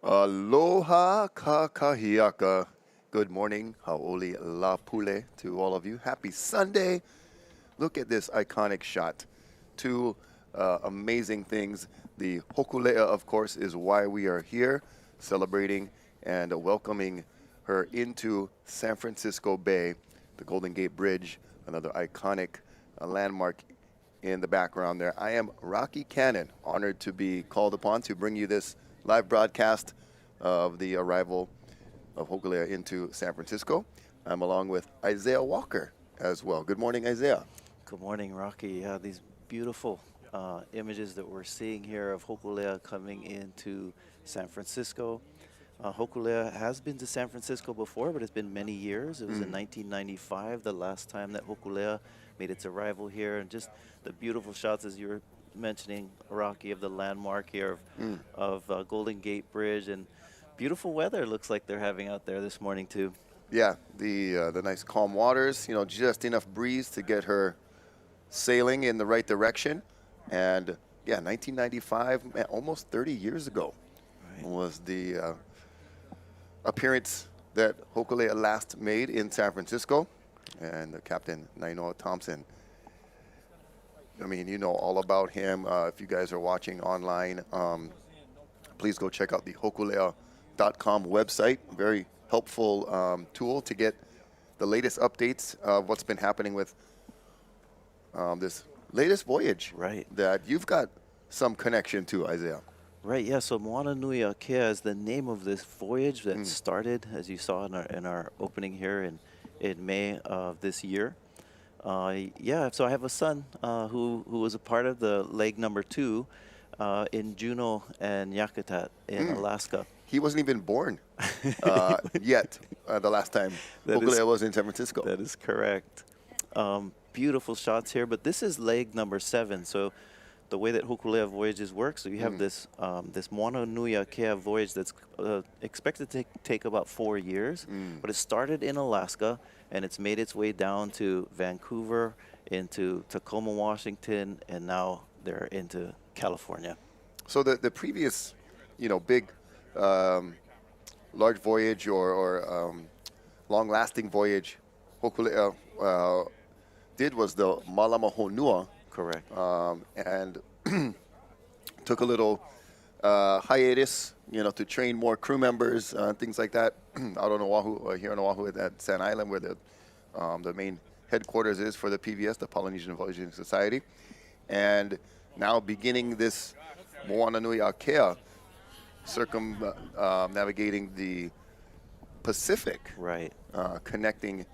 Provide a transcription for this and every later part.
Aloha kakahiaka. Good morning, Hōkūleʻa to all of you. Happy Sunday. Look at this iconic shot. Two amazing things. The Hōkūleʻa, of course, is why we are here, celebrating and welcoming her into San Francisco Bay. The Golden Gate Bridge, another iconic landmark in the background there. I am Rocky Cannon, honored to be called upon to bring you this live broadcast of the arrival of Hōkūleʻa into San Francisco. I'm along with Isaiah Walker as well. Good morning, Isaiah. Good morning, Rocky. Yeah, these beautiful images that we're seeing here of Hōkūleʻa coming into San Francisco. Hōkūleʻa has been to San Francisco before, but it's been many years. It was in 1995, the last time that Hōkūleʻa made its arrival here, and just the beautiful shots, as you were mentioning, Rocky, of the landmark here of Golden Gate Bridge, and beautiful weather looks like they're having out there this morning too. Yeah, the nice calm waters, you know, just enough breeze to get her sailing in the right direction. And yeah, 1995, man, almost 30 years ago was the appearance that Hōkūleʻa last made in San Francisco. And Captain Nainoa Thompson, I mean, you know all about him. If you guys are watching online, please go check out the Hōkūleʻa.com website. Very helpful tool to get the latest updates of what's been happening with this latest voyage that you've got some connection to, Isaiah. Right, yeah, so Moana Nui Akea is the name of this voyage that started, as you saw in our opening here in May of this year. Yeah, so I have a son who was a part of the leg number 2 in Juneau and Yakutat in Alaska. He wasn't even born yet the last time Hōkūleʻa was in San Francisco. That is correct. Beautiful shots here, but this is leg number 7. So the way that Hōkūleʻa voyages work, so you have this this Moana Nui Akea voyage that's expected to take about 4 years, but it started in Alaska and it's made its way down to Vancouver, into Tacoma, Washington, and now they're into California. So the previous, you know, big, large voyage or long-lasting voyage Hōkūleʻa did was the Malama Honua. Correct. And took a little hiatus, you know, to train more crew members, things like that, out on Oahu, here on Oahu at Sand Island, where the main headquarters is for the PVS, the Polynesian Voyaging Society. And now beginning this Moana Nui Akea, navigating the Pacific, connecting,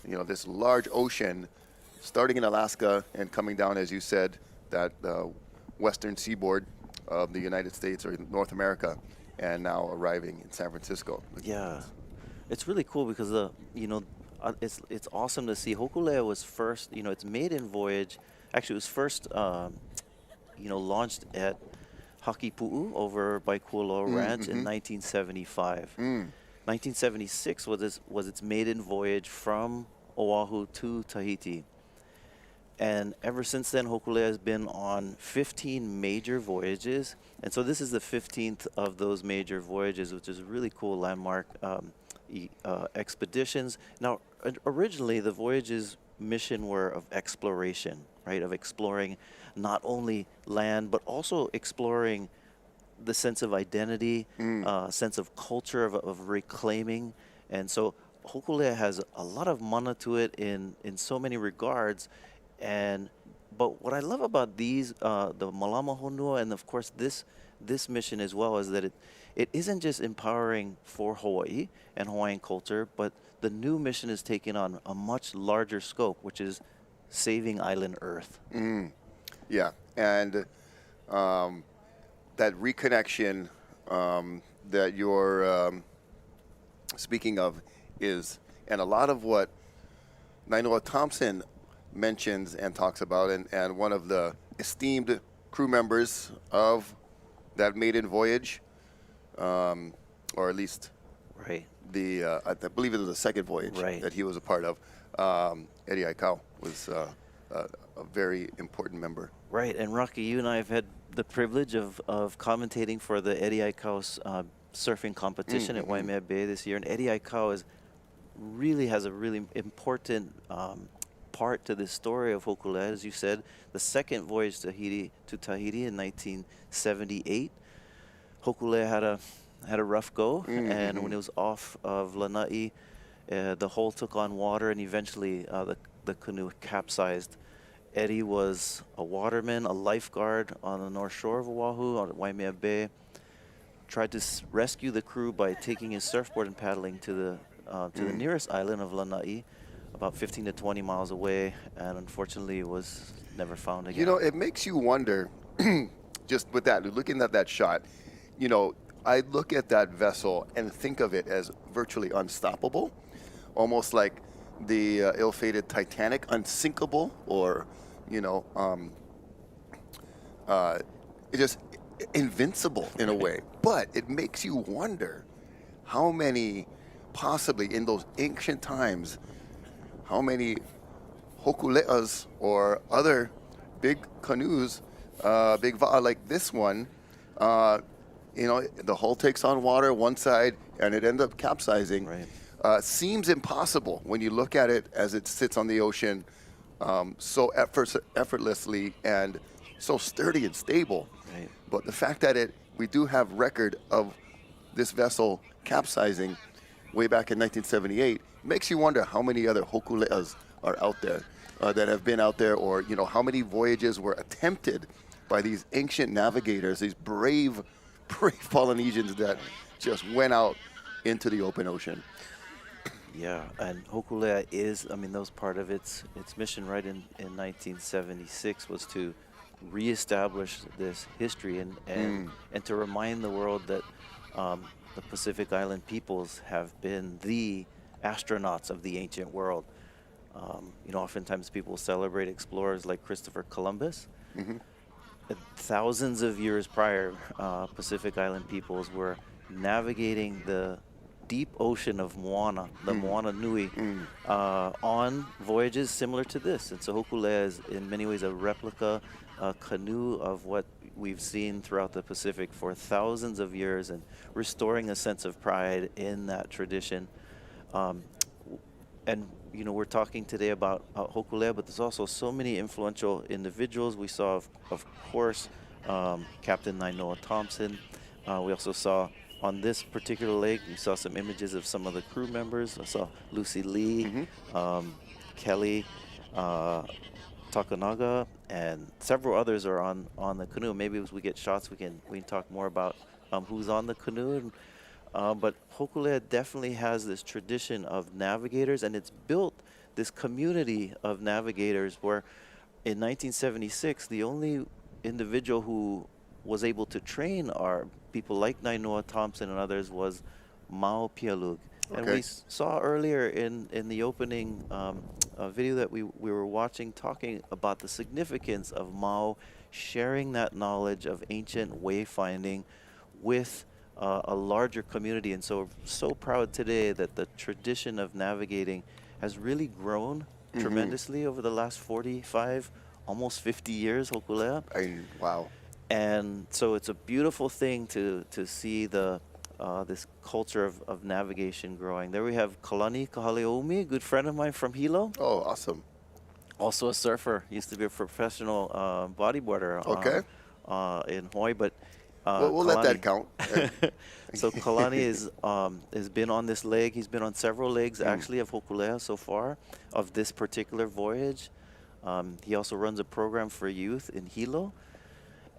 you know, this large ocean, starting in Alaska and coming down, as you said, that western seaboard of the United States or North America, and now arriving in San Francisco. Yeah, it's really cool because you know, it's awesome to see. Hōkūleʻa was first, you know, its maiden voyage. Actually, it was first, you know, launched at Hakipu'u over by Kualoa Ranch in 1975. 1976 was its maiden voyage from Oahu to Tahiti. And ever since then, Hōkūleʻa has been on 15 major voyages. And so this is the 15th of those major voyages, which is a really cool landmark expeditions. Now, originally, the voyages' mission were of exploration, right? Of exploring not only land, but also exploring the sense of identity, sense of culture, of reclaiming. And so Hōkūleʻa has a lot of mana to it in so many regards. But what I love about these, the Malama Honua, and of course this mission as well, is that it isn't just empowering for Hawaii and Hawaiian culture, but the new mission is taking on a much larger scope, which is saving island Earth. Yeah, and that reconnection that you're speaking of is, and a lot of what Nainoa Thompson mentions and talks about, and one of the esteemed crew members of that maiden voyage, or at least the I believe it was the second voyage that he was a part of. Eddie Aikau was a very important member. Right, and Rocky, you and I have had the privilege of commentating for the Eddie Aikau's surfing competition at Waimea Bay this year, and Eddie Aikau really has a really important part to this story of Hōkūleʻa. As you said, the second voyage to Tahiti in 1978. Hōkūleʻa had a rough go, and when it was off of Lanai, the hull took on water, and eventually the canoe capsized. Eddie was a waterman, a lifeguard on the north shore of Oahu, on Waimea Bay. Tried to rescue the crew by taking his surfboard and paddling to the nearest island of Lanai, about 15 to 20 miles away, and unfortunately was never found again. You know, it makes you wonder, just with that, looking at that shot, you know, I look at that vessel and think of it as virtually unstoppable, almost like the ill-fated Titanic, unsinkable, or, you know, just invincible in a way. But it makes you wonder how many, possibly in those ancient times, how many hōkūleʻas or other big canoes, big va'a like this one, you know, the hull takes on water one side and it ends up capsizing. Right. Seems impossible when you look at it as it sits on the ocean so effortlessly and so sturdy and stable. Right. But the fact that we do have record of this vessel capsizing way back in 1978 makes you wonder how many other hōkūleʻas are out there that have been out there, or, you know, how many voyages were attempted by these ancient navigators, these brave Polynesians that just went out into the open ocean. Yeah, and Hōkūleʻa is, I mean, that was part of its mission, right, in 1976, was to reestablish this history and to remind the world that the Pacific Island peoples have been the astronauts of the ancient world. You know, oftentimes people celebrate explorers like Christopher Columbus. Thousands of years prior, Pacific Island peoples were navigating the deep ocean of Moana, the Moana Nui, on voyages similar to this. And so Hōkūleʻa is in many ways a replica canoe of what we've seen throughout the Pacific for thousands of years, and restoring a sense of pride in that tradition. And you know, we're talking today about Hōkūleʻa, but there's also so many influential individuals. We saw, of course, Captain Nainoa Thompson. We also saw on this particular leg, we saw some images of some of the crew members. I saw Lucy Lee, Kelly, Takanaga, and several others are on the canoe. Maybe as we get shots, we can talk more about who's on the canoe. But Hōkūleʻa definitely has this tradition of navigators, and it's built this community of navigators where in 1976, the only individual who was able to train our people like Nainoa Thompson and others was Mao Pialug. Okay. And we saw earlier in the opening video that we were watching, talking about the significance of Mao sharing that knowledge of ancient wayfinding with a larger community. And so proud today that the tradition of navigating has really grown tremendously over the last 45, almost 50 years, Hōkūleʻa. Wow. And so it's a beautiful thing to see this culture of navigation growing. There we have Kalani Kahaleoumi, a good friend of mine from Hilo. Oh, awesome. Also a surfer, used to be a professional bodyboarder in Hawaii, but we'll let that count. So Kalani has been on this leg. He's been on several legs actually of Hōkūleʻa so far of this particular voyage. He also runs a program for youth in Hilo,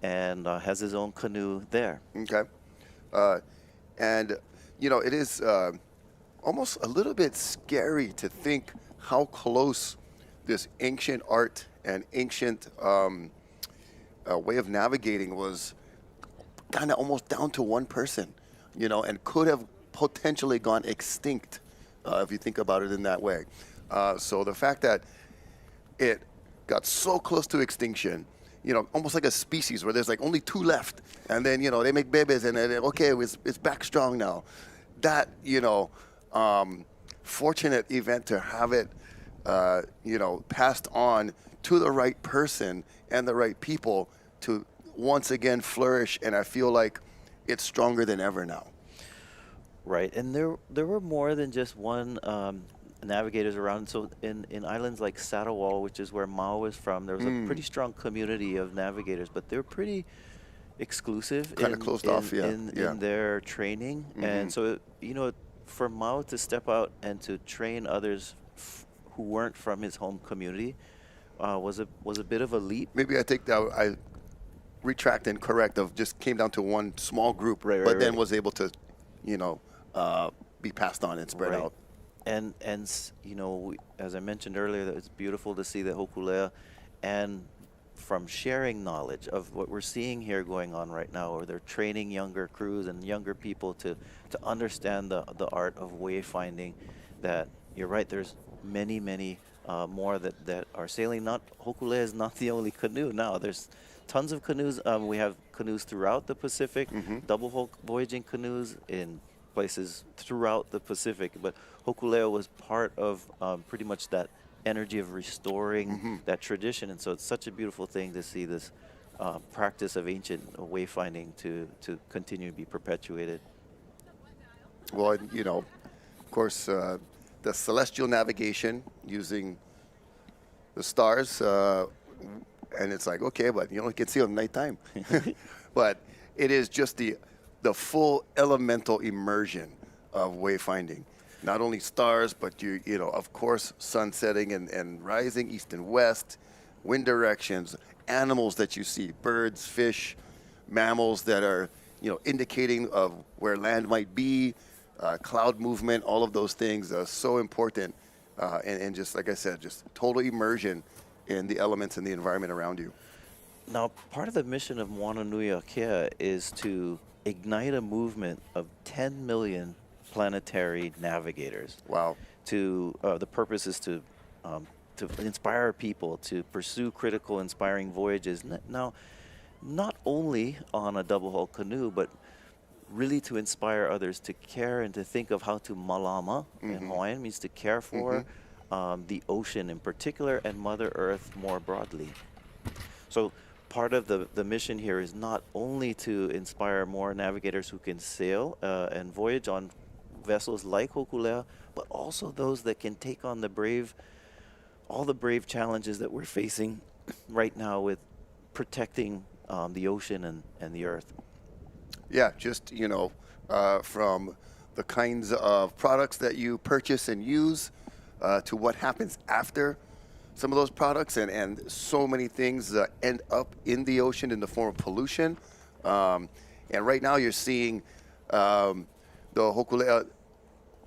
and has his own canoe there. Okay. And, you know, it is almost a little bit scary to think how close this ancient art and ancient way of navigating was kind of almost down to one person, you know, and could have potentially gone extinct if you think about it in that way. So the fact that it got so close to extinction, you know, almost like a species where there's like only two left, and then, you know, they make babies, and then, okay, it's back strong now. That, you know, fortunate event to have it, you know, passed on to the right person and the right people to once again flourish, and I feel like it's stronger than ever now. Right, and there were more than just one navigators around. So in islands like Sarawal, which is where Mao is from, there was a pretty strong community of navigators, but they're pretty exclusive Kind of closed off, yeah, yeah. in their training. And so, for Mao to step out and to train others who weren't from his home community was a bit of a leap. Maybe I take that, I retract and correct, of just came down to one small group, Right, but then right. was able to, be passed on and spread Right. out. And as I mentioned earlier, that it's beautiful to see the Hōkūleʻa, and from sharing knowledge of what we're seeing here going on right now, where they're training younger crews and younger people to understand the art of wayfinding. That you're right, there's many more that are sailing. Not Hōkūleʻa is not the only canoe now. There's tons of canoes. We have canoes throughout the Pacific, double hull voyaging canoes in places throughout the Pacific, but Hōkūleʻa was part of pretty much that energy of restoring that tradition, and so it's such a beautiful thing to see this practice of ancient wayfinding to continue to be perpetuated. Well, of course, the celestial navigation using the stars, and it's like, okay, but you only can see them at nighttime. But it is just the full elemental immersion of wayfinding. Not only stars, but of course, sun setting and rising, east and west, wind directions, animals that you see, birds, fish, mammals that are, indicating of where land might be, cloud movement, all of those things are so important. And just like I said, just total immersion in the elements and the environment around you. Now, part of the mission of Moana Nui Akea is to ignite a movement of 10 million planetary navigators. Wow. The purpose is to inspire people to pursue critical, inspiring voyages. Now, not only on a double hull canoe, but really to inspire others to care and to think of how to malama in Hawaiian means to care for the ocean in particular and Mother Earth more broadly. So part of the mission here is not only to inspire more navigators who can sail and voyage on vessels like Hōkūleʻa, but also those that can take on all the brave challenges that we're facing right now with protecting the ocean and the earth. Yeah, just, from the kinds of products that you purchase and use to what happens after some of those products, and so many things end up in the ocean in the form of pollution. And right now you're seeing the Hōkūleʻa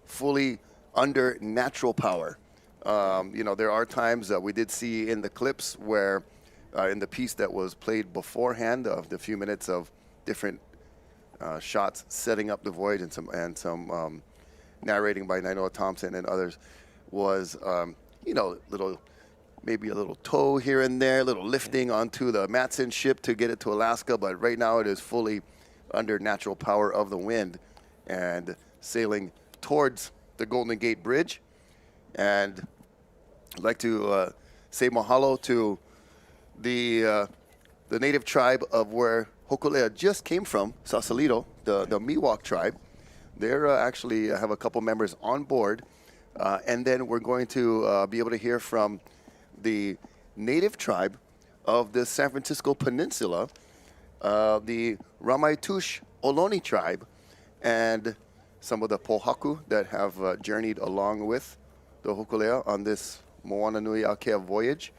fully under natural power. There are times that we did see in the clips where in the piece that was played beforehand of the few minutes of different shots setting up the voyage and some narrating by Nainoa Thompson and others was, maybe a little tow here and there, a little lifting onto the Matson ship to get it to Alaska, but right now it is fully under natural power of the wind and sailing towards the Golden Gate Bridge. And I'd like to say mahalo to the native tribe of where Hōkūleʻa just came from, Sausalito, the Miwok tribe. They're actually have a couple members on board. And then we're going to be able to hear from the native tribe of the San Francisco Peninsula, the Ramaitush Ohlone tribe, and some of the Pohaku that have journeyed along with the Hōkūleʻa on this Moana Nui Akea voyage.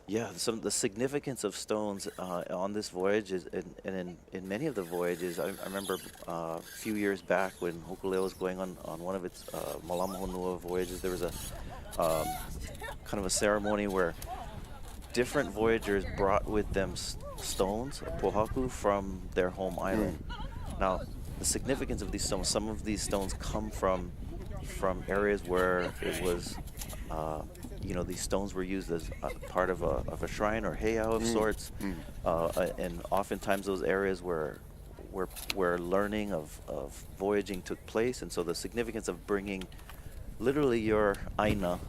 Yeah, the significance of stones on this voyage is, and in many of the voyages, I remember a few years back when Hōkūleʻa was going on one of its Malama Honua voyages, there was a kind of a ceremony where different voyagers brought with them stones, pohaku, from their home island. Now, the significance of these stones, some of these stones come from areas where it was these stones were used as part of a shrine or heiau of sorts, and oftentimes those areas where learning of voyaging took place, and so the significance of bringing literally your aina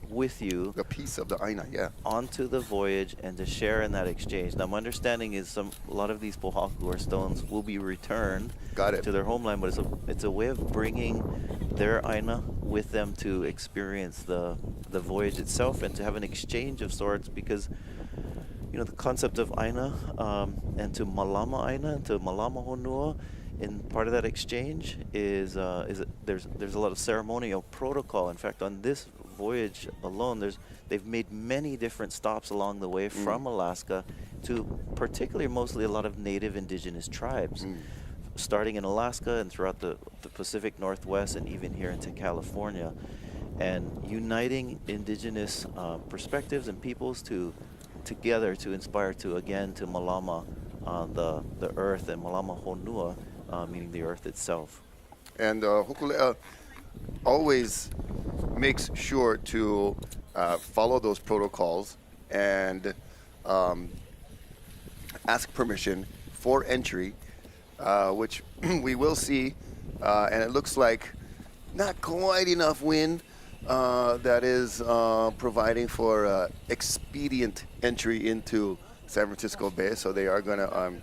with you A piece of the aina, yeah. onto the voyage and to share in that exchange. Now, my understanding is a lot of these pohaku or stones will be returned Got it. to their homeland, but it's a way of bringing their aina with them to experience the voyage itself and to have an exchange of sorts, because the concept of aina and to malama aina and to malama honua, in part of that exchange is there's a lot of ceremonial protocol. In fact, on this voyage alone, they've made many different stops along the way from Alaska to particularly mostly a lot of native indigenous tribes, starting in Alaska and throughout the Pacific Northwest and even here into California, and uniting indigenous perspectives and peoples together to inspire to malama the earth, and malama honua, meaning the earth itself. And Hōkūleʻa always makes sure to follow those protocols and ask permission for entry, which we will see, and it looks like not quite enough wind that is providing for expedient entry into San Francisco Bay, so they are going to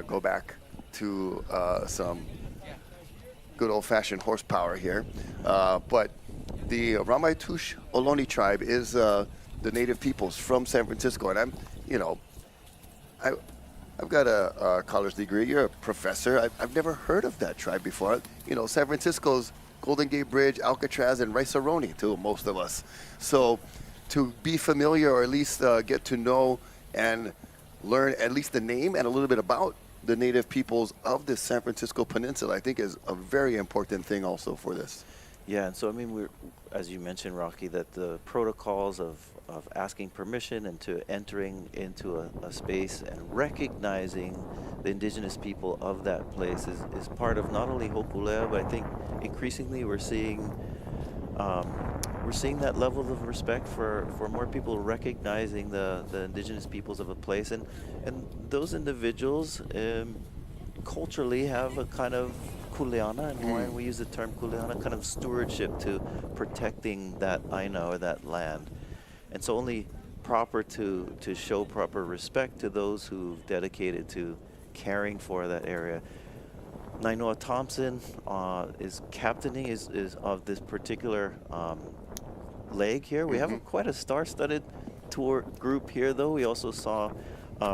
go back to some good old-fashioned horsepower here. But the Ramaytush Ohlone tribe is the native peoples from San Francisco, and I've got a college degree. You're a professor. I've never heard of that tribe before. San Francisco's Golden Gate Bridge, Alcatraz, and Rice-A-Roni to most of us. So to be familiar, or at least get to know and learn at least the name and a little bit about the native peoples of this San Francisco Peninsula, I think is a very important thing also for this. Yeah, and so we're, as you mentioned, Rocky, that the protocols of asking permission and to entering into a space and recognizing the indigenous people of that place is part of not only Hōkūleʻa, but I think increasingly we're seeing that level of respect for more people recognizing the indigenous peoples of a place, and those individuals culturally have a kind of kuleana, and Hawaiian we use the term kuleana, kind of stewardship to protecting that aina or that land. And so only proper to show proper respect to those who've dedicated to caring for that area. Nainoa Thompson is captaining is of this particular leg here. We have quite a star-studded tour group here, though. We also saw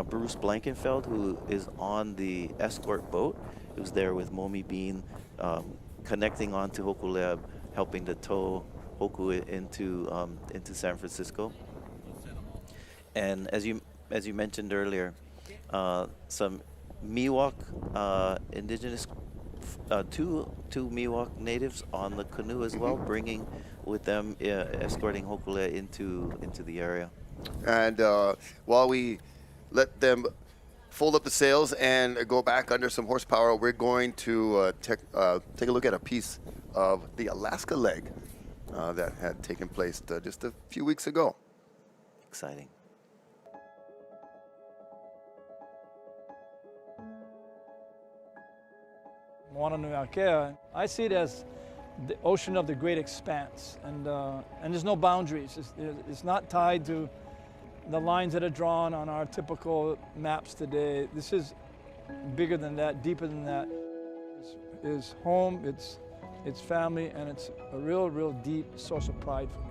Bruce Blankenfeld, who is on the escort boat, who's there with Momi Bean, connecting on to Hōkūleʻa, helping to tow Hōku into San Francisco. And as you mentioned earlier, some Miwok indigenous, two Miwok natives on the canoe as well, bringing with them, escorting Hōkūleʻa into the area. And while we let them fold up the sails and go back under some horsepower, we're going to take a look at a piece of the Alaska leg that had taken place just a few weeks ago. Exciting. I see it as the ocean of the great expanse, and there's no boundaries. It's not tied to the lines that are drawn on our typical maps today. This is bigger than that, deeper than that. It's home, it's family, and it's a real deep source of pride for me.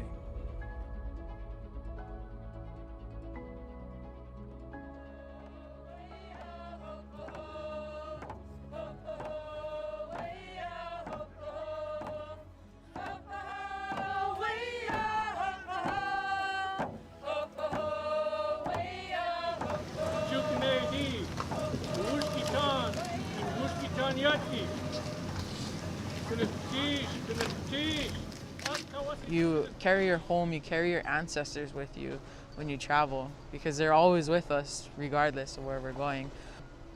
You carry your home, you carry your ancestors with you when you travel, because they're always with us regardless of where we're going.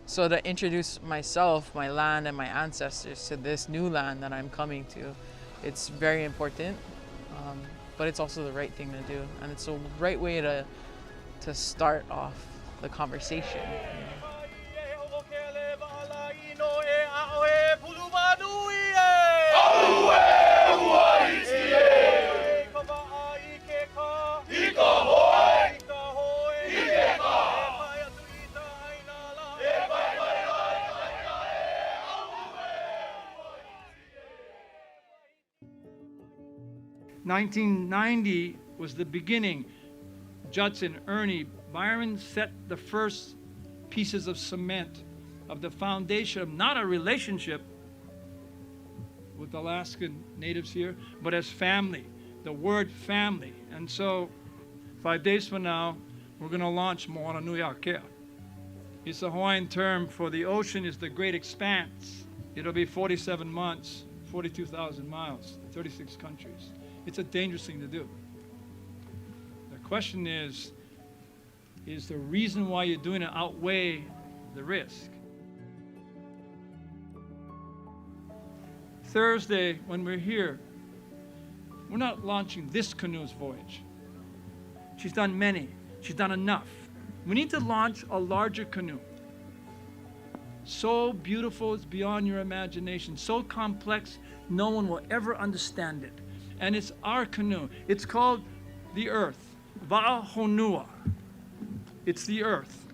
So to introduce myself, my land, and my ancestors to this new land that I'm coming to, it's very important, but it's also the right thing to do, and it's the right way to start off the conversation. You know? 1990 was the beginning. Judson, Ernie, Byron set the first pieces of cement of the foundation of not a relationship with Alaskan natives here, but as family, the word family. And so 5 days from now, we're going to launch Moana Nui Akea. It's a Hawaiian term for the ocean is the great expanse. It'll be 47 months, 42,000 miles, 36 countries. It's a dangerous thing to do. The question is the reason why you're doing it outweigh the risk? Thursday, when we're here, we're not launching this canoe's voyage. She's done many. She's done enough. We need to launch a larger canoe. So beautiful, it's beyond your imagination. So complex, no one will ever understand it. And it's our canoe. It's called the Earth. Wa'ahonua. It's the Earth.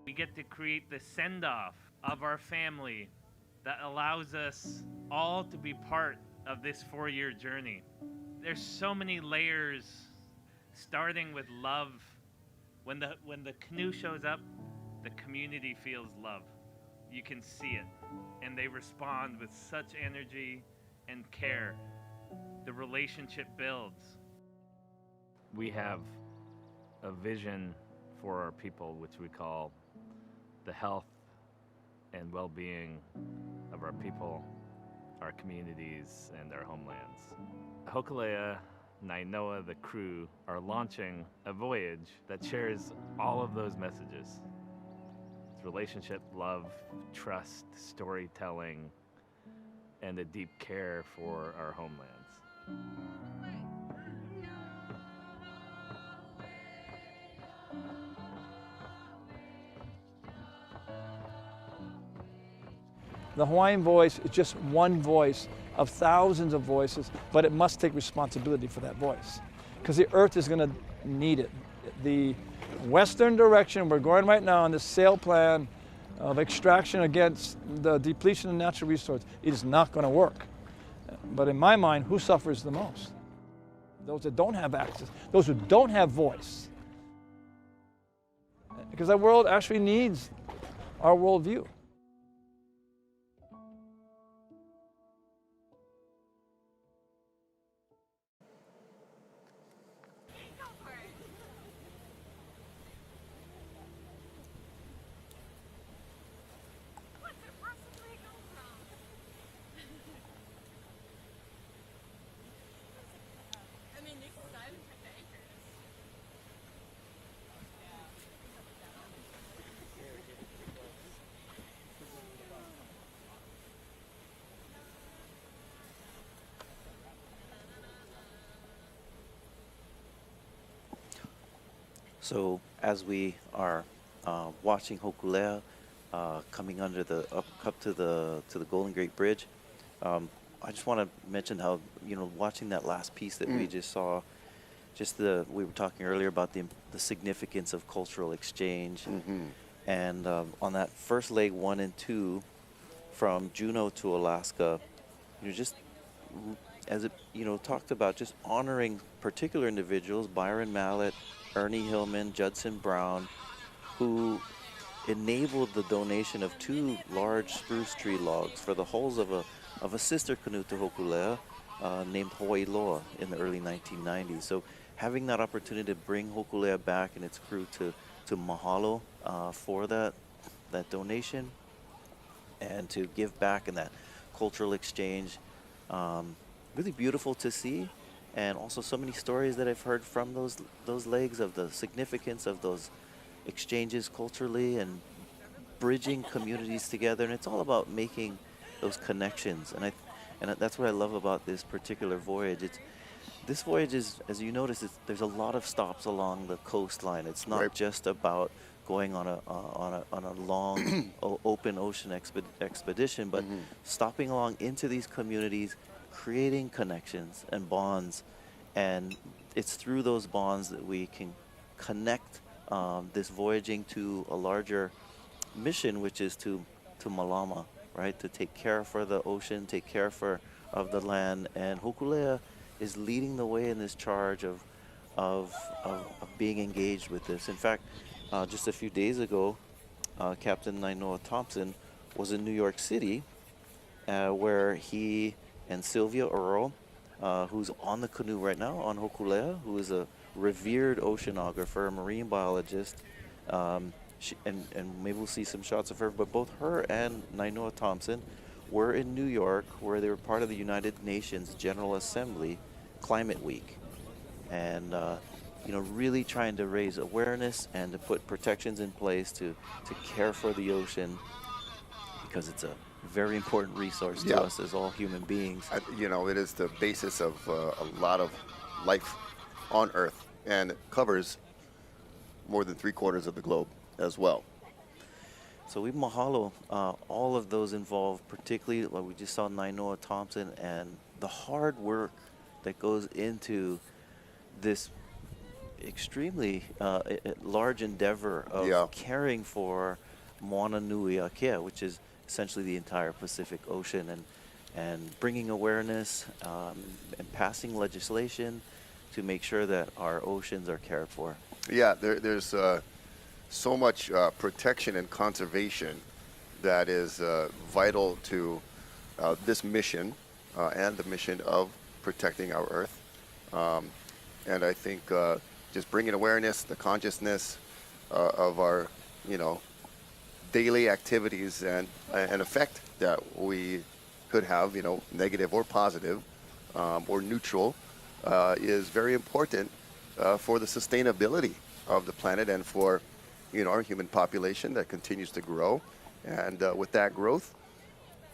We get to create the send-off of our family that allows us all to be part of this 4-year journey. There's so many layers, starting with love. When the canoe shows up, the community feels love. You can see it, and they respond with such energy and care. The relationship builds. We have a vision for our people, which we call the health and well-being of our people, our communities, and our homelands. Hōkūleʻa, Nainoa, the crew, are launching a voyage that shares all of those messages. It's relationship, love, trust, storytelling, and a deep care for our homelands. The Hawaiian voice is just one voice of thousands of voices, but it must take responsibility for that voice because the Earth is going to need it. The western direction we're going right now on this sail plan of extraction against the depletion of natural resources, it is not going to work. But in my mind, who suffers the most? Those that don't have access, those who don't have voice. Because our world actually needs our worldview. So as we are watching Hōkūleʻa coming under the up to the Golden Gate Bridge, I just want to mention how, you know, watching that last piece that we just saw, we were talking earlier about the significance of cultural exchange, and on that first leg 1 and 2 from Juneau to Alaska, you know, just as it, you know, talked about just honoring particular individuals, Byron Mallet, Ernie Hillman, Judson Brown, who enabled the donation of 2 large spruce tree logs for the hulls of a sister canoe to Hōkūleʻa named Hawaii Loa in the early 1990s. So having that opportunity to bring Hōkūleʻa back and its crew to Mahalo for that donation and to give back in that cultural exchange, really beautiful to see. And also so many stories that I've heard from those legs of the significance of those exchanges culturally and bridging communities together. And it's all about making those connections. And that's what I love about this particular voyage. This voyage is, as you notice, there's a lot of stops along the coastline. It's not just about going on a long open ocean expedition, but stopping along into these communities, creating connections and bonds, and it's through those bonds that we can connect this voyaging to a larger mission, which is to Malama, right? To take care for the ocean, take care of the land. And Hōkūleʻa is leading the way in this charge of being engaged with this. In fact, just a few days ago, Captain Nainoa Thompson was in New York City, where he and Sylvia Earle, who's on the canoe right now on Hōkūleʻa, who is a revered oceanographer, a marine biologist, and maybe we'll see some shots of her, but both her and Nainoa Thompson were in New York, where they were part of the United Nations General Assembly Climate Week. And really trying to raise awareness and to put protections in place to care for the ocean, because it's a very important resource to us as all human beings. It is the basis of a lot of life on Earth, and it covers more than 3/4 of the globe as well. So we mahalo all of those involved, particularly like we just saw Nainoa Thompson, and the hard work that goes into this extremely large endeavor of caring for Moana Nui Akea, which is essentially the entire Pacific Ocean, and bringing awareness and passing legislation to make sure that our oceans are cared for. Yeah, there's so much protection and conservation that is vital to this mission and the mission of protecting our Earth. And I think just bringing awareness, the consciousness of our, daily activities and effect that we could have, negative or positive or neutral, is very important for the sustainability of the planet and for, our human population that continues to grow. And with that growth,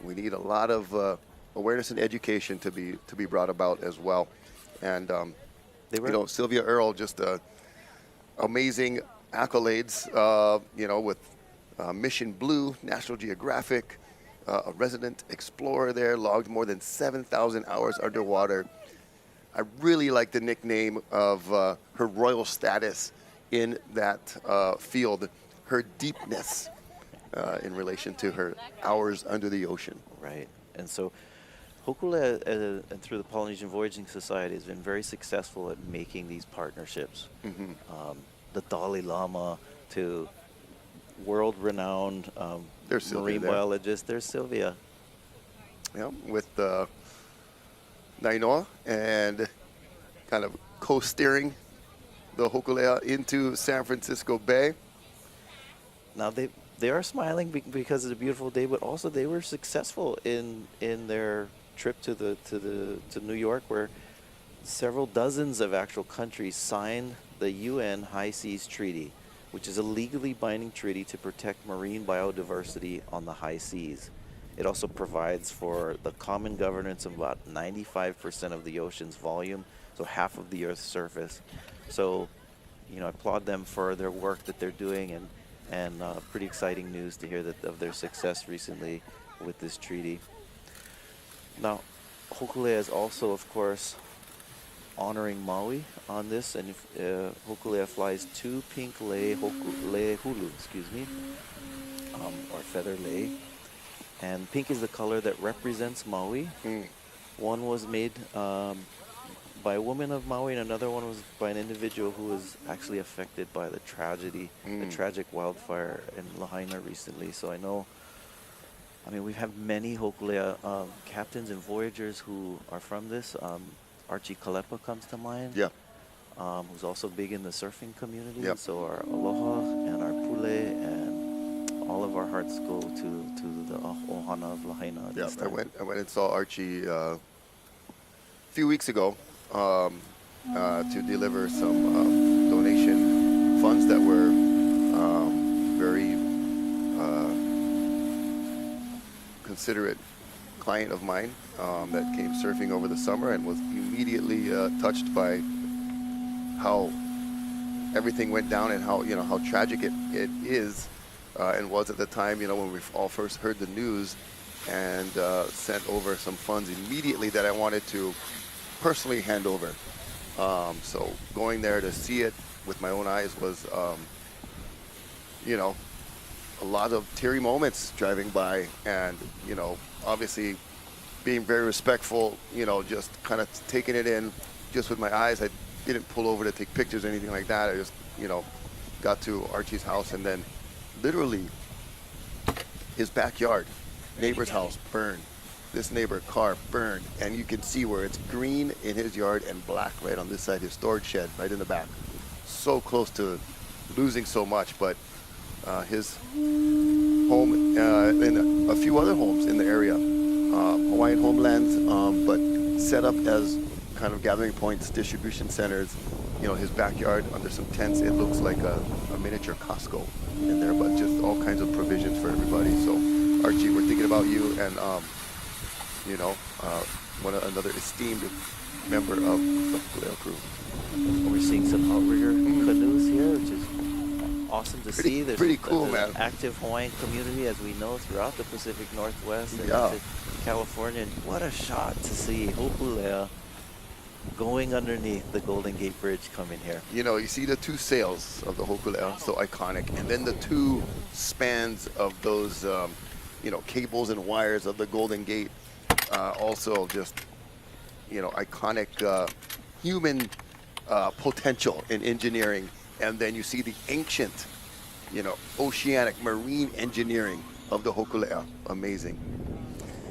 we need a lot of awareness and education to be brought about as well. And Sylvia Earle, just amazing accolades, with Mission Blue, National Geographic, a resident explorer there, logged more than 7,000 hours underwater. I really like the nickname of her royal status in that field, her deepness in relation to her hours under the ocean. Right. And so Hōkūleʻa, and through the Polynesian Voyaging Society, has been very successful at making these partnerships. The Dalai Lama to world-renowned marine biologist. There's Sylvia. Yeah, with Nainoa, and kind of co-steering the Hōkūleʻa into San Francisco Bay. Now they are smiling because it's a beautiful day, but also they were successful in their trip to New York, where several dozens of actual countries signed the UN High Seas Treaty, which is a legally binding treaty to protect marine biodiversity on the high seas. It also provides for the common governance of about 95% of the ocean's volume, so half of the Earth's surface. So, I applaud them for their work that they're doing, and pretty exciting news to hear of their success recently with this treaty. Now, Hōkūleʻa is also, of course, honoring Maui on this, and Hōkūleʻa flies 2 pink lei hulu, or feather lei. And pink is the color that represents Maui. One was made by a woman of Maui, and another one was by an individual who was actually affected by the tragic wildfire in Lahaina recently. So we've had many Hōkūleʻa captains and voyagers who are from this. Archie Kalepa comes to mind. Yeah. Who's also big in the surfing community. Yep. So our aloha and our pule, and all of our hearts go to the ohana of Lahaina. Yeah, I went and saw Archie a few weeks ago to deliver some donation funds that were very considerate client of mine that came surfing over the summer and was immediately touched by how everything went down and how tragic it is and was at the time, when we all first heard the news, and sent over some funds immediately that I wanted to personally hand over. So going there to see it with my own eyes was, you know, a lot of teary moments driving by, and you know, obviously being very respectful, you know, just kind of taking it in just with my eyes. I didn't pull over to take pictures or anything like that. I just, you know, got to Archie's house, and then literally his backyard, neighbor's house burned. This neighbor car burned, and you can see where it's green in his yard and black right on this side, his storage shed right in the back. So close to losing so much, but his home and a few other homes in the area, Hawaiian homelands, but set up as kind of gathering points, distribution centers. You know, his backyard under some tents, it looks like a miniature Costco in there, but just all kinds of provisions for everybody. So Archie, we're thinking about you, and you know, another esteemed member of the Hōkūleʻa crew. We're seeing some outrigger canoes here, which is awesome to see. There's pretty cool, an man. active Hawaiian community, as we know, throughout the Pacific Northwest and Yeah. into California. And what a shot to see Hōkūleʻa going underneath the Golden Gate Bridge coming here. You know, you see the two sails of the Hōkūleʻa, so iconic, and then the two spans of those, you know, cables and wires of the Golden Gate, also just, you know, iconic human potential in engineering. And then you see the ancient, you know, oceanic marine engineering of the Hōkūleʻa. Amazing.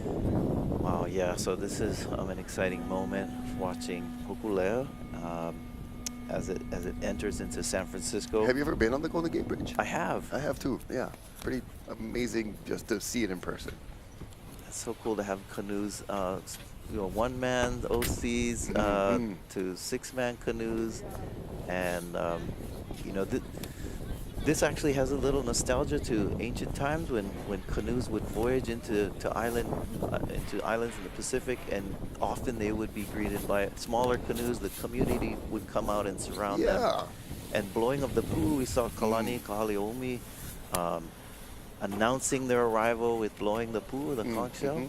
Wow, yeah, so this is an exciting moment watching Hōkūleʻa as it enters into San Francisco. Have you ever been on the Golden Gate Bridge? I have. I have too, yeah. Pretty amazing just to see it in person. It's so cool to have canoes, you know, one-man OCs to six-man canoes, and you know, this actually has a little nostalgia to ancient times when canoes would voyage into islands in the Pacific, and often they would be greeted by smaller canoes. The community would come out and surround them. And blowing of the pū, we saw Kalani Kahaleomi announcing their arrival with blowing the pū, the conch shell.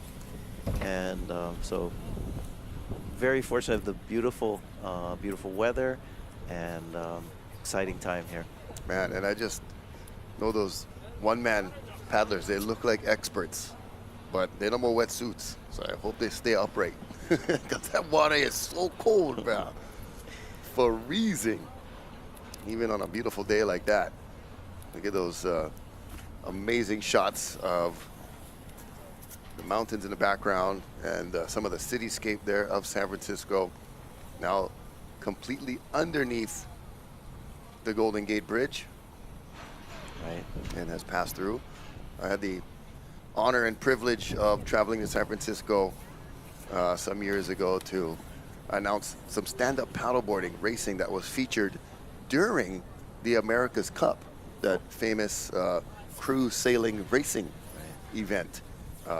And so very fortunate of the beautiful weather, and exciting time here. Man, and I just know those one-man paddlers, they look like experts, but they don't wear wetsuits, so I hope they stay upright. Because that water is so cold, man. Freezing. Even on a beautiful day like that. Look at those amazing shots of the mountains in the background and some of the cityscape there of San Francisco. Now completely underneath the Golden Gate Bridge, Right. and has passed through. I had the honor and privilege of traveling to San Francisco some years ago to announce some stand-up paddleboarding racing that was featured during the America's Cup, that famous cruise sailing racing event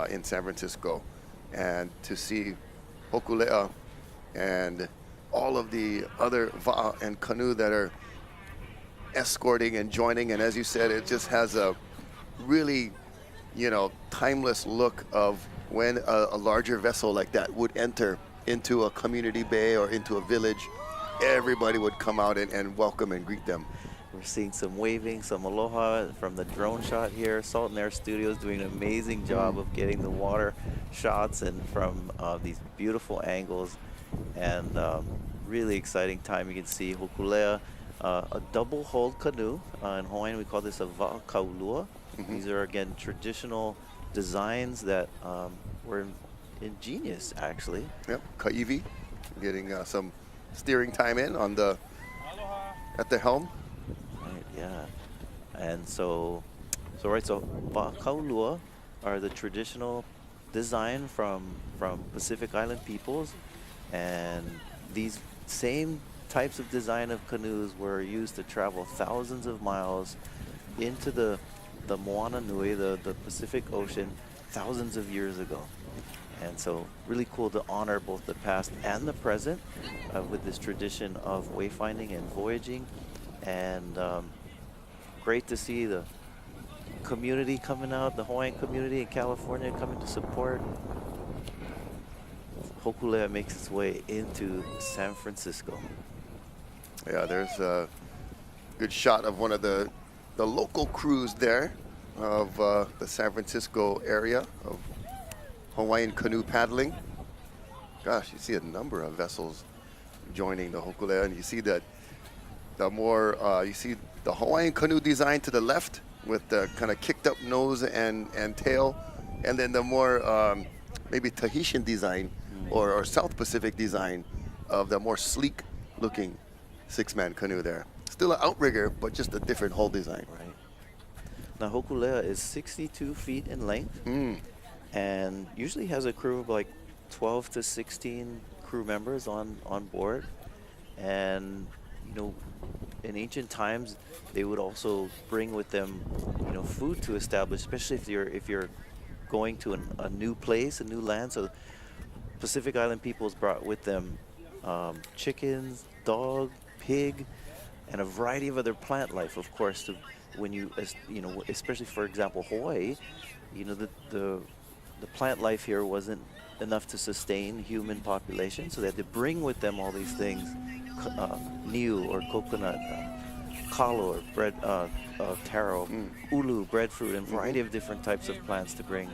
in San Francisco. And to see Hōkūleʻa and all of the other va'a and canoe that are escorting and joining, and as you said, it just has a really, you know, timeless look of when a larger vessel like that would enter into a community bay or into a village. Everybody would come out and welcome and greet them. We're seeing some waving, some aloha from the drone shot here. Salt and Air Studios doing an amazing job of getting the water shots and from these beautiful angles, and really exciting time. You can see Hōkūleʻa, a double-hulled canoe. In Hawaiian, we call this a wa'akaulua. These are, again, traditional designs that were ingenious, actually. Yep, Ka'ivi, getting some steering time in on the at the helm. Right, yeah. And so wa'akaulua are the traditional design from Pacific Island peoples, and these same types of design of canoes were used to travel thousands of miles into the Moana Nui, the Pacific Ocean, thousands of years ago. And so really cool to honor both the past and the present with this tradition of wayfinding and voyaging. And great to see the community coming out, the Hawaiian community in California coming to support. Hōkūleʻa makes its way into San Francisco. Yeah, there's Good shot of one of the local crews there of the San Francisco area of Hawaiian canoe paddling. Gosh, you see a number of vessels joining the Hōkūleʻa, and you see that you see the Hawaiian canoe design to the left with the kind of kicked up nose and tail, and then the more maybe Tahitian design or South Pacific design of the more sleek looking 6-man canoe there. Still an outrigger, but just a different hull design. Right. Now, Hōkūleʻa is 62 feet in length and usually has a crew of like 12 to 16 crew members on board. And, you know, in ancient times, they would also bring with them, you know, food to establish, especially if you're going to a new place, a new land. So Pacific Island peoples brought with them chickens, dog, pig, and a variety of other plant life, of course. To when you know, especially for example Hawaii, you know, the plant life here wasn't enough to sustain human population, so they had to bring with them all these things, niu or coconut, kalo or bread, taro, ulu, breadfruit, and a variety of different types of plants to bring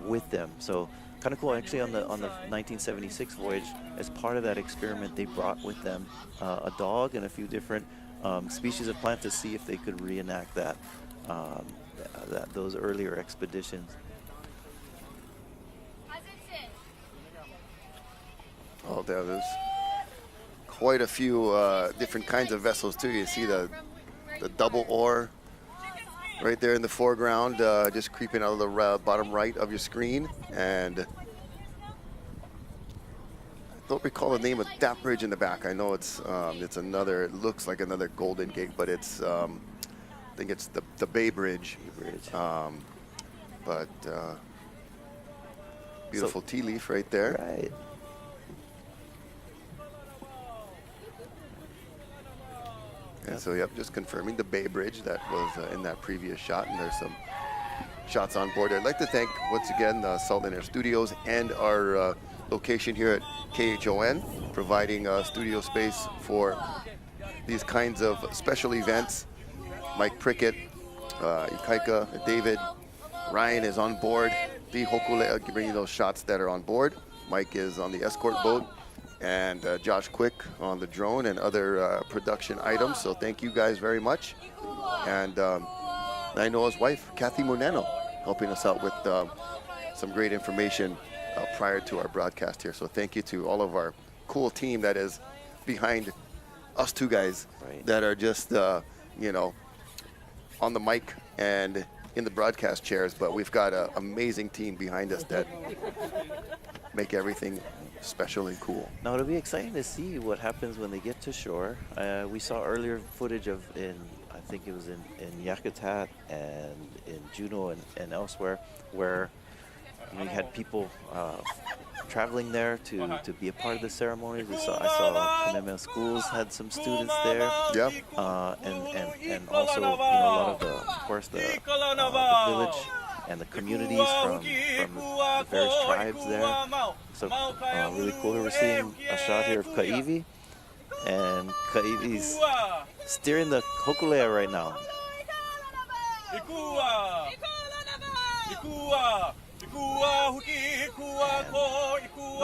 with them. So kind of cool. Actually, on the 1976 voyage, as part of that experiment, they brought with them a dog and a few different species of plant to see if they could reenact those earlier expeditions. Oh, there's quite a few different kinds of vessels too. You see the double oar right there in the foreground, just creeping out of the bottom right of your screen. And I don't recall the name of that bridge in the back. I know it's another. It looks like another Golden Gate, but it's I think it's the Bay Bridge. But beautiful tea leaf right there. Right. And so, yep, just confirming the Bay Bridge that was in that previous shot, and there's some shots on board. I'd like to thank, once again, Salt and Air Studios and our location here at KHON, providing studio space for these kinds of special events. Mike Prickett, Ikaika, David, Ryan is on board the Hōkūleʻa, bringing those shots that are on board. Mike is on the escort boat, and Josh Quick on the drone and other production items. So thank you guys very much. And Nainoa's wife, Kathy Muneno, helping us out with some great information prior to our broadcast here. So thank you to all of our cool team that is behind us two guys that are just, you know, on the mic and in the broadcast chairs. But we've got an amazing team behind us that make everything special and cool. Now it'll be exciting to see what happens when they get to shore. We saw earlier footage of I think it was in Yakutat and in Juneau and elsewhere, where you had people traveling there to be a part of the ceremonies. I saw Kamehameha Schools had some students there. Yeah. And also, you know, a lot of the village and the communities from the various tribes there. So really cool. We're seeing a shot here of Ka'ivi, and Ka'ivi's steering the Hōkūleʻa right now.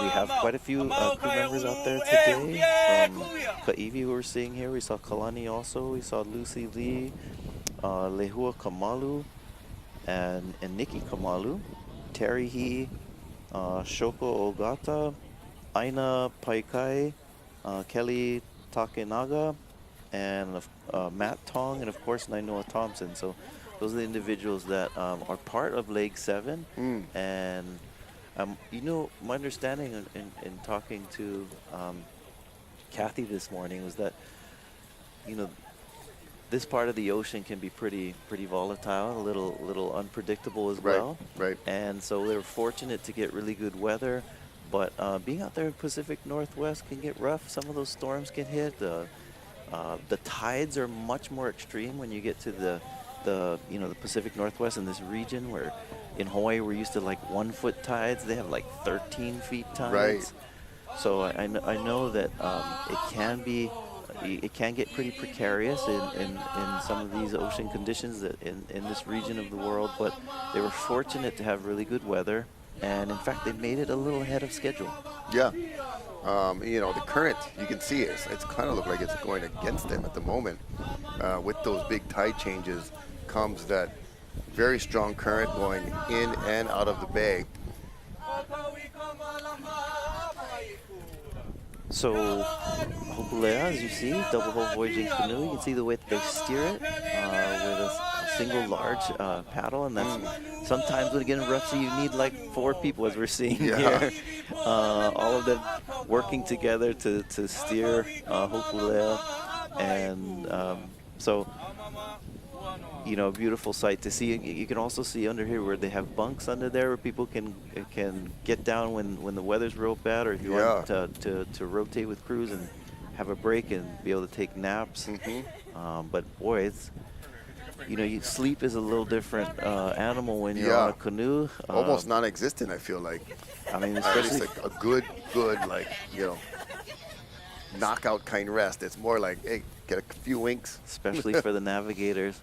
We have quite a few crew members out there today. From Ka'ivi we're seeing here. We saw Kalani also. We saw Lucy Lee, Lehua Kamalu, and Nikki Kamalu, Terry He, Shoko Ogata, Aina Paikai, Kelly Takenaga, and Matt Tong, and of course Nainoa Thompson. So those are the individuals that are part of Leg 7. And you know, my understanding in talking to Kathy this morning was that, you know, this part of the ocean can be pretty volatile, a little unpredictable as well. Right. And so they were fortunate to get really good weather, but being out there in Pacific Northwest can get rough. Some of those storms can hit. The tides are much more extreme when you get to the Pacific Northwest in this region, where in Hawaii we're used to like 1 foot tides. They have like 13 feet tides. Right. So I know that it can be it can get pretty precarious in some of these ocean conditions in this region of the world, but they were fortunate to have really good weather, and in fact they made it a little ahead of schedule. Yeah. The current, you can see it's kind of look like it's going against them at the moment. With those big tide changes comes that very strong current going in and out of the bay. So Hōkūleʻa, as you see, double hull voyaging canoe, you can see the way that they steer it with a single large paddle, and that's sometimes when it gets rough, so you need like 4 people, as we're seeing here. All of them working together to steer Hōkūleʻa, and so, a beautiful sight to see. You can also see under here where they have bunks under there where people can get down when the weather's real bad, or if you want to rotate with crews and have a break and be able to take naps. But boy, it's sleep is a little different animal when you're on a canoe. Almost non-existent, I feel like. I mean, especially like a good knockout kind of rest. It's more like, hey, get a few winks. Especially for the navigators.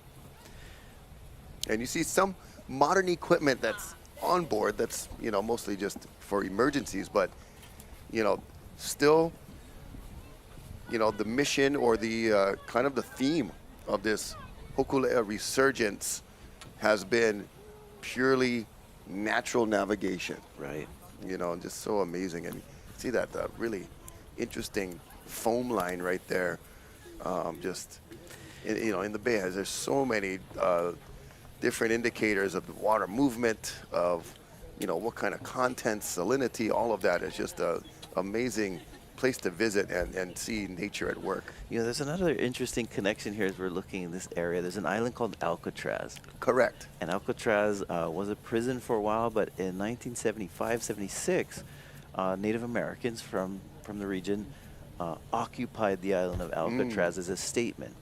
And you see some modern equipment that's on board that's, mostly just for emergencies, but, still, the mission or the kind of the theme of this Hōkūleʻa resurgence has been purely natural navigation. Right. And just so amazing. And see that really interesting foam line right there. In the bay, there's so many different indicators of the water movement, of what kind of content, salinity, all of that is just a amazing place to visit and see nature at work. There's another interesting connection here as we're looking in this area. There's an island called Alcatraz. Correct. And Alcatraz was a prison for a while, but in 1975-76, Native Americans from the region occupied the island of Alcatraz as a statement.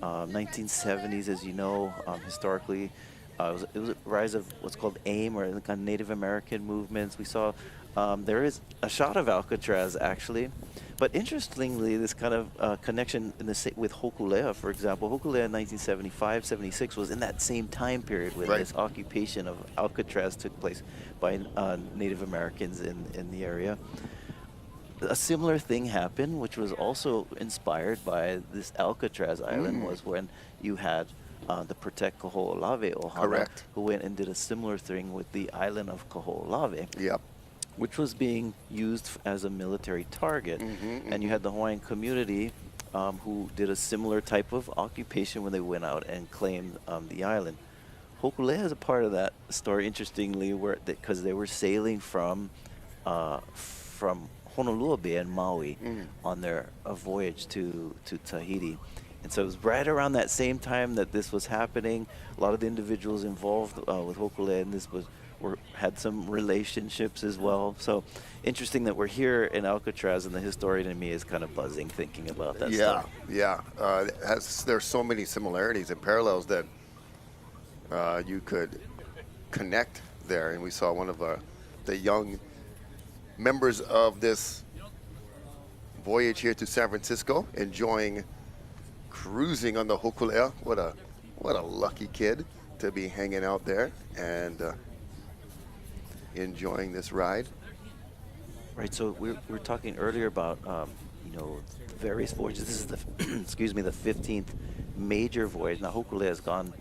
1970s, as you know, historically, it was a rise of what's called AIM, or the kind of Native American movements. We saw there is a shot of Alcatraz, actually. But interestingly, this kind of connection with Hōkūleʻa, for example, Hōkūleʻa in 1975-76 was in that same time period when this occupation of Alcatraz took place by Native Americans in the area. A similar thing happened, which was also inspired by this Alcatraz island, was when you had the Protect Kaho'olawe Ohana, who went and did a similar thing with the island of Kaho'olawe, which was being used as a military target. And you had the Hawaiian community who did a similar type of occupation when they went out and claimed the island. Hōkūleʻa is a part of that story, interestingly, because they were sailing from Honolulu Bay and Maui on their voyage to Tahiti. And so it was right around that same time that this was happening. A lot of the individuals involved with Hōkūleʻa and this had some relationships as well. So interesting that we're here in Alcatraz, and the historian in me is kind of buzzing thinking about that stuff. There's so many similarities and parallels that you could connect there. And we saw one of the young members of this voyage here to San Francisco enjoying cruising on the Hōkūleʻa. What a lucky kid to be hanging out there and enjoying this ride. Right. So we were talking earlier about various voyages. This is the the 15th major voyage. Now Hōkūleʻa has gone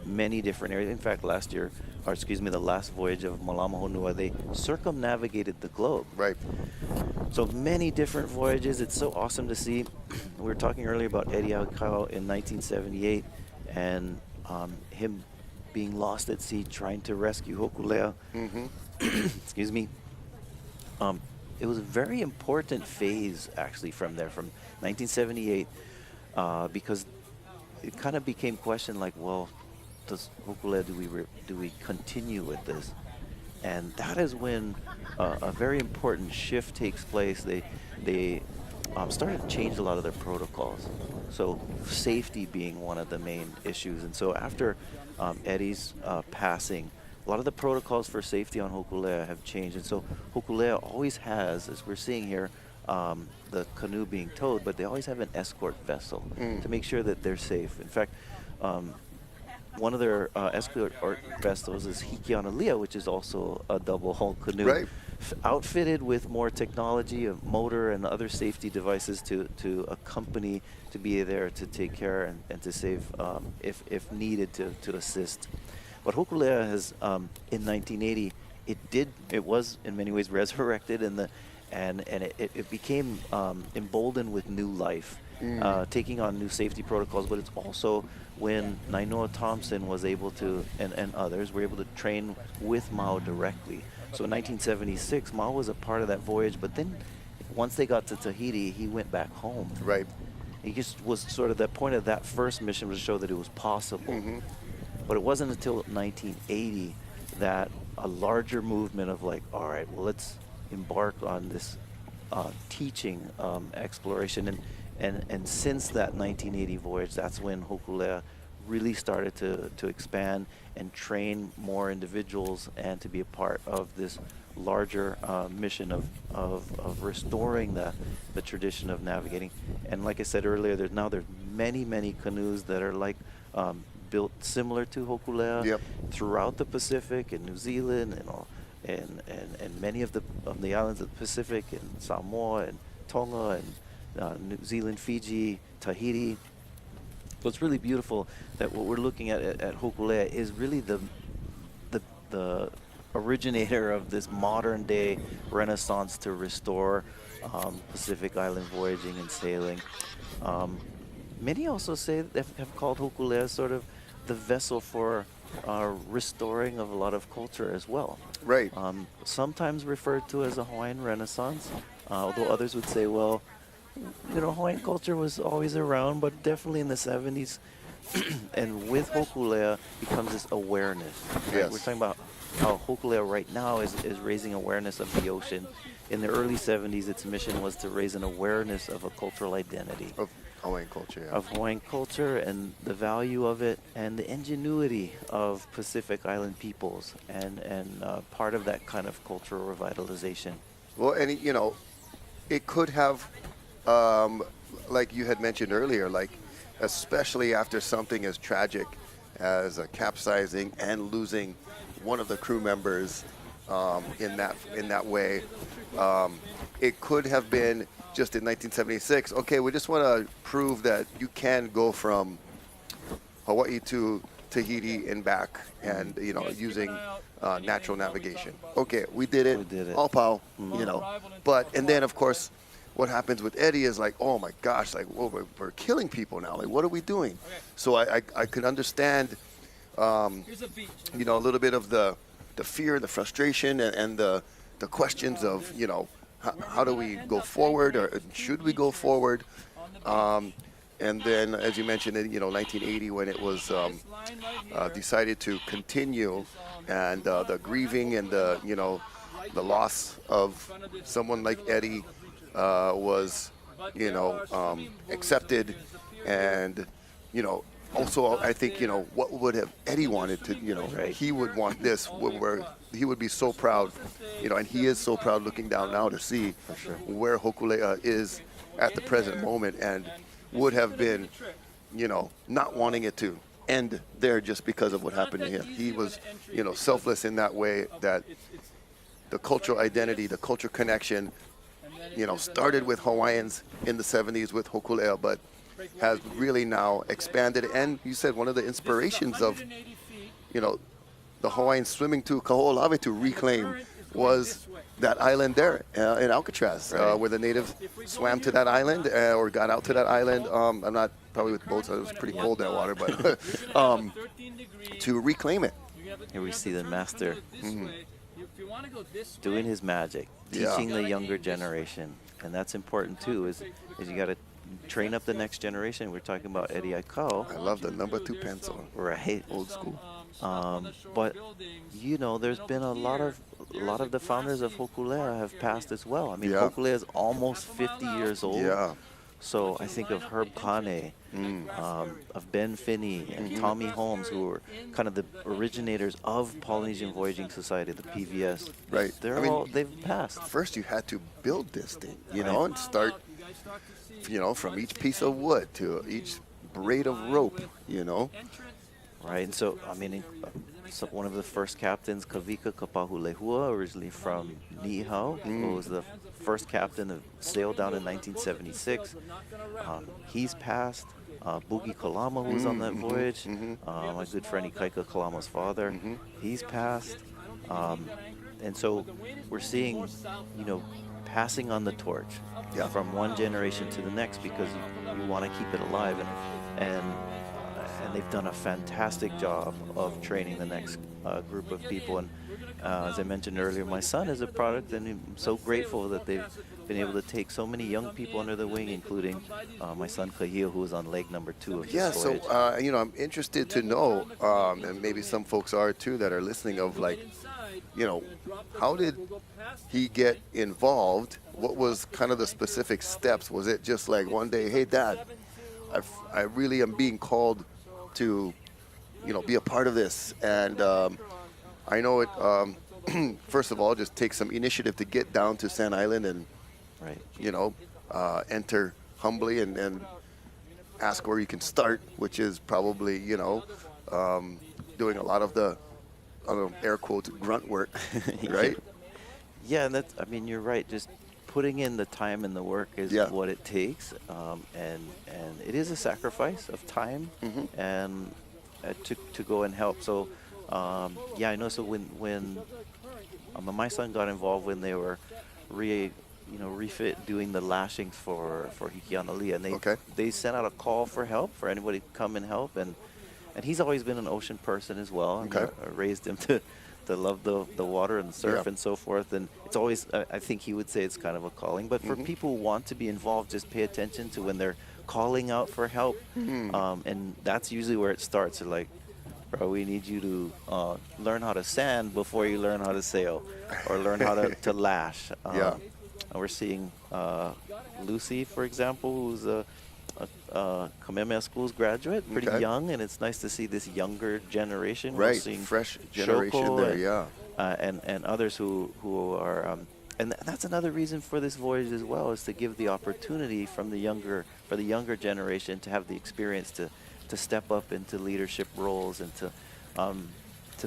many different areas. In fact, the last voyage of Malama Honua, they circumnavigated the globe. Right. So many different voyages. It's so awesome to see. We were talking earlier about Eddie Aikau in 1978 and him being lost at sea trying to rescue Hōkūleʻa. Excuse me. It was a very important phase, actually, from 1978, because it kind of became questioned, like, well, does Hōkūleʻa, do we continue with this? And that is when a very important shift takes place. They started to change a lot of their protocols. So safety being one of the main issues. And so after Eddie's passing, a lot of the protocols for safety on Hōkūleʻa have changed. And so Hōkūleʻa always has, as we're seeing here, the canoe being towed, but they always have an escort vessel to make sure that they're safe. In fact, one of their escort vessels is Hōkūleʻa, which is also a double hull canoe, Right. outfitted with more technology, a motor and other safety devices to accompany, to be there to take care and to save if needed to assist. But Hōkūleʻa has in 1980, it was in many ways resurrected, and it became emboldened with new life, taking on new safety protocols. But it's also when Nainoa Thompson was able to, and others were able to train with Mao directly. So in 1976, Mao was a part of that voyage, but then once they got to Tahiti, he went back home. Right. He just was sort of the point of that first mission was to show that it was possible. But it wasn't until 1980 that a larger movement of like, all right, well, let's embark on this teaching exploration. And since that 1980 voyage, that's when Hōkūleʻa really started to expand and train more individuals and to be a part of this larger mission of restoring the tradition of navigating. And like I said earlier, there's many canoes that are like built similar to Hōkūleʻa throughout the Pacific and New Zealand and many of the islands of the Pacific, and Samoa and Tonga and New Zealand, Fiji, Tahiti. So it's really beautiful that what we're looking at Hōkūleʻa is really the originator of this modern day renaissance to restore Pacific Island voyaging and sailing. Many also say that have called Hōkūleʻa sort of the vessel for restoring of a lot of culture as well. Right. Sometimes referred to as a Hawaiian Renaissance, although others would say, well, Hawaiian culture was always around, but definitely in the 70s. And with Hōkūleʻa becomes this awareness. Right? Yes. We're talking about how Hōkūleʻa right now is raising awareness of the ocean. In the early 70s, its mission was to raise an awareness of a cultural identity. Of Hawaiian culture, yeah. Of Hawaiian culture and the value of it and the ingenuity of Pacific Island peoples and part of that kind of cultural revitalization. Well, and it could have, like you had mentioned earlier, like especially after something as tragic as a capsizing and losing one of the crew members in that way, it could have been just in 1976. Okay, we just want to prove that you can go from Hawaii to Tahiti and back, and using natural navigation. Okay, we did it. We did it. All pow, But and then of course, what happens with Eddie is like, oh my gosh, like, whoa, we're killing people now. Like, what are we doing? So I could understand, a little bit of the fear, the frustration, and the questions of, how do we go forward, or should we go forward? And then, as you mentioned, in 1980, when it was decided to continue, and the grieving and the loss of someone like Eddie was accepted, and also I think what would have Eddie wanted to Right. he would want this where he would be so proud, and he is so proud looking down now to see where Hōkūleʻa is at the present moment, and would have been not wanting it to end there just because of what happened to him. He was selfless in that way, that the cultural identity, the cultural connection started with Hawaiians in the 70s with Hōkūleʻa, but has really now expanded. And you said one of the inspirations of, the Hawaiians swimming to Kaho'olawe to reclaim was that island there in Alcatraz, where the natives swam to that island or got out to that island. I'm not probably with boats, it was pretty cold that water, but to reclaim it. Here we see the master doing his magic, teaching the younger generation, and that's important too. Is you got to train up the next generation. We're talking about Eddie Aikau. I love the number 2 pencil. Right. Old school. But there's been a lot of the founders of Hōkūleʻa have passed as well. I mean, Hōkūleʻa is almost 50 years old. Yeah. So I think of Herb Kane, of Ben Finney, and Tommy Holmes, who were kind of the originators of Polynesian Voyaging Society, the PVS. Right. They're I mean, all, they've passed. First, you had to build this thing, you know, and start, you know, from each piece of wood to each braid of rope, you know. Right, and so, I mean, so one of the first captains, Kavika Kapahulehua, originally from Niihau, who was the first captain that sailed down in 1976. He's passed. Boogie Kalama, who was on that voyage, my good friend Ikaika Kalama's father, he's passed. And so we're seeing, you know, passing on the torch from one generation to the next, because you want to keep it alive, and they've done a fantastic job of training the next group of people. And as I mentioned earlier, my son is a product, and I'm so grateful that they've been able to take so many young people under the wing, including my son Kahia, who was on leg number 2 of this voyage. So, you know, I'm interested to know, and maybe some folks are too that are listening, of like, you know, how did he get involved? What was kind of the specific steps? Was it just like one day, hey, Dad, I really am being called to, you know, be a part of this, and I know it. First of all, just take some initiative to get down to Sand Island and, you know, enter humbly and ask where you can start, which is probably, you know, doing a lot of the, air quotes, grunt work, right? Yeah, and that's, I mean, you're right. Just putting in the time and the work is what it takes, and it is a sacrifice of time and to go and help. So yeah, I know. So when my son got involved when they were refit doing the lashings for Hikianalia, and they sent out a call for help for anybody to come and help, and he's always been an ocean person as well. And I raised him to love the water and the surf and so forth, and it's always, I think he would say it's kind of a calling. But for people who want to be involved, just pay attention to when they're calling out for help, and that's usually where it starts. They're like, bro, we need you to learn how to sand before you learn how to sail, or learn how to lash. And we're seeing Lucy, for example, who's a Kamehameha School's graduate, pretty young, and it's nice to see this younger generation. Right, We're seeing fresh generation Shoko there, and others who are, and that's another reason for this voyage as well, is to give the opportunity for the younger generation to have the experience to step up into leadership roles, and to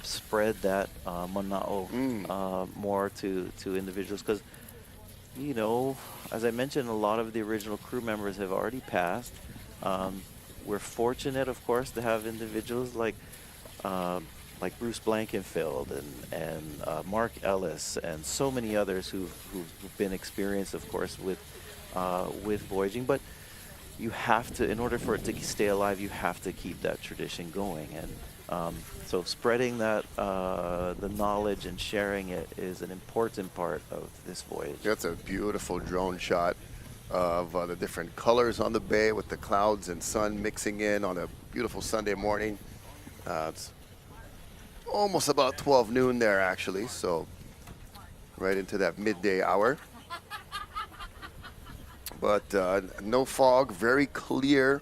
spread that mana'o more to individuals, because, you know, as I mentioned, a lot of the original crew members have already passed. We're fortunate, of course, to have individuals like Bruce Blankenfield and Mark Ellis and so many others who've been experienced, of course, with voyaging. But you have to, in order for it to stay alive, you have to keep that tradition going. And so spreading that, the knowledge and sharing it is an important part of this voyage. That's a beautiful drone shot of the different colors on the bay with the clouds and sun mixing in on a beautiful Sunday morning. It's almost about 12 noon there, actually, so right into that midday hour. But no fog, very clear,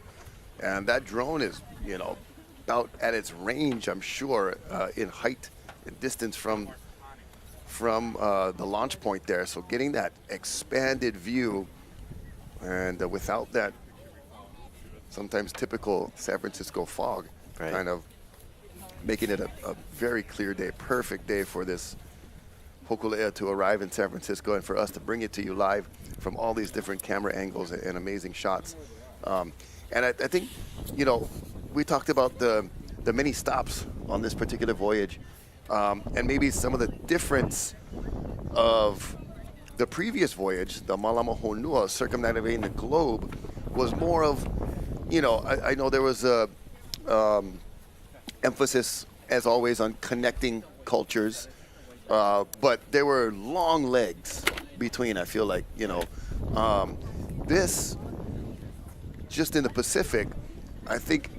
and that drone is, you know, about at its range, I'm sure, in height and distance from the launch point there. So getting that expanded view, and without that sometimes typical San Francisco fog, kind of making it a very clear day, perfect day for this Hōkūleʻa to arrive in San Francisco, and for us to bring it to you live from all these different camera angles and amazing shots. And I think, you know, we talked about the many stops on this particular voyage, and maybe some of the difference of the previous voyage, the Malama Honua, circumnavigating the globe, was more of, you know, I know there was a emphasis, as always, on connecting cultures, but there were long legs between, I feel like, you know. This, just in the Pacific, I think,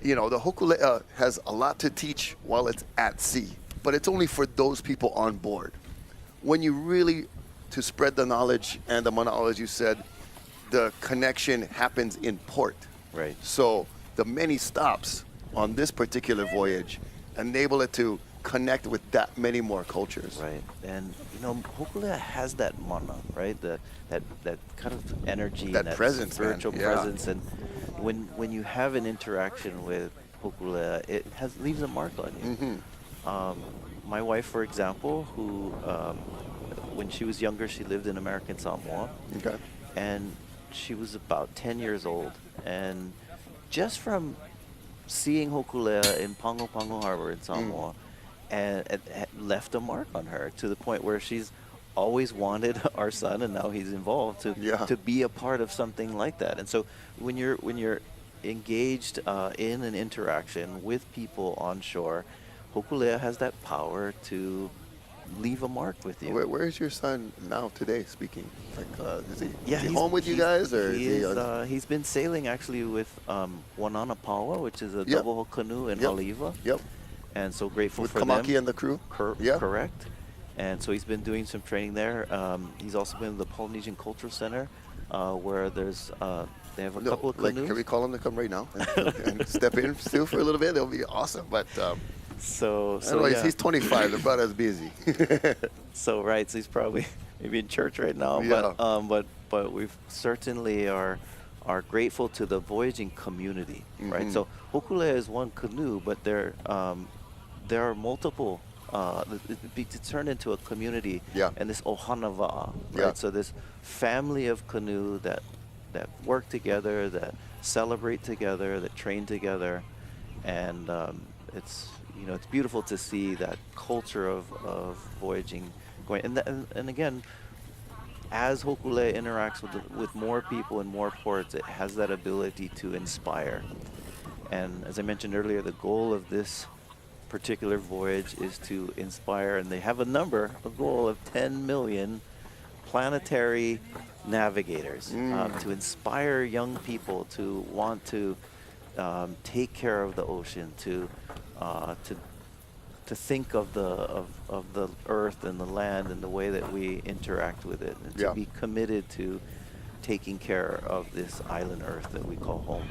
you know, the Hōkūleʻa has a lot to teach while it's at sea, but it's only for those people on board. When you really, to spread the knowledge and the mana'o, as you said, the connection happens in port. Right. So the many stops on this particular voyage enable it to connect with that many more cultures. Right, and you know, Hōkūleʻa has that mana, right? That kind of energy, That and presence, man. spiritual Yeah. presence, and when you have an interaction with Hōkūleʻa, it leaves a mark on you. My wife, for example, who when she was younger, she lived in American Samoa, Okay. and she was about 10 years old, and just from seeing Hōkūleʻa in Pago Pago Harbor in Samoa, and it left a mark on her to the point where she's always wanted our son, and now he's involved to be a part of something like that. And so when you're engaged in an interaction with people on shore, Hōkūleʻa has that power to leave a mark with you. Where is your son now today speaking? Like, is he Yeah, is he home with you guys? Or he's been sailing actually with Wanana Paua, which is a Yep. double hull canoe in Yep. Haleiwa. Yep. And so grateful With for Kamaki them. and the crew? Yeah. Correct. And so he's been doing some training there. He's also been in the Polynesian Cultural Center, where there's they have a couple of canoes. Can we call him to come right now and step in still for a little bit? That'll be awesome. But So anyways, yeah. he's 25. They're about as busy. So right, so he's probably maybe in church right now. Yeah. But we certainly are grateful to the voyaging community, right? So Hōkūleʻa is one canoe, but there are multiple. It's turned into a community, Yeah. and this ohana-wa'a, right? Yeah. So this family of canoe that work together, that celebrate together, that train together, and it's it's beautiful to see that culture of voyaging going. And again, as Hōkūleʻa interacts with more people in more ports, it has that ability to inspire. And as I mentioned earlier, the goal of this particular voyage is to inspire, and they have a goal of 10 million planetary navigators to inspire young people to want to take care of the ocean, to think of the earth and the land and the way that we interact with it, and to be committed to taking care of this island earth that we call home.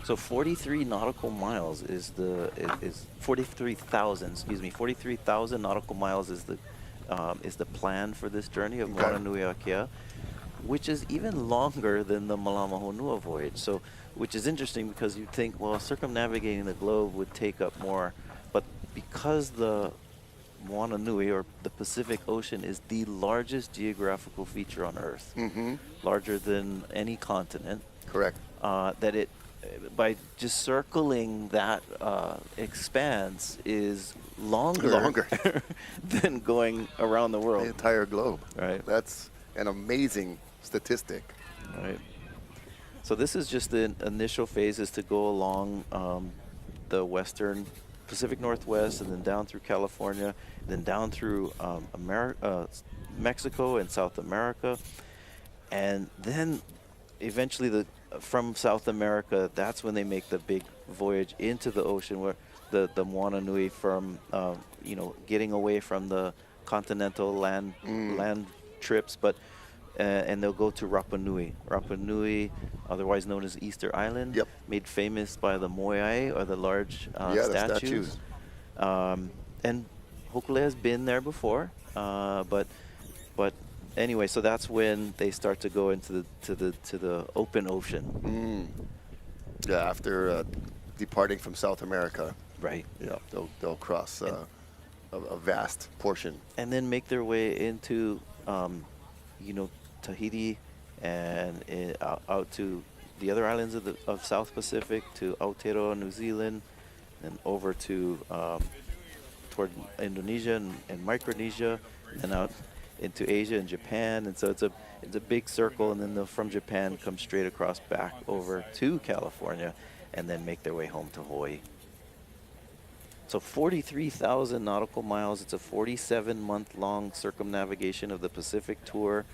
So 43 nautical miles is 43,000 nautical miles is the plan for this journey of Moana Nui Akea, which is even longer than the Malama Honua voyage. So, which is interesting because you'd think, well, circumnavigating the globe would take up more, but because the Moana Nui, or the Pacific Ocean, is the largest geographical feature on Earth, larger than any continent. Correct. That it, by just circling that expanse, is longer than going around the world. The entire globe. Right. That's an amazing statistic. Right. So this is just the initial phases to go along the western Pacific Northwest, and then down through California, then down through Mexico and South America, and then eventually from South America, that's when they make the big voyage into the ocean, where the Moana Nui, from getting away from the continental land trips, but and they'll go to Rapa Nui. Rapa Nui, otherwise known as Easter Island, made famous by the moiai, or the large statues. And Hōkūleʻa has been there before, but anyway, so that's when they start to go into the open ocean. Yeah, after departing from South America. Right. Yeah, they'll cross a vast portion. And then make their way into, Tahiti, and out to the other islands of South Pacific, to Aotearoa, New Zealand, and over to toward Indonesia and Micronesia, and out into Asia and Japan. And so it's a big circle, and then from Japan come straight across back over to California, and then make their way home to Hawaii. So 43,000 nautical miles. It's a 47-month-long circumnavigation of the Pacific tour,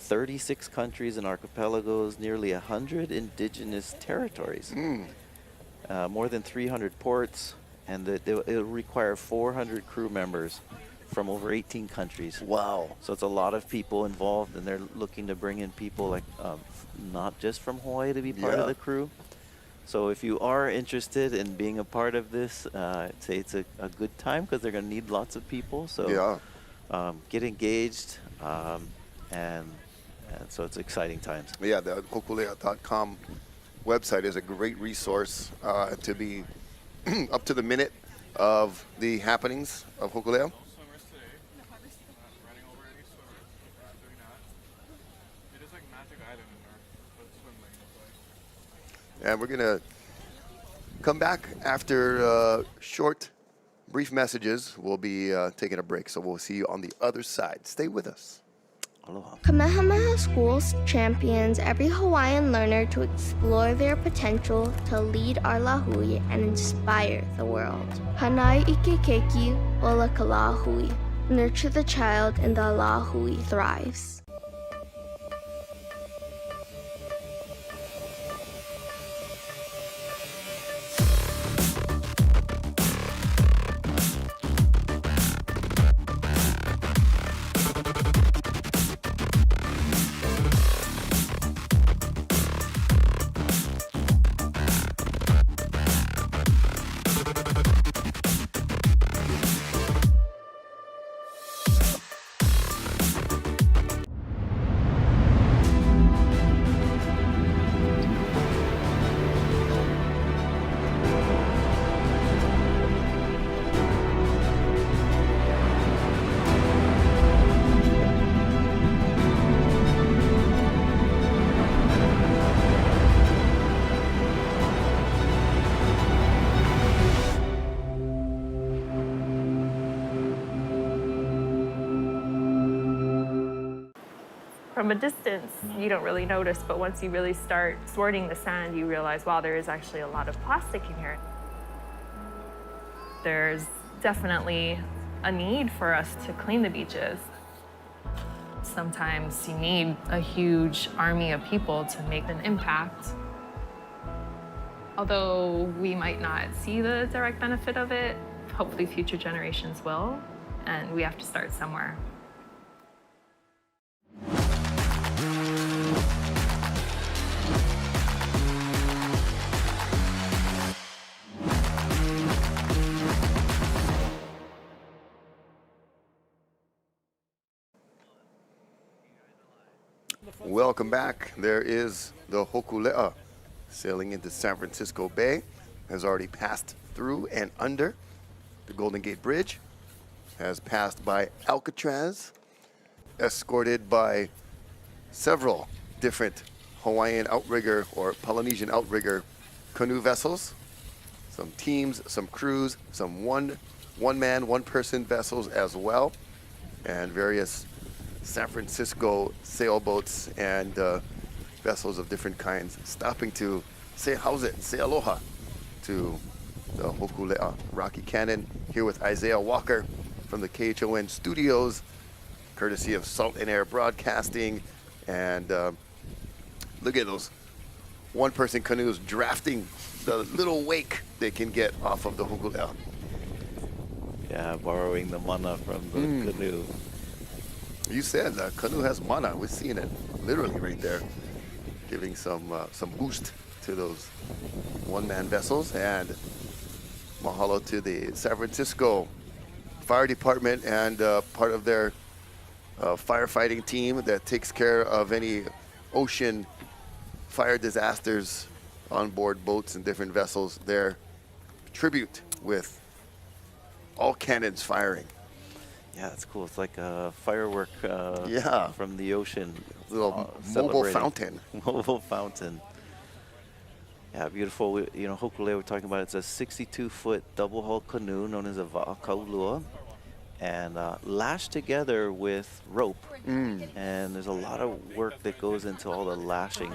36 countries and archipelagos, nearly 100 indigenous territories, more than 300 ports, and it'll require 400 crew members from over 18 countries. Wow. So it's a lot of people involved, and they're looking to bring in people like not just from Hawaii to be part Yeah. of the crew. So if you are interested in being a part of this, I'd say it's a good time because they're going to need lots of people. So get engaged, and so it's exciting times. Yeah, the Hōkūleʻa.com website is a great resource to be up to the minute of the happenings of Hōkūleʻa. Swimmers today, riding over any swimmers, we're not doing that. It is like Magic Island in our swim lane. And we're going to come back after short, brief messages. We'll be taking a break, so we'll see you on the other side. Stay with us. Aloha. Kamehameha Schools champions every Hawaiian learner to explore their potential to lead our lahui and inspire the world. Hanai ike keiki ola ka lahui. Nurture the child and the lahui thrives. From a distance, you don't really notice, but once you really start sorting the sand, you realize, wow, there is actually a lot of plastic in here. There's definitely a need for us to clean the beaches. Sometimes you need a huge army of people to make an impact. Although we might not see the direct benefit of it, hopefully future generations will, and we have to start somewhere. Welcome back. There is the Hōkūleʻa sailing into San Francisco Bay. Has already passed through and under the Golden Gate Bridge. Has passed by Alcatraz, escorted by several different Hawaiian outrigger or Polynesian outrigger canoe vessels. Some teams, some crews, some one-man, one-person vessels as well, and various San Francisco sailboats and vessels of different kinds stopping to say how's it, say aloha to the Hōkūleʻa Rocky Cannon. Here with Isaiah Walker from the KHON studios, courtesy of Salt and Air Broadcasting. And look at those one-person canoes drafting the little wake they can get off of the Hōkūleʻa. Yeah, borrowing the mana from the canoe. You said the canoe has mana. We're seeing it literally right there, giving some boost to those one-man vessels. And mahalo to the San Francisco Fire Department and part of their firefighting team that takes care of any ocean fire disasters on board boats and different vessels. Their tribute with all cannons firing. Yeah, that's cool. It's like a firework Yeah. from the ocean. Little mobile celebrating. fountain. Mobile fountain. Yeah, beautiful. Hōkūleʻa, we're talking about, it's a 62-foot double-hull canoe known as a wa'akaulua, and lashed together with rope. And there's a lot of work that goes into all the lashing.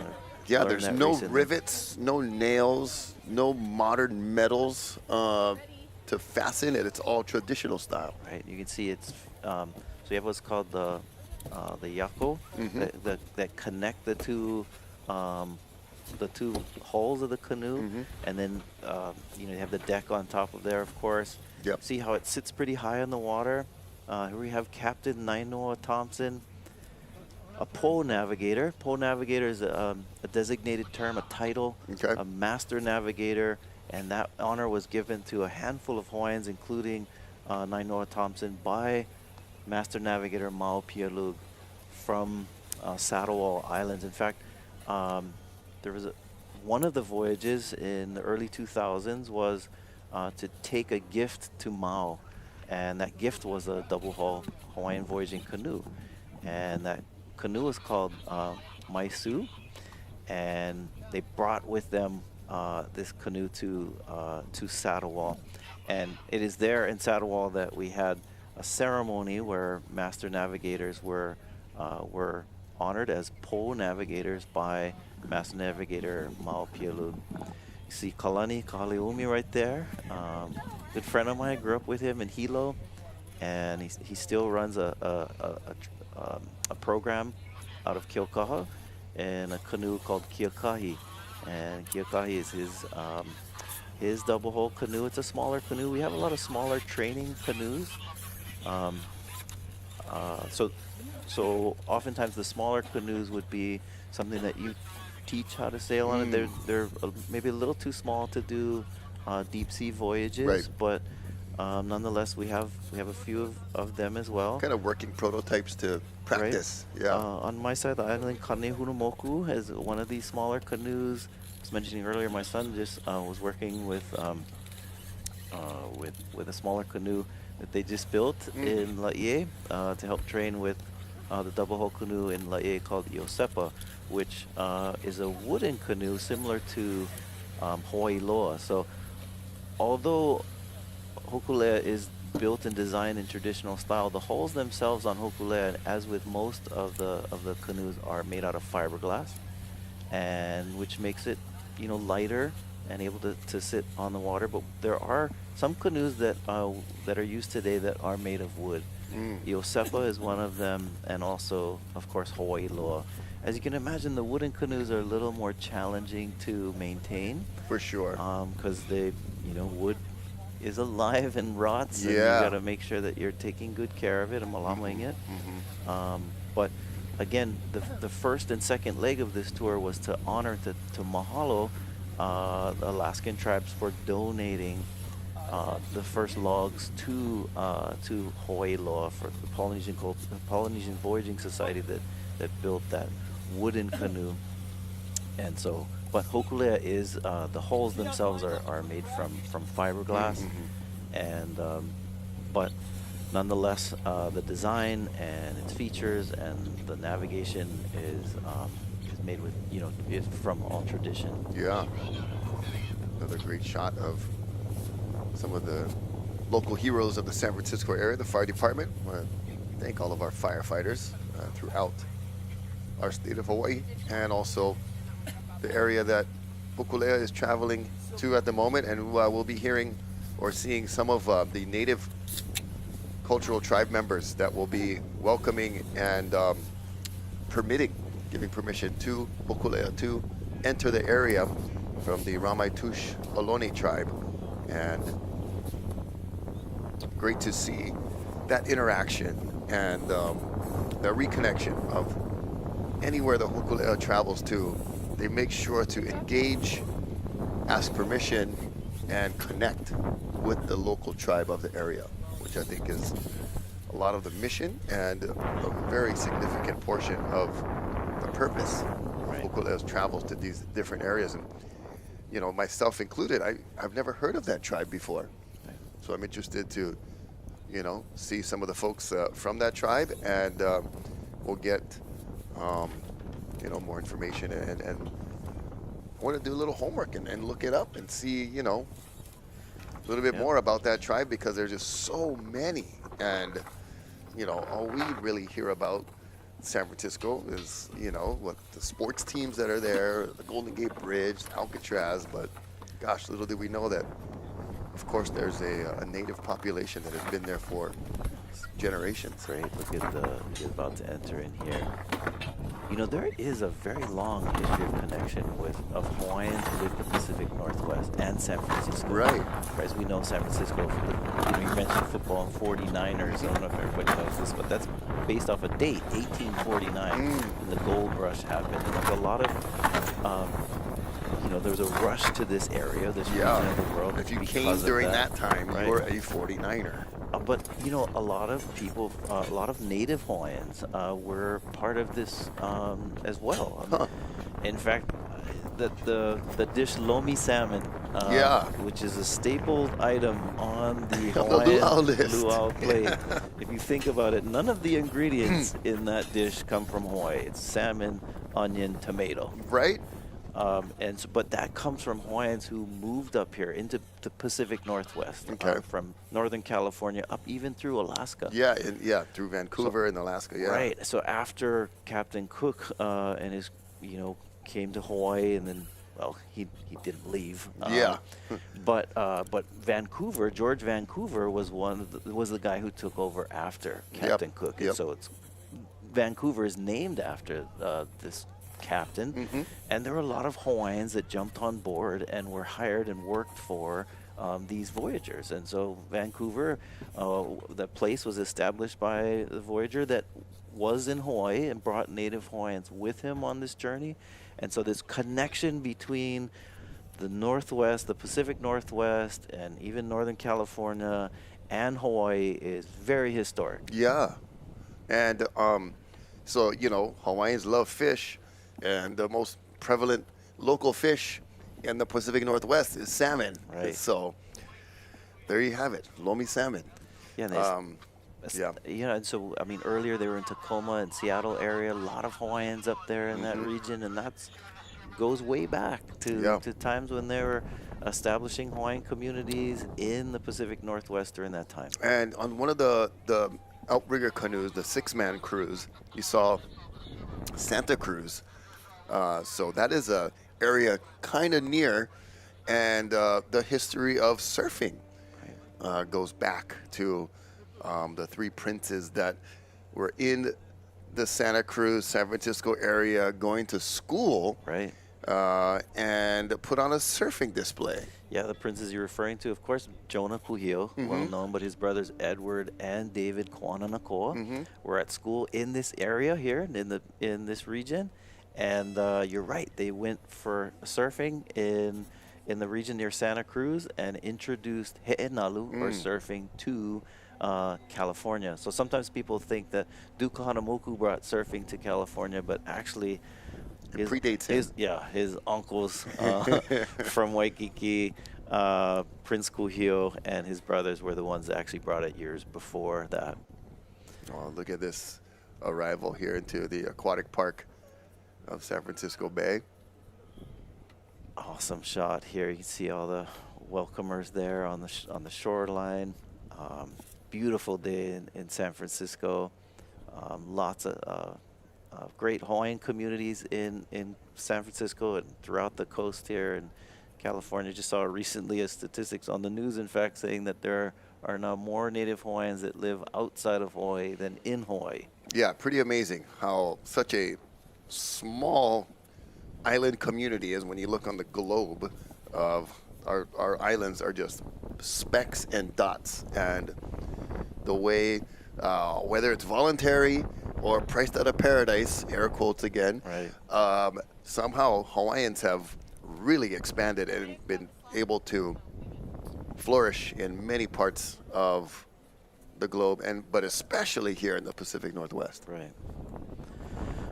Yeah, Learned there's that no recently. rivets, no nails, no modern metals to fasten it. It's all traditional style. Right, you can see it's so you have what's called the yako that connect the two hulls of the canoe, and then you have the deck on top of there, of course. Yep. See how it sits pretty high on the water, Here we have Captain Nainoa Thompson, a pole navigator. Pole navigator is a designated term, a title, Okay. a master navigator, and that honor was given to a handful of Hawaiians, including Nainoa Thompson, by Master Navigator Mao Pialug from Saddlewall Islands. In fact, there was one of the voyages in the early 2000s was to take a gift to Mao, and that gift was a double hull Hawaiian voyaging canoe, and that canoe was called Maisu, and they brought with them this canoe to Saddlewall, and it is there in Saddlewall that we had a ceremony where master navigators were honored as pole navigators by Master Navigator Mao Pialug. You see Kalani Kahaleumi right there. Good friend of mine. Grew up with him in Hilo, and he still runs a program out of Keaukaha in a canoe called Kiakahi, and Kiakahi is his double hull canoe. It's a smaller canoe. We have a lot of smaller training canoes. So oftentimes the smaller canoes would be something that you teach how to sail on it. They're maybe a little too small to do deep sea voyages, Right. but nonetheless we have a few of them as well. Kind of working prototypes to practice. Yeah. On my side, the island Kanehunamoku has one of these smaller canoes. I was mentioning earlier, my son just was working with a smaller canoe that they just built in Laie to help train with the double hull canoe in Laie called Iosepa, which is a wooden canoe similar to Hawaii Loa. So although Hōkūleʻa is built and designed in traditional style, the hulls themselves on Hōkūleʻa, as with most of the canoes, are made out of fiberglass, and which makes it, you know, lighter and able to sit on the water. But there are some canoes that are used today that are made of wood. Iosepa is one of them, and also, of course, Hawaii Loa. As you can imagine, the wooden canoes are a little more challenging to maintain. For sure. Because wood is alive and rots, and you Yeah. got to make sure that you're taking good care of it and malamoing it. But again, the first and second leg of this tour was to honor, to mahalo the Alaskan tribes for donating the first logs to Hawaii Loa, for the Polynesian Voyaging Society that built that wooden canoe. And so, but Hōkūleʻa is the hulls themselves are made from fiberglass, and but nonetheless, the design and its features and the navigation is made with, is from all tradition. Yeah. Another great shot of some of the local heroes of the San Francisco area, the fire department. I want to thank all of our firefighters throughout our state of Hawaii, and also the area that Hōkūleʻa is traveling to at the moment. And we'll be hearing or seeing some of the native cultural tribe members that will be welcoming and giving permission to Hōkūleʻa to enter the area from the Ramaitush Ohlone tribe. And great to see that interaction and the reconnection of anywhere the Hōkūleʻa travels to. They make sure to engage, ask permission, and connect with the local tribe of the area, which I think is a lot of the mission and a very significant portion of the purpose of Hōkūleʻa's travels to these different areas. And myself included, I've never heard of that tribe before. So I'm interested to, see some of the folks from that tribe, and we'll get, more information. And I want to do a little homework and look it up and see, a little bit more about that tribe, because there's just so many. And, all we really hear about San Francisco is, what the sports teams that are there, the Golden Gate Bridge, Alcatraz, but gosh, little did we know that, of course, there's a native population that has been there for generations. Great. Look at the, you're about to enter in here. You know, there is a very long history of connection of Hawaiians with the Pacific Northwest and San Francisco. Right. As we know, San Francisco, you mentioned football and 49ers. I don't know if everybody knows this, but that's based off a date, 1849, when the gold rush happened. And there's a lot of, there was a rush to this area, this region of the world. If you because came of during that time, right? you were a 49er. But a lot of people, a lot of native Hawaiians were part of this as well. In fact, the dish lomi salmon, which is a staple item on the Hawaiian luau plate. If you think about it, none of the ingredients in that dish come from Hawaii. It's salmon, onion, tomato. Right. But that comes from Hawaiians who moved up here into the Pacific Northwest, from Northern California up even through Alaska. Through Vancouver and Alaska. Yeah. Right. So after Captain Cook and his, came to Hawaii, and then, well, he didn't leave. But Vancouver, George Vancouver, was was the guy who took over after Captain Cook, and so Vancouver is named after this captain, and there were a lot of Hawaiians that jumped on board and were hired and worked for these voyagers. And so Vancouver, the place was established by the voyager that was in Hawaii and brought native Hawaiians with him on this journey. And so this connection between the Northwest, the Pacific Northwest, and even Northern California and Hawaii is very historic. Yeah. And so, Hawaiians love fish. And the most prevalent local fish in the Pacific Northwest is salmon. Right. So there you have it, lomi salmon. Yeah. And so earlier they were in Tacoma and Seattle area. A lot of Hawaiians up there in that region, and that goes way back to times when they were establishing Hawaiian communities in the Pacific Northwest during that time. And on one of the outrigger canoes, the 6-man cruise, you saw Santa Cruz. So that is a area kind of near, and the history of surfing goes back to the 3 princes that were in the Santa Cruz, San Francisco area going to school, and put on a surfing display. Yeah, the princes you're referring to, of course, Jonah Kuhio, well known, but his brothers Edward and David Kuananakoa were at school in this area here, in this region. And you're right, they went for surfing in the region near Santa Cruz and introduced he'enalu, or surfing, to California. So sometimes people think that Duke Kahanamoku brought surfing to California, but actually it predates him. His uncles from Waikiki, Prince Kuhio, and his brothers were the ones that actually brought it years before that. Oh, look at this arrival here into the aquatic park of San Francisco Bay. Awesome shot here. You can see all the welcomers there on the shoreline. Beautiful day in San Francisco. Lots of great Hawaiian communities in San Francisco and throughout the coast here in California. Just saw recently a statistics on the news, in fact, saying that there are now more native Hawaiians that live outside of Hawaii than in Hawaii. Yeah, pretty amazing how such a small island community is when you look on the globe of our islands are just specks and dots, and the way whether it's voluntary or priced out of paradise, air quotes again, somehow Hawaiians have really expanded and been able to flourish in many parts of the globe, but especially here in the Pacific Northwest. Right.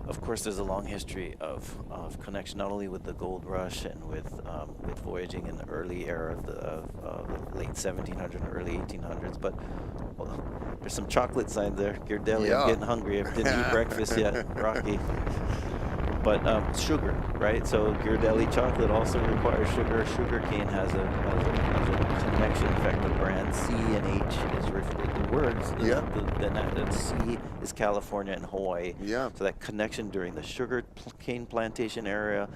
Of course, there's a long history of connection, not only with the gold rush and with voyaging in the early era of the late 1700s and early 1800s, but there's some chocolate signs there. Ghirardelli, I'm getting hungry. I didn't eat breakfast yet, Rocky. But sugar, right? So Ghirardelli chocolate also requires sugar. Sugarcane has a connection. In fact, the brand C and H is the words. The C is California and Hawaii. Yeah. So that connection during the sugar cane plantation era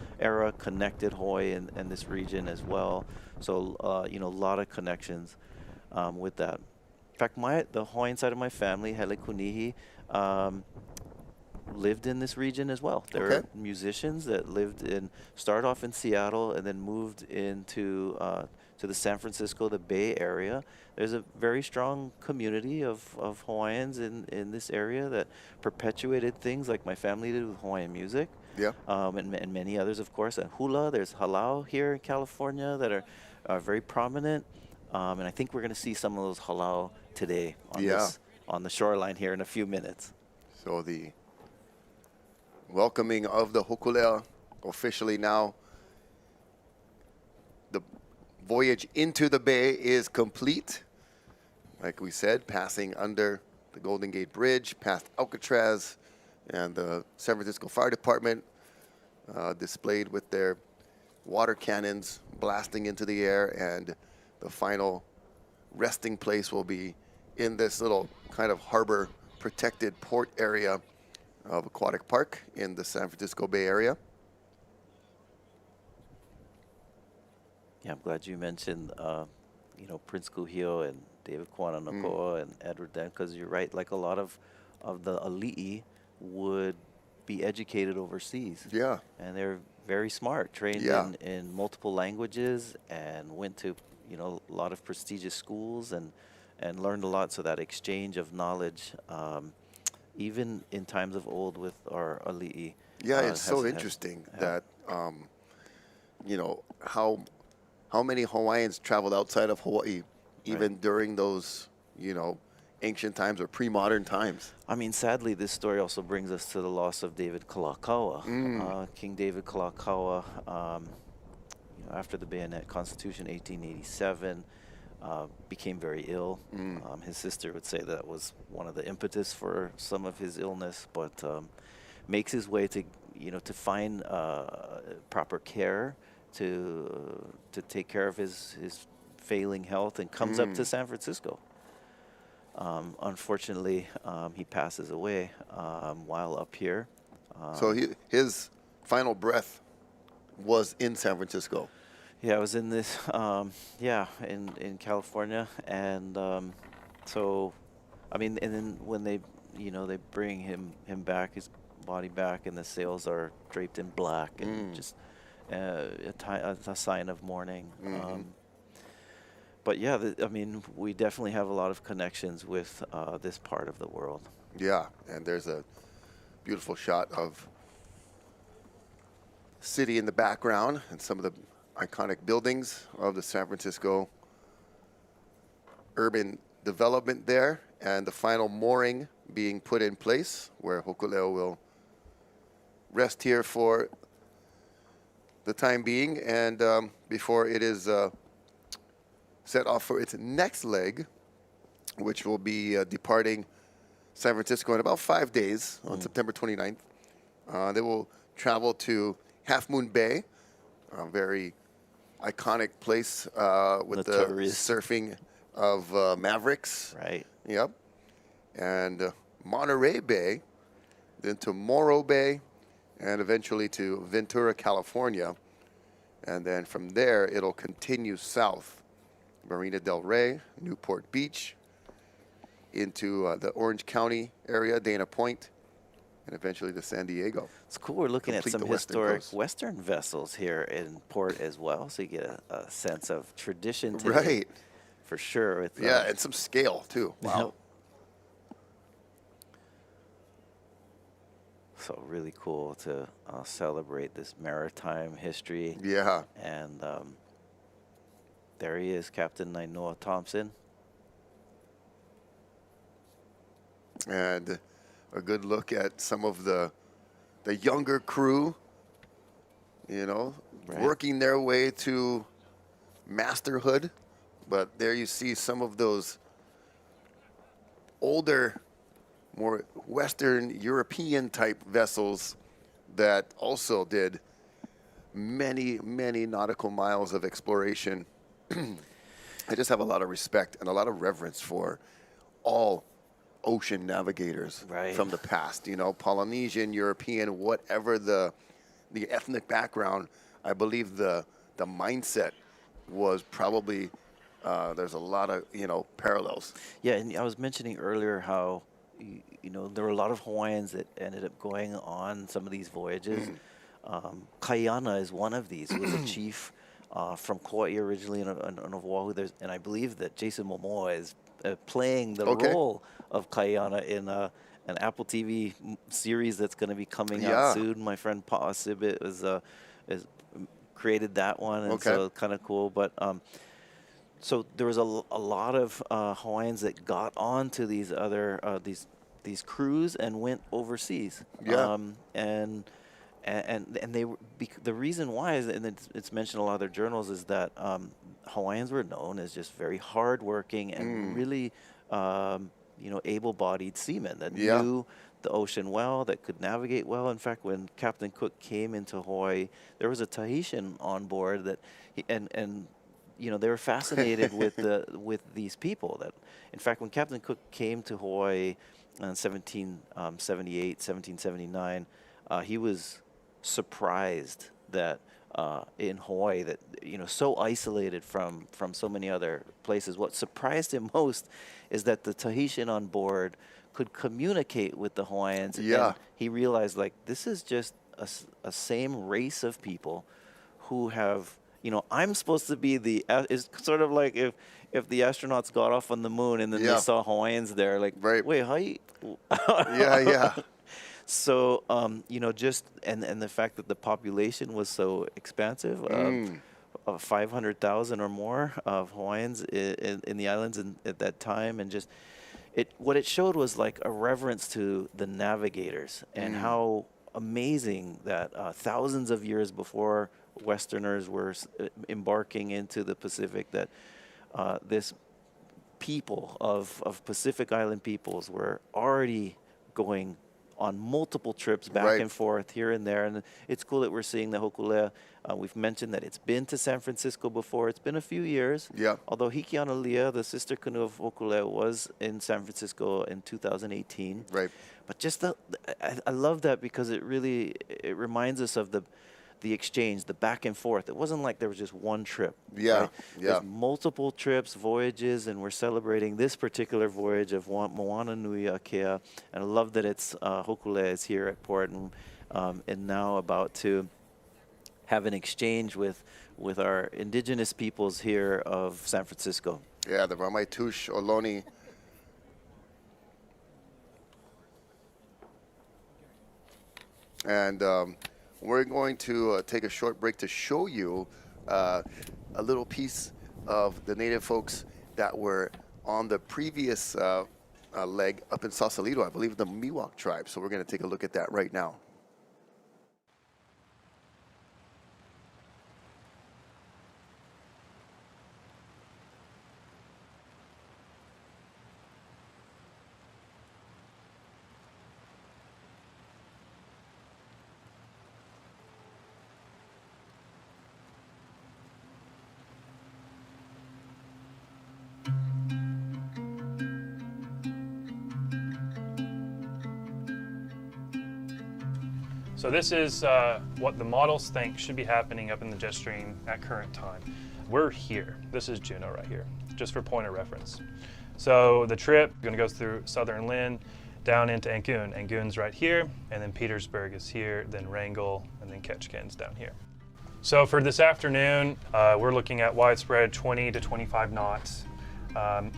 connected Hawaii and this region as well. So a lot of connections with that. In fact, the Hawaiian side of my family, Hele Kunihi, lived in this region as well. There Okay. were musicians that started off in Seattle and then moved into to the San Francisco, the Bay Area. There's a very strong community of Hawaiians in this area that perpetuated things like my family did with Hawaiian music. Yeah. And many others, of course. And hula, there's halau here in California that are very prominent. And I think we're going to see some of those halau today on the shoreline here in a few minutes. So the welcoming of the Hōkūleʻa officially now. The voyage into the bay is complete. Like we said, passing under the Golden Gate Bridge, past Alcatraz, and the San Francisco Fire Department displayed with their water cannons blasting into the air, and the final resting place will be in this little kind of harbor protected port area of Aquatic Park in the San Francisco Bay Area. Yeah, I'm glad you mentioned, Prince Kuhio and David Kwananokoa and Edward Dan, because you're right, like a lot of the ali'i would be educated overseas. Yeah. And they're very smart, trained in multiple languages, and went to, a lot of prestigious schools and learned a lot. So that exchange of knowledge, even in times of old with our ali'i. Yeah, it's so interesting that, how many Hawaiians traveled outside of Hawaii, even during those, ancient times or pre-modern times. I mean, sadly, this story also brings us to the loss of David Kalakaua. King David Kalakaua, after the Bayonet Constitution, 1887, became very ill. His sister would say that was one of the impetus for some of his illness, but makes his way to, to find proper care to take care of his failing health, and comes up to San Francisco. Unfortunately, he passes away while up here. So his final breath was in San Francisco. Yeah, I was in this, in California, and so, I mean, and then when they, they bring him back, his body back, and the sails are draped in black, and just a sign of mourning. But yeah, we definitely have a lot of connections with this part of the world. Yeah, and there's a beautiful shot of city in the background and some of the iconic buildings of the San Francisco urban development there, and the final mooring being put in place where Hōkūleʻa will rest here for the time being, and before it is set off for its next leg, which will be departing San Francisco in about 5 days on September 29th. They will travel to Half Moon Bay, a very iconic place with the surfing of Mavericks. Right. Yep. And Monterey Bay, then to Morro Bay, and eventually to Ventura, California. And then from there, it'll continue south. Marina del Rey, Newport Beach, into the Orange County area, Dana Point, and eventually to San Diego. It's cool. We're looking at Complete some the Western historic coast. Western vessels here in port as well, so you get a sense of tradition today. Right. For sure. With, Yeah, and some scale, too. Wow. So really cool to celebrate this maritime history. Yeah. And there he is, Captain Nainoa Thompson. And a good look at some of the younger crew, working their way to masterhood. But there you see some of those older, more Western European type vessels that also did many, many nautical miles of exploration. I just have a lot of respect and a lot of reverence for all ocean navigators from the past, Polynesian, European, whatever the ethnic background. I believe the mindset was probably there's a lot of, parallels. Yeah, and I was mentioning earlier how there were a lot of Hawaiians that ended up going on some of these voyages. Kaiana is one of these. He was a chief from Kauai originally on Oahu. And I believe that Jason Momoa is playing the role of Kaiana in an Apple TV series that's going to be coming out soon. My friend Pa'a Sibit is created that one, and so kind of cool. But so there was a lot of Hawaiians that got onto these other these crews and went overseas. And they were, the reason why is, and it's mentioned in a lot of their journals, is that Hawaiians were known as just very hardworking and really able-bodied seamen that knew the ocean well, that could navigate well. In fact, when Captain Cook came into Hawaii, there was a Tahitian on board that they were fascinated with these people. That, in fact, when Captain Cook came to Hawaii in 1778, 1779, he was surprised that in Hawaii, that so isolated from so many other places. What surprised him most is that the Tahitian on board could communicate with the Hawaiians. And he realized, like, this is just a same race of people who have, I'm supposed to be it's sort of like if the astronauts got off on the moon and then they saw Hawaiians there, like, wait, how you? So, just, and the fact that the population was so expansive, of 500,000 or more of Hawaiians in the islands at that time, and just, what it showed was like a reverence to the navigators and how amazing that thousands of years before Westerners were embarking into the Pacific, that this people of Pacific Island peoples were already going on multiple trips back and forth here and there. And it's cool that we're seeing the Hōkūleʻa. We've mentioned that it's been to San Francisco before. It's been a few years. Although Hikianalia, the sister canoe of Hōkūleʻa, was in San Francisco in 2018. But just I love that, because it reminds us of the exchange, the back and forth. It wasn't like there was just one trip. There's multiple trips, voyages, and we're celebrating this particular voyage of Moana Nui Akea. And I love that it's Hōkūleʻa is here at port and now about to have an exchange with our indigenous peoples here of San Francisco. Yeah, the Ramaitush Oloni. And we're going to take a short break to show you a little piece of the native folks that were on the previous leg up in Sausalito, I believe the Miwok tribe. So we're going to take a look at that right now. So this is what the models think should be happening up in the jet stream at current time. We're here. This is Juneau right here, just for point of reference. So the trip is going to go through Southern Lynn, down into Ancun. Ancun's right here, and then Petersburg is here, then Wrangell, and then Ketchikan's down here. So for this afternoon, we're looking at widespread 20 to 25 knots.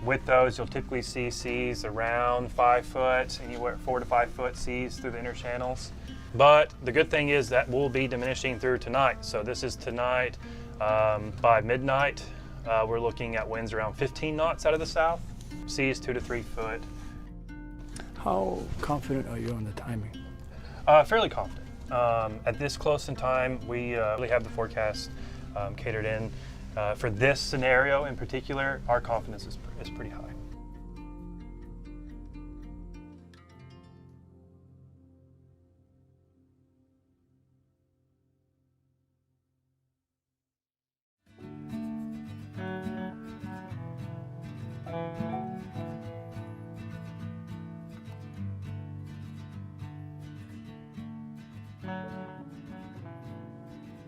With those, you'll typically see seas around 5 foot, anywhere 4 to 5 foot seas through the inner channels. But the good thing is that will be diminishing through tonight. So this is tonight. By midnight, we're looking at winds around 15 knots out of the south, seas 2 to 3 foot. How confident are you on the timing? Fairly confident. At this close in time, we really have the forecast catered in. For this scenario in particular, our confidence is pretty high.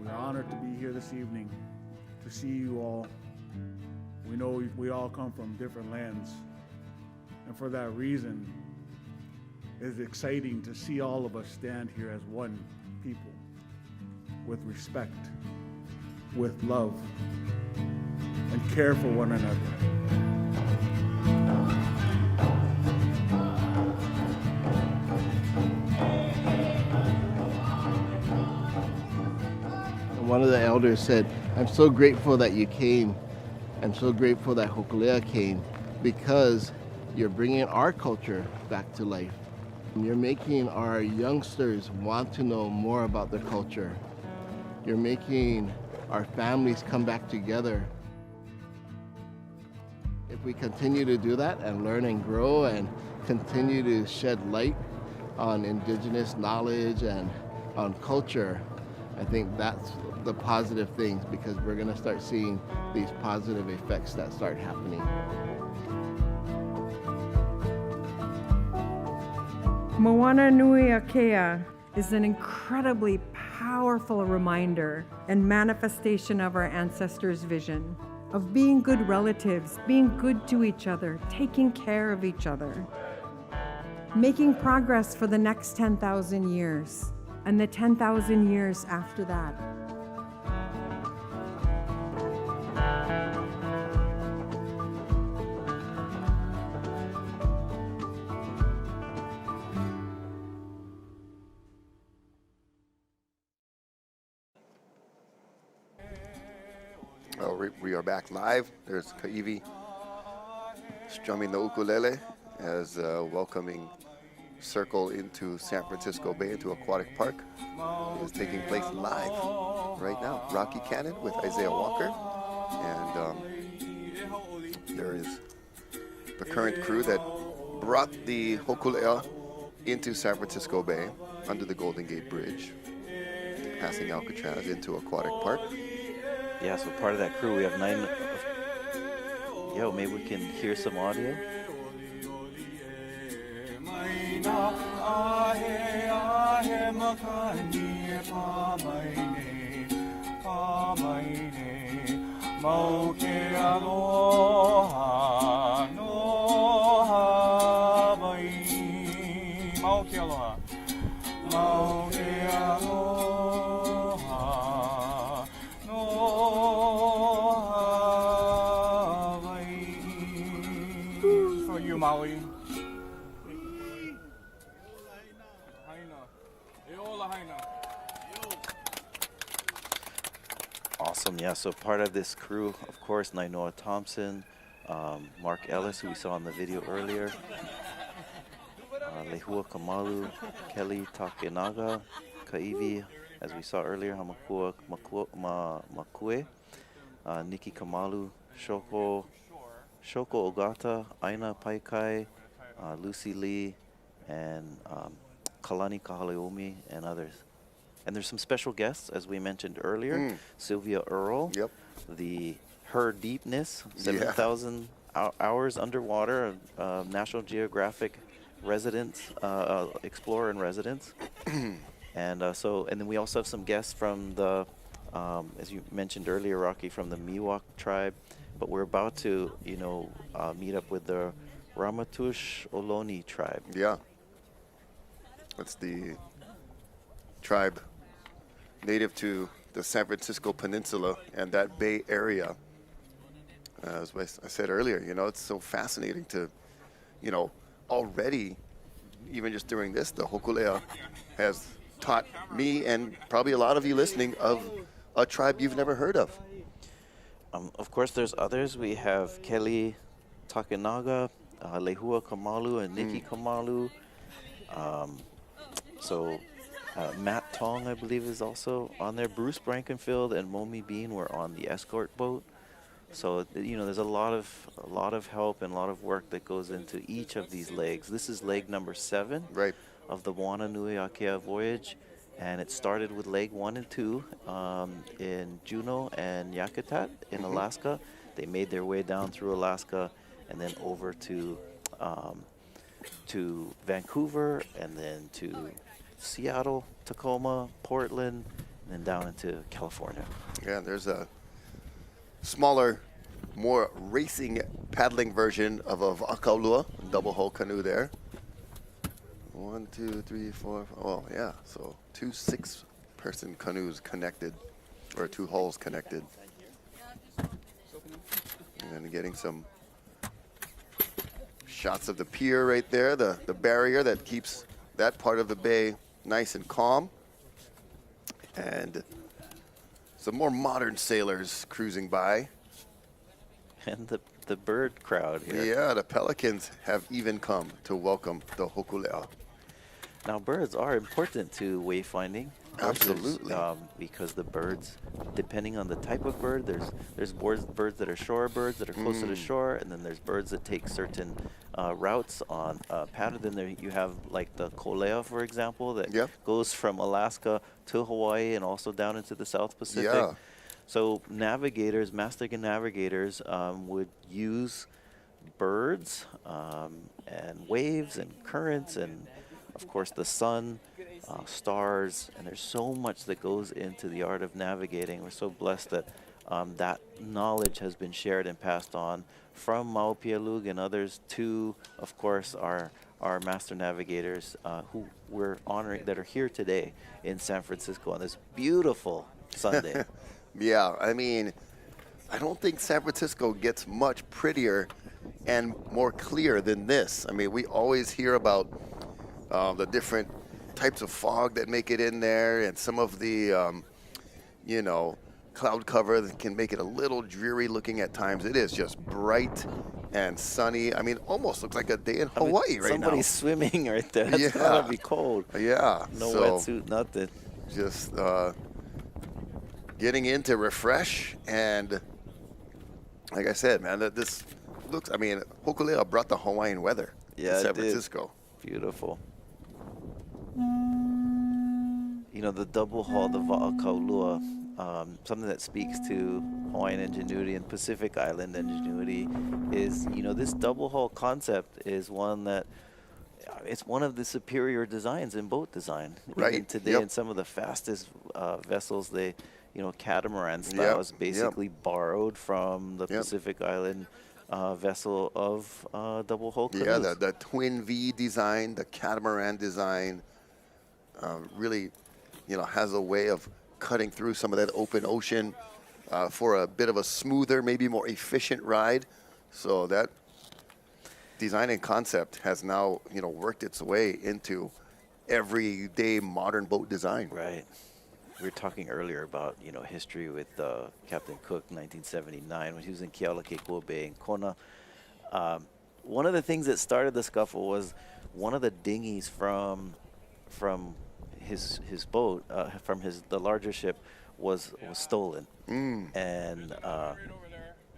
We're honored to be here this evening to see you all We know we all come from different lands. And for that reason, it's exciting to see all of us stand here as one people, with respect, with love, and care for one another. One of the elders said, "I'm so grateful that you came. I'm so grateful that Hōkūleʻa came, because you're bringing our culture back to life. You're making our youngsters want to know more about their culture. You're making our families come back together. If we continue to do that and learn and grow and continue to shed light on indigenous knowledge and on culture, I think that's the positive things, because we're going to start seeing these positive effects that start happening." Moana Nui Akea is an incredibly powerful reminder and manifestation of our ancestors' vision of being good relatives, being good to each other, taking care of each other, making progress for the next 10,000 years and the 10,000 years after that. Well, we are back live. There's Kaiwi strumming the ukulele as a welcoming circle into San Francisco Bay, into Aquatic Park. It is taking place live right now. Rocky Cannon with Isaiah Walker. And there is the current crew that brought the Hōkūleʻa into San Francisco Bay under the Golden Gate Bridge, passing Alcatraz into Aquatic Park. Yeah, so part of that crew, we have 9. Yo, maybe we can hear some audio. Maui. Awesome, yeah, so part of this crew, of course, Nainoa Thompson, Mark Ellis, who we saw in the video earlier, Lehua Kamalu, Kelly Takenaga, Kaiwi, as we saw earlier, Hamakua Makue, Nikki Kamalu, Shoko Ogata, Aina Paikai, Lucy Lee, and Kalani Kahaleomi, and others. And there's some special guests, as we mentioned earlier. Sylvia Earle, Her Deepness, 7,000 hours underwater, National Geographic residence, explorer in residence. And then we also have some guests from the, as you mentioned earlier, Rocky, from the Miwok tribe. But we're about to, meet up with the Ramaytush Ohlone tribe. Yeah. That's the tribe native to the San Francisco Peninsula and that Bay Area. As I said earlier, it's so fascinating to, already, even just during this, the Hōkūleʻa has taught me and probably a lot of you listening of a tribe you've never heard of. Of course, there's others. We have Kelly Takenaga, Lehua Kamalu, and Nikki Kamalu. Matt Tong, I believe, is also on there. Bruce Brankenfield and Momi Bean were on the escort boat. So, there's a lot of help and a lot of work that goes into each of these legs. This is leg number 7 of the Moana Nui Akea voyage. And it started with leg 1 and 2 in Juneau and Yakutat in Alaska. They made their way down through Alaska and then over to Vancouver, and then to Seattle, Tacoma, Portland, and then down into California. Yeah, there's a smaller more racing paddling version of a Hōkūleʻa, double hull canoe there. 1, 2, 3, 4. Oh yeah, so 2 6-person canoes connected, or 2 hulls connected. And getting some shots of the pier right there, the barrier that keeps that part of the bay nice and calm. And some more modern sailors cruising by. And the bird crowd here. Yeah, the pelicans have even come to welcome the Hōkūleʻa. Now, birds are important to wayfinding. Absolutely. Because the birds, depending on the type of bird, there's birds that are shore birds that are closer to shore, and then there's birds that take certain routes on pattern. Then there you have like the Hōkūleʻa, for example, that goes from Alaska to Hawaii and also down into the South Pacific. Yeah. So navigators, master navigators, would use birds and waves and currents and, of course, the sun, stars, and there's so much that goes into the art of navigating. We're so blessed that that knowledge has been shared and passed on from Maupialug and others to, of course, our master navigators who we're honoring that are here today in San Francisco on this beautiful Sunday. Yeah, I mean, I don't think San Francisco gets much prettier and more clear than this. I mean, we always hear about the different types of fog that make it in there, and some of the, you know, cloud cover that can make it a little dreary looking at times. It is just bright and sunny. I mean, almost looks like a day in Hawaii right now. Somebody's swimming right there. That's gotta be cold. Yeah. No so wetsuit, nothing. Just getting in to refresh, and like I said, man, that this looks. I mean, Hōkūleʻa brought the Hawaiian weather to San Francisco. Beautiful. You know, the double hull, the Wa'akaulua, something that speaks to Hawaiian ingenuity and Pacific Island ingenuity is, you know, this double hull concept is one that it's one of the superior designs in boat design. Right. Even today, in some of the fastest vessels, they, you know, catamaran style is basically borrowed from the Pacific Island vessel of double hull canoes. Yeah, the twin V design, the catamaran design, really, you know, has a way of cutting through some of that open ocean for a bit of a smoother, maybe more efficient ride. So that design and concept has now, you know, worked its way into everyday modern boat design. Right. We were talking earlier about, you know, history with Captain Cook, 1979, when he was in Kealakekua Bay in Kona. One of the things that started the scuffle was one of the dinghies from his boat, from the larger ship, was stolen. And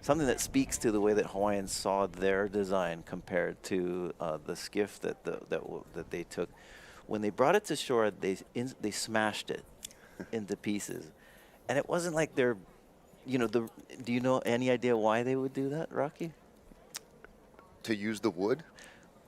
something that speaks to the way that Hawaiians saw their design compared to the skiff that they took. When they brought it to shore, they smashed it into pieces, and it wasn't like they're, you know, do you know any idea why they would do that, Rocky? To use the wood?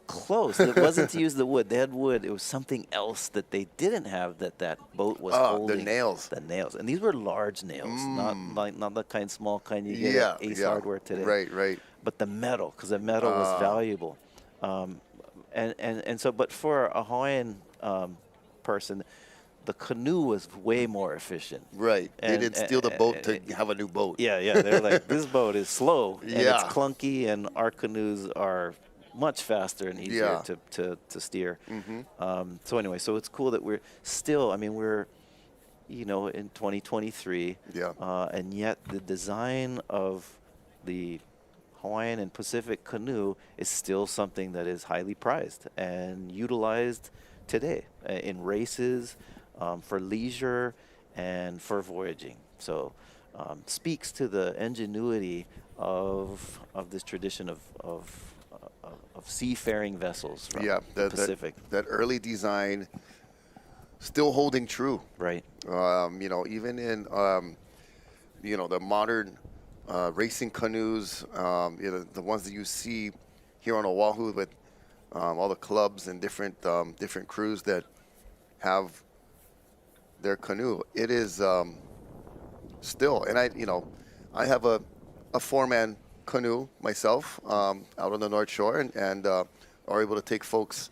Close. It wasn't to use the wood. They had wood. It was something else that they didn't have that boat was holding. The nails. The nails, and these were large nails, not the small kind you get at Ace Hardware today. Right. But the metal, because the metal was valuable, and so, but for a Hawaiian person, the canoe was way more efficient. Right. They didn't steal the boat to have a new boat. Yeah. They're like, this boat is slow and it's clunky, and our canoes are much faster and easier to steer. So anyway, so it's cool that we're still, I mean, we're, you know, in 2023, and yet the design of the Hawaiian and Pacific canoe is still something that is highly prized and utilized today in races, for leisure, and for voyaging. So speaks to the ingenuity of this tradition of seafaring vessels from the Pacific. That early design still holding true. Right. You know, even in, you know, the modern racing canoes, you know, the ones that you see here on Oahu with all the clubs and different crews that have their canoe. It is still, and I have a 4-man canoe myself out on the North Shore, and are able to take folks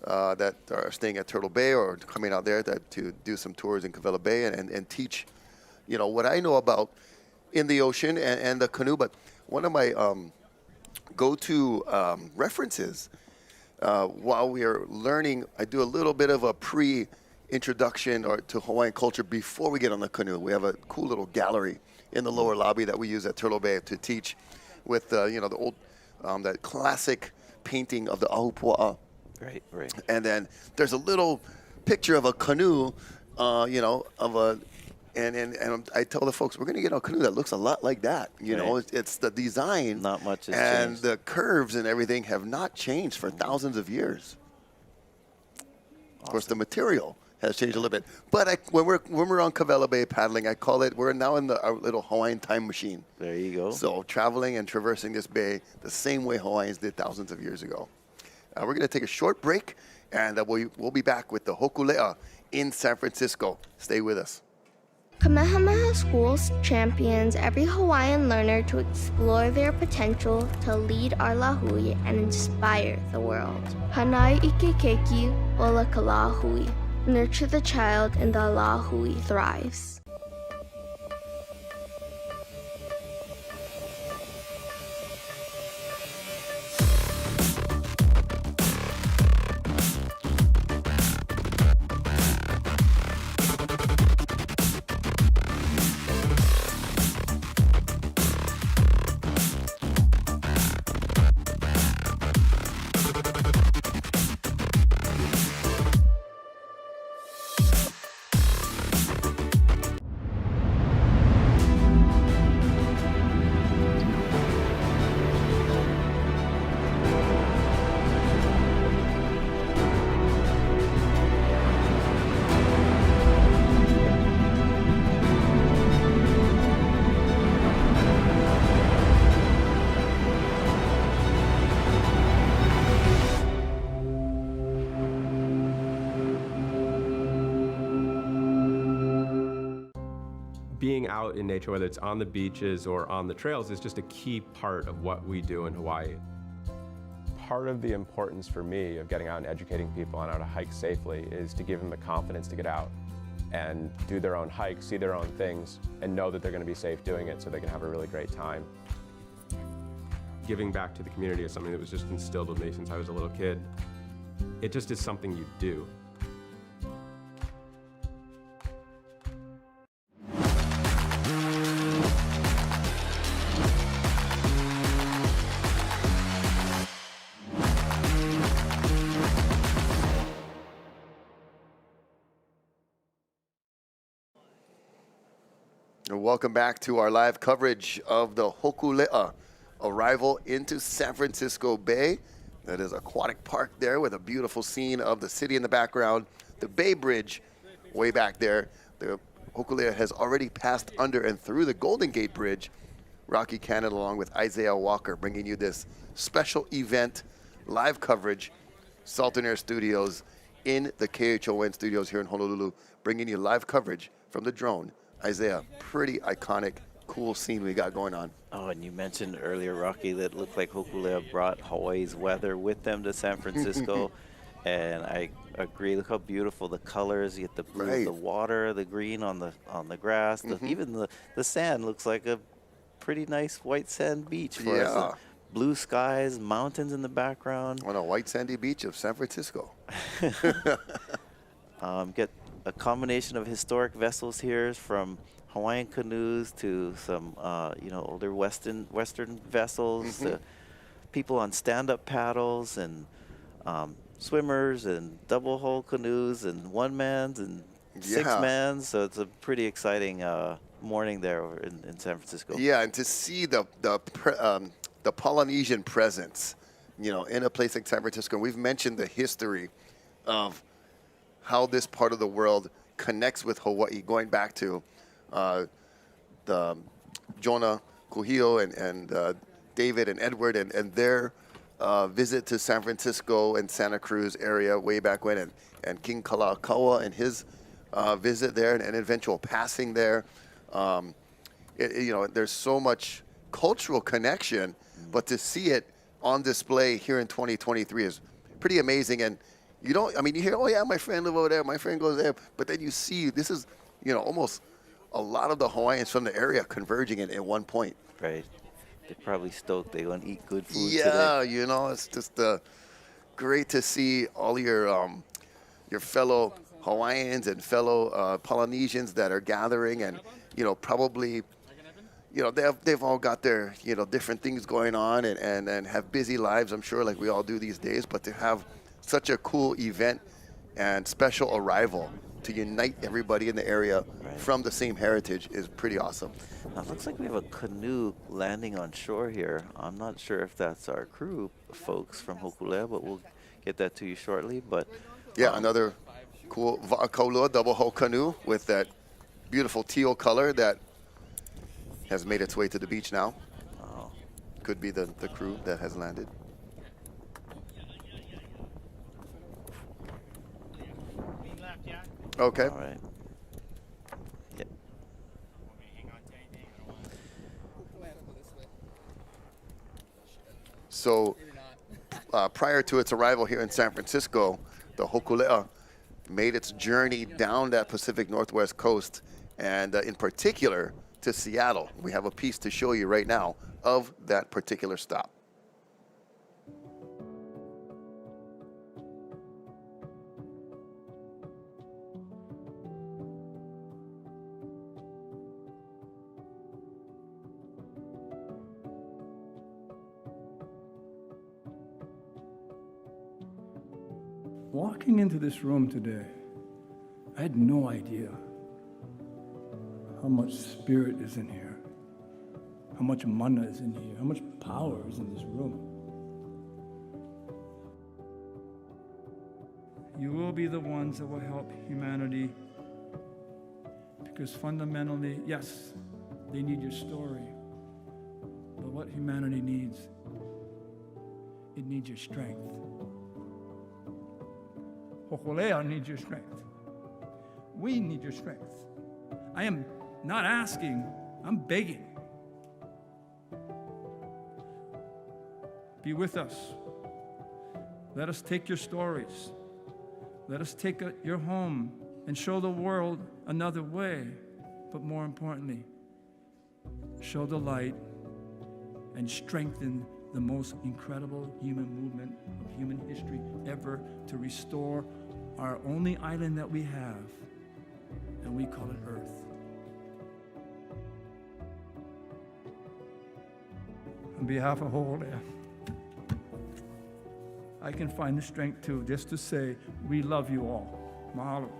that are staying at Turtle Bay or coming out there to do some tours in Cavella Bay and teach, what I know about in the ocean and the canoe. But one of my go-to references while we are learning, I do a little bit of a pre-introduction to Hawaiian culture before we get on the canoe. We have a cool little gallery in the lower lobby that we use at Turtle Bay to teach with, the old, that classic painting of the ahupua'a. Right. And then there's a little picture of a canoe, and I tell the folks, we're going to get a canoe that looks a lot like that. It's the design. Not much has and changed. the curves and everything have not changed for thousands of years. Of course, the material has changed a little bit. But when we're on Cavella Bay paddling, I call it, we're now in our little Hawaiian time machine. There you go. So traveling and traversing this bay the same way Hawaiians did thousands of years ago. We're going to take a short break, and we'll be back with the Hōkūleʻa in San Francisco. Stay with us. Kamehameha Schools champions every Hawaiian learner to explore their potential to lead our lahui and inspire the world. Hanai ike keiki ola ka lahui. Nurture the child and the lahui thrives. Being out in nature, whether it's on the beaches or on the trails, is just a key part of what we do in Hawaii. Part of the importance for me of getting out and educating people on how to hike safely is to give them the confidence to get out and do their own hikes, see their own things, and know that they're going to be safe doing it so they can have a really great time. Giving back to the community is something that was just instilled with me since I was a little kid. It just is something you do. Welcome back to our live coverage of the Hōkūleʻa arrival into San Francisco Bay. That is Aquatic Park there with a beautiful scene of the city in the background. The Bay Bridge way back there. The Hōkūleʻa has already passed under and through the Golden Gate Bridge. Rocky Cannon along with Isaiah Walker bringing you this special event live coverage. Salt and Air Studios in the KHON studios here in Honolulu, bringing you live coverage from the drone. Isaiah, pretty iconic, cool scene we got going on. Oh, and you mentioned earlier, Rocky, that it looked like Hōkūleʻa brought Hawaii's weather with them to San Francisco. And I agree. Look how beautiful the colors. You get the blue, Right. the water, the green on the grass. Even the sand looks like a pretty nice white sand beach for us. Yeah. Blue skies, mountains in the background. On a white sandy beach of San Francisco. Get a combination of historic vessels here, from Hawaiian canoes to some older Western vessels, to people on stand-up paddles, and swimmers and double hull canoes and one-mans and six-mans. So it's a pretty exciting morning there over in San Francisco. Yeah, and to see the Polynesian presence, in a place like San Francisco. We've mentioned the history of how this part of the world connects with Hawaii, going back to the Jonah Kuhio and David and Edward and their visit to San Francisco and Santa Cruz area way back when, and King Kalakaua and his visit there and eventual passing there. There's so much cultural connection, but to see it on display here in 2023 is pretty amazing. And you don't, I mean, you hear, oh yeah, my friend live over there, my friend goes there, but then you see this is, you know, almost a lot of the Hawaiians from the area converging in at one point. Right. They're probably stoked they're going to eat good food today. Yeah, you know, it's just great to see all your fellow Hawaiians and fellow Polynesians that are gathering, and you know, probably, you know, they've all got their, you know, different things going on and have busy lives, I'm sure, like we all do these days. But to have such a cool event and special arrival to unite everybody in the area from the same heritage is pretty awesome. Now, it looks like we have a canoe landing on shore here. I'm not sure if that's our crew folks from Hōkūleʻa, but we'll get that to you shortly. But yeah, another cool Va'akaulua double hull canoe with that beautiful teal color that has made its way to the beach now. Oh. Could be the crew that has landed. Okay. All right. Yep. So prior to its arrival here in San Francisco, the Hōkūleʻa made its journey down that Pacific Northwest coast, and in particular to Seattle. We have a piece to show you right now of that particular stop. Walking into this room today, I had no idea how much spirit is in here, how much mana is in here, how much power is in this room. You will be the ones that will help humanity, because fundamentally, yes, they need your story, but what humanity needs, it needs your strength. Hōkūleʻa needs your strength. We need your strength. I am not asking, I'm begging. Be with us. Let us take your stories. Let us take your home and show the world another way. But more importantly, show the light and strengthen the most incredible human movement of human history ever, to restore our only island that we have, and we call it Earth. On behalf of Hōkūleʻa, I can find the strength too, just to say, we love you all. Mahalo.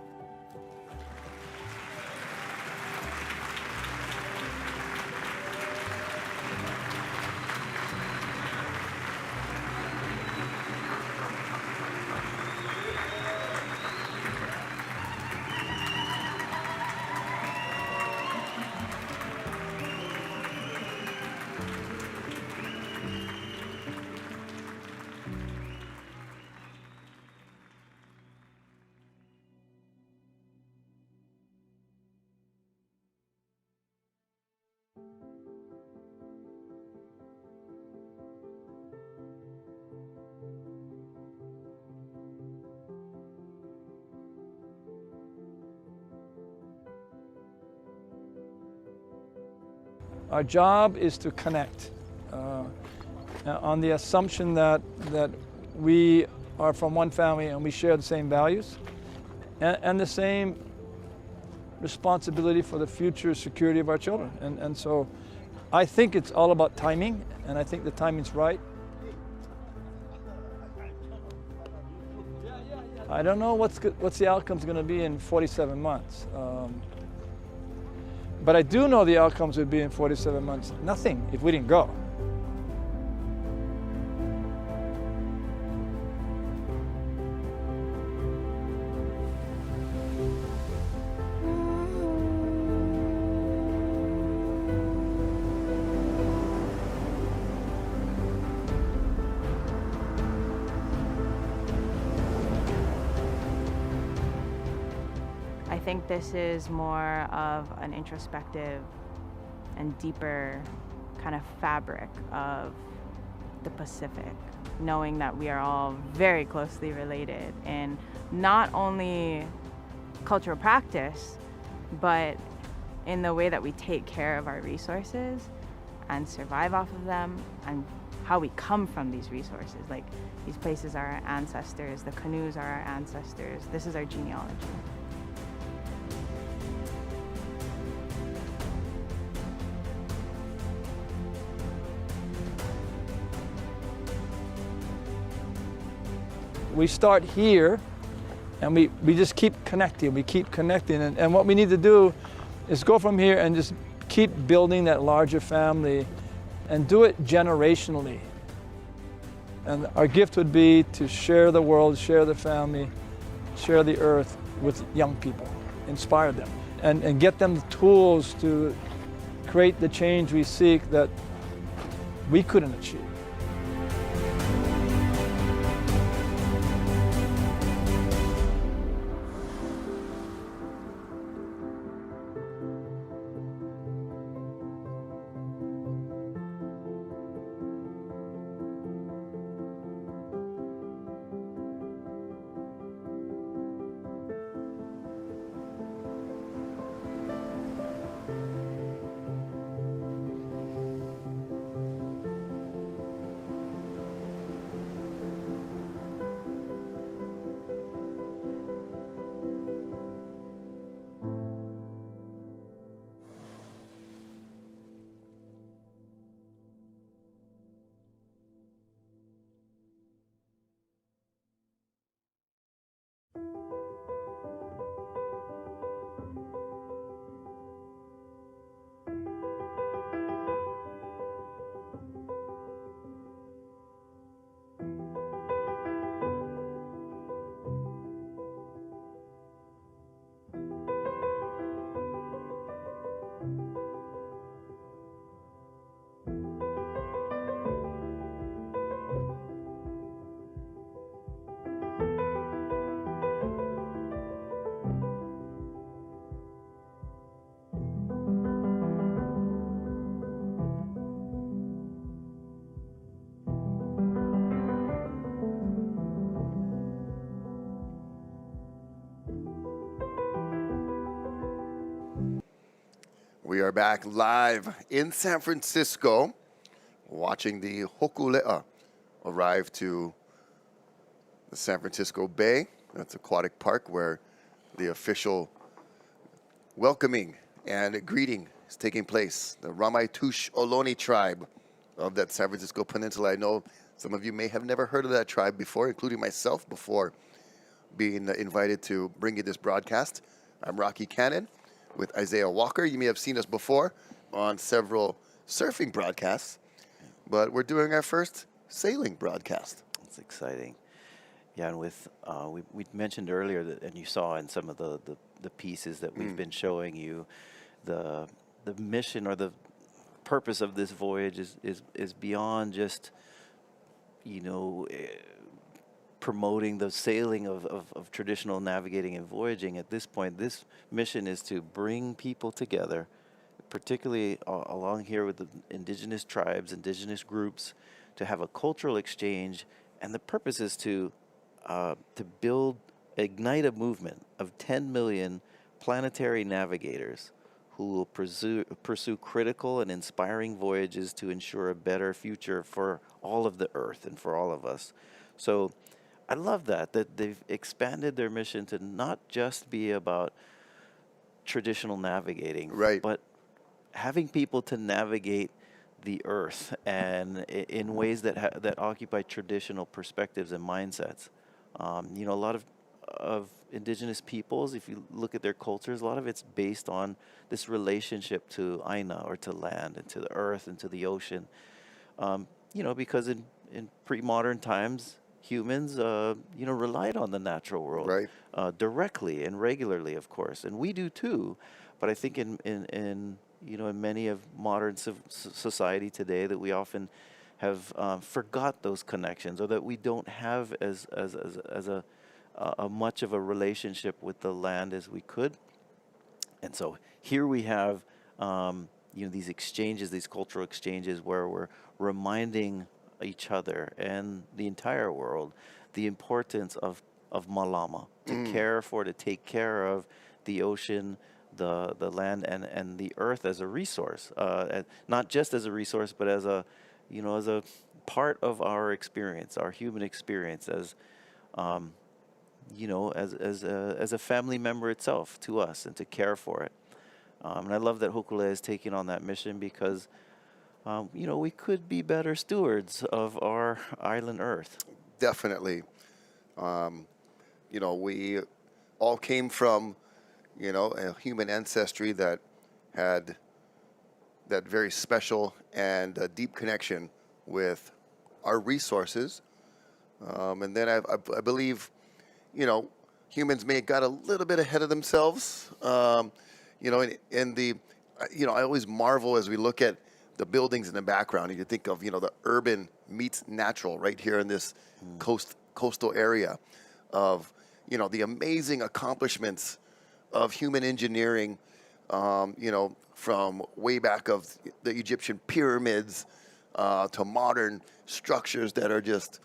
Our job is to connect on the assumption that we are from one family and we share the same values and the same responsibility for the future security of our children. And so I think it's all about timing, and I think the timing's right. I don't know what's the outcome's going to be in 47 months. But I do know the outcomes would be in 47 months. Nothing if we didn't go. I think this is more of an introspective and deeper kind of fabric of the Pacific, knowing that we are all very closely related in not only cultural practice, but in the way that we take care of our resources and survive off of them, and how we come from these resources. Like, these places are our ancestors, the canoes are our ancestors, this is our genealogy. We start here, and we just keep connecting, and what we need to do is go from here and just keep building that larger family and do it generationally. And our gift would be to share the world, share the family, share the earth with young people, inspire them, and get them the tools to create the change we seek that we couldn't achieve. We are back live in San Francisco, watching the Hōkūleʻa arrive to the San Francisco Bay. That's aquatic park where the official welcoming and greeting is taking place. The Ramaytush Ohlone tribe of that San Francisco Peninsula. I know some of you may have never heard of that tribe before, including myself, before being invited to bring you this broadcast. I'm Rocky Cannon with Isaiah Walker. You may have seen us before on several surfing broadcasts, but we're doing our first sailing broadcast. It's exciting. Yeah, and with we mentioned earlier that, and you saw in some of the pieces that we've been showing you, the mission or the purpose of this voyage is beyond just, you know, promoting the sailing of traditional navigating and voyaging. At this point, this mission is to bring people together, particularly along here with the indigenous tribes, indigenous groups, to have a cultural exchange. And the purpose is to ignite a movement of 10 million planetary navigators who will pursue critical and inspiring voyages to ensure a better future for all of the Earth and for all of us. So I love that they've expanded their mission to not just be about traditional navigating, right, but having people to navigate the Earth and in ways that occupy traditional perspectives and mindsets. You know, a lot of indigenous peoples, if you look at their cultures, a lot of it's based on this relationship to Aina, or to land, and to the earth, and to the ocean. You know, because in pre-modern times, humans, you know, relied on the natural world, right, directly and regularly, of course, and we do too. But I think in you know, in many of modern society today, that we often have forgot those connections, or that we don't have as a much of a relationship with the land as we could. And so here we have, these exchanges, these cultural exchanges where we're reminding each other and the entire world the importance of malama, to care for, to take care of the ocean, the land, and the earth as a resource, not just as a resource, but as a, as a part of our experience, our human experience, as as a family member itself to us, and to care for it. And I love that Hōkūleʻa is taking on that mission because, we could be better stewards of our island Earth. Definitely. We all came from, a human ancestry that had that very special and deep connection with our resources. And then I believe, humans may have got a little bit ahead of themselves. In the, I always marvel as we look at the buildings in the background. You think of, the urban meets natural right here in this coastal area of, the amazing accomplishments of human engineering, from way back of the Egyptian pyramids to modern structures that are just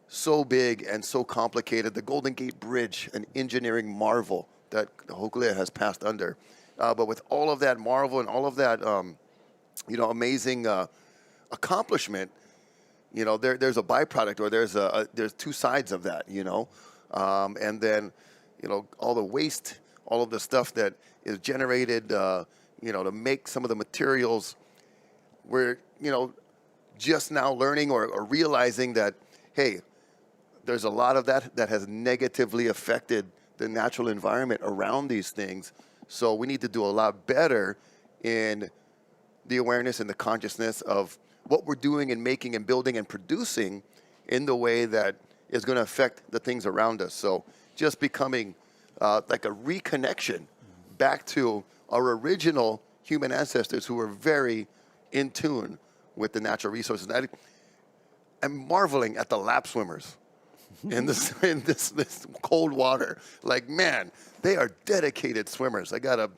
so big and so complicated. The Golden Gate Bridge, an engineering marvel that Hōkūleʻa has passed under. But with all of that marvel and all of that, amazing accomplishment, there's a byproduct, or there's two sides of that, and then, all the waste, all of the stuff that is generated, to make some of the materials. We're, just now learning or realizing that, hey, there's a lot of that has negatively affected the natural environment around these things. So we need to do a lot better in the awareness and the consciousness of what we're doing and making and building and producing in the way that is going to affect the things around us. So just becoming like a reconnection back to our original human ancestors who were very in tune with the natural resources. I'm marveling at the lap swimmers in this cold water. Like, man, they are dedicated swimmers. I gotta,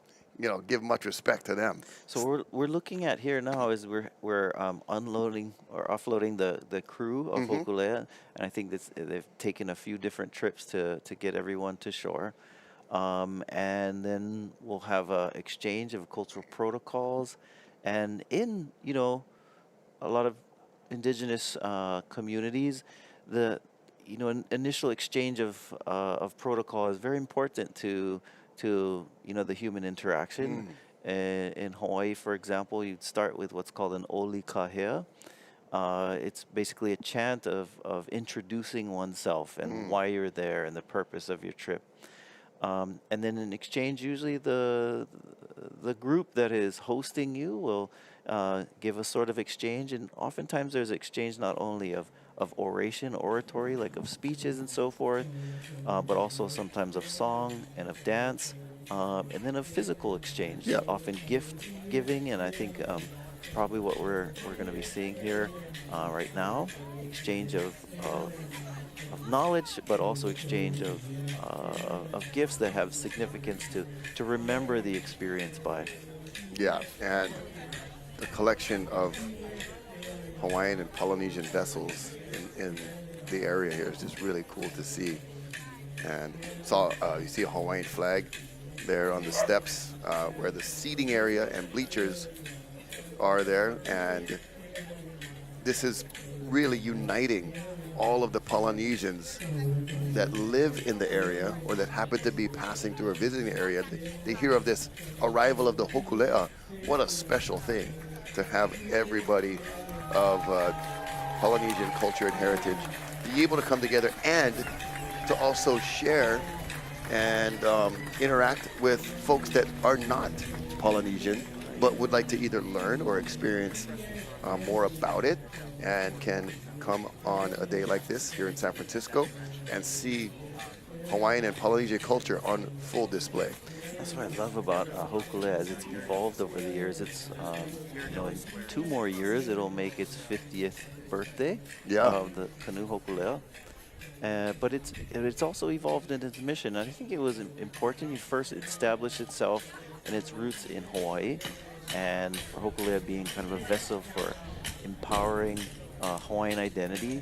give much respect to them. So we're looking at here now is we're unloading or offloading the crew of Hōkūleʻa, and I think they've taken a few different trips to get everyone to shore, and then we'll have a exchange of cultural protocols, and in a lot of indigenous communities, the initial exchange of protocol is very important to the human interaction. In Hawaii, for example, you'd start with what's called an oli kahea. It's basically a chant of introducing oneself and why you're there and the purpose of your trip. And then in exchange, usually the group that is hosting you will give a sort of exchange, and oftentimes there's exchange not only of oratory, like of speeches and so forth, but also sometimes of song and of dance, and then of physical exchange, often gift giving, and I think probably what we're going to be seeing here right now, exchange of knowledge, but also exchange of gifts that have significance to remember the experience by. Yeah, and the collection of Hawaiian and Polynesian vessels in the area here is just really cool to see. And you see a Hawaiian flag there on the steps where the seating area and bleachers are there, and this is really uniting all of the Polynesians that live in the area or that happen to be passing through or visiting the area. They hear of this arrival of the Hōkūleʻa. What a special thing to have everybody of Polynesian culture and heritage be able to come together and to also share and interact with folks that are not Polynesian but would like to either learn or experience more about it, and can come on a day like this here in San Francisco and see Hawaiian and Polynesian culture on full display. That's what I love about Hōkūleʻa, as it's evolved over the years. It's in 2 more years it'll make its 50th birthday of the canoe Hōkūleʻa. But it's also evolved in its mission. I think it was important. It first established itself and its roots in Hawaii, and for Hōkūleʻa being kind of a vessel for empowering Hawaiian identity.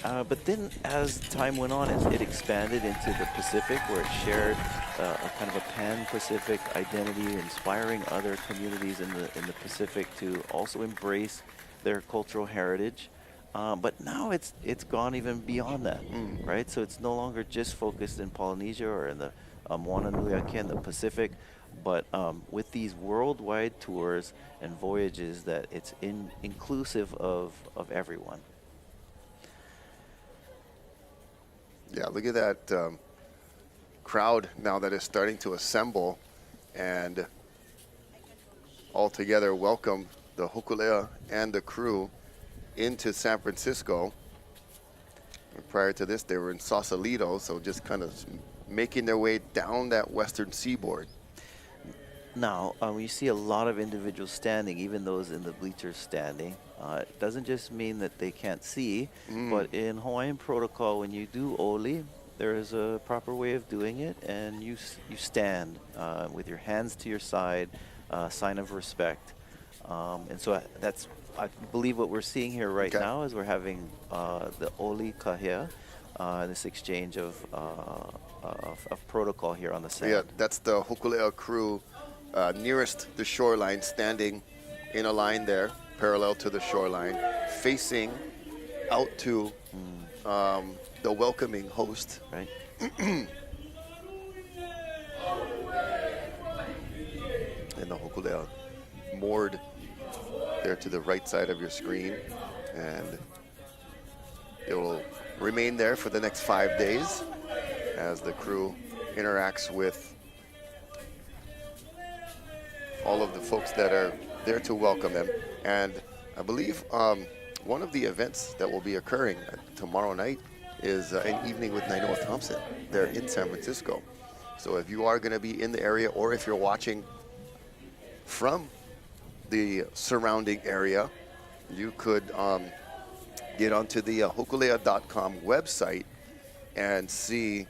But then as time went on, it expanded into the Pacific, where it shared a kind of a pan-Pacific identity, inspiring other communities in the Pacific to also embrace their cultural heritage. But now it's gone even beyond that, right? So it's no longer just focused in Polynesia or in the Moana Nui Akea in the Pacific, but with these worldwide tours and voyages, that it's inclusive of everyone. Yeah, look at that crowd now that is starting to assemble and all together welcome the Hōkūleʻa and the crew into San Francisco. And prior to this, they were in Sausalito, so just kind of making their way down that western seaboard. Now, you see a lot of individuals standing, even those in the bleachers standing. It doesn't just mean that they can't see, but in Hawaiian protocol, when you do oli, there is a proper way of doing it, and you stand with your hands to your side, sign of respect. And so that's, I believe, what we're seeing here right now is we're having the oli kahea, this exchange of protocol here on the sand. Yeah, that's the Hōkūleʻa crew nearest the shoreline, standing in a line there, parallel to the shoreline, facing out to the welcoming host. Right. And the Hōkūleʻa moored there to the right side of your screen, and it will remain there for the next 5 days as the crew interacts with all of the folks that are there to welcome them. And I believe one of the events that will be occurring tomorrow night is an evening with Nainoa Thompson there in San Francisco. So if you are going to be in the area, or if you're watching from the surrounding area, you could get onto the Hōkūleʻa.com website and see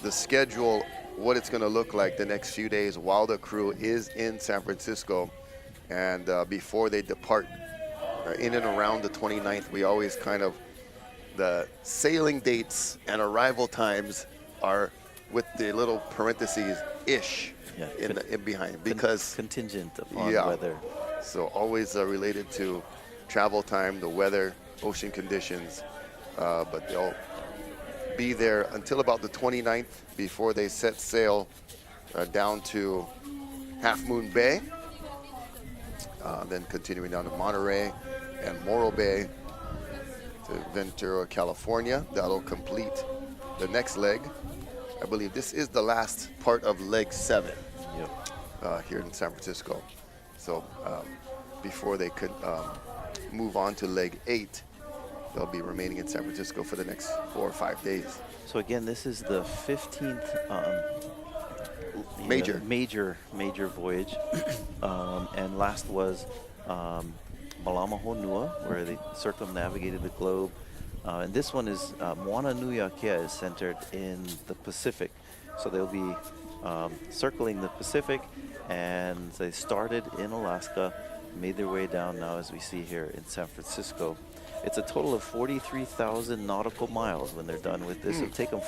the schedule, what it's going to look like the next few days while the crew is in San Francisco, and before they depart in and around the 29th. We always kind of, the sailing dates and arrival times are with the little parentheses ish in behind, because contingent upon weather. So always related to travel time, the weather, ocean conditions, but they'll be there until about the 29th before they set sail down to Half Moon Bay, then continuing down to Monterey and Morro Bay to Ventura, California. That'll complete the next leg. I believe this is the last part of leg 7 here in San Francisco. So before they could move on to leg 8, they'll be remaining in San Francisco for the next 4 or 5 days. So again, this is the 15th major voyage, and last was Malama Honua, where they circumnavigated the globe. And this one is Moana Nui Akea is centered in the Pacific. So they'll be circling the Pacific, and they started in Alaska, made their way down now, as we see here, in San Francisco. It's a total of 43,000 nautical miles when they're done with this. It'll take them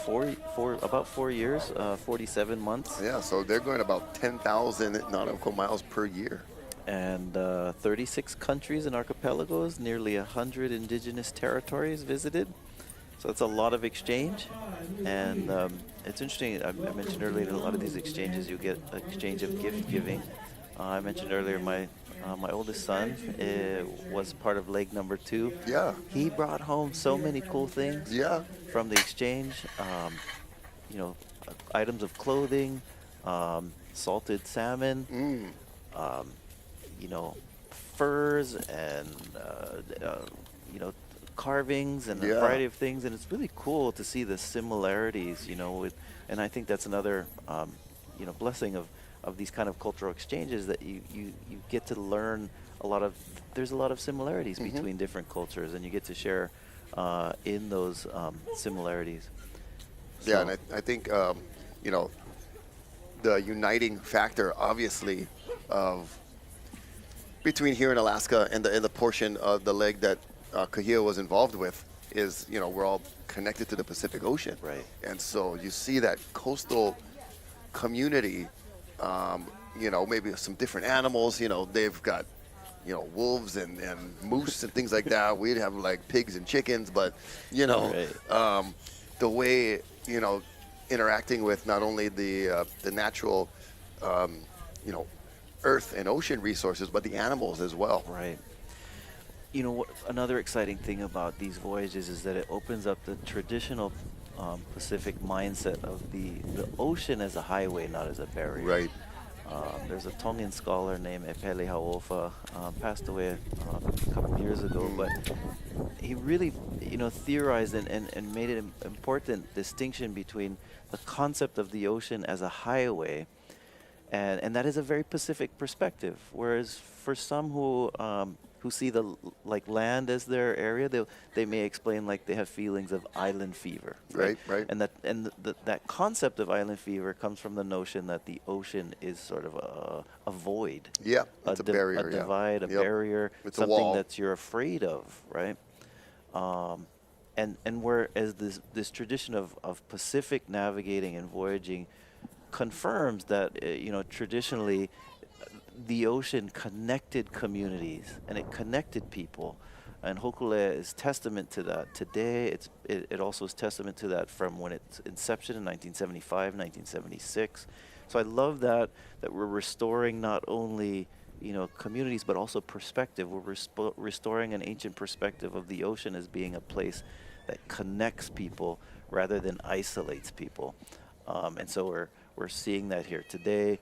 about 4 years, 47 months. Yeah, so they're going about 10,000 nautical miles per year. And 36 countries and archipelagos, nearly 100 indigenous territories visited. So that's a lot of exchange. And it's interesting, I mentioned earlier, in a lot of these exchanges, you get an exchange of gift giving. I mentioned earlier my oldest son was part of leg number 2. Yeah. He brought home so many cool things from the exchange. Items of clothing, salted salmon, furs, and carvings, and a variety of things. And it's really cool to see the similarities, and I think that's another blessing of these kind of cultural exchanges, that you get to learn there's a lot of similarities between different cultures, and you get to share in those similarities. Yeah, and I think the uniting factor, obviously, of between here in Alaska and the portion of the leg that Kahia was involved with is, you know, we're all connected to the Pacific Ocean. Right. And so you see that coastal community, you know, maybe some different animals, you know, they've got, you know, wolves and moose and things like that. We'd have like pigs and chickens, but, you know, the way, you know, interacting with not only the natural, you know, earth and ocean resources, but the animals as well. Right. You know, another exciting thing about these voyages is that it opens up the traditional Pacific mindset of the ocean as a highway, not as a barrier. Right. There's a Tongan scholar named Epele Hauofa, passed away a couple of years ago, but he really, you know, theorized and made an important distinction between the concept of the ocean as a highway, and that is a very Pacific perspective. Whereas for some who see the land as their area, they may explain like they have feelings of island fever. Right. And that concept of island fever comes from the notion that the ocean is sort of a void. Yeah, it's a barrier. A divide, a barrier, it's a something wall that you're afraid of, right? And whereas this tradition of Pacific navigating and voyaging confirms that, you know, traditionally the ocean connected communities and it connected people, and Hōkūleʻa is testament to that. Today, it also is testament to that from when its inception in 1975, 1976. So I love that we're restoring not only, you know, communities, but also perspective. We're restoring an ancient perspective of the ocean as being a place that connects people rather than isolates people. And so we're seeing that here today.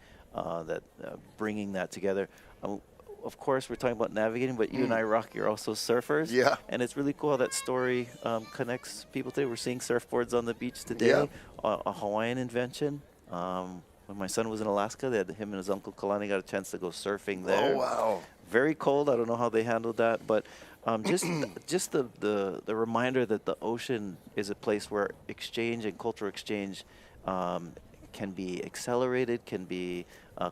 Bringing that together. Of course, we're talking about navigating, but you and I, Rocky, are also surfers. Yeah. And it's really cool how that story connects people today. We're seeing surfboards on the beach today, a Hawaiian invention. When my son was in Alaska, him and his uncle Kalani got a chance to go surfing there. Oh, wow. Very cold. I don't know how they handled that, but just the reminder that the ocean is a place where exchange and cultural exchange can be accelerated, can be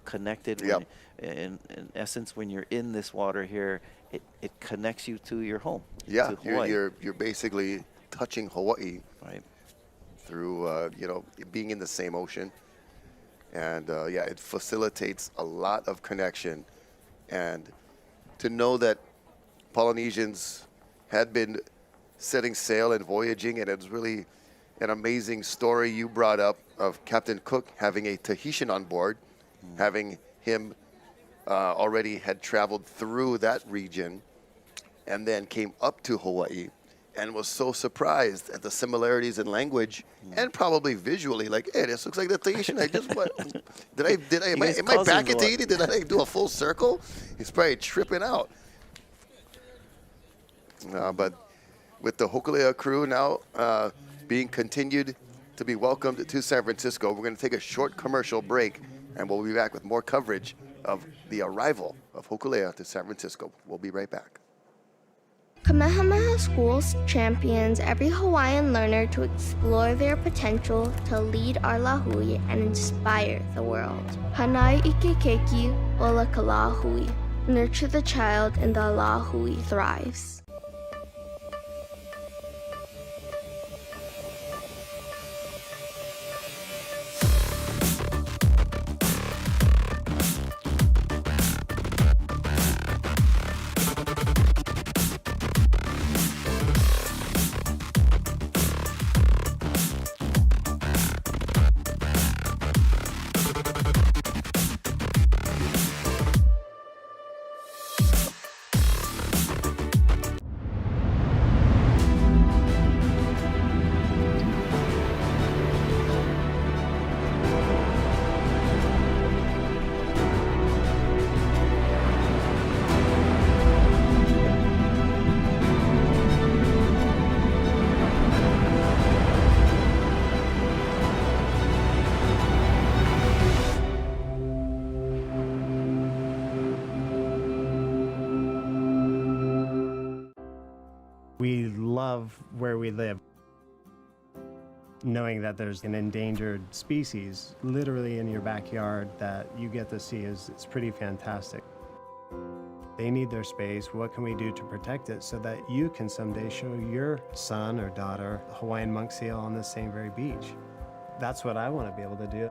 connected. In essence, when you're in this water here, it connects you to your home. Yeah, to Hawaii. you're basically touching Hawaii, right, through you know, being in the same ocean, and yeah, it facilitates a lot of connection, and to know that Polynesians had been setting sail and voyaging, and it was really an amazing story you brought up of Captain Cook having a Tahitian on board, having him already had traveled through that region and then came up to Hawaii and was so surprised at the similarities in language and probably visually, like, hey, this looks like the Tahitian. I just what am I back at Tahiti? Did I do a full circle? He's probably tripping out. But with the Hōkūleʻa crew now being continued to be welcomed to San Francisco, we're going to take a short commercial break, and we'll be back with more coverage of the arrival of Hōkūleʻa to San Francisco. We'll be right back. Kamehameha Schools champions every Hawaiian learner to explore their potential to lead our lahui and inspire the world. Hanai ike keiki ola ka lahui. Nurture the child and the lahui thrives. We love where we live. Knowing that there's an endangered species literally in your backyard that you get to see is pretty fantastic. They need their space. What can we do to protect it so that you can someday show your son or daughter a Hawaiian monk seal on the same very beach? That's what I want to be able to do.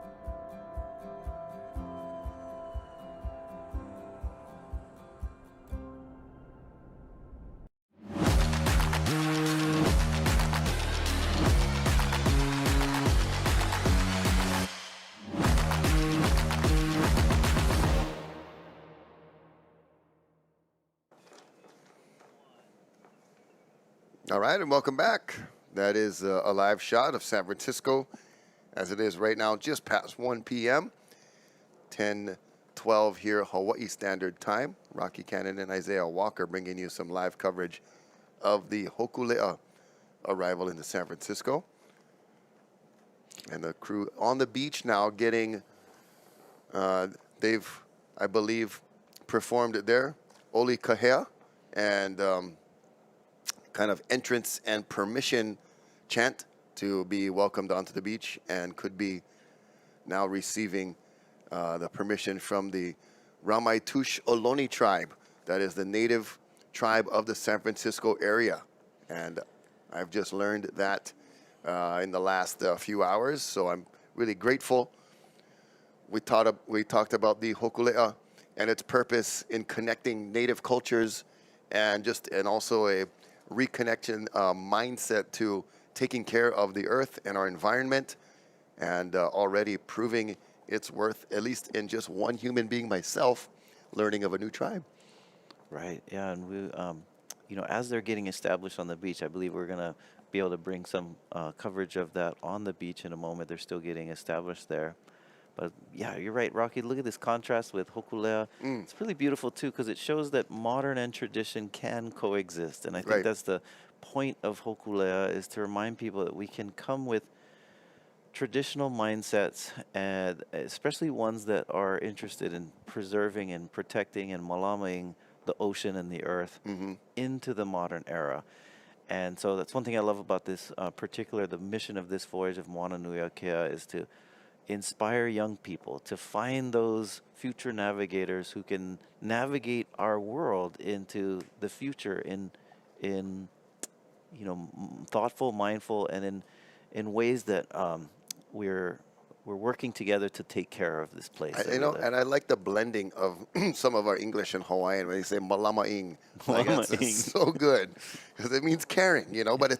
All right, and welcome back. That is a live shot of San Francisco as it is right now, just past 1 p.m., 10:12 here, Hawaii Standard Time. Rocky Cannon and Isaiah Walker bringing you some live coverage of the Hōkūleʻa arrival into San Francisco. And the crew on the beach now getting, they've, I believe, performed their Oli Kahea and kind of entrance and permission chant to be welcomed onto the beach, and could be now receiving the permission from the Ramaitush Ohlone tribe. That is the native tribe of the San Francisco area. And I've just learned that in the last few hours, so I'm really grateful. We talked about the Hōkūleʻa and its purpose in connecting native cultures, and also a reconnection mindset to taking care of the earth and our environment, and already proving its worth, at least in just one human being, myself, learning of a new tribe. Right. Yeah, and we, you know, as they're getting established on the beach, I believe we're gonna be able to bring some coverage of that on the beach in a moment. They're still getting established there. But yeah, you're right, Rocky. Look at this contrast with Hōkūleʻa. It's really beautiful too, because it shows that modern and tradition can coexist. And I think that's the point of Hōkūleʻa, is to remind people that we can come with traditional mindsets, and especially ones that are interested in preserving and protecting and malamaing the ocean and the earth into the modern era. And so that's one thing I love about this the mission of this voyage of Moana Nui Akea is to inspire young people to find those future navigators who can navigate our world into the future in you know, thoughtful, mindful, and in ways that we're working together to take care of this place. You know, and I like the blending of some of our English and Hawaiian when they say malamaing. Like, it's so good, because it means caring, you know, but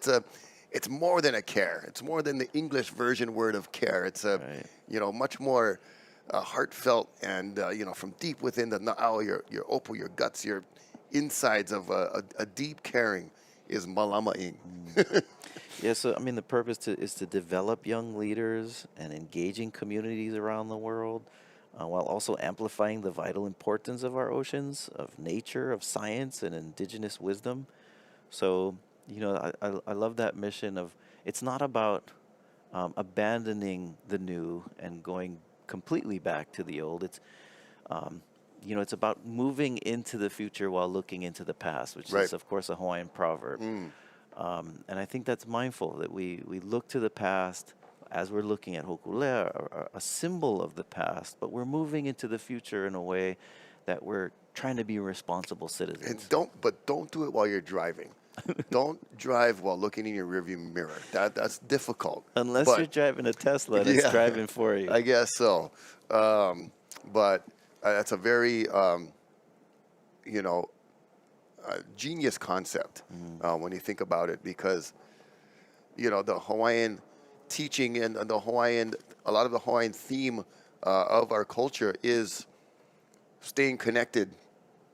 it's more than a care. It's more than the English version word of care. It's you know, much more heartfelt, and you know, from deep within the na'au, your opu, your guts, your insides of a deep caring is malamaing. Yeah, so I mean, the purpose is to develop young leaders and engaging communities around the world, while also amplifying the vital importance of our oceans, of nature, of science, and indigenous wisdom. So, you know, I love that mission of, it's not about abandoning the new and going completely back to the old. It's, you know, it's about moving into the future while looking into the past, which is, of course, a Hawaiian proverb. And I think that's mindful, that we look to the past as we're looking at Hōkūleʻa, a symbol of the past, but we're moving into the future in a way that we're trying to be responsible citizens. And don't do it while you're driving. Don't drive while looking in your rearview mirror. That's difficult. Unless you're driving a Tesla and it's driving for you. I guess so. But that's a very, you know, genius concept when you think about it, because, you know, the Hawaiian teaching and a lot of the Hawaiian theme of our culture is staying connected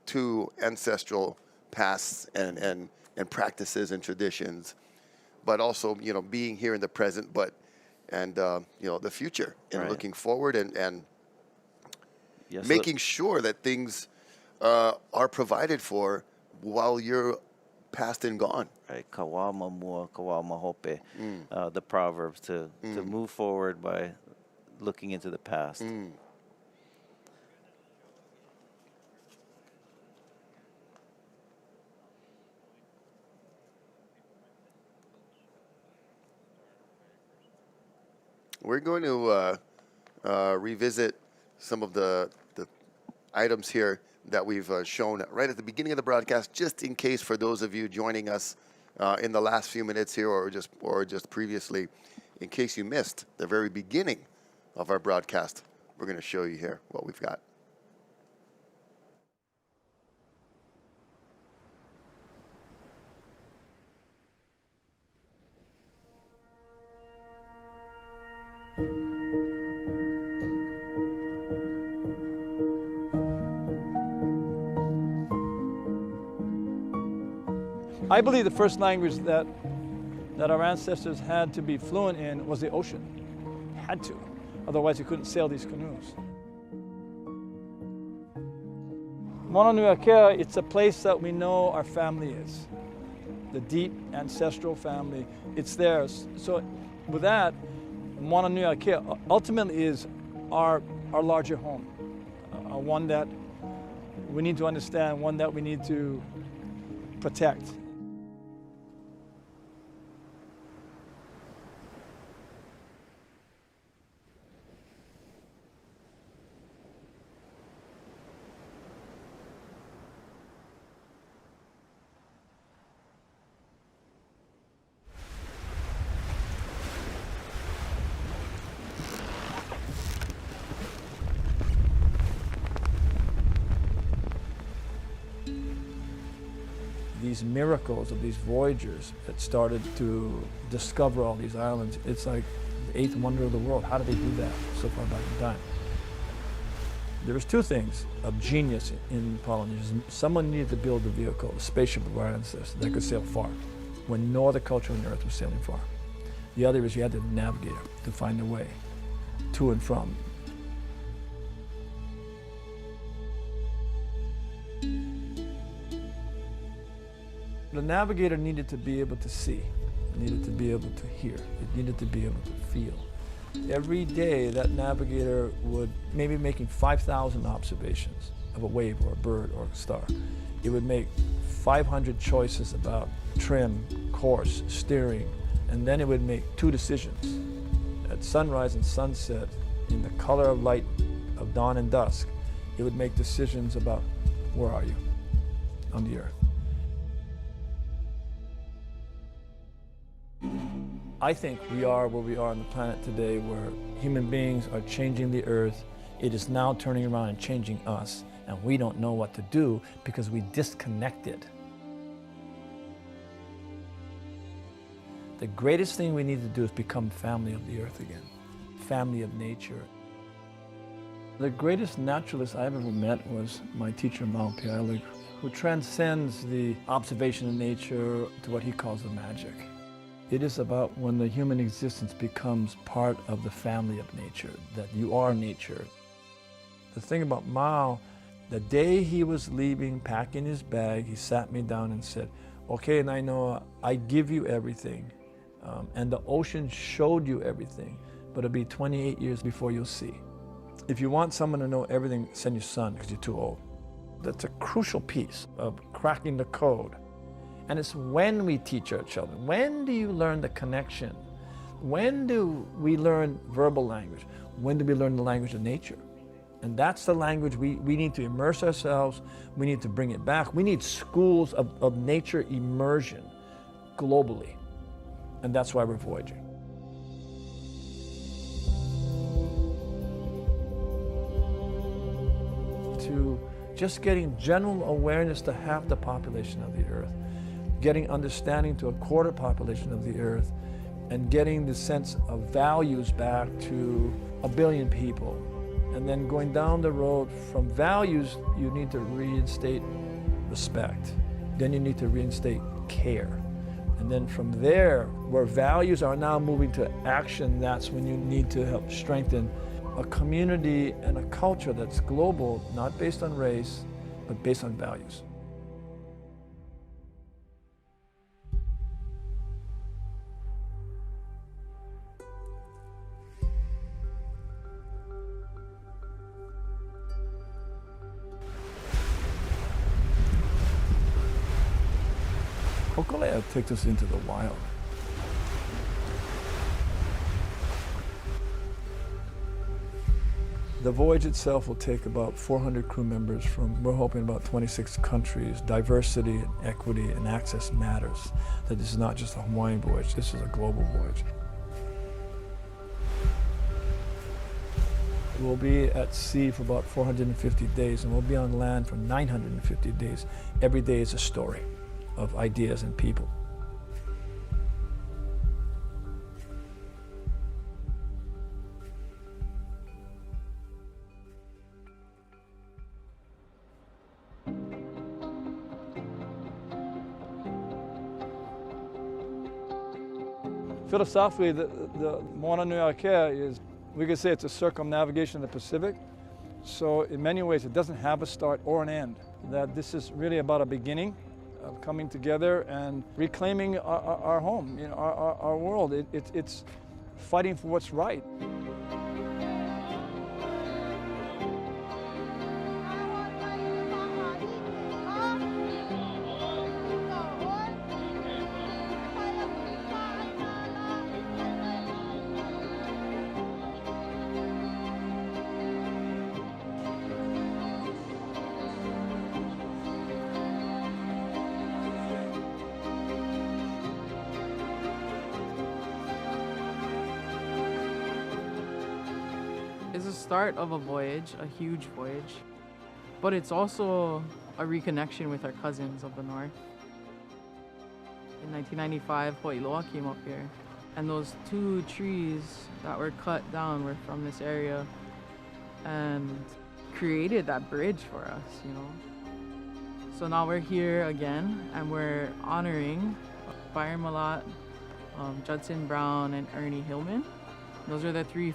to ancestral pasts and practices and traditions, but also, you know, being here in the present, and you know, the future, and looking forward, and making sure that things are provided for while you're past and gone. Right, kawa mamua, kawa mahope, the proverbs to move forward by looking into the past. We're going to revisit some of the items here that we've shown right at the beginning of the broadcast, just in case for those of you joining us in the last few minutes here or just previously, in case you missed the very beginning of our broadcast, we're going to show you here what we've got. I believe the first language that our ancestors had to be fluent in was the ocean. Had to. Otherwise, you couldn't sail these canoes. Mauna Nui Akea, it's a place that we know our family is. The deep ancestral family, it's theirs. So with that, Mauna Nui Akea ultimately is our larger home. One that we need to understand, one that we need to protect. These miracles of these voyagers that started to discover all these islands, it's like the eighth wonder of the world. How did they do that so far back in time? There was two things of genius in Polynesia. Someone needed to build a vehicle, a spaceship of our ancestors that could sail far, when no other culture on the earth was sailing far. The other is you had to navigate to find a way to and from. The navigator needed to be able to see, needed to be able to hear, it needed to be able to feel. Every day that navigator would maybe making 5,000 observations of a wave or a bird or a star. It would make 500 choices about trim, course, steering, and then it would make 2 decisions. At sunrise and sunset, in the color of light of dawn and dusk, it would make decisions about where are you on the earth. I think we are where we are on the planet today, where human beings are changing the earth. It is now turning around and changing us, and we don't know what to do because we disconnected. The greatest thing we need to do is become family of the earth again, family of nature. The greatest naturalist I ever met was my teacher, Maupaialeg, who transcends the observation of nature to what he calls the magic. It is about when the human existence becomes part of the family of nature, that you are nature. The thing about Mao, the day he was leaving, packing his bag, he sat me down and said, okay, Nainoa, I give you everything. And the ocean showed you everything, but it'll be 28 years before you'll see. If you want someone to know everything, send your son, because you're too old. That's a crucial piece of cracking the code. And it's when we teach our children. When do you learn the connection? When do we learn verbal language? When do we learn the language of nature? And that's the language we need to immerse ourselves. We need to bring it back. We need schools of nature immersion globally. And that's why we're voyaging. To just getting general awareness to half the population of the earth, getting understanding to a quarter population of the earth, and getting the sense of values back to 1 billion people. And then going down the road from values, you need to reinstate respect. Then you need to reinstate care. And then from there, where values are now moving to action, that's when you need to help strengthen a community and a culture that's global, not based on race, but based on values. Hōkūleʻa takes us into the wild. The voyage itself will take about 400 crew members from, we're hoping, about 26 countries. Diversity and equity and access matters. That this is not just a Hawaiian voyage, this is a global voyage. We'll be at sea for about 450 days, and we'll be on land for 950 days. Every day is a story of ideas and people. Philosophically, the Moana Nui Akea is, we could say it's a circumnavigation of the Pacific. So in many ways, it doesn't have a start or an end. That this is really about a beginning of coming together and reclaiming our home, you know, our world. It's fighting for what's right. It's the start of a voyage, a huge voyage, but it's also a reconnection with our cousins of the north. In 1995, Hōkūleʻa came up here, and those 2 trees that were cut down were from this area and created that bridge for us, you know. So now we're here again, and we're honoring Byron Malat, Judson Brown, and Ernie Hillman. Those are the 3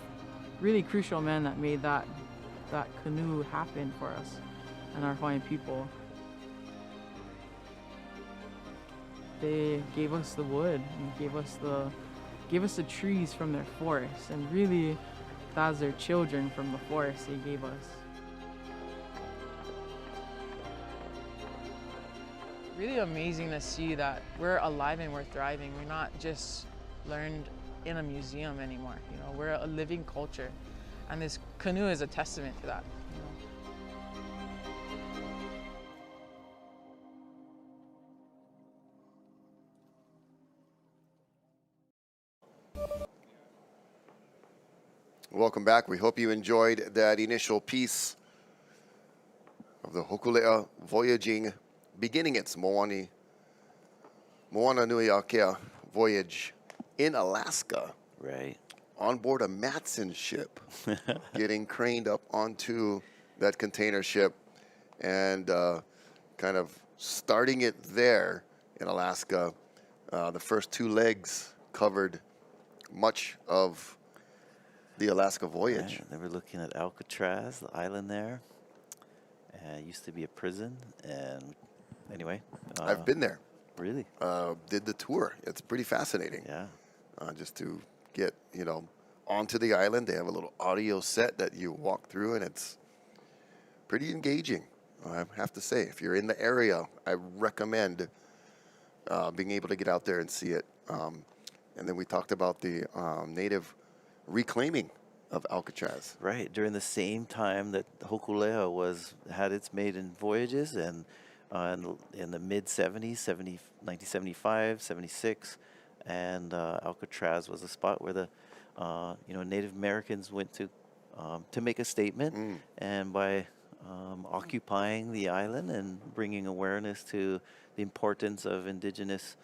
really crucial men that made that canoe happen for us and our Hawaiian people. They gave us the wood and gave us the trees from their forests, and really that's their children from the forest they gave us. Really amazing to see that we're alive and we're thriving. We're not just learned in a museum anymore. You know, we're a living culture, and this canoe is a testament to that. You know? Welcome back. We hope you enjoyed that initial piece of the Hōkūleʻa voyaging, beginning its Moana Nui Akea voyage in Alaska. Right. On board a Matson ship, getting craned up onto that container ship and kind of starting it there in Alaska. The first 2 legs covered much of the Alaska voyage. Right. They were looking at Alcatraz, the island there. It used to be a prison, and anyway. I've been there. Really? Did the tour. It's pretty fascinating. Yeah. Just to get, you know, onto the island. They have a little audio set that you walk through, and it's pretty engaging, I have to say. If you're in the area, I recommend being able to get out there and see it. And then we talked about the native reclaiming of Alcatraz. Right, during the same time that Hōkūleʻa had its maiden voyages, and in the mid-70s, 1975, 76, and Alcatraz was a spot where the Native Americans went to make a statement, and by occupying the island and bringing awareness to the importance of indigenous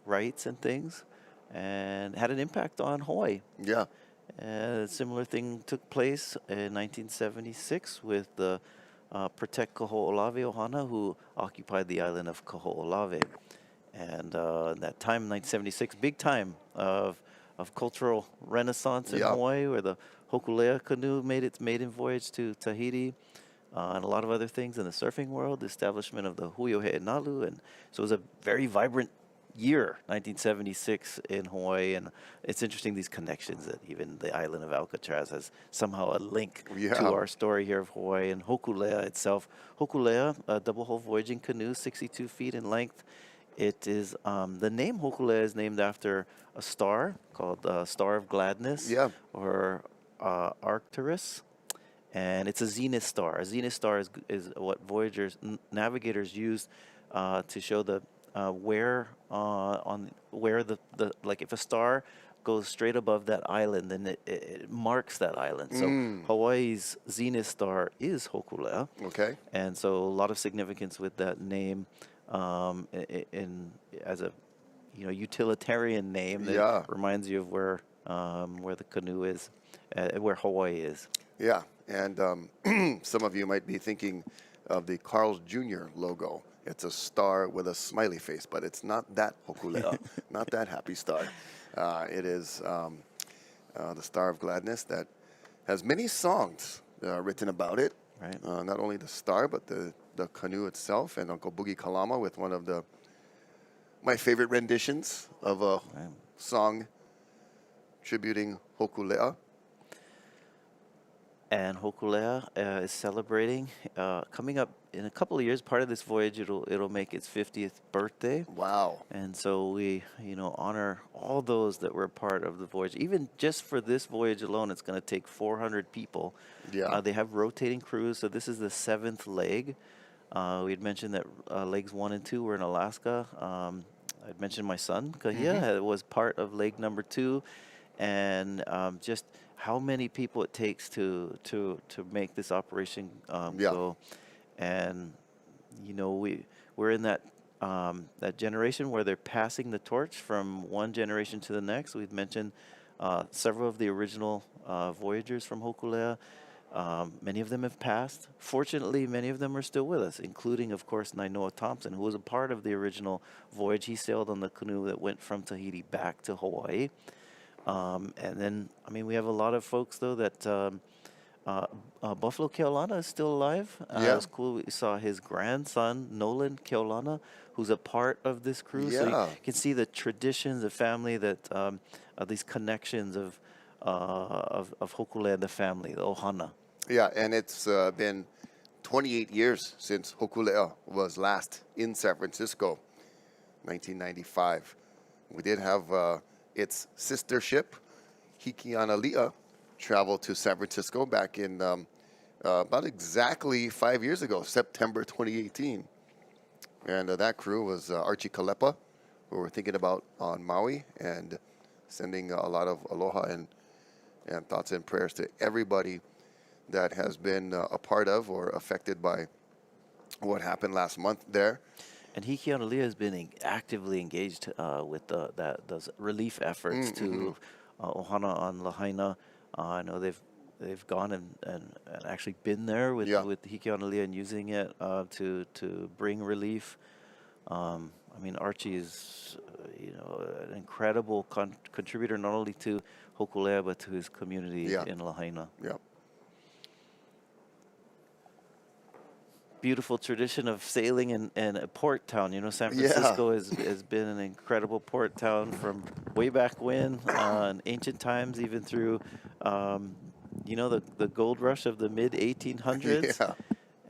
rights and things, and had an impact on Hawaii. Yeah. A similar thing took place in 1976 with the Protect Kaho'olawe Ohana, who occupied the island of Kaho'olawe. And that time, 1976, big time of cultural renaissance in Hawaii, where the Hōkūleʻa canoe made its maiden voyage to Tahiti, and a lot of other things in the surfing world, the establishment of the Hui o He'enalu. And so it was a very vibrant year, 1976 in Hawaii, and it's interesting these connections that even the island of Alcatraz has somehow a link to our story here of Hawaii. And Hōkūleʻa itself, Hōkūleʻa, a double hull voyaging canoe, 62 feet in length. It is the name Hōkūleʻa is named after a star called Star of Gladness, or Arcturus, and it's a zenith star. A zenith star is what navigators use to show the where the like if a star goes straight above that island, then it marks that island. So Hawaii's zenith star is Hōkūleʻa. Okay. And so a lot of significance with that name, in as a utilitarian name that reminds you of where the canoe is, where Hawaii is. Yeah, and some of you might be thinking of the Carl's Jr. logo. It's a star with a smiley face, but it's not that Hōkūleʻa, not that happy star. It is the Star of Gladness that has many songs written about it. Right. Not only the star, but the canoe itself, and Uncle Boogie Kalama with one of my favorite renditions of a song tributing Hōkūleʻa. And Hōkūleʻa is celebrating, coming up in a couple of years. Part of this voyage, it'll make its 50th birthday. Wow! And so we, honor all those that were part of the voyage. Even just for this voyage alone, it's going to take 400 people. Yeah. They have rotating crews, so this is the 7th leg. We had mentioned that legs 1 and 2 were in Alaska. I'd mentioned my son, Kahia, was part of leg number 2, and just how many people it takes to make this operation go. And we're in that generation where they're passing the torch from one generation to the next. We've mentioned several of the original voyagers from Hōkūleʻa. Many of them have passed. Fortunately, many of them are still with us, including, of course, Nainoa Thompson, who was a part of the original voyage. He sailed on the canoe that went from Tahiti back to Hawaii. And then, we have a lot of folks, though, that Buffalo Keaulana is still alive. It was cool. We saw his grandson, Nolan Keaulana, who's a part of this crew. So you can see the traditions, the family, that these connections of Hōkūleʻa and the family, the Ohana. Yeah, and it's been 28 years since Hōkūleʻa was last in San Francisco, 1995. We did have its sister ship, Hīkiʻānaliʻa, travel to San Francisco back in about exactly 5 years ago, September 2018. And that crew was Archie Kalepa, who we're thinking about on Maui, and sending a lot of aloha and thoughts and prayers to everybody that has been a part of or affected by what happened last month there. And Hīkiʻānaliʻa has been actively engaged with those relief efforts to Ohana on Lahaina. I know they've gone and actually been there with Hīkiʻānaliʻa and using it to bring relief. Archie is an incredible contributor, not only to Hōkūleʻa but to his community in Lahaina. Yeah. Beautiful tradition of sailing in a port town. San Francisco has been an incredible port town from way back when, in ancient times, even through, the gold rush of the mid-1800s. Yeah.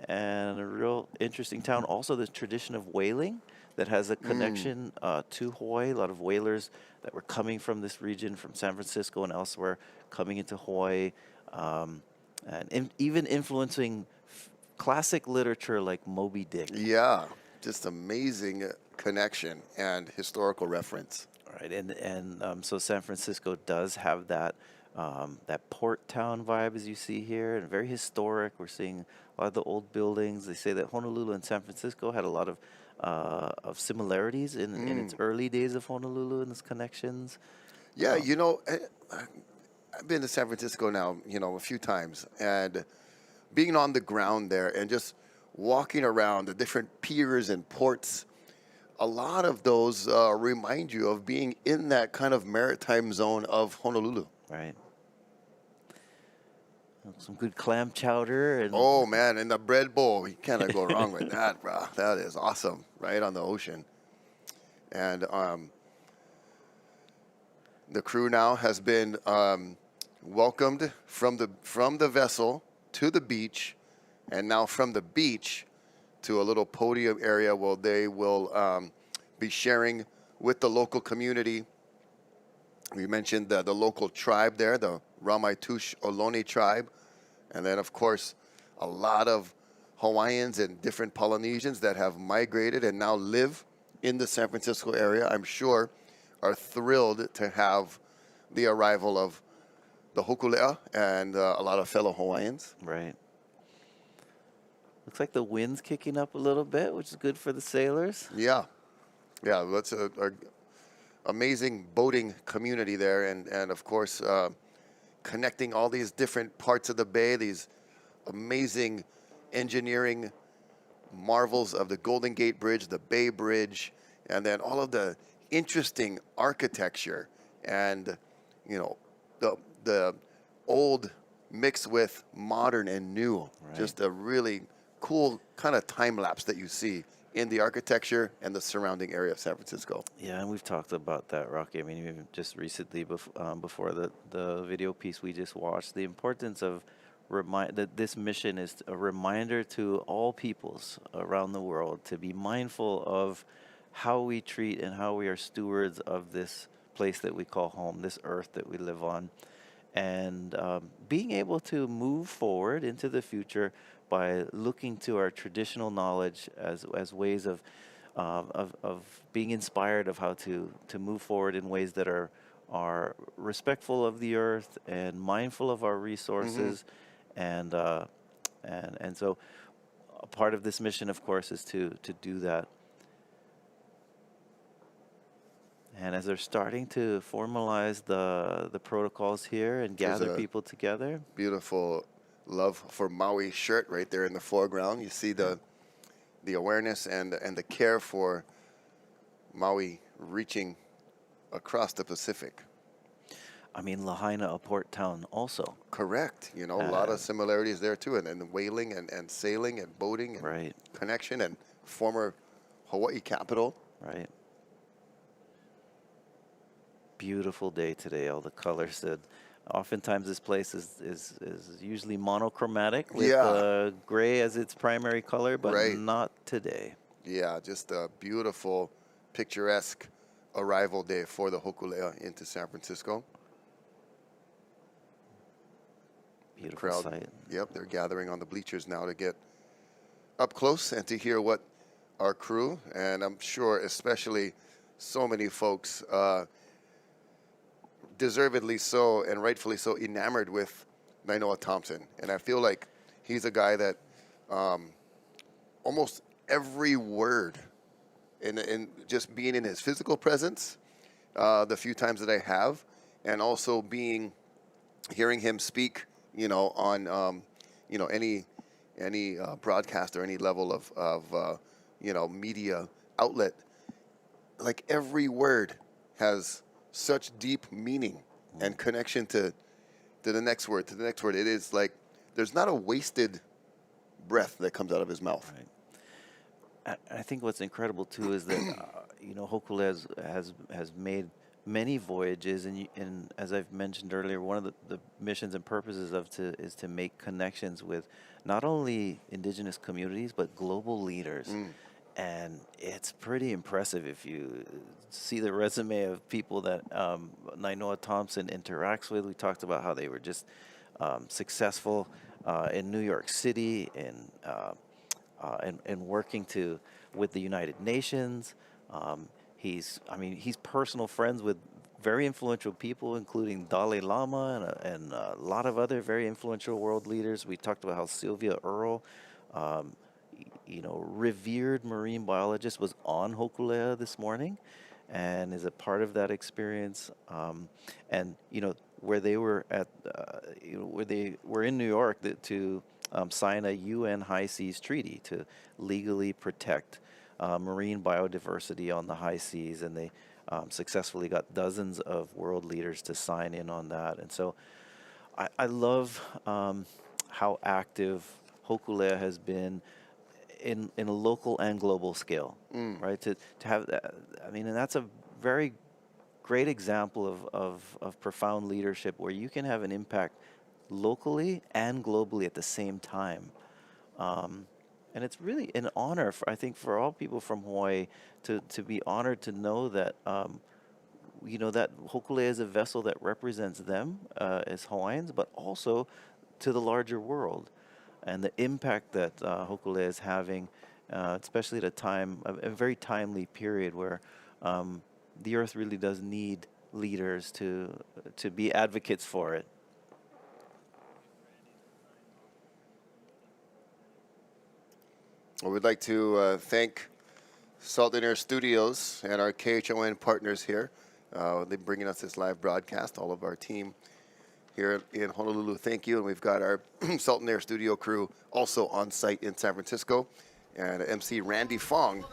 And a real interesting town. Also, the tradition of whaling that has a connection to Hawaii. A lot of whalers that were coming from this region, from San Francisco and elsewhere, coming into Hawaii, and even influencing classic literature like Moby Dick. Yeah, just amazing connection and historical reference. Right, and so San Francisco does have that port town vibe, as you see here, and very historic. We're seeing a lot of the old buildings. They say that Honolulu and San Francisco had a lot of similarities in its early days of Honolulu and its connections. Yeah, I've been to San Francisco now, a few times, and being on the ground there and just walking around the different piers and ports, a lot of those remind you of being in that kind of maritime zone of Honolulu. Right. Some good clam chowder. And oh, man, and the bread bowl. You cannot go wrong with that, bro. That is awesome, right on the ocean. And the crew now has been welcomed from the vessel to the beach, and now from the beach to a little podium area where they will be sharing with the local community. We mentioned the local tribe there, the Ramaitush Ohlone tribe, And then, of course, a lot of Hawaiians and different Polynesians that have migrated and now live in the San Francisco area, I'm sure, are thrilled to have the arrival of the Hōkūleʻa and a lot of fellow Hawaiians. Right. Looks like the wind's kicking up a little bit, which is good for the sailors. Yeah. Yeah, that's a amazing boating community there. And of course, connecting all these different parts of the bay, these amazing engineering marvels of the Golden Gate Bridge, the Bay Bridge, and then all of the interesting architecture and, you know, the old mixed with modern and new. Right. Just a really cool kind of time lapse that you see in the architecture and the surrounding area of San Francisco. Yeah, and we've talked about that, Rocky. I mean, even just recently, before the video piece we just watched, the importance of that this mission is a reminder to all peoples around the world to be mindful of how we treat and how we are stewards of this place that we call home, this earth that we live on, and being able to move forward into the future by looking to our traditional knowledge as ways of being inspired of how to move forward in ways that are respectful of the earth and mindful of our resources, and so a part of this mission, of course, is to do that. And as they're starting to formalize the protocols here and gather people together. Beautiful Love for Maui shirt right there in the foreground. You see the awareness and the care for Maui reaching across the Pacific. I mean, Lahaina, a port town also. Correct. You know, a lot of similarities there too. And whaling and sailing and boating and connection, and former Hawaii capital. Right. Beautiful day today. All the colors that oftentimes this place is usually monochromatic with gray as its primary color, but not today. Yeah, just a beautiful, picturesque arrival day for the Hōkūleʻa into San Francisco. Beautiful crowd, sight. Yep, they're gathering on the bleachers now to get up close and to hear what our crew, and I'm sure especially so many folks, deservedly so and rightfully so, enamored with Nainoa Thompson. And I feel like he's a guy that almost every word in just being in his physical presence, the few times that I have, and also hearing him speak, you know, on you know, any broadcast or any level of you know, media outlet, like every word has such deep meaning and connection to the next word, It is like there's not a wasted breath that comes out of his mouth. Right. I think what's incredible too is that you know, Hōkūleʻa has made many voyages, and as I've mentioned earlier, one of the missions and purposes is to make connections with not only indigenous communities but global leaders. And it's pretty impressive if you see the resume of people that Nainoa Thompson interacts with. We talked about how they were just successful in New York City and working with the United Nations. He's personal friends with very influential people, including Dalai Lama and a lot of other very influential world leaders. We talked about how Sylvia Earle, you know, revered marine biologist, was on Hōkūleʻa this morning and is a part of that experience. And, you know, where they were where they were in New York to sign a UN high seas treaty to legally protect marine biodiversity on the high seas. And they successfully got dozens of world leaders to sign in on that. And so I love how active Hōkūleʻa has been in a local and global scale, right? To have that, I mean, and that's a very great example of profound leadership where you can have an impact locally and globally at the same time. And it's really an honor, I think, for all people from Hawaii to be honored to know that, you know, that Hōkūleʻa is a vessel that represents them as Hawaiians, but also to the larger world, and the impact that Hōkūleʻa is having, especially at a very timely period where the earth really does need leaders to be advocates for it. Well, we'd like to thank Salt and Air Studios and our KHON partners here. They're bringing us this live broadcast, all of our team here in Honolulu. Thank you. And we've got our Salt and Air Studio crew also on site in San Francisco. And MC Randy Fong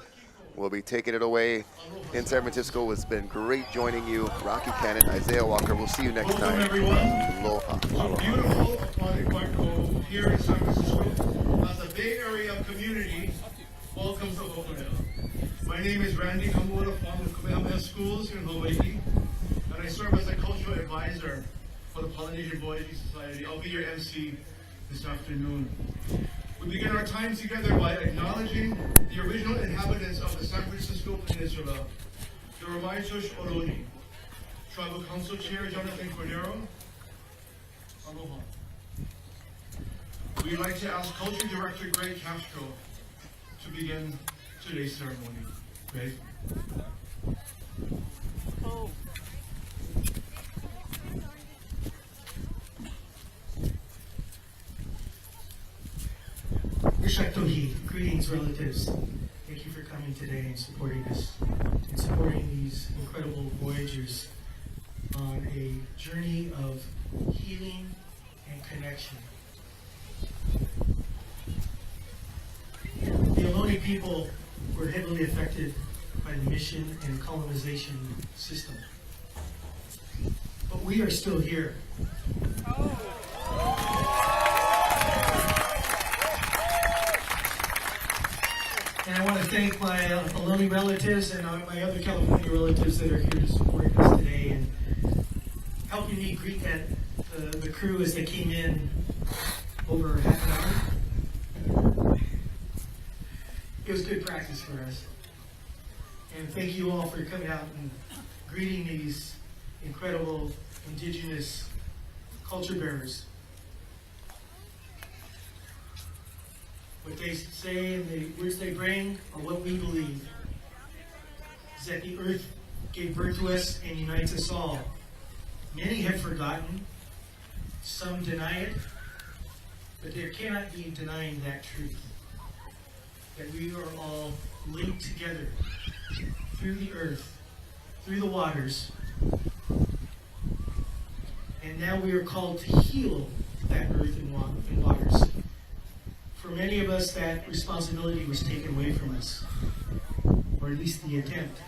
will be taking it away in San Francisco. It's been great joining you. Rocky Cannon, Isaiah Walker. We'll see you next time. Aloha. Beautiful aquatic park here in San Francisco. As a Bay Area community, welcome to Hōkūleʻa. My name is Randy Kamura Fong with Kamehameha Schools here in Hawaii, and I serve as a cultural advisor for the Polynesian Voyaging Society. I'll be your MC this afternoon. We begin our time together by acknowledging the original inhabitants of the San Francisco Peninsula, the Ramaichush Oroni. Tribal Council Chair Jonathan Cordero. Aloha. We'd like to ask Culture Director Greg Castro to begin today's ceremony. Greg. Ishaktohi, greetings relatives. Thank you for coming today and supporting us, and supporting these incredible voyagers on a journey of healing and connection. The Ohlone people were heavily affected by the mission and colonization system. But we are still here. And I want to thank my Ohlone relatives and my other California relatives that are here to support us today and helping me greet the crew as they came in over half an hour. It was good practice for us. And thank you all for coming out and greeting these incredible indigenous culture bearers. What they say and the words they bring are what we believe, is that the earth gave birth to us and unites us all. Many have forgotten, some deny it, but there cannot be denying that truth, that we are all linked together through the earth, through the waters, and now we are called to heal that earth and waters. For many of us, that responsibility was taken away from us, or at least the attempt.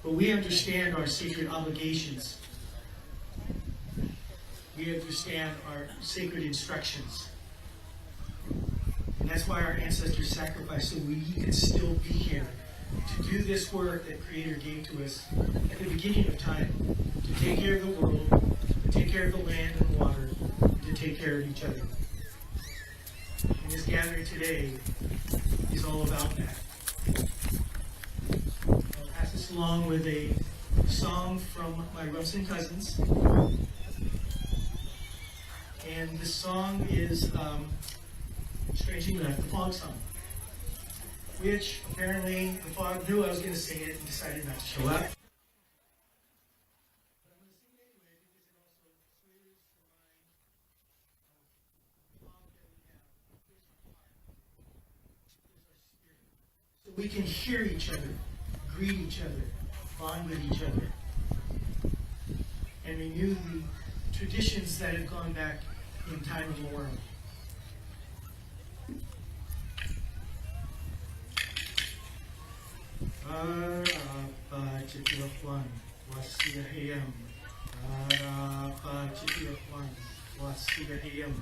But we understand our sacred obligations. We understand our sacred instructions. And that's why our ancestors sacrificed, so we can still be here to do this work that Creator gave to us at the beginning of time, to take care of the world, to take care of the land and the water, to take care of each other. And this gathering today is all about that. I'll pass this along with a song from my Rumsen cousins. And this song is, strangely enough, the Fog song, which apparently the Fog knew I was going to sing it and decided not to show up. So we can hear each other, greet each other, bond with each other, and renew the traditions that have gone back in time immemorial. Arapachitiahuan, Wasiahiyam. Arapachitiahuan, Wasiahiyam.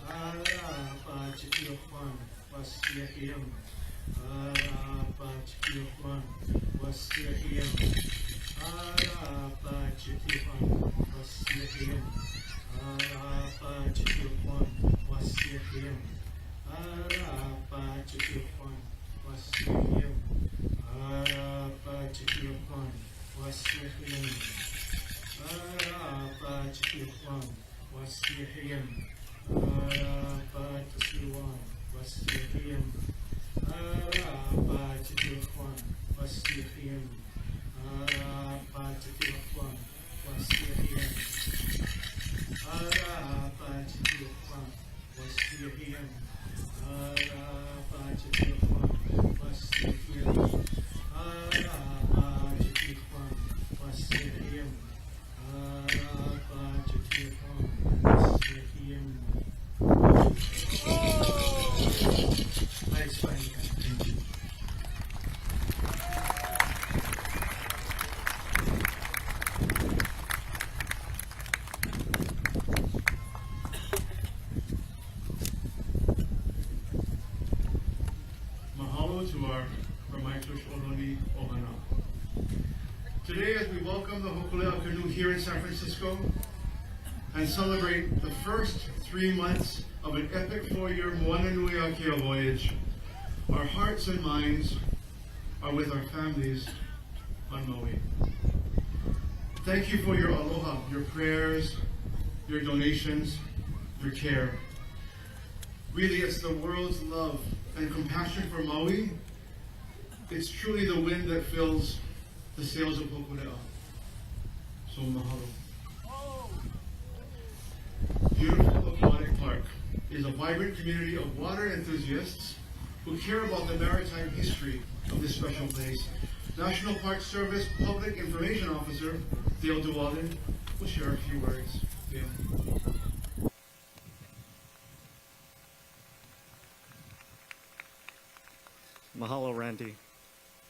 Arapachitiahuan, Wasiahiyam. Arapachitiahuan, Wasiahiyam. Arapachitiahuan, Wasiahiyam. Arapachitiahuan, Wasiahiyam. Arapachitiahuan, Wasiahiyam. Arapachitiahuan, Wasiahiyam. Arapachitiahuan, Wasiahiyam. To our Ramaitush Oloni Ohana. Today, as we welcome the Hōkūleʻa canoe here in San Francisco and celebrate the first 3 months of an epic 4-year Moana Nui Akea voyage, our hearts and minds are with our families on Maui. Thank you for your aloha, your prayers, your donations, your care. Really, it's the world's love and compassion for Maui. It's truly the wind that fills the sails of Hōkūleʻa. So mahalo. Beautiful Aquatic Park is a vibrant community of water enthusiasts who care about the maritime history of this special place. National Park Service Public Information Officer Dale Dewalden will share a few words. Dale. Mahalo, Randy,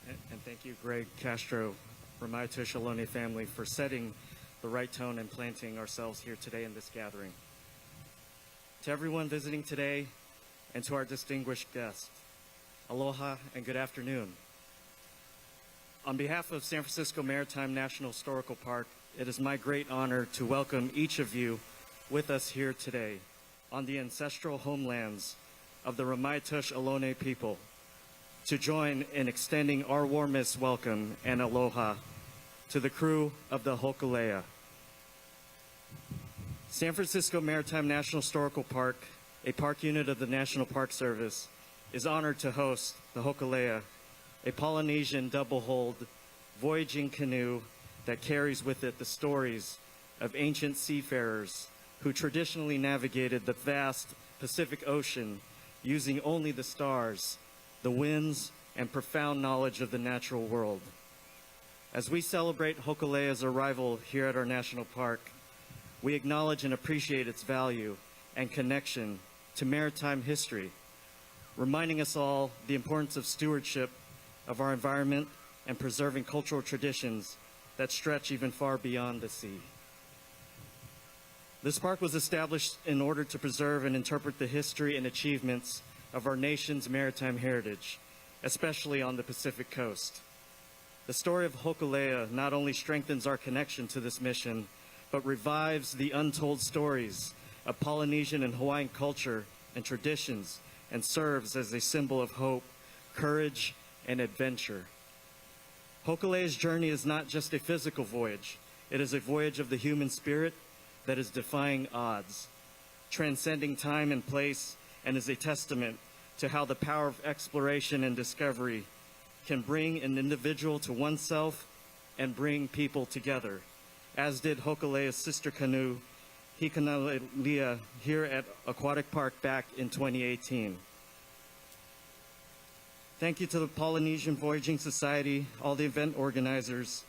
and thank you, Greg Castro, Ramaitush Ohlone family, for setting the right tone and planting ourselves here today in this gathering. To everyone visiting today, and to our distinguished guests, aloha and good afternoon. On behalf of San Francisco Maritime National Historical Park, it is my great honor to welcome each of you with us here today on the ancestral homelands of the Ramaitush Ohlone people, to join in extending our warmest welcome and aloha to the crew of the Hōkūleʻa. San Francisco Maritime National Historical Park, a park unit of the National Park Service, is honored to host the Hōkūleʻa, a Polynesian double-hulled voyaging canoe that carries with it the stories of ancient seafarers who traditionally navigated the vast Pacific Ocean using only the stars, the winds, and profound knowledge of the natural world. As we celebrate Hōkūleʻa's arrival here at our national park, we acknowledge and appreciate its value and connection to maritime history, reminding us all the importance of stewardship of our environment and preserving cultural traditions that stretch even far beyond the sea. This park was established in order to preserve and interpret the history and achievements of our nation's maritime heritage, especially on the Pacific coast. The story of Hōkūleʻa not only strengthens our connection to this mission, but revives the untold stories of Polynesian and Hawaiian culture and traditions, and serves as a symbol of hope, courage, and adventure. Hōkūleʻa's journey is not just a physical voyage. It is a voyage of the human spirit that is defying odds, transcending time and place, and is a testament to how the power of exploration and discovery can bring an individual to oneself and bring people together, as did Hōkūleʻa's sister canoe, Hīkanalia, here at Aquatic Park back in 2018. Thank you to the Polynesian Voyaging Society, all the event organizers,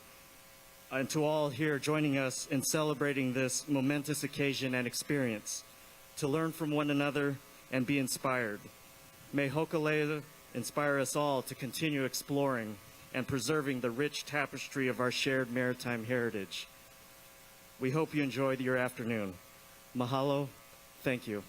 and to all here joining us in celebrating this momentous occasion and experience, to learn from one another and be inspired. May Hōkūleʻa inspire us all to continue exploring and preserving the rich tapestry of our shared maritime heritage. We hope you enjoyed your afternoon. Mahalo. Thank you.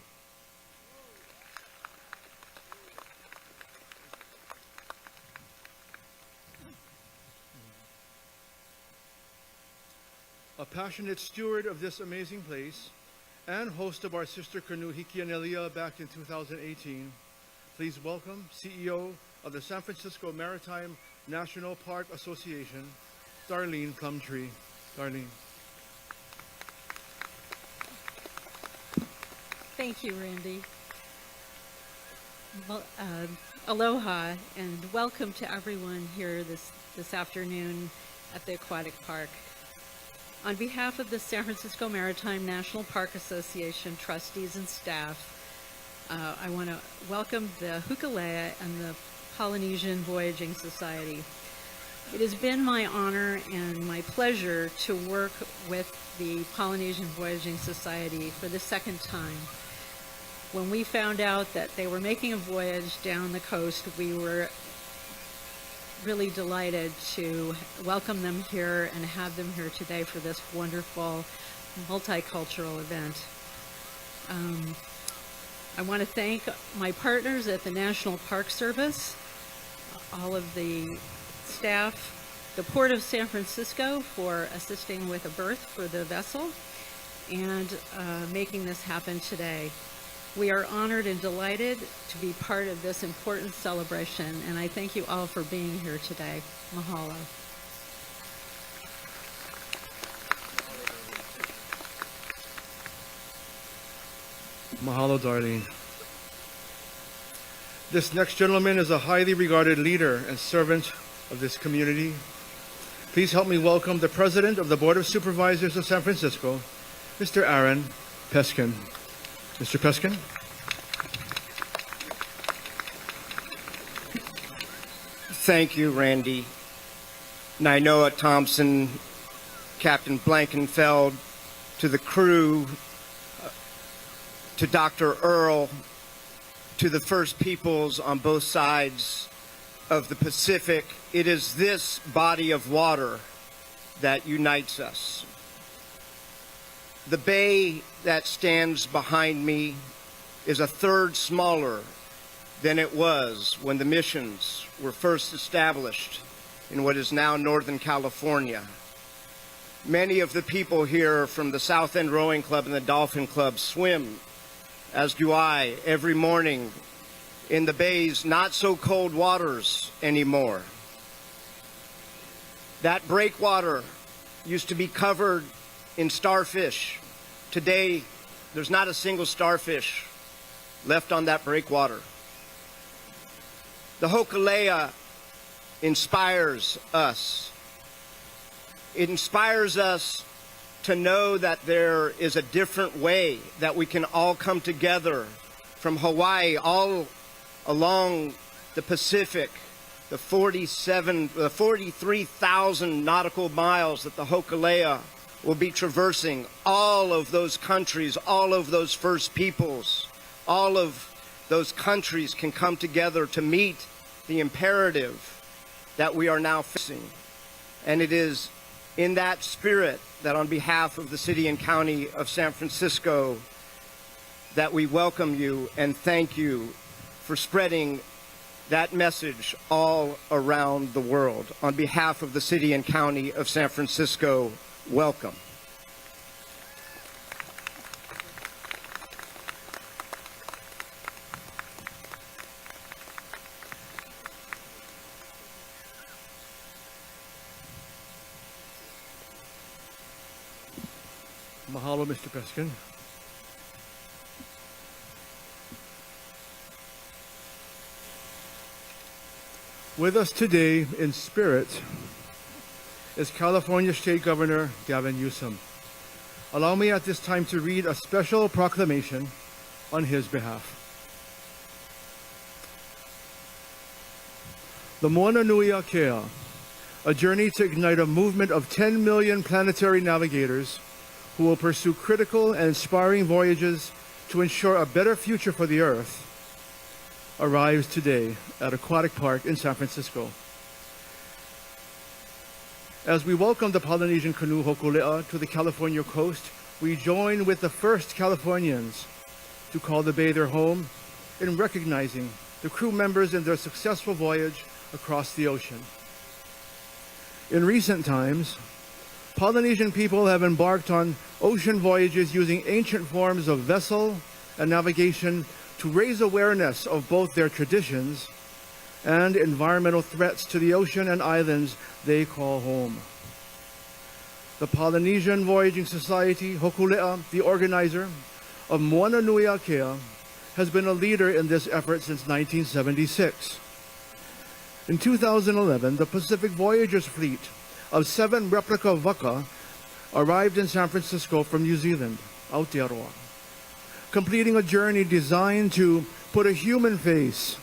A passionate steward of this amazing place and host of our sister canoe Hīkanalia back in 2018, please welcome CEO of the San Francisco Maritime National Park Association, Darlene Plumtree. Darlene. Thank you, Randy. Well, aloha and welcome to everyone here this afternoon at the Aquatic Park. On behalf of the San Francisco Maritime National Park Association trustees and staff, I want to welcome the Hōkūleʻa and the Polynesian Voyaging Society. It has been my honor and my pleasure to work with the Polynesian Voyaging Society for the second time. When we found out that they were making a voyage down the coast, we were really delighted to welcome them here and have them here today for this wonderful multicultural event. I want to thank my partners at the National Park Service, all of the staff, the Port of San Francisco for assisting with a berth for the vessel and making this happen today. We are honored and delighted to be part of this important celebration, and I thank you all for being here today. Mahalo. Mahalo, Darlene. This next gentleman is a highly regarded leader and servant of this community. Please help me welcome the President of the Board of Supervisors of San Francisco, Mr. Aaron Peskin. Mr. Peskin. Thank you, Randy. Nainoa Thompson, Captain Blankenfeld, to the crew, to Dr. Earl, to the First Peoples on both sides of the Pacific. It is this body of water that unites us. The bay that stands behind me is a third smaller than it was when the missions were first established in what is now Northern California. Many of the people here from the South End Rowing Club and the Dolphin Club swim, as do I, every morning in the bay's not so cold waters anymore. That breakwater used to be covered in starfish. Today, there's not a single starfish left on that breakwater. The Hōkūleʻa inspires us. It inspires us to know that there is a different way that we can all come together from Hawaii all along the Pacific, the 43,000 nautical miles that the Hōkūleʻa will be traversing, all of those countries, all of those First Peoples, all of those countries can come together to meet the imperative that we are now facing. And it is in that spirit that on behalf of the City and County of San Francisco that we welcome you and thank you for spreading that message all around the world. On behalf of the City and County of San Francisco, welcome. Mahalo, Mr. Peskin. With us today in spirit is California State Governor Gavin Newsom. Allow me at this time to read a special proclamation on his behalf. The Moana Nui Akea, a journey to ignite a movement of 10 million planetary navigators who will pursue critical and inspiring voyages to ensure a better future for the Earth, arrives today at Aquatic Park in San Francisco. As we welcome the Polynesian canoe Hōkūleʻa to the California coast, we join with the first Californians to call the bay their home in recognizing the crew members in their successful voyage across the ocean. In recent times, Polynesian people have embarked on ocean voyages using ancient forms of vessel and navigation to raise awareness of both their traditions and environmental threats to the ocean and islands they call home. The Polynesian Voyaging Society, Hōkūleʻa, the organizer, of Moana Nui Akea has been a leader in this effort since 1976. In 2011, the Pacific Voyagers fleet of 7 replica waka arrived in San Francisco from New Zealand, Aotearoa, completing a journey designed to put a human face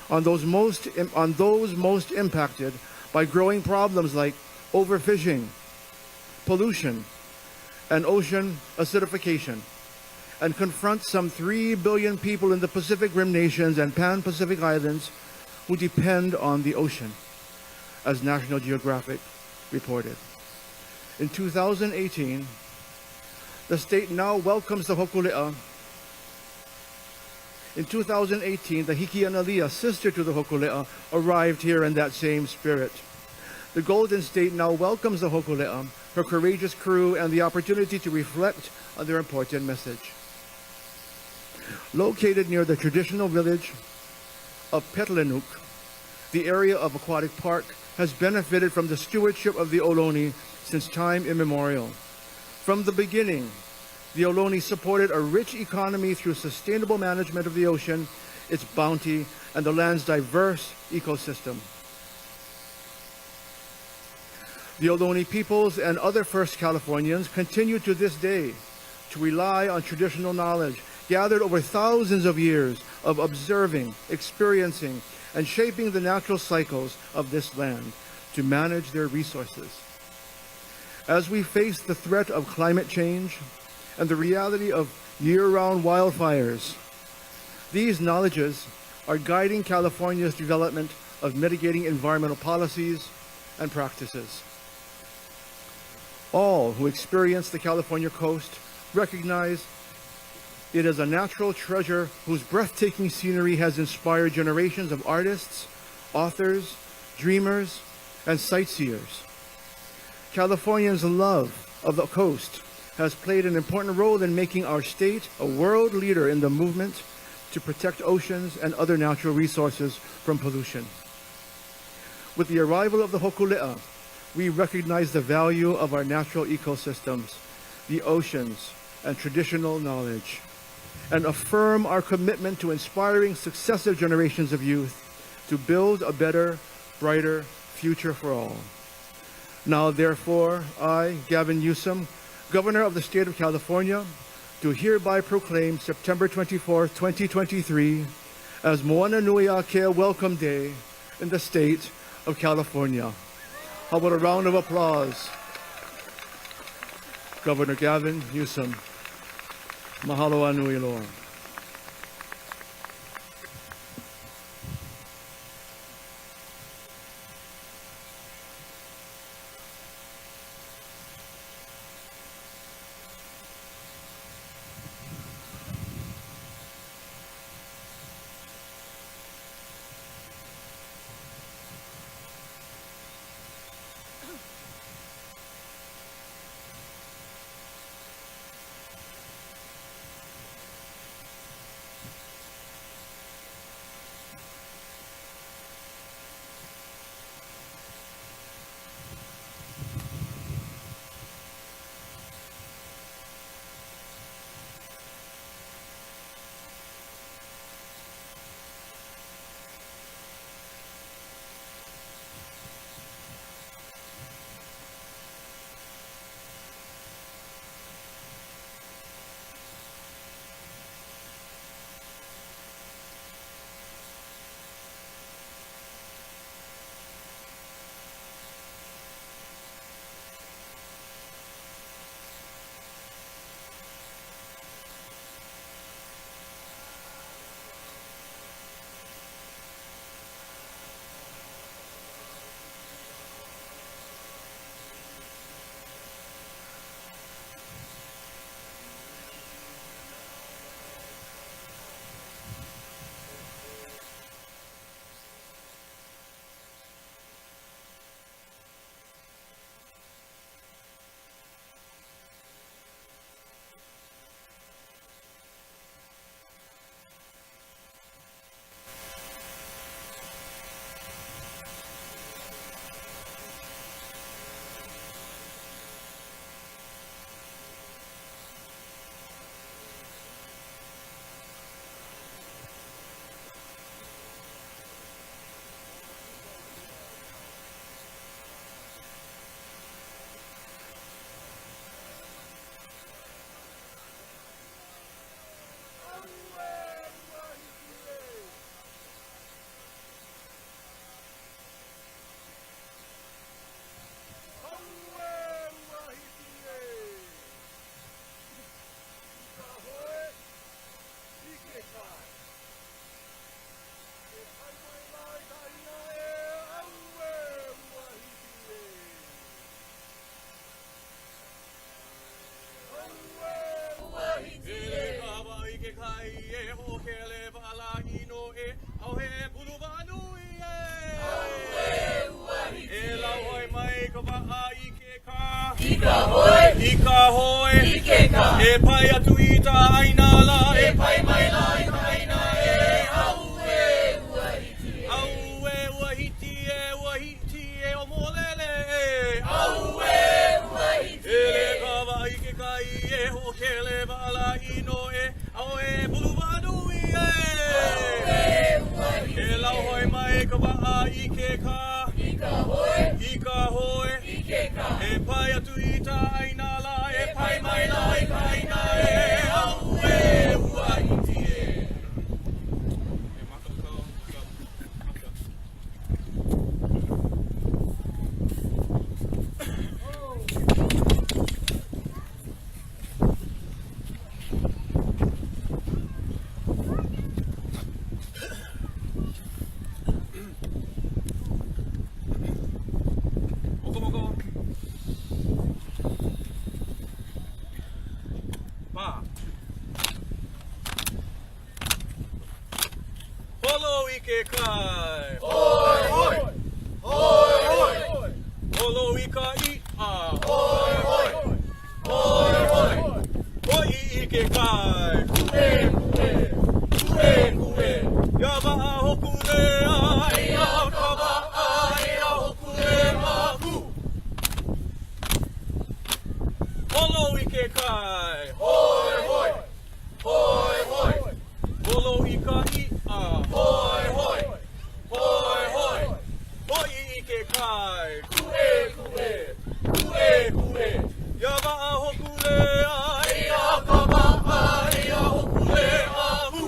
on those most impacted by growing problems like overfishing, pollution, and ocean acidification, and confront some 3 billion people in the Pacific Rim nations and Pan-Pacific Islands who depend on the ocean, as National Geographic reported. In 2018, the state now welcomes the Hōkūleʻa. In 2018, the Hikianalia, sister to the Hōkūleʻa, arrived here in that same spirit. The Golden State now welcomes the Hōkūleʻa, her courageous crew, and the opportunity to reflect on their important message. Located near the traditional village of Petalanook, the area of Aquatic Park has benefited from the stewardship of the Ohlone since time immemorial. From the beginning, the Ohlone supported a rich economy through sustainable management of the ocean, its bounty, and the land's diverse ecosystem. The Ohlone peoples and other First Californians continue to this day to rely on traditional knowledge gathered over thousands of years of observing, experiencing, and shaping the natural cycles of this land to manage their resources. As we face the threat of climate change and the reality of year-round wildfires, these knowledges are guiding California's development of mitigating environmental policies and practices. All who experience the California coast recognize it is a natural treasure whose breathtaking scenery has inspired generations of artists, authors, dreamers, and sightseers. Californians' love of the coast has played an important role in making our state a world leader in the movement to protect oceans and other natural resources from pollution. With the arrival of the Hōkūleʻa, we recognize the value of our natural ecosystems, the oceans, and traditional knowledge, and affirm our commitment to inspiring successive generations of youth to build a better, brighter future for all. Now, therefore, I, Gavin Newsom, Governor of the State of California, do hereby proclaim September 24, 2023 as Moana Nui Akea Welcome Day in the state of California. How about a round of applause? Governor Gavin Newsom. Mahalo a nui loa. Ika hoi, ika hoi, ikeka. E pai atu I ta aina la, e pai mai la I ta aina e aue uahiti e. Aue uahiti e, uahiti e o molele e. Aue uahiti e. E kawa ike kai e hokele wala ino e, au e buluvadu I e. Aue uahiti e. E lau hoi mai ka waa ikeka. Ika hoi, ika hoi, ikeka. E pai atu I ta aina la, e pai mai la I ka aina e aue uahiti e. Holo ike kai. Hoi hoi. Hoi hoi. Holo ika I a. Hoi hoi. Hoi hoi. Hoi ike kai. Kue kue. Kue kue. Yama a Hōkūleʻa. Ia kawa a ia Hōkūleʻa ku. Holo ike kai. Hoi hoi. Hoi hoi. Holo ika I a. Hoi hoi. Hoi hoi. Hoi ike kai. Kue kue. Kue kue. Yama a Hōkūleʻa. Ia kawa a ia Hōkūleʻa hu.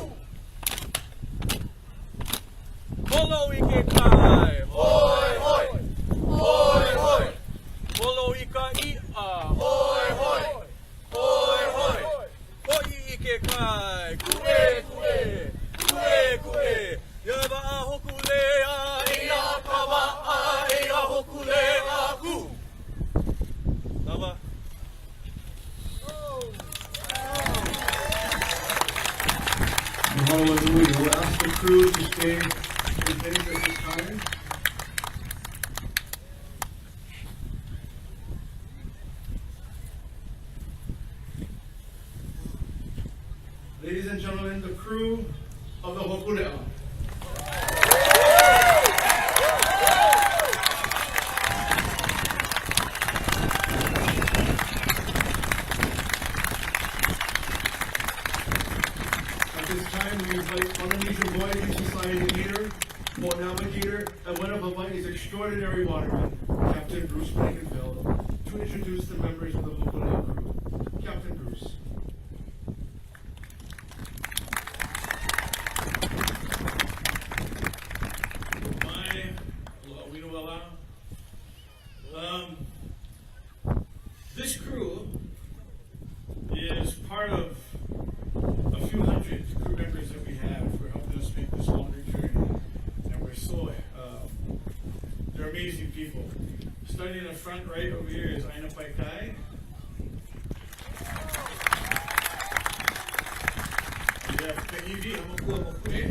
Holo ike kai. Hoi hoi. Hoi hoi. Holo ika I a. Hoi hoi. Hoi hoi. Hoi ike kai. Kue kue. Kue kue. Yama a Hōkūleʻa. Ia kawa a ia Hōkūleʻa ku. Lava. Hallelujah. We'll ask the crew to stay in place at this time. Ladies and gentlemen, the crew of the Hōkūleʻa. At this time, we invite Polynesian Voyaging Society leader, boat navigator, and one of Hawaii's extraordinary watermen, Captain Bruce Blankenfeld, to introduce the members of the Hōkūleʻa crew. Captain Bruce. This crew is part of a few hundred crew members that we have for helping us make this longer journey. And we're so, they're amazing people. Starting in the front right over here is Aina Paikai. We have Kahivi Hamakua Mokue.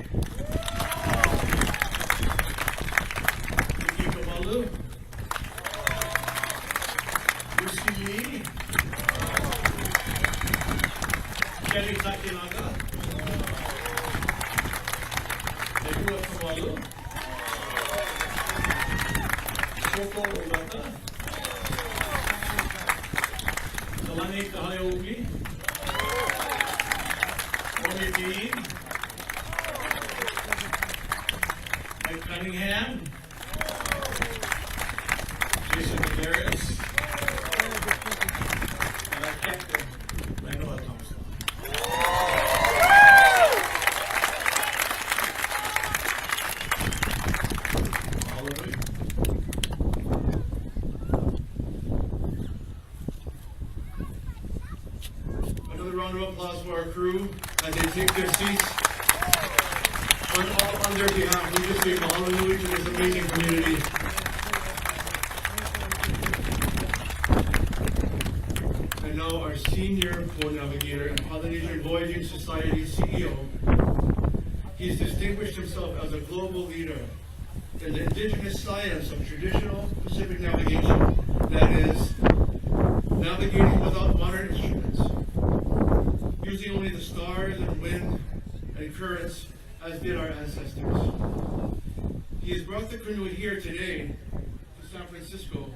Iki Kamalu. Lucy Lee. Kelly Takinaga. Negua Kamalu. Koko Ogata. Kalani Kahaiomi. Omi Dean. Mike Cunningham. Jason Medeiros. And our captain, Manoa Thompson. Hallelujah. Another round of applause for our crew as they take their seats. On their behalf, we just say hallelujah to this amazing community. And now our senior boat navigator and Polynesian Voyaging Society CEO. He's distinguished himself as a global leader in the indigenous science of traditional Pacific navigation that currents as did our ancestors. He has brought the canoe here today to San Francisco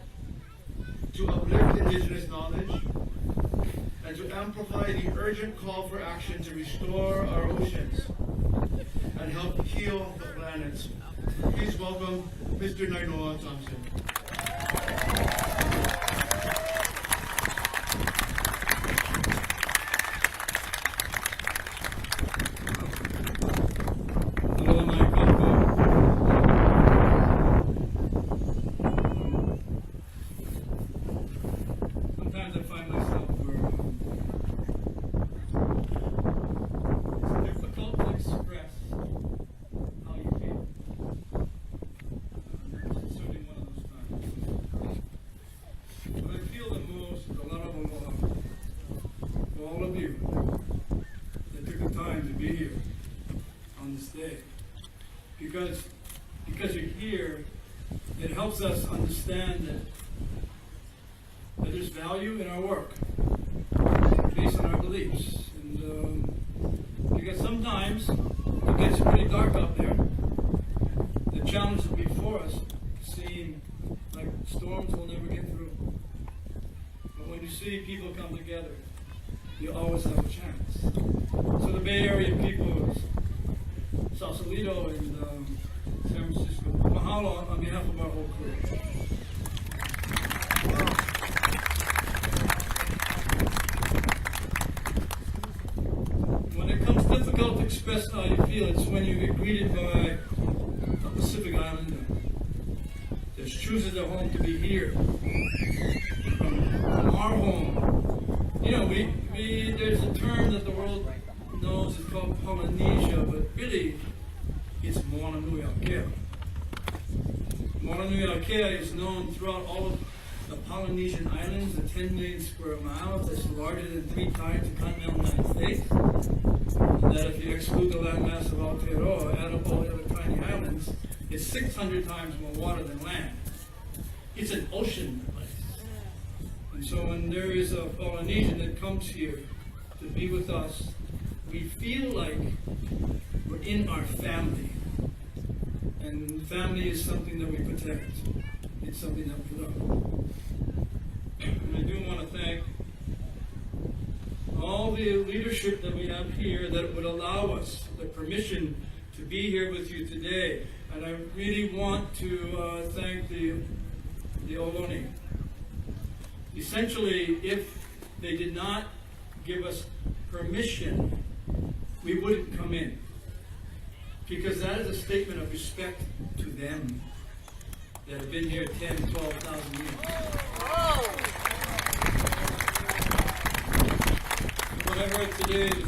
to uplift indigenous knowledge and to amplify the urgent call for action to restore our oceans and help heal the planet. Please welcome Mr. Nainoa Thompson. Sometimes I find myself where it's difficult to express how you feel. It's certainly one of those times. What I feel the most is a lot of aloha for all of you that took the time to be here on this day. Because you're here, it helps us understand that there's value in our work based on our beliefs. And because sometimes it gets pretty dark out there, the challenges before us seem like storms we'll never get through. But when you see people come together, you always have a chance. So the Bay Area people, Sausalito and San Francisco, mahalo on behalf of our whole crew. When it comes difficult to express how you feel, it's when you get greeted by a Pacific Islander that chooses their home to be here. From our home. You know, there's a term that the world knows, it's called Polynesia, but really, it's Moana Nui Akea. Moana Nui Akea is known throughout all of the Polynesian islands, the 10 million square miles. That's larger than 3 times the continental United States. And that if you exclude the landmass of Aotearoa, add up all the other tiny islands, it's 600 times more water than land. It's an ocean place. And so when there is a Polynesian that comes here to be with us, we feel like we're in our family. And family is something that we protect. It's something that we love. And I do want to thank all the leadership that we have here that would allow us the permission to be here with you today. And I really want to thank the Ohlone. Essentially, if they did not give us permission, we wouldn't come in. Because that is a statement of respect to them that have been here 10, 12,000 years. What I heard today is,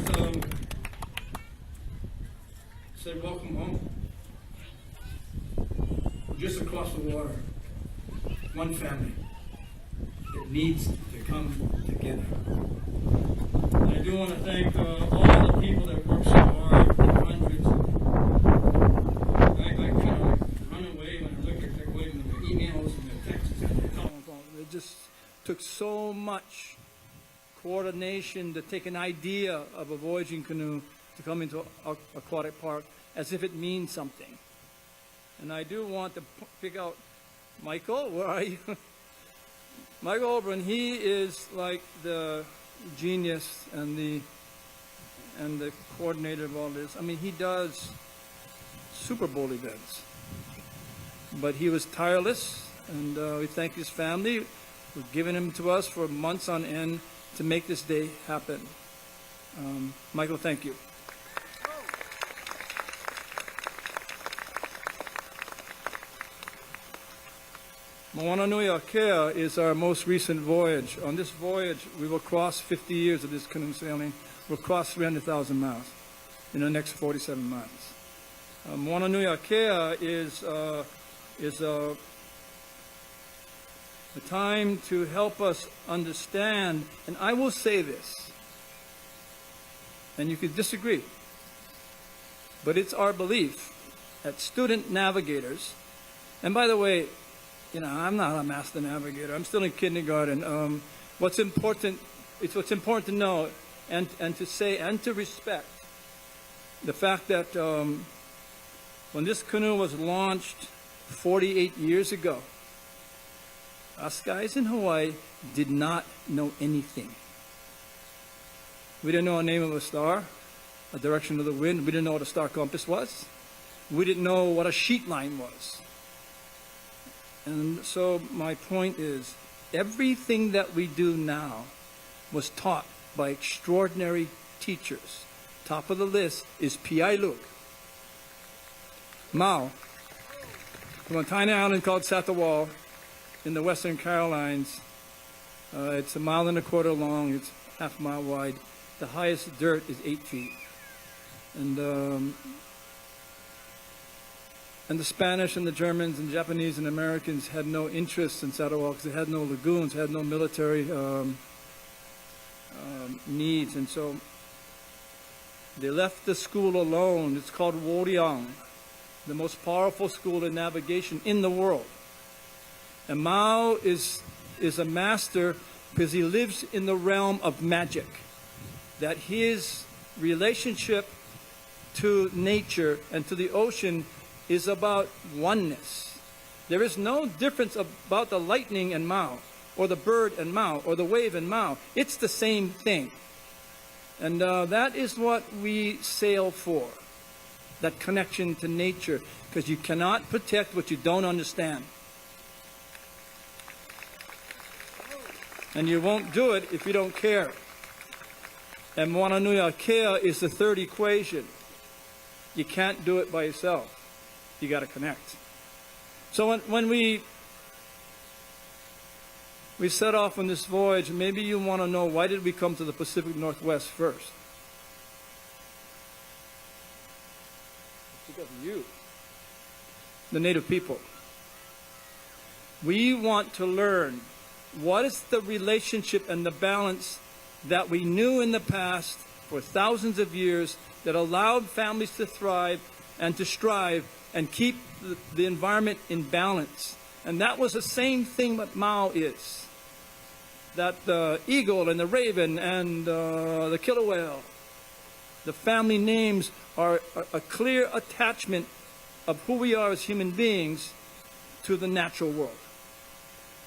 said, welcome home. We're just across the water. One family that needs to come together. And I do want to thank all the people that work so hard, the hundreds. I kind of run away when I look at their emails and their texts and their telephones. It just took so much coordination to take an idea of a voyaging canoe to come into an aquatic park as if it means something. And I do want to pick out Michael. Where are you? Michael Oberon, he is like the genius and the coordinator of all this. I mean, he does Super Bowl events, but he was tireless, and we thank his family for giving him to us for months on end to make this day happen. Michael, thank you. Moana Nui Akea is our most recent voyage. On this voyage, we will cross 50 years of this canoe sailing. We'll cross 300,000 miles in the next 47 months. Moana Nui Akea is a time to help us understand, and I will say this, and you could disagree, but it's our belief that student navigators, and by the way, you know, I'm not a master navigator. I'm still in kindergarten. What's important to know and to say and to respect the fact that when this canoe was launched 48 years ago, us guys in Hawaii did not know anything. We didn't know the name of a star, a direction of the wind. We didn't know what a star compass was. We didn't know what a sheet line was. And so my point is, everything that we do now was taught by extraordinary teachers. Top of the list is Piailug. Mao, from a tiny island called Satawal in the Western Carolines. It's 1.25 miles long, it's half a mile wide. The highest dirt is 8 feet. And the Spanish and the Germans and Japanese and Americans had no interest in Satawal because it had no lagoons, had no military needs. And so they left the school alone. It's called Woriang, the most powerful school in navigation in the world. And Mao is a master because he lives in the realm of magic. That his relationship to nature and to the ocean is about oneness. There is no difference about the lightning and Mao, or the bird and Mao, or the wave and Mao. It's the same thing. And that is what we sail for, that connection to nature, because you cannot protect what you don't understand. And you won't do it if you don't care. And Moana Nui Akea is the third equation. You can't do it by yourself. You got to connect. So when we set off on this voyage, maybe you want to know, why did we come to the Pacific Northwest first? Because of you, the native people. We want to learn what is the relationship and the balance that we knew in the past for thousands of years that allowed families to thrive and to strive and keep the environment in balance. And that was the same thing that Mao is. That the eagle and the raven and the killer whale, the family names are a clear attachment of who we are as human beings to the natural world.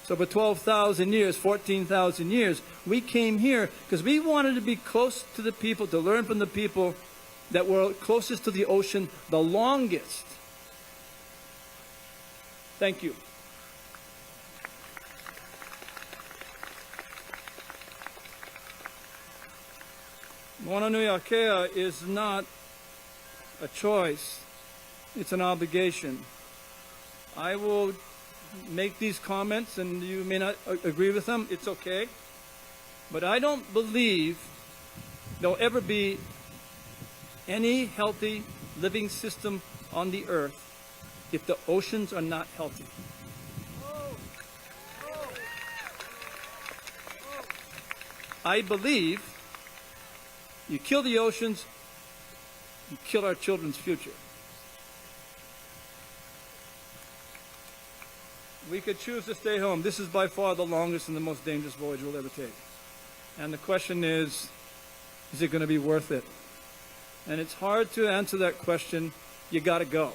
So for 12,000 years, 14,000 years, we came here because we wanted to be close to the people, to learn from the people that were closest to the ocean the longest. Thank you. Moana Nui Akea is not a choice, it's an obligation. I will make these comments and you may not agree with them, it's okay. But I don't believe there'll ever be any healthy living system on the earth if the oceans are not healthy. I believe you kill the oceans, you kill our children's future. We could choose to stay home. This is by far the longest and the most dangerous voyage we'll ever take. And the question is it going to be worth it? And it's hard to answer that question. You got to go.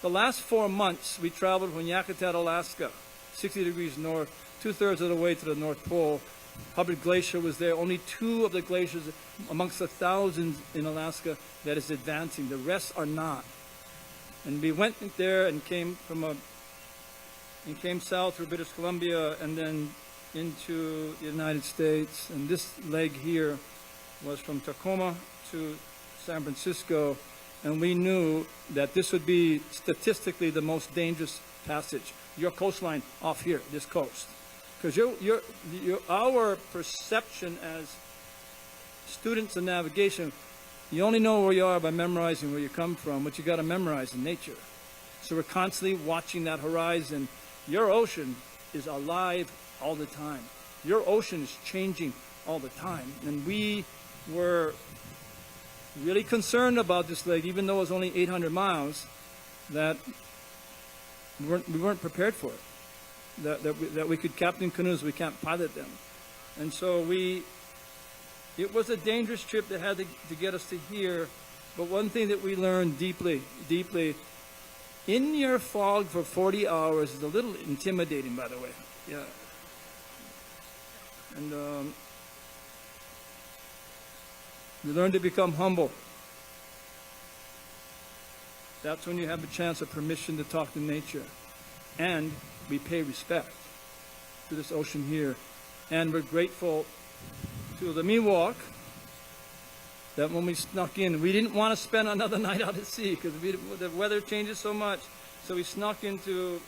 The last 4 months, we traveled from Yakutat, Alaska, 60 degrees north, 2/3 of the way to the North Pole. Hubbard Glacier was there. Only 2 of the glaciers amongst the thousands in Alaska that is advancing. The rest are not. And we went there and came south through British Columbia and then into the United States. And this leg here was from Tacoma to San Francisco. And we knew that this would be statistically the most dangerous passage. Your coastline off here, this coast. Because our perception as students of navigation, you only know where you are by memorizing where you come from, but you got to memorize in nature. So we're constantly watching that horizon. Your ocean is alive all the time. Your ocean is changing all the time. And we were really concerned about this lake, even though it was only 800 miles, that we weren't prepared for it. That we could captain canoes, we can't pilot them. And so it was a dangerous trip that had to get us to here, But one thing that we learned deeply, in your fog for 40 hours is a little intimidating, by the way. Yeah. And we learn to become humble. That's when you have a chance of permission to talk to nature. And we pay respect to this ocean here. And we're grateful to the Miwok that when we snuck in, we didn't want to spend another night out at sea because the weather changes so much. So we snuck into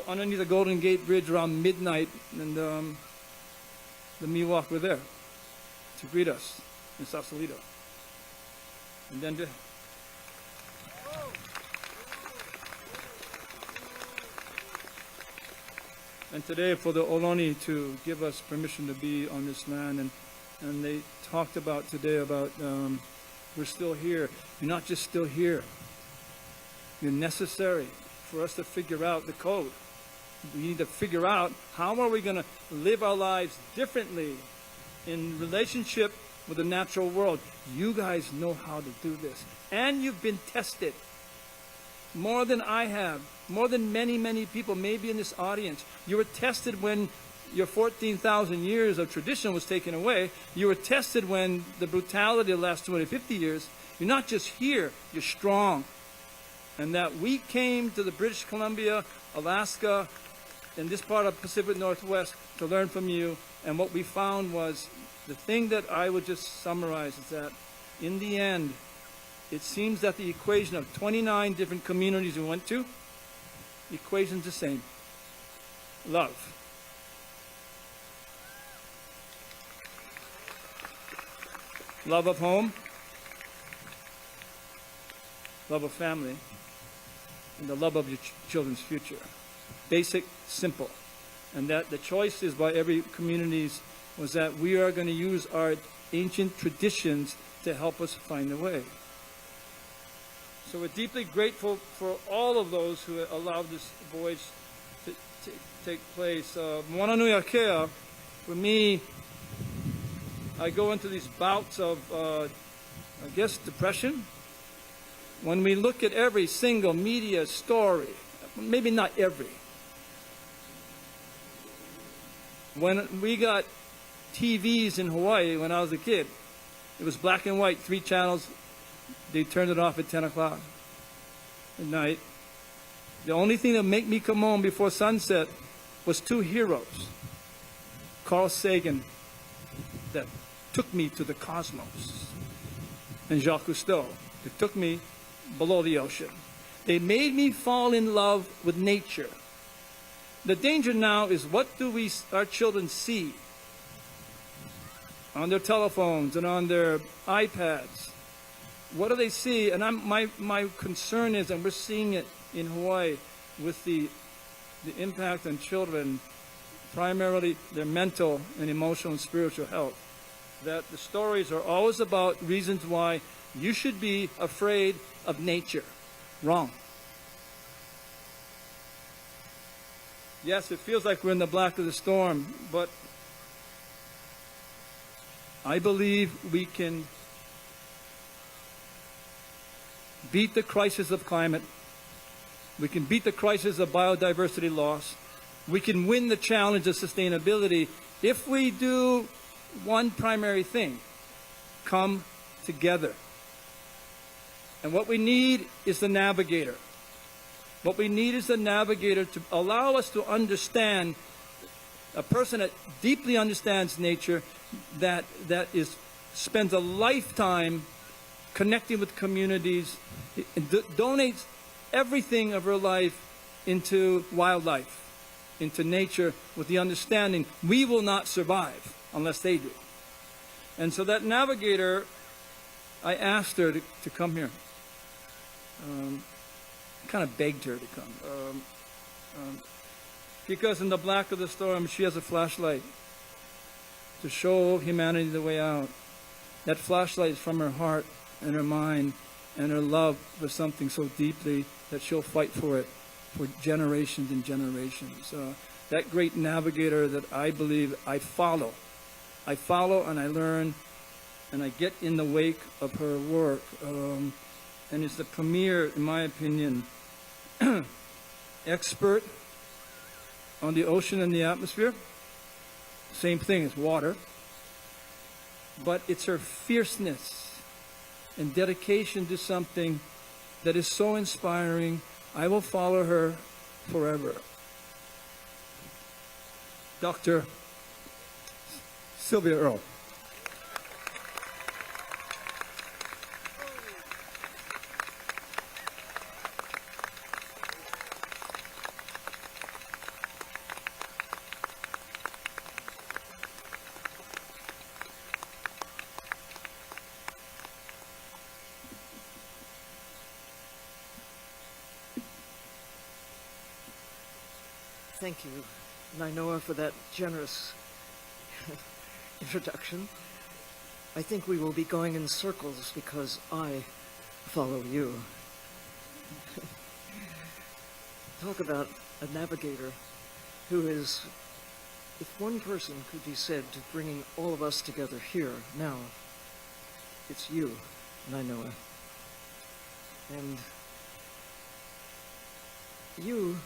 underneath the Golden Gate Bridge around midnight, and the Miwok were there to greet us in Sausalito. And then and today for the Oloni to give us permission to be on this land, and they talked about today about we're still here. You're not just still here. You're necessary for us to figure out the code. We need to figure out how are we going to live our lives differently in relationship with the natural world. You guys know how to do this. And you've been tested more than I have, more than many, many people, maybe in this audience. You were tested when your 14,000 years of tradition was taken away. You were tested when the brutality of the last 250 years. You're not just here, you're strong. And that we came to the British Columbia, Alaska, and this part of Pacific Northwest to learn from you. And what we found was, the thing that I would just summarize is that in the end, it seems that the equation of 29 different communities we went to, the equation's the same. Love. Love of home, love of family, and the love of your children's future. Basic, simple. And that the choice is by every communities was that we are going to use our ancient traditions to help us find the way. So we're deeply grateful for all of those who allowed this voyage to take place. Moana Nui Akea, for me, I go into these bouts of, I guess, depression. When we look at every single media story, maybe not every. When we got TVs in Hawaii when I was a kid, it was black and white, 3 channels. They turned it off at 10 o'clock at night. The only thing that made me come home before sunset was 2 heroes. Carl Sagan, that took me to the cosmos, and Jacques Cousteau, that took me below the ocean. They made me fall in love with nature. The danger now is, what do our children see on their telephones and on their iPads? What do they see? And my concern is, and we're seeing it in Hawaii with the impact on children, primarily their mental and emotional and spiritual health, that the stories are always about reasons why you should be afraid of nature. Wrong. Yes, it feels like we're in the black of the storm, but I believe we can beat the crisis of climate. We can beat the crisis of biodiversity loss. We can win the challenge of sustainability if we do one primary thing: come together. And what we need is the navigator. What we need is the navigator to allow us to understand, a person that deeply understands nature, that spends a lifetime connecting with communities, donates everything of her life into wildlife, into nature, with the understanding we will not survive unless they do. And so that navigator, I asked her to come here. Kind of begged her to come. Because in the black of the storm, she has a flashlight to show humanity the way out. That flashlight is from her heart and her mind and her love for something so deeply that she'll fight for it for generations and generations. That great navigator that I believe I follow and I learn and I get in the wake of her work. And it's the premier, in my opinion, expert on the ocean and the atmosphere. Same thing as water. But it's her fierceness and dedication to something that is so inspiring. I will follow her forever. Dr. Sylvia Earle. Thank you, Nainoa, for that generous introduction. I think we will be going in circles because I follow you. Talk about a navigator who is, if one person could be said to bringing all of us together here now, it's you, Nainoa. And you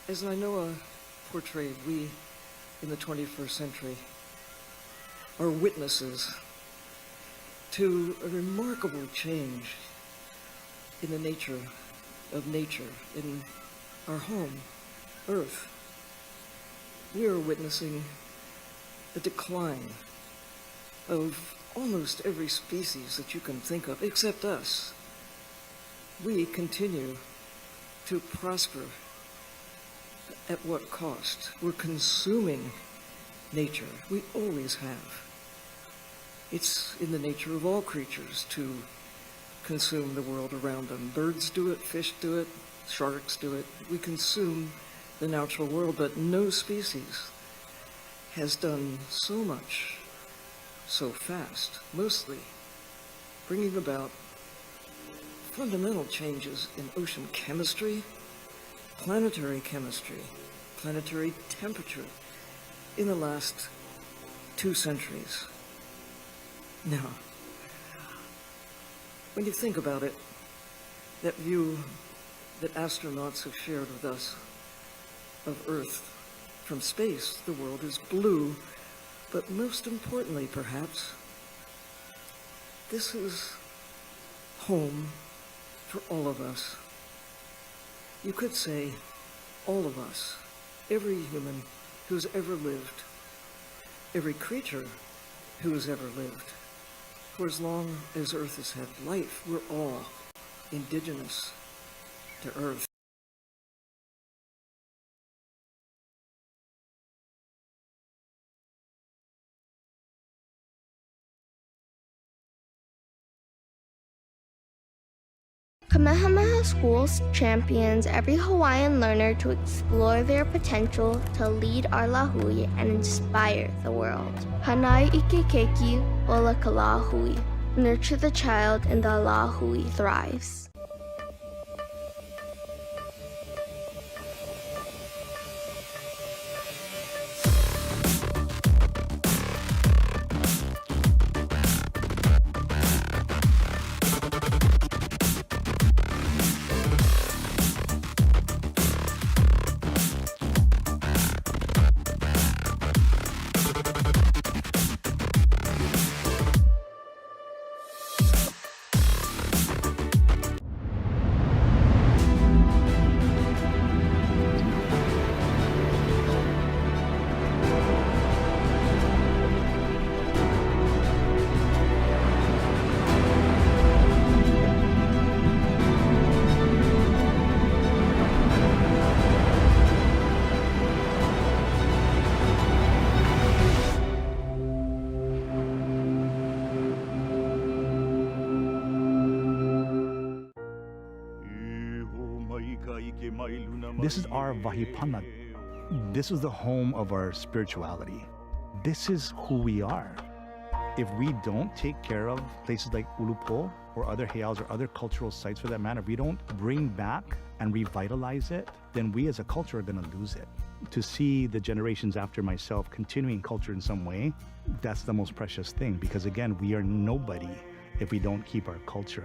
as Nainoa portrayed, we in the 21st century are witnesses to a remarkable change in the nature of nature, in our home, Earth. We are witnessing a decline of almost every species that you can think of, except us. We continue to prosper. At what cost? We're consuming nature. We always have. It's in the nature of all creatures to consume the world around them. Birds do it, fish do it, sharks do it. We consume the natural world, but no species has done so much so fast, mostly bringing about fundamental changes in ocean chemistry, planetary temperature in the last 2 centuries. Now, when you think about it, that view that astronauts have shared with us of Earth from space, the world is blue, but most importantly, perhaps, this is home for all of us. You could say all of us, every human who's ever lived, every creature who has ever lived. For as long as Earth has had life, we're all indigenous to Earth. Kamehameha Schools champions every Hawaiian learner to explore their potential to lead our lahui and inspire the world. Hanai ike keiki ola ka lahui. Nurture the child and the lahui thrives. This is our Vahipana. This is the home of our spirituality. This is who we are. If we don't take care of places like Ulupo or other heiaus or other cultural sites for that matter, if we don't bring back and revitalize it, then we as a culture are going to lose it. To see the generations after myself continuing culture in some way, that's the most precious thing, because again, we are nobody if we don't keep our culture.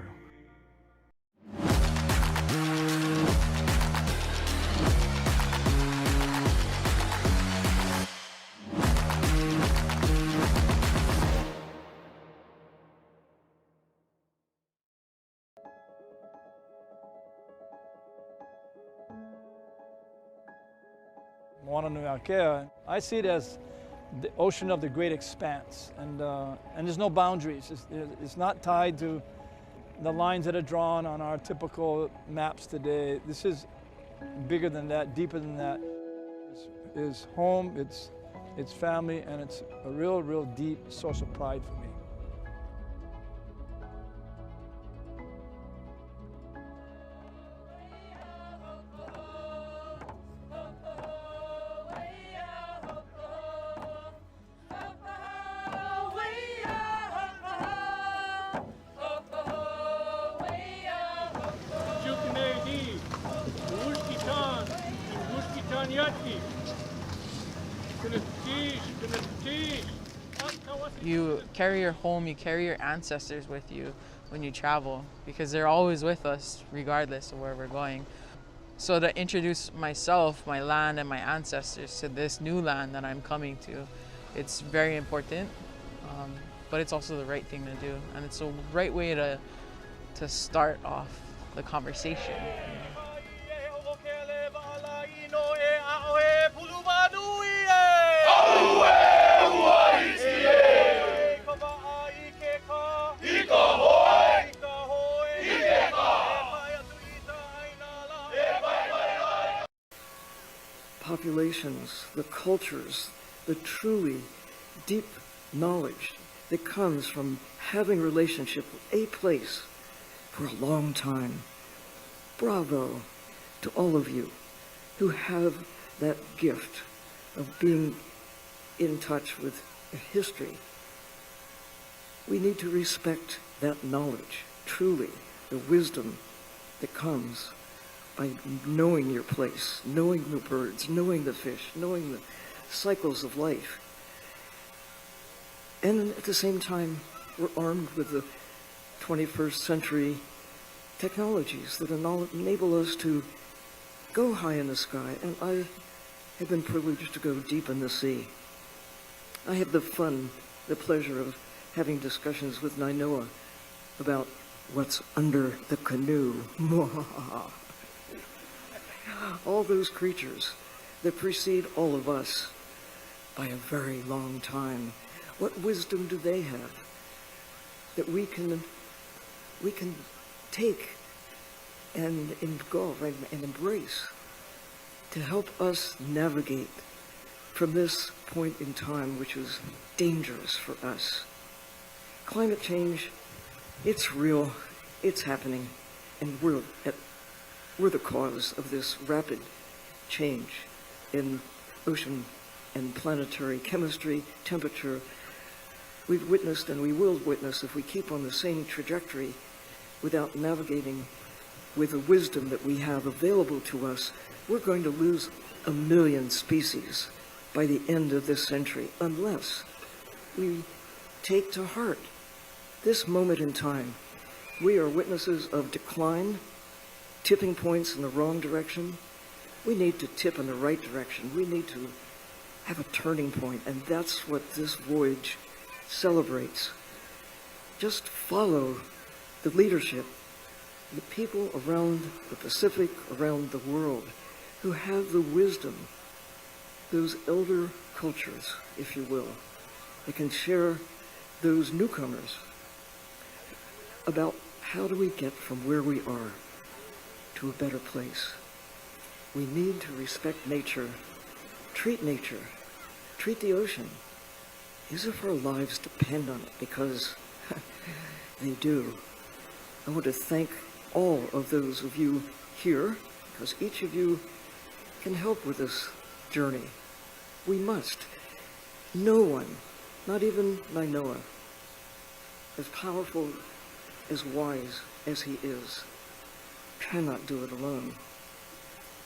Moana Nui Akea, I see it as the ocean of the great expanse, and there's no boundaries. It's not tied to the lines that are drawn on our typical maps today. This is bigger than that, deeper than that. It's home, it's family, and it's a real deep source of pride for me. You carry your home, you carry your ancestors with you when you travel, because they're always with us regardless of where we're going. So to introduce myself, my land, and my ancestors to this new land that I'm coming to, it's very important, but it's also the right thing to do, and it's the right way to start off the conversation. Populations, the cultures, the truly deep knowledge that comes from having relationship with a place for a long time. Bravo to all of you who have that gift of being in touch with history. We need to respect that knowledge, truly, the wisdom that comes by knowing your place, knowing the birds, knowing the fish, knowing the cycles of life. And at the same time, we're armed with the 21st century technologies that enable us to go high in the sky. And I have been privileged to go deep in the sea. I have the pleasure of having discussions with Nainoa about what's under the canoe. All those creatures that precede all of us by a very long time. What wisdom do they have that we can take and engulf and embrace to help us navigate from this point in time, which is dangerous for us? Climate change, it's real, it's happening, and we're the cause of this rapid change in ocean and planetary chemistry, temperature. We've witnessed, and we will witness, if we keep on the same trajectory without navigating with the wisdom that we have available to us, we're going to lose 1 million species by the end of this century, unless we take to heart this moment in time. We are witnesses of decline, tipping points in the wrong direction. We need to tip in the right direction. We need to have a turning point, and that's what this voyage celebrates. Just follow the leadership, the people around the Pacific, around the world, who have the wisdom, those elder cultures, if you will, that can share those newcomers about how do we get from where we are to a better place. We need to respect nature, treat the ocean as if our lives depend on it, because they do. I want to thank all of those of you here, because each of you can help with this journey. We must. No one, not even Nainoa, as powerful, as wise as he is, cannot do it alone.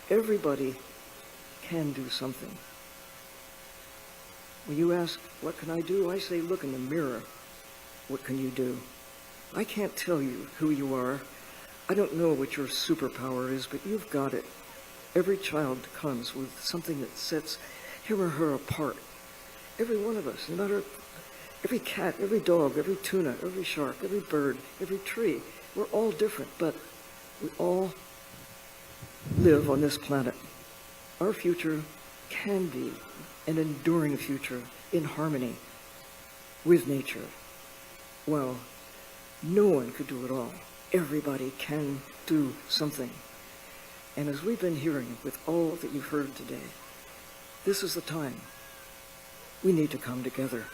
Everybody can do something. When you ask, what can I do? I say, look in the mirror. What can you do? I can't tell you who you are. I don't know what your superpower is, but you've got it. Every child comes with something that sets him or her apart. Every one of us, no matter every cat, every dog, every tuna, every shark, every bird, every tree, we're all different, but we all live on this planet. Our future can be an enduring future in harmony with nature. Well, no one could do it all. Everybody can do something. And as we've been hearing with all that you've heard today, this is the time. We need to come together.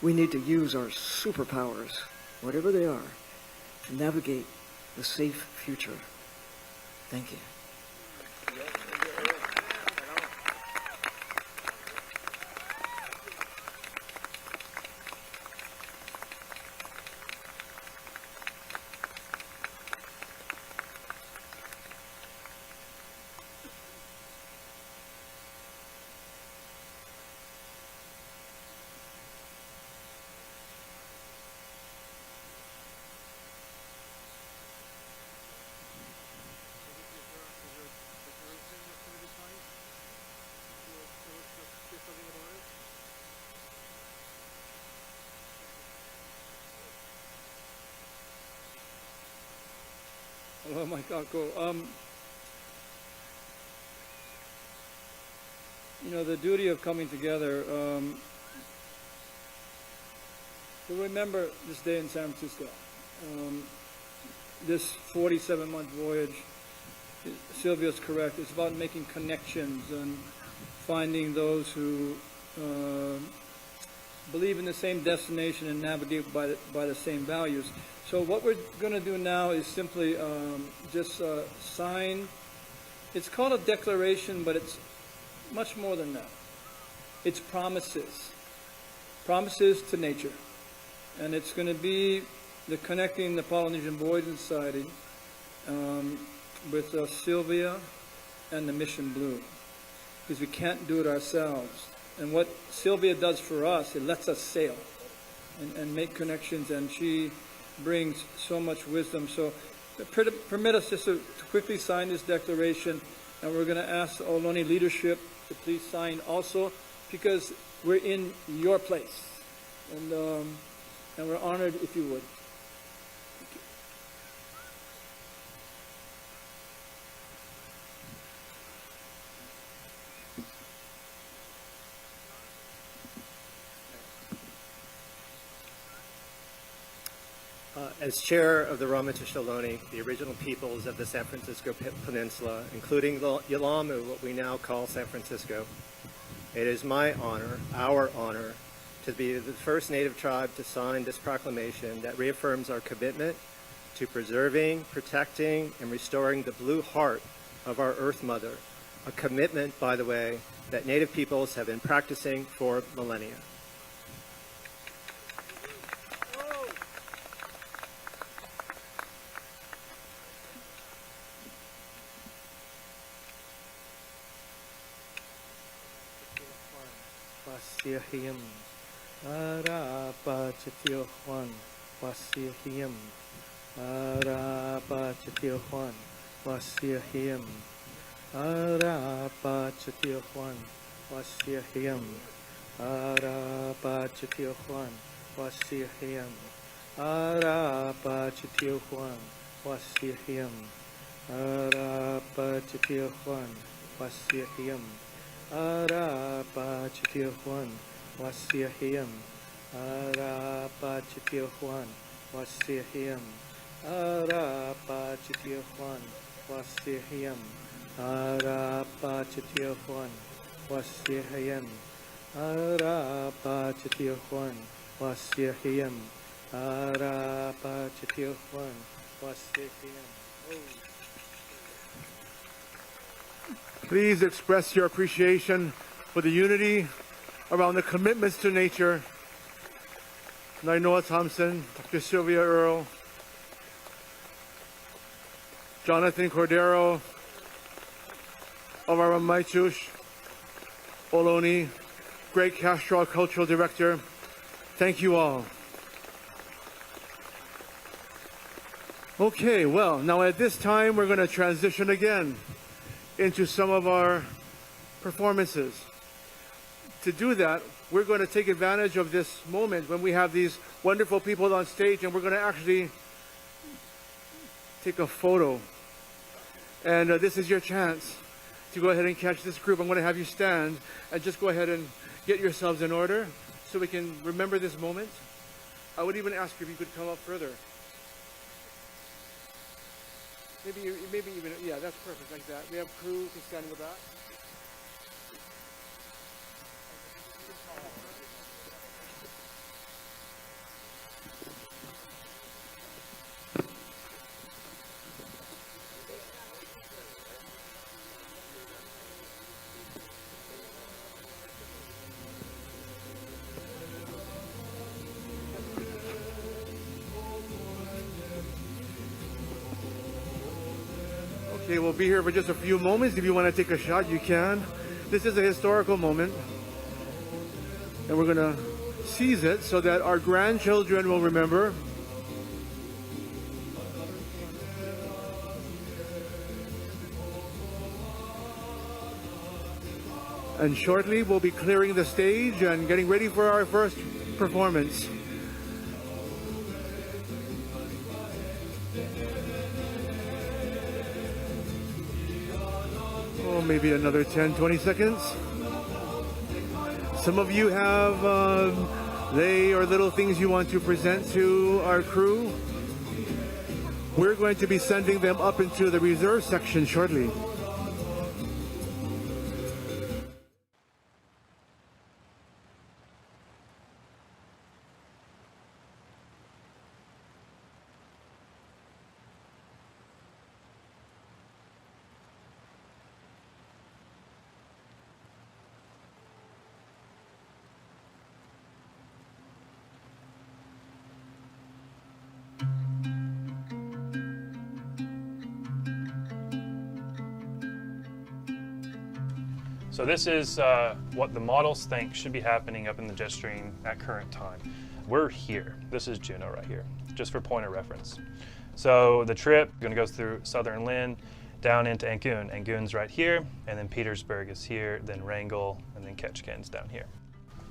We need to use our superpowers, whatever they are, to navigate the safe future. Thank you. Hello, Mike Kako. You know, the duty of coming together, to remember this day in San Francisco. This 47-month voyage, Sylvia's correct, it's about making connections and finding those who believe in the same destination and navigate by the same values. So what we're going to do now is simply just sign. It's called a declaration, but it's much more than that. It's promises. Promises to nature. And it's going to be the connecting the Polynesian Boys Society with Sylvia and the Mission Blue. Because we can't do it ourselves. And what Sylvia does for us, it lets us sail and make connections, and she brings so much wisdom. So permit us just to quickly sign this declaration, and we're going to ask the Ohlone leadership to please sign also, because we're in your place, and we're honored if you would. As chair of the Ramaytush Ohlone, the original peoples of the San Francisco Peninsula, including the Yelamu, what we now call San Francisco, it is my honor, our honor, to be the first Native tribe to sign this proclamation that reaffirms our commitment to preserving, protecting, and restoring the blue heart of our Earth Mother, a commitment, by the way, that Native peoples have been practicing for millennia. Wasihim, Arapa Chitiohuan, Wasihim, Arapa Chitiohuan, Wasihim, Arapa Chitiohuan, Wasihim, Arapa Chitiohuan, Wasihim, Arapa Chitiohuan, Wasihim, Arapa Chitiohuan, Wasihim. Arapa Chitiohuan, Wasihim, Arapa Chitiohuan, Wasihim, Arapa Chitiohuan, Wasihim, Arapa Chitiohuan, Wasihim, Arapa Chitiohuan, Wasihim, Arapa Chitiohuan, Wasihim. Please express your appreciation for the unity around the commitments to nature Nainoa Thompson, Dr. Sylvia Earle, Jonathan Cordero, Avara Maichush, Oloni, Greg Castro, Cultural Director. Thank you all. Okay, well, now at this time we're going to transition again into some of our performances. To do that, we're going to take advantage of this moment when we have these wonderful people on stage, and we're going to actually take a photo. And this is your chance to go ahead and catch this group. I'm going to have you stand and just go ahead and get yourselves in order so we can remember this moment. I would even ask if you could come up further. Maybe even, yeah, that's perfect, like that. We have crew who can stand in the back. Okay, we'll be here for just a few moments. If you want to take a shot, you can. This is a historical moment, and we're going to seize it so that our grandchildren will remember. And shortly, we'll be clearing the stage and getting ready for our first performance. Maybe another 10, 20 seconds. Some of you have they or little things you want to present to our crew. We're going to be sending them up into the reserve section shortly. So this is what the models think should be happening up in the jet stream at current time. We're here. This is Juneau right here, just for point of reference. So the trip is going to go through Southern Lynn, down into Ancun. Ancun's right here, and then Petersburg is here, then Wrangell, and then Ketchikan's down here.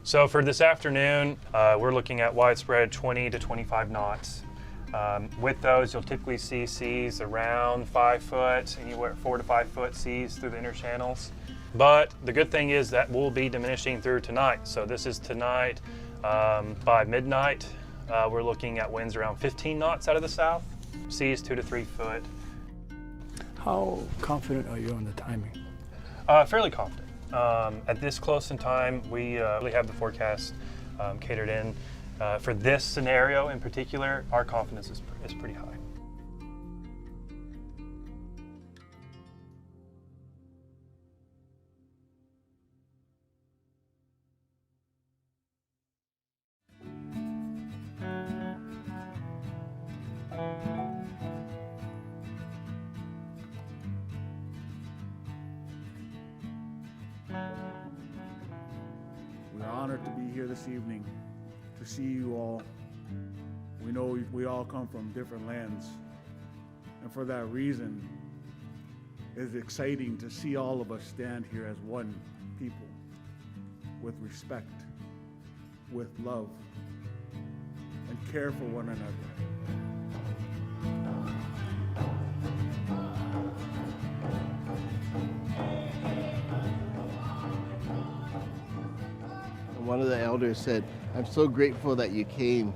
So for this afternoon, we're looking at widespread 20 to 25 knots. With those, you'll typically see seas around 5 foot, anywhere 4 to 5 foot seas through the inner channels. But the good thing is that will be diminishing through tonight. So this is tonight. By midnight, we're looking at winds around 15 knots out of the south, seas 2 to 3 foot. How confident are you on the timing? Fairly confident. At this close in time, we really have the forecast catered in. For this scenario in particular, our confidence is pretty high. We're honored to be here this evening to see you all. We know we all come from different lands, and for that reason, it's exciting to see all of us stand here as one people, with respect, with love, and care for one another. One of the elders said, "I'm so grateful that you came.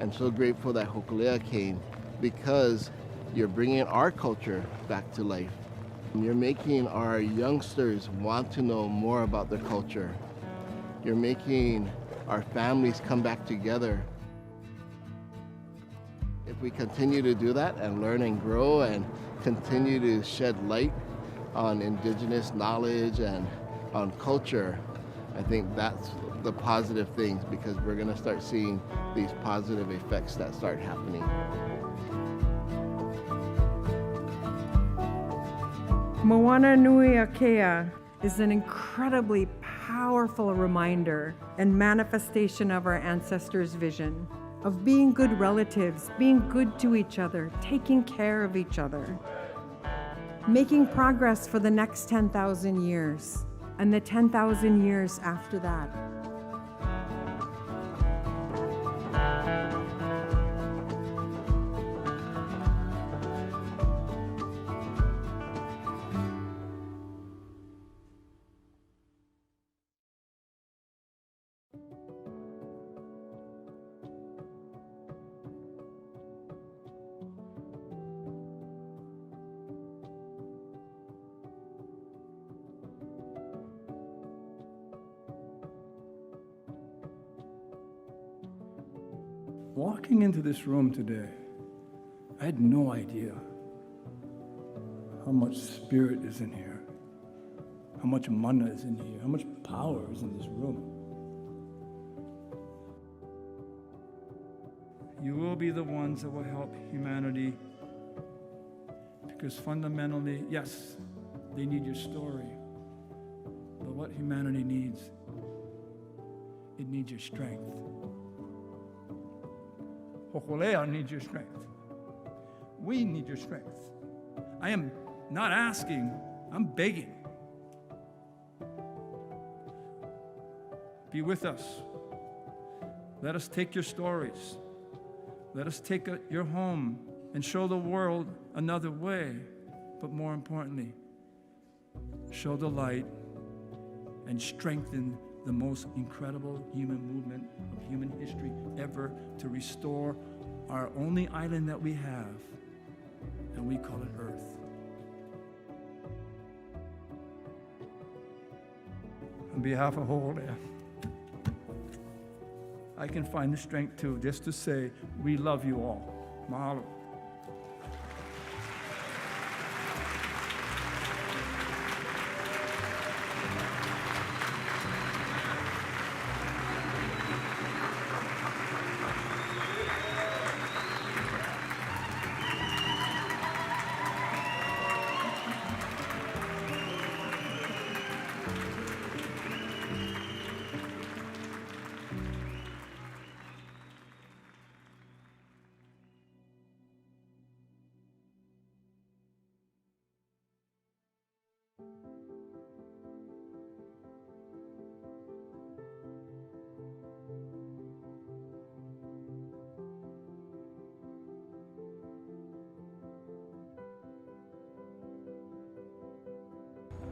I'm so grateful that Hōkūleʻa came, because you're bringing our culture back to life. You're making our youngsters want to know more about their culture. You're making our families come back together. If we continue to do that and learn and grow and continue to shed light on indigenous knowledge and on culture, I think that's the positive things, because we're going to start seeing these positive effects that start happening. Moana Nui Akea is an incredibly powerful reminder and manifestation of our ancestors' vision of being good relatives, being good to each other, taking care of each other, making progress for the next 10,000 years and the 10,000 years after that. Walking into this room today, I had no idea how much spirit is in here, how much mana is in here, how much power is in this room. You will be the ones that will help humanity, because fundamentally, yes, they need your story, but what humanity needs, it needs your strength. Hōkūleʻa needs your strength. We need your strength. I am not asking, I'm begging. Be with us. Let us take your stories. Let us take your home and show the world another way. But more importantly, show the light and strengthen the most incredible human movement of human history ever, to restore our only island that we have, and we call it Earth. On behalf of Hōkūleʻa, I can find the strength too, just to say, we love you all. Mahalo.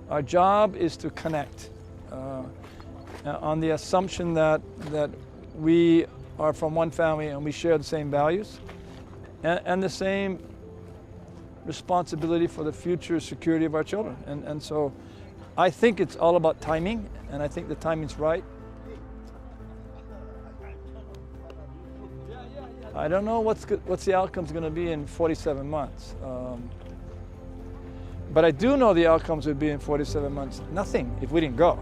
Our job is to connect on the assumption that we are from one family and we share the same values and the same responsibility for the future security of our children. And so I think it's all about timing, and I think the timing's right. I don't know what's the outcome's going to be in 47 months. But I do know the outcomes would be in 47 months. Nothing if we didn't go.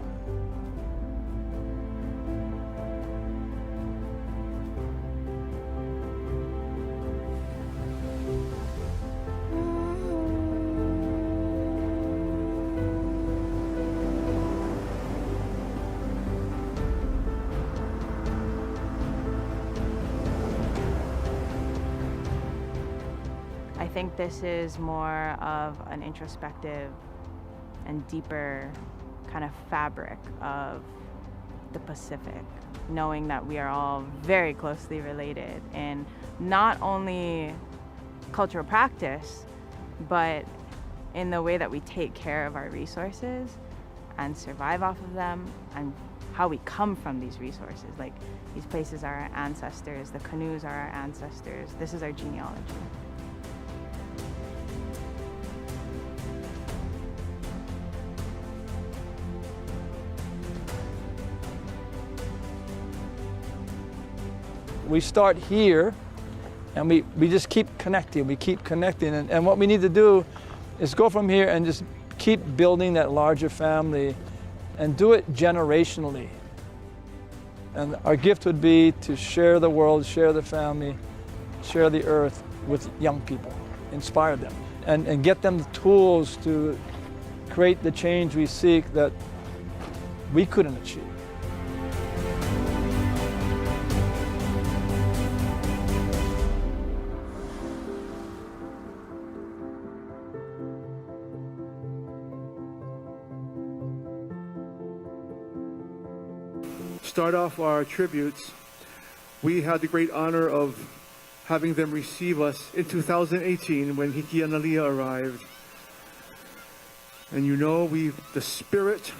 I think this is more of an introspective and deeper kind of fabric of the Pacific, knowing that we are all very closely related in not only cultural practice, but in the way that we take care of our resources and survive off of them, and how we come from these resources. Like, these places are our ancestors, the canoes are our ancestors, this is our genealogy. We start here, and we just keep connecting, and what we need to do is go from here and just keep building that larger family and do it generationally. And our gift would be to share the world, share the family, share the earth with young people, inspire them, and get them the tools to create the change we seek that we couldn't achieve. Start off our tributes. We had the great honor of having them receive us in 2018 when Hikianalia arrived. And you know, the spirit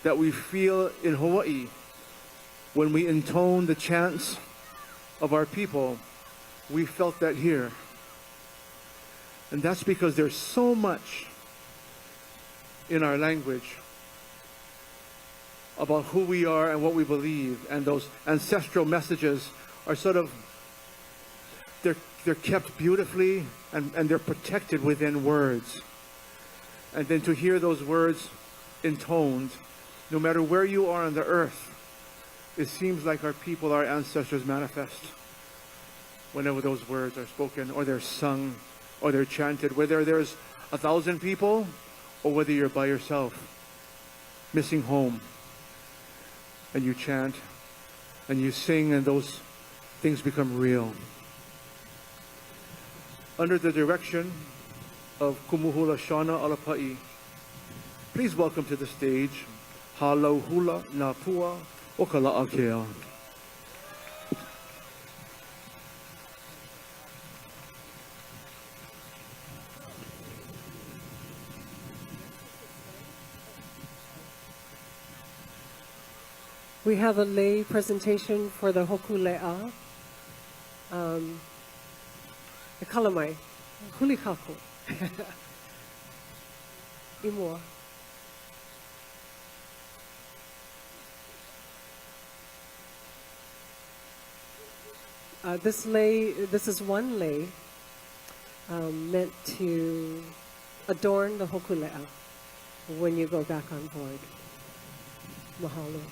that we feel in Hawaii when we intone the chants of our people, we felt that here. And that's because there's so much in our language about who we are and what we believe, and those ancestral messages are sort of, they're kept beautifully and they're protected within words. And then to hear those words intoned, no matter where you are on the earth, it seems like our people, our ancestors manifest whenever those words are spoken, or they're sung, or they're chanted, whether there's 1,000 people or whether you're by yourself, missing home. And you chant, and you sing, and those things become real. Under the direction of Kumuhula Shauna Alapa'i, please welcome to the stage Hōkūleʻa Napua o Kala'akea. We have a lay presentation for the Hōkūleʻa. E kalamai, huli kako. Imua. This is one lei meant to adorn the Hōkūleʻa when you go back on board. Mahalo.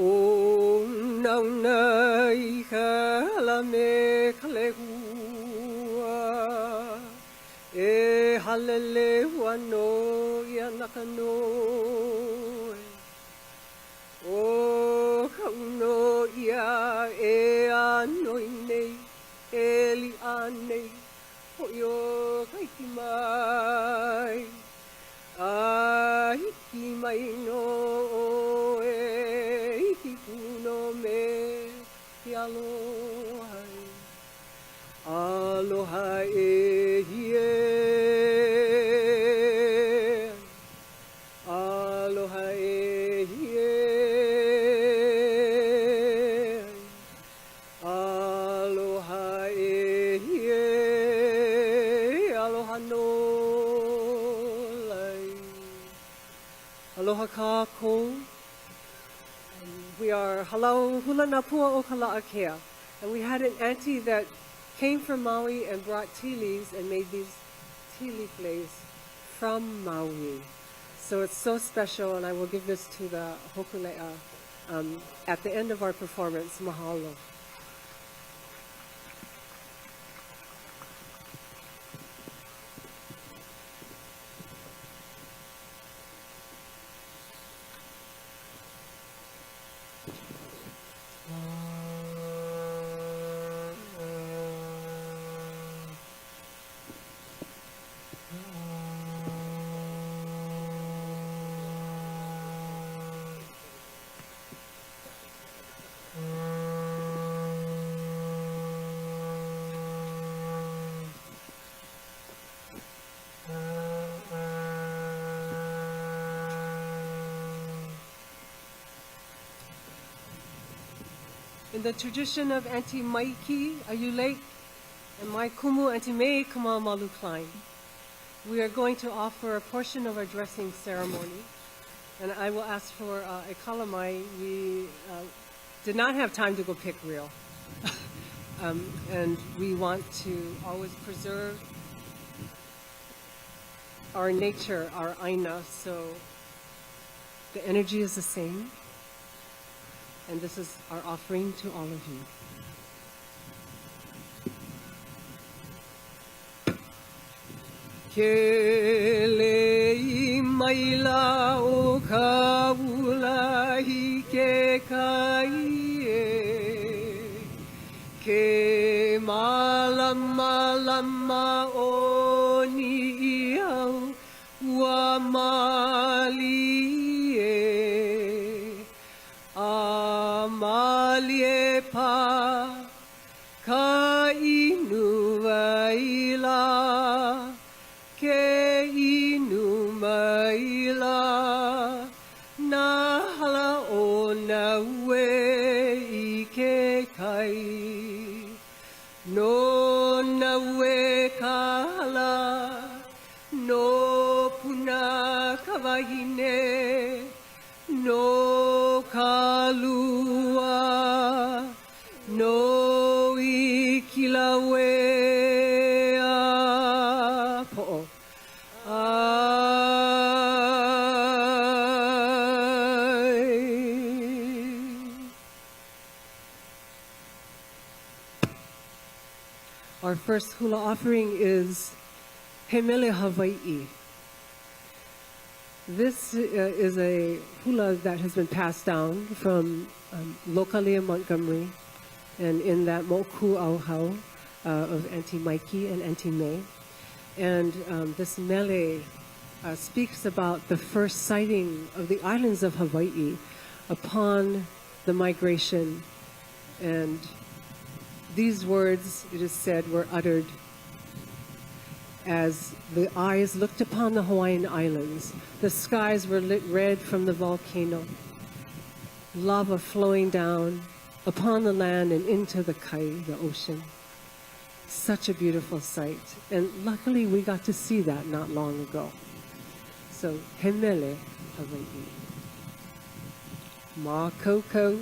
O nauna I ka me kalehua e halele wano ia nakano o kauno ia e anoi nei e li anei o yo kaiki mai a hiki mai no e hiki kuno me ki aloha aloha e hie aloha e hie aloha e hie aloha no aloha kākou. We are halau hula napua o Kala'akea. And we had an auntie that came from Maui and brought tea leaves and made these tea leaf leis from Maui. So it's so special, and I will give this to the Hōkūleʻa at the end of our performance. Mahalo. In the tradition of Auntie Maiki Ayulei and my kumu Auntie May Kama Malu Klein, we are going to offer a portion of our dressing ceremony And I will ask for a kalamai. We did not have time to go pick real. And we want to always preserve our nature, our aina, so the energy is the same. And this is our offering to all of you. Kelei maila o ka ulahi ke kai e. Ke malama lama o ni iau wa mali e. A mali e pa ka inu waila. Ke inu maila na hala o na we I ke kai. No na we ka hala, no puna ka wahine, no ka lua, no I kila we. Our first hula offering is Hemele Hawaii. This is a hula that has been passed down from Lokalia Montgomery, and in that Moku Auhau of Auntie Mikey and Auntie May. And this mele speaks about the first sighting of the islands of Hawaii upon the migration. And these words, it is said, were uttered as the eyes looked upon the Hawaiian Islands. The skies were lit red from the volcano, lava flowing down upon the land and into the kai, the ocean. Such a beautiful sight. And luckily we got to see that not long ago. So, Hemele Hawaii. Ma Koko.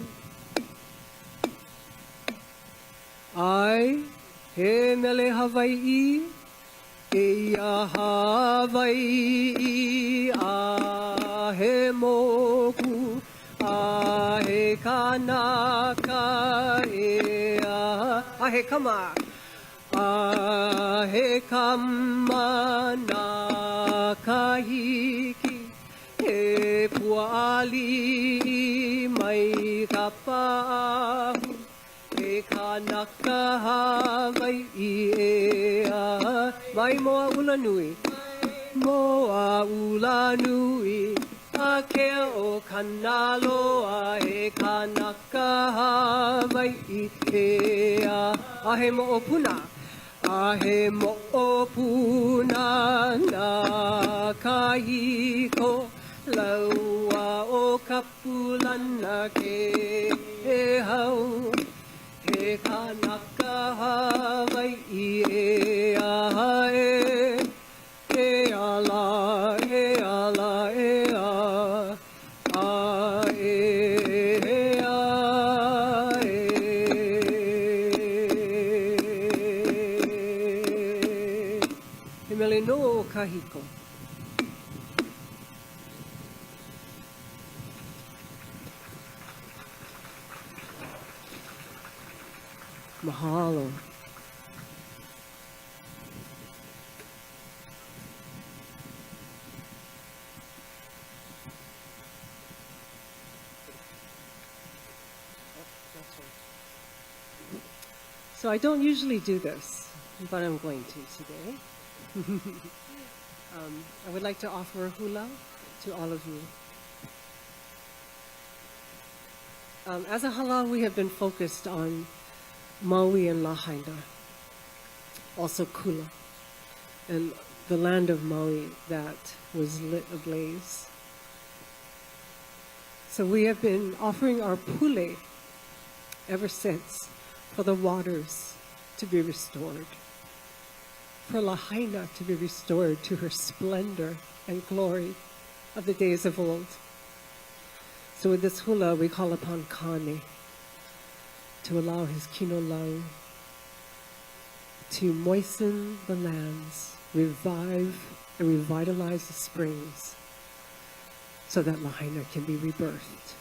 Ai, Hemele Hawaii. Eia Hawaii. A he moku. A he kanaka. A he kama. A he kama na kahiki. He puali mai kapaahu. He kanaka Hawaii ea. Mai moa ula nui. Moa ula nui. A kea o kanaloa. He kanaka Hawaii ea. A he mo'o puna. A he mo'o puna na kahiko. Laua o kapulana ke he hau. He kanaka Hawaii ea e. E ala, e ala, e a. A e a e. He mele no kahiko. Mahalo. So I don't usually do this, but I'm going to today. I would like to offer a hula to all of you. As a halal, we have been focused on Maui and Lahaina, also Kula, and the land of Maui that was lit ablaze. So we have been offering our pule ever since for the waters to be restored, for Lahaina to be restored to her splendor and glory of the days of old. So with this hula, we call upon Kane to allow his kino lau to moisten the lands, revive and revitalize the springs so that Lahaina can be rebirthed.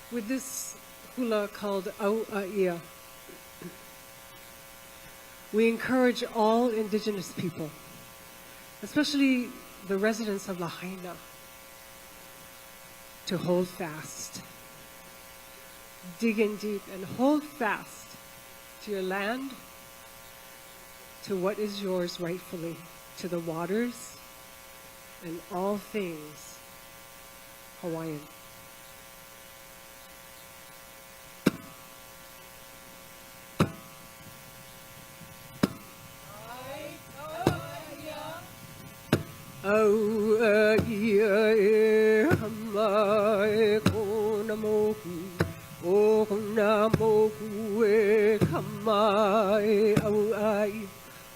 With this hula called Au'aia, we encourage all indigenous people, especially the residents of Lahaina, to hold fast. Dig in deep and hold fast to your land, to what is yours rightfully, to the waters, and all things Hawaiian. Au'aia e hama e kona moku, o kona moku e kama e au'aia,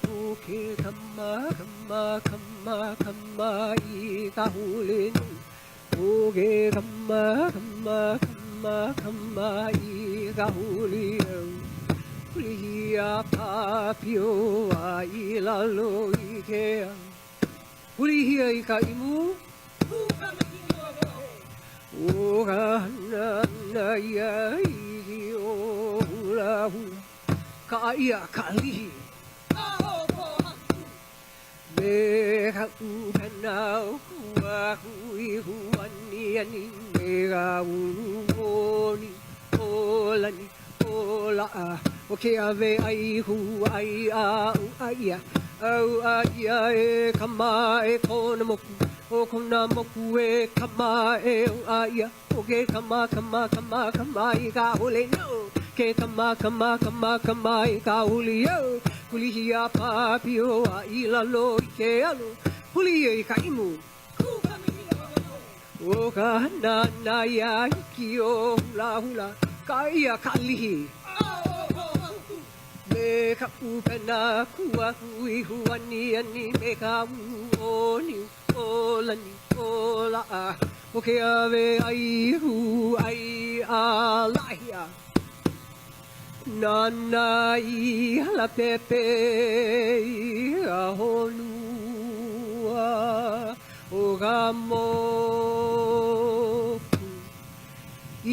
o ke kama I ka hulinu, o ke kama I ka hulinu. Huli a papio a I lalo I ke au. Huli hia I ka imu, o ka hana ia I o hula hula, ka ia ka lihi. Me ka ukanau kua hui huani ani, me ka uluoni o lani o laa, o ke ave ai hu ai a uaia. Au'aia e kama e kona moku, o kona moku e kama e au'aia, o ke kama I ka hule no, ke kama I ka huli o, kulihi a papio a I lalo I ke alo, huli I ka imu. O ka hana na ia hiki o hula hula, ka ia ka lihi. e ka upena kua hui huani ani me ka uoni olani ola a o ke ave ai hu ai a lahia nana I hala pepe I a honua o ka mofu I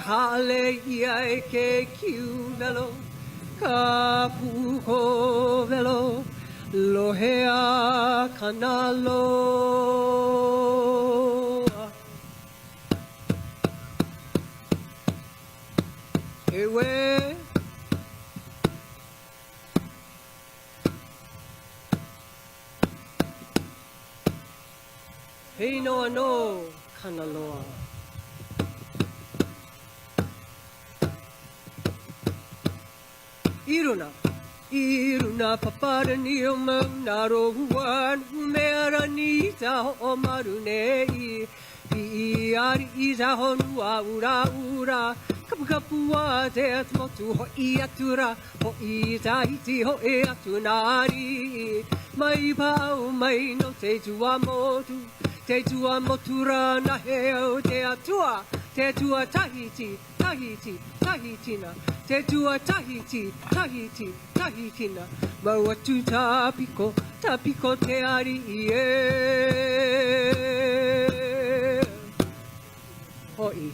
hale ia e ke kiu velo ka puko velo lohea kanaloa ewe hei noa no kanaloa Iruna paparani o mauna rohuan Humera ni ta o marune I ari I ta honua ura ura Kapu kapua te atmotu ho I atura Ho I tahiti ho e atunari Mai pau mai no te tua motu Te tua motura na heo te atua Te tua Tahiti, Tahiti, Tahitina Te tua Tahiti, Tahiti, Tahitina Maua tu tapiko, tapiko te ari e Hoi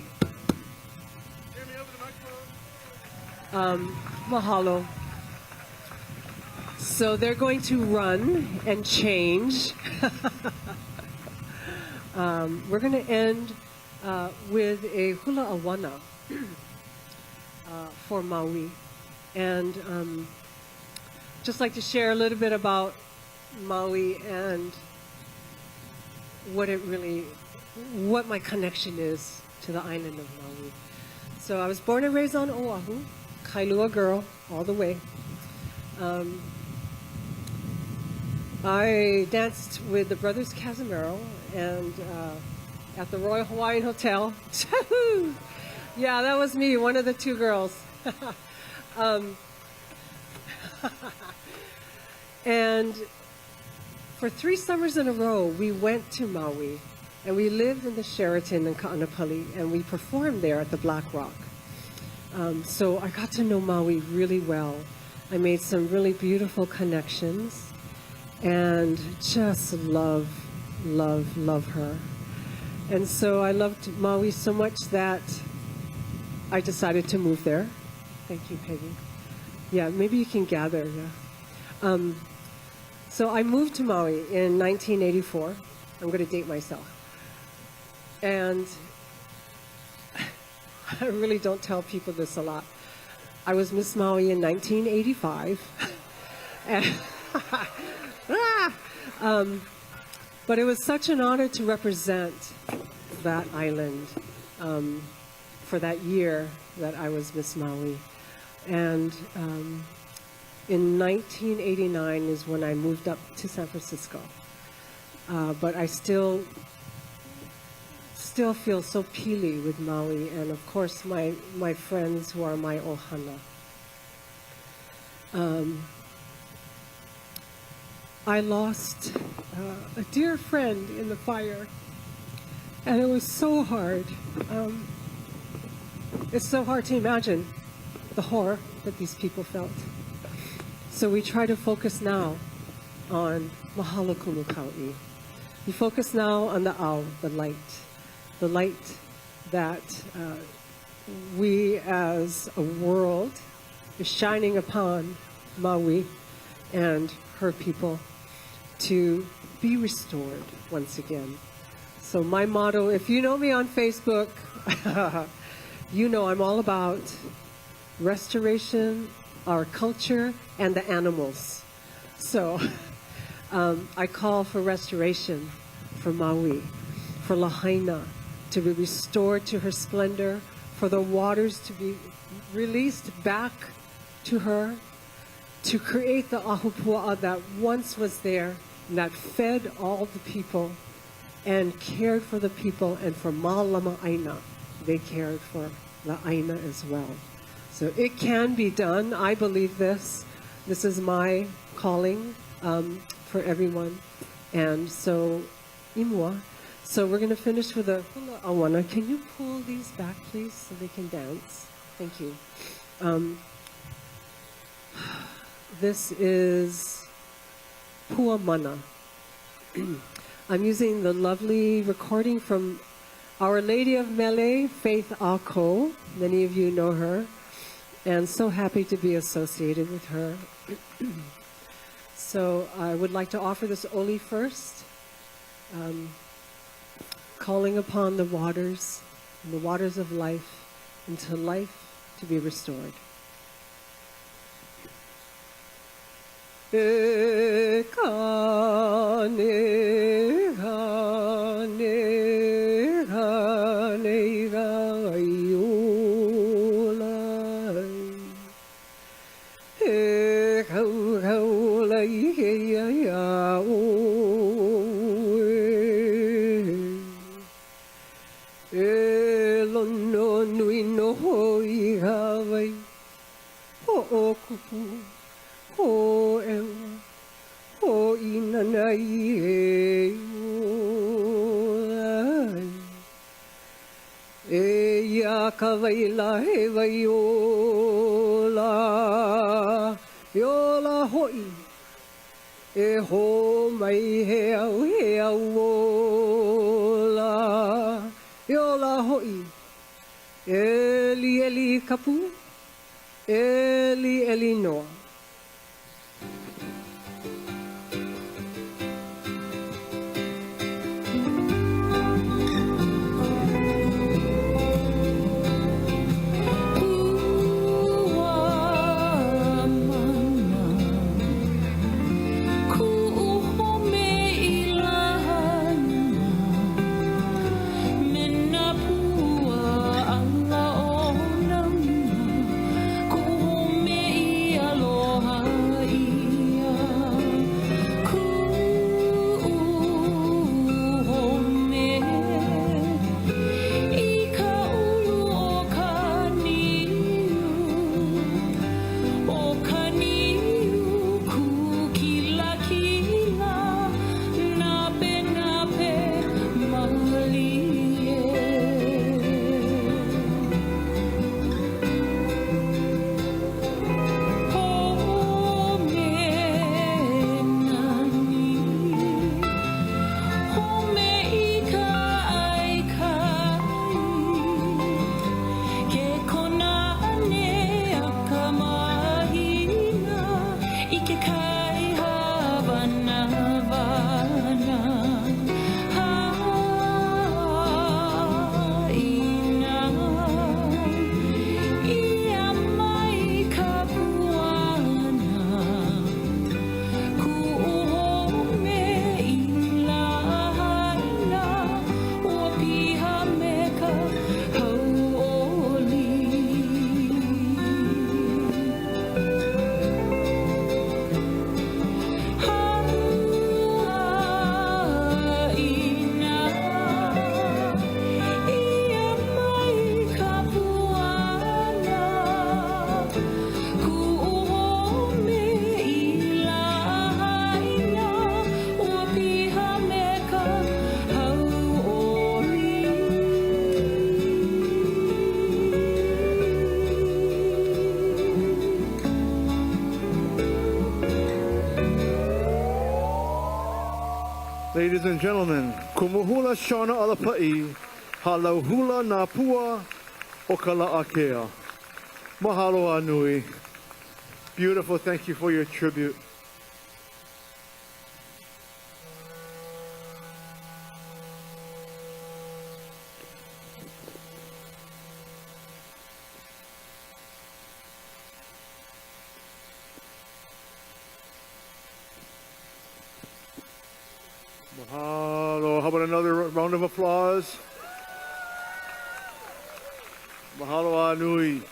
Mahalo So they're going to run and change We're going to end with a hula awana for Maui. And just like to share a little bit about Maui and what my connection is to the island of Maui. So I was born and raised on Oahu, Kailua girl, all the way. I danced with the Brothers Casimiro and at the Royal Hawaiian Hotel. Yeah, that was me, one of the two girls. And for 3 summers in a row, we went to Maui, and we lived in the Sheraton in Ka'anapali, and we performed there at the Black Rock. So I got to know Maui really well. I made some really beautiful connections, and just love her. And so I loved Maui so much that I decided to move there. Thank you, Peggy. Yeah, maybe you can gather. Yeah. So I moved to Maui in 1984. I'm going to date myself. And I really don't tell people this a lot. I was Miss Maui in 1985. And but it was such an honor to represent that island for that year that I was Miss Maui. And in 1989 is when I moved up to San Francisco. But I still feel so pili with Maui, and of course my friends who are my ohana. I lost a dear friend in the fire, and it was so hard. It's so hard to imagine the horror that these people felt. So we try to focus now on Mahalo Kumukau'i. We focus now on the ao, the light that we as a world is shining upon Maui and her people to be restored once again. So my motto, if you know me on Facebook, you know I'm all about restoration, our culture, and the animals. So I call for restoration for Maui, for Lahaina to be restored to her splendor, for the waters to be released back to her, to create the ahupua'a that once was there, and that fed all the people and cared for the people, and for Malama Aina, they cared for the Aina as well. So it can be done. I believe this. This is my calling for everyone. And so, imua. So we're going to finish with a hula awana. Can you pull these back, please, so they can dance? Thank you. This is puamana. I'm using the lovely recording from Our Lady of Mele, Faith Ako. Many of you know her. And so happy to be associated with her. So I would like to offer this oli first. Calling upon the waters of life, into life to be restored. Kavaila he vaiola yola hoi e ho mai he au ola yola hoi eli kapu eli noa. Ladies and gentlemen, kumuhula shana alapai, halauhula napua Hōkūleʻa. Mahalo anui. Beautiful, thank you for your tribute. Mahalo. How about another round of applause? Mahalo anui.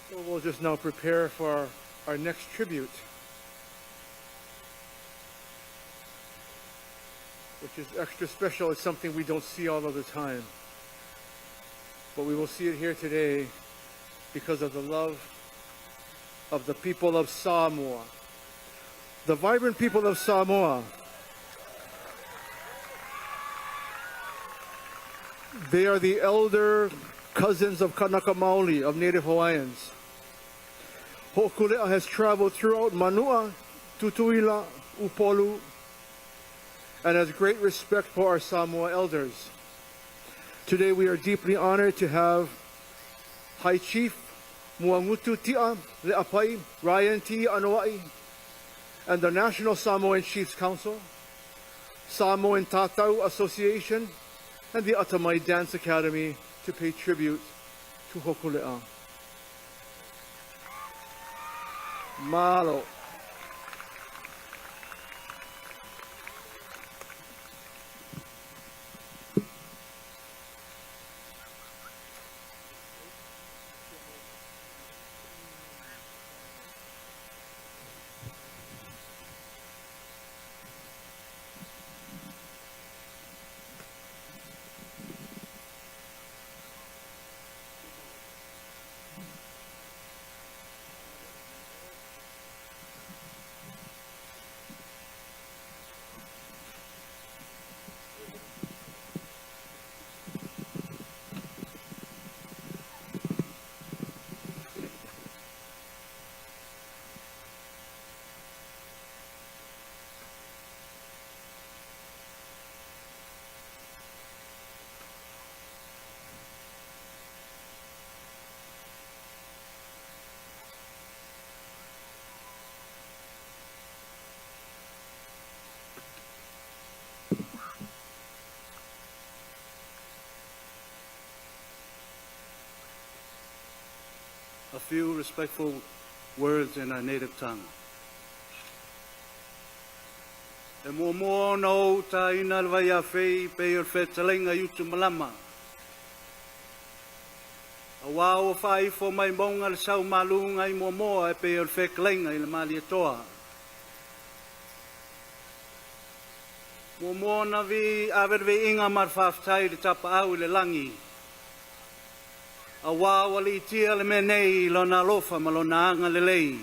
So we'll just now prepare for our next tribute. which is extra special. It's something we don't see all of the time. But we will see it here today because of the love of the people of Samoa. The vibrant people of Samoa. They are the elder cousins of Kanaka Maoli, of Native Hawaiians. Hōkūleʻa has traveled throughout Manua, Tutuila, Upolu, and has great respect for our Samoa elders. Today we are deeply honored to have High Chief Muangutu Tia Le'apai, Ryan T. Anoa'i, and the National Samoan Chiefs Council, Samoan Tatau Association, and the Atamai Dance Academy to pay tribute to Hōkūleʻa. Malo. A few respectful words in our native tongue. E mō no ta ina lwai a whei pe or whetalenga yutu malama. A wāo whai fo mai maunga le sau malunga I mō e pe or whekalenga I le mali atoa. Mō na vi awerwe inga mar whaftai le tapa au le langi. A wāwa li tia le menei lo na lofa ma lo na anga le lei.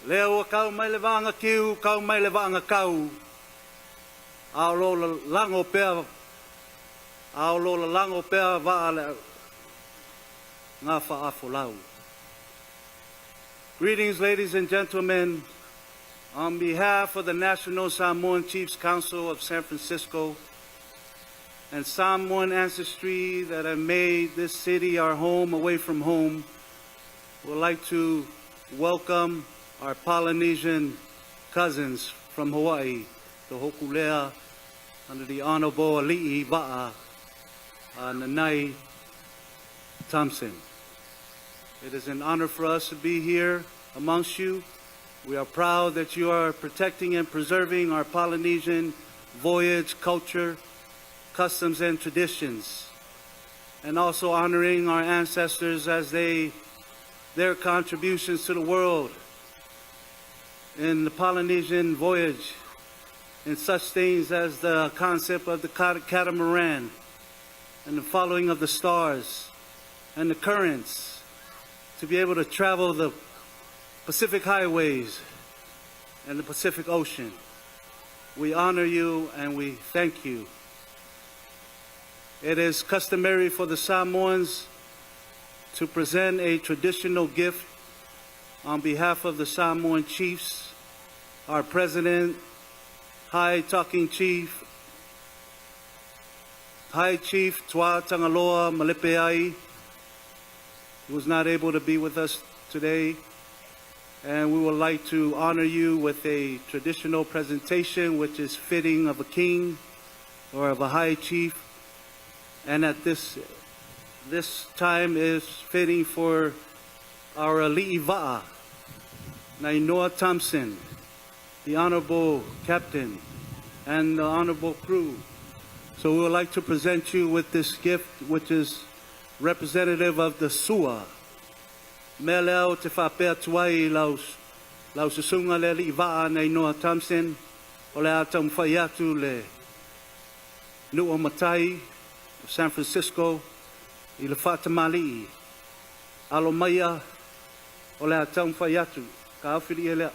Leo a kau mai le vanga kiu, kau mai le vanga kau. Ao lo la lango pea, ao lo la lango pea vaa le ngā whaafo lau. Greetings, ladies and gentlemen. On behalf of the National Samoan Chiefs Council of San Francisco, and Samoan ancestry that have made this city our home away from home, we'd like to welcome our Polynesian cousins from Hawaii, the Hōkūleʻa, under the Honorable Ali'i Va'a Nanai Thompson. It is an honor for us to be here amongst you. We are proud that you are protecting and preserving our Polynesian voyage culture, customs and traditions, and also honoring our ancestors as their contributions to the world in the Polynesian voyage, in such things as the concept of the catamaran and the following of the stars and the currents, to be able to travel the Pacific highways and the Pacific Ocean. We honor you and we thank you. It is customary for the Samoans to present a traditional gift on behalf of the Samoan chiefs. Our president, High Talking Chief, High Chief Tua Tangaloa Malepeai, was not able to be with us today. And we would like to honor you with a traditional presentation which is fitting of a king or of a high chief. And at this time is fitting for our Ali'i Va'a, Nainoa Thompson, the Honorable Captain, and the Honorable crew. So we would like to present you with this gift, which is representative of the Sua. Me leo te whapea tuai lau susunga le Ali'i Va'a Nainoa Thompson, O le a tau mwhai atu le Nua Matai of San Francisco I le whatamali'i. Alo maia o le a tau mwhai atu. Ka awhiri e lea.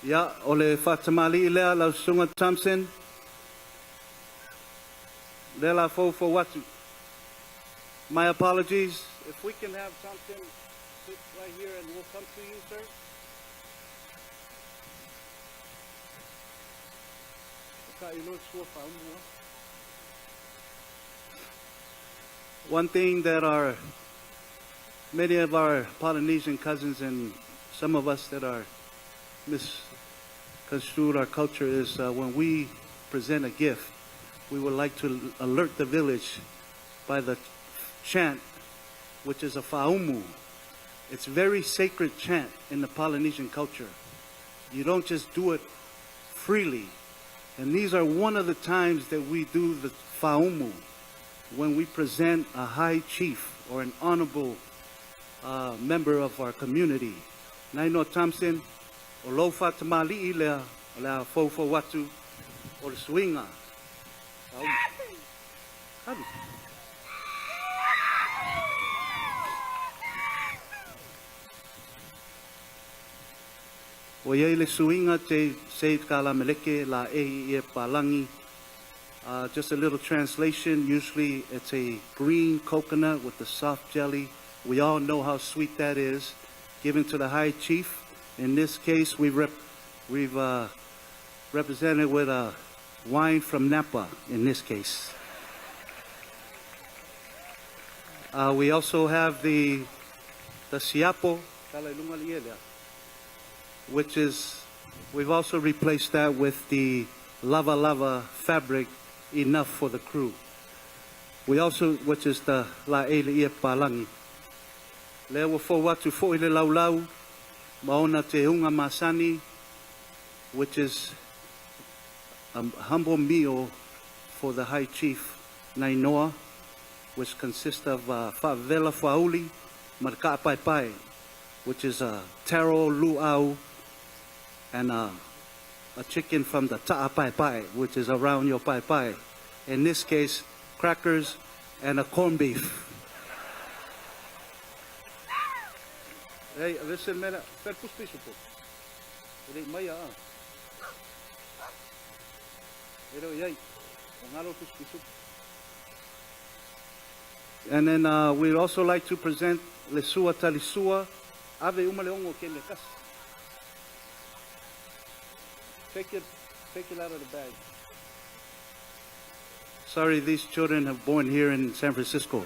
Ia, o le whatamali'i lea lau Sunga Thompson. Le la fōfō watu. My apologies. If we can have Thompson sit right here and we'll come to you, sir. One thing that many of our Polynesian cousins and some of us that are misconstrued our culture is when we present a gift, we would like to alert the village by the chant, which is a faumu. It's a very sacred chant in the Polynesian culture. You don't just do it freely. And these are one of the times that we do the faumu, when we present a high chief or an honorable member of our community. Naino Thompson, o lo fatamali'i lea, o lea fōfō watu, o le suinga. O iei le suinga te save ka la meleke la ehi e palangi. Just a little translation. Usually it's a green coconut with the soft jelly. We all know how sweet that is. Given to the high chief. In this case, we've represented with a wine from Napa. In this case, we also have the siapo, which is, we've also replaced that with the lava fabric, enough for the crew. We also, which is the la e le ia palangi. Lea wa fo watu fo i le laulau, maona te hunga masani, which is a humble meal for the high chief Nainoa, which consists of fa'avela fa'auli, marka pai pai, which is a taro luau, and a chicken from the ta'a pai pai, which is around your pai pai. In this case, crackers and a corned beef. Hey, listen, man, and then we'd also like to present Lesua Talisua, Ave Umaleongo Kelekas. Take it out of the bag. Sorry, these children are born here in San Francisco.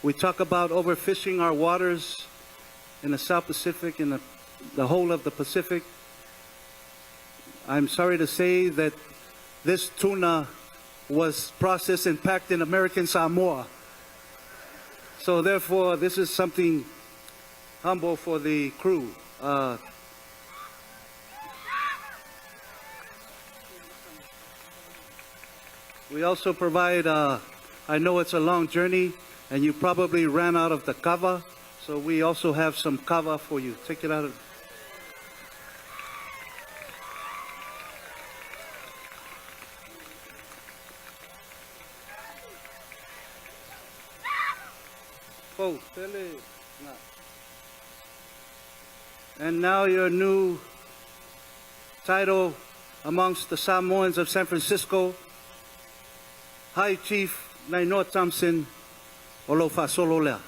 We talk about overfishing our waters in the South Pacific and the whole of the Pacific. I'm sorry to say that this tuna was processed and packed in American Samoa. So therefore, this is something humble for the crew. We also provide, I know it's a long journey, and you probably ran out of the kava, so we also have some kava for you. Take it out of... Oh, and now your new title amongst the Samoans of San Francisco, High Chief Nainoa Thompson, Olofa Sololea.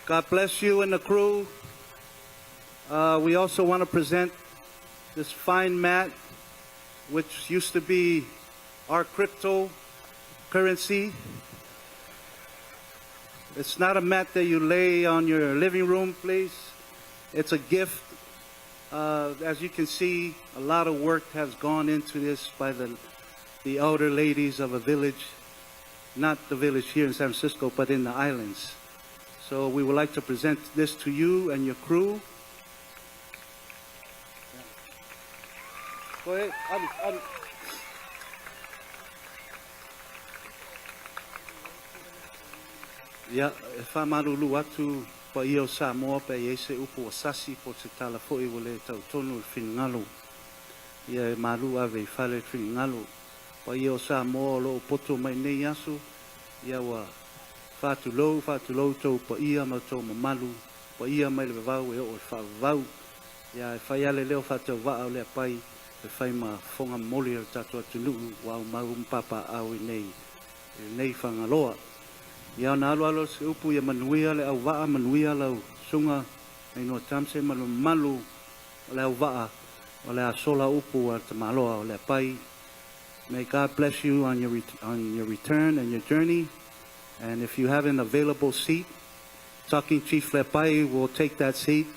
God bless you and the crew. We also want to present this fine mat, which used to be our cryptocurrency. It's not a mat that you lay on your living room, please. It's a gift. As you can see, a lot of work has gone into this by the elder ladies of a village, not the village here in San Francisco, but in the islands. So we would like to present this to you and your crew. Go ahead. Adi. Ia, e whamarulu atu pa ia o Samoa pe ia se upu o sasi po te tala fo'i wale tau tonu i whingalo. Ia e maru ave i whale whingalo. Pa ia o Samoa o loo poto mai nei asu. Ia wa whātulou tau pa ia ma tau mamalu. Pa ia mai le vau e o e whaavau. Ia e whai ale leo whātau waa o lea pai. E whai ma whonga moli o tatua tunuu wa o maru mpapa au i nei. E nei whangaloa. Ia na alo se upu ia manuia le au waa manuia lau sunga ai no tamse malu le au waa o le asola upu a te maloa o le pai. May God bless you on your return and your journey. And if you have an available seat, Talking Chief Lepai will take that seat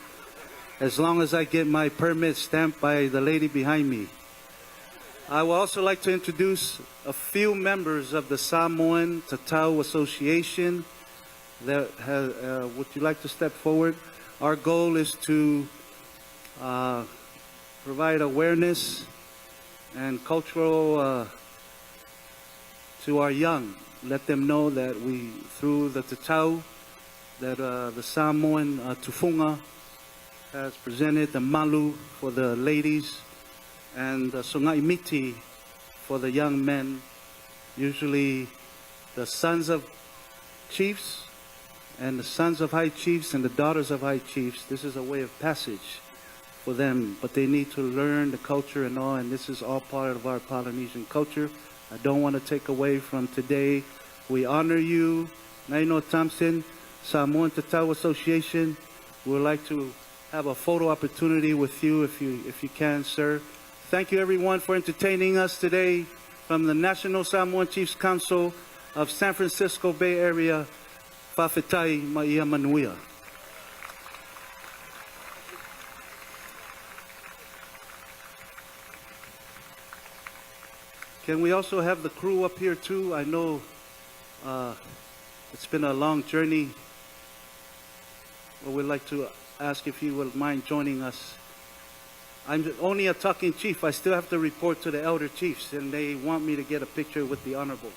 as long as I get my permit stamped by the lady behind me. I would also like to introduce a few members of the Samoan Tatau Association that would you like to step forward? Our goal is to provide awareness and cultural to our young. Let them know that we, through the Tatau, that the Samoan Tufunga has presented the malu for the ladies and the sungai miti for the young men, usually the sons of chiefs and the sons of high chiefs and the daughters of high chiefs. This is a way of passage for them, but they need to learn the culture and all, and this is all part of our Polynesian culture. I don't want to take away from today. We honor you, Naino Thompson, Samoan Tatau Association. We would like to have a photo opportunity with you if you can, sir. Thank you, everyone, for entertaining us today from the National Samoan Chiefs Council of San Francisco Bay Area. Whawhetai Maia Manuia. Can we also have the crew up here too? I know it's been a long journey. But we'd like to ask if you would mind joining us. I'm only a talking chief. I still have to report to the elder chiefs, and they want me to get a picture with the honorable.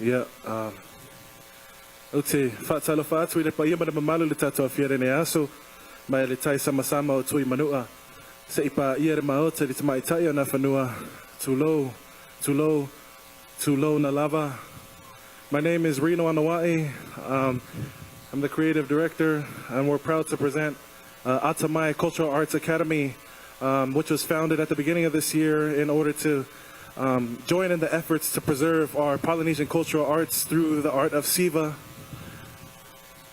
Yeah, o te whaatalofa atu I le paia mana mamalu le tatou awhiare nei aso. mai le tai sama-sama o tui manua. Se ipa ia re maota li tamai tai o na whanua. Too low na lava. My name is Reno Anawai. I'm the creative director, and we're proud to present Atamai Cultural Arts Academy, which was founded at the beginning of this year in order to join in the efforts to preserve our Polynesian cultural arts through the art of Siva.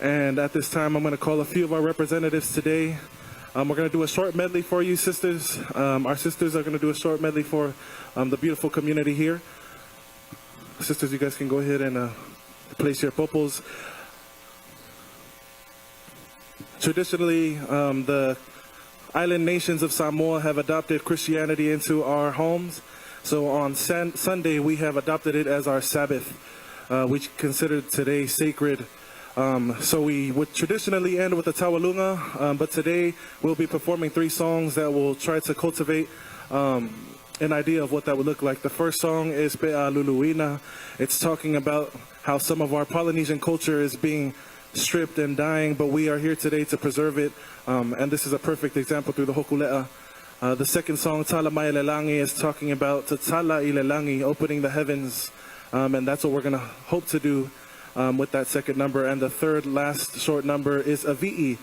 And at this time, I'm going to call a few of our representatives today. We're going to do a short medley for you sisters. Our sisters are going to do a short medley for the beautiful community here. Sisters, you guys can go ahead and place your popos. Traditionally, the island nations of Samoa have adopted Christianity into our homes. So on Sunday, we have adopted it as our Sabbath. We consider today sacred. So we would traditionally end with a tawalunga, but today we'll be performing 3 songs that will try to cultivate an idea of what that would look like. The first song is Pe'a Luluina. It's talking about how some of our Polynesian culture is being stripped and dying, but we are here today to preserve it, and this is a perfect example through the Hōkūleʻa. The second song, Tala Mai Lelangi, is talking about Tala I Lelangi, opening the heavens, and that's what we're going to hope to do with that second number. And the third last short number is Avi'i.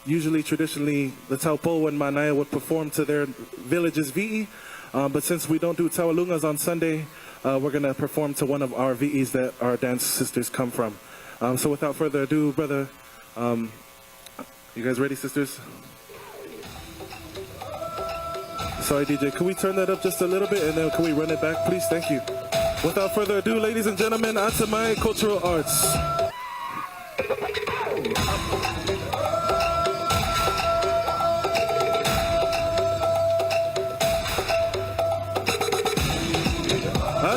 Usually, traditionally, the Taupo and Manaya would perform to their village's Vi'i, but since we don't do Tawalungas on Sunday, we're going to perform to one of our Vi'is that our dance sisters come from. So without further ado, brother, you guys ready, sisters? Sorry, DJ, can we turn that up just a little bit, and then can we run it back, please? Thank you. Without further ado, ladies and gentlemen, Atamai Cultural Arts.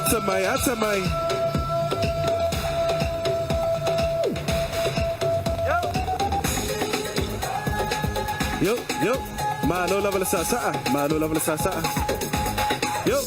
Atamai. Yo, malo lava la sasa, malo lava la sasa. Yo.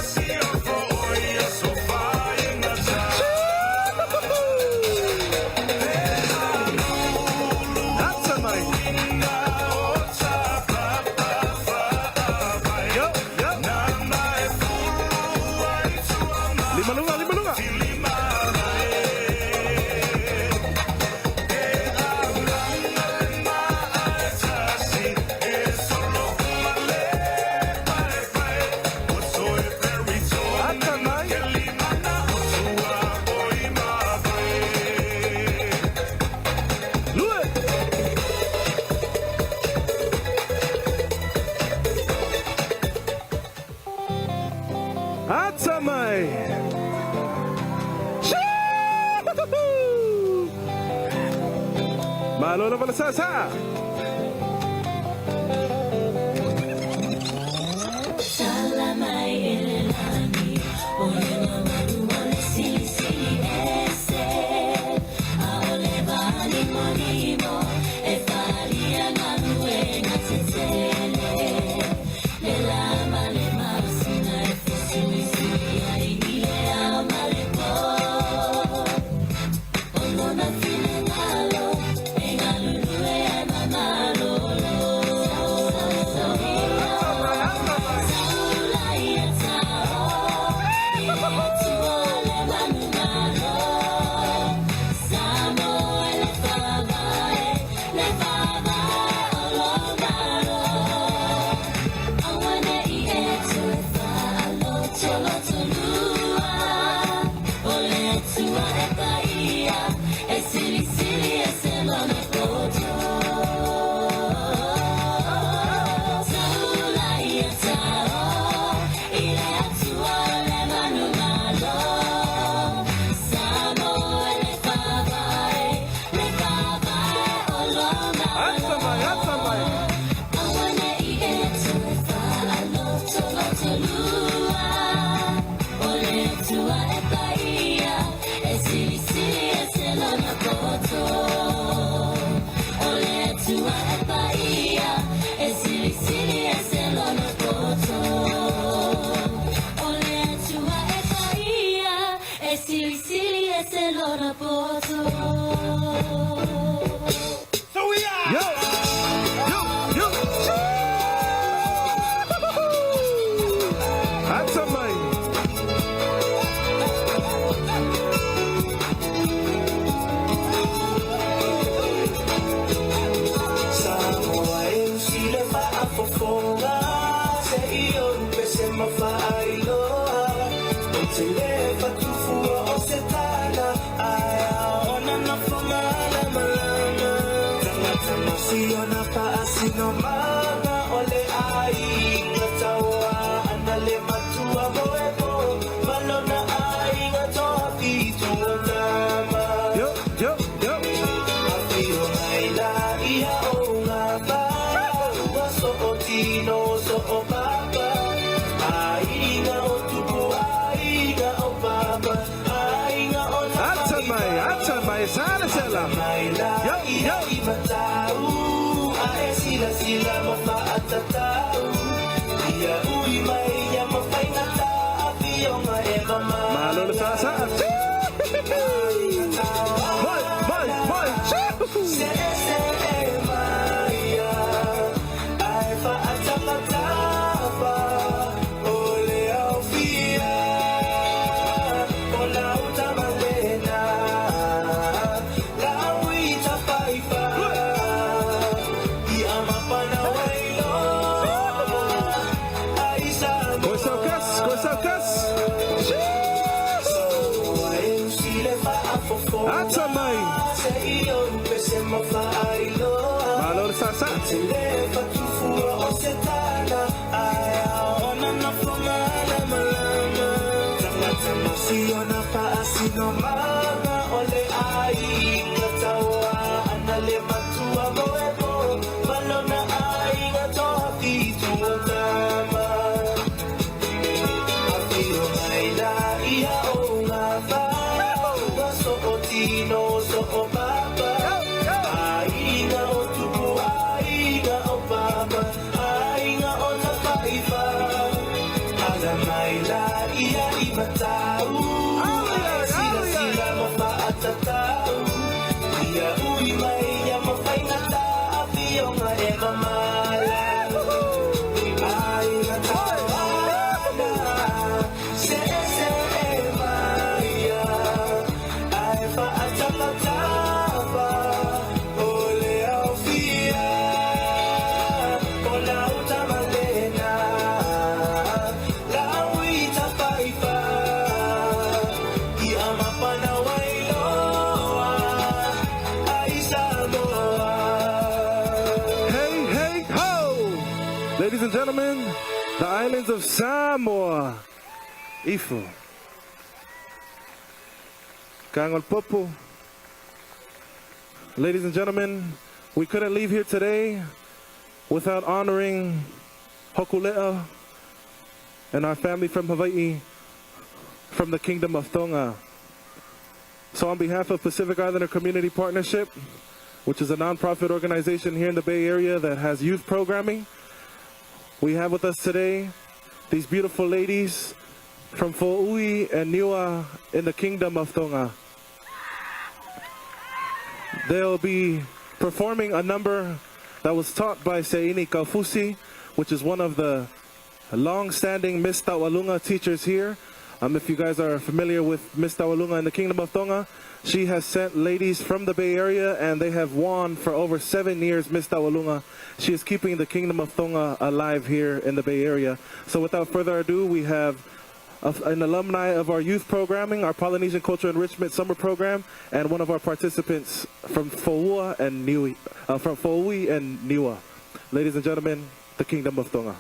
See Malolo Malasasa. Malolo Sasa. Malolo Sasa. Ladies and gentlemen, the islands of Samoa. Ifo. Kangol Popo. Ladies and gentlemen, we couldn't leave here today without honoring Hōkūleʻa and our family from Hawaii, from the Kingdom of Tonga. So on behalf of Pacific Islander Community Partnership, which is a nonprofit organization here in the Bay Area that has youth programming, we have with us today these beautiful ladies from Fōui and Niua in the Kingdom of Tonga. They'll be performing a number that was taught by Seini Kaufusi, which is one of the long-standing Miss Tawalunga teachers here. If you guys are familiar with Miss Tawalunga in the Kingdom of Tonga, she has sent ladies from the Bay Area, and they have won for over 7 years Miss Tawalunga. She is keeping the Kingdom of Tonga alive here in the Bay Area. So without further ado, we have an alumni of our youth programming, our Polynesian Cultural Enrichment Summer Program, and one of our participants from Fōui and Niua. Ladies and gentlemen, the Kingdom of Tonga.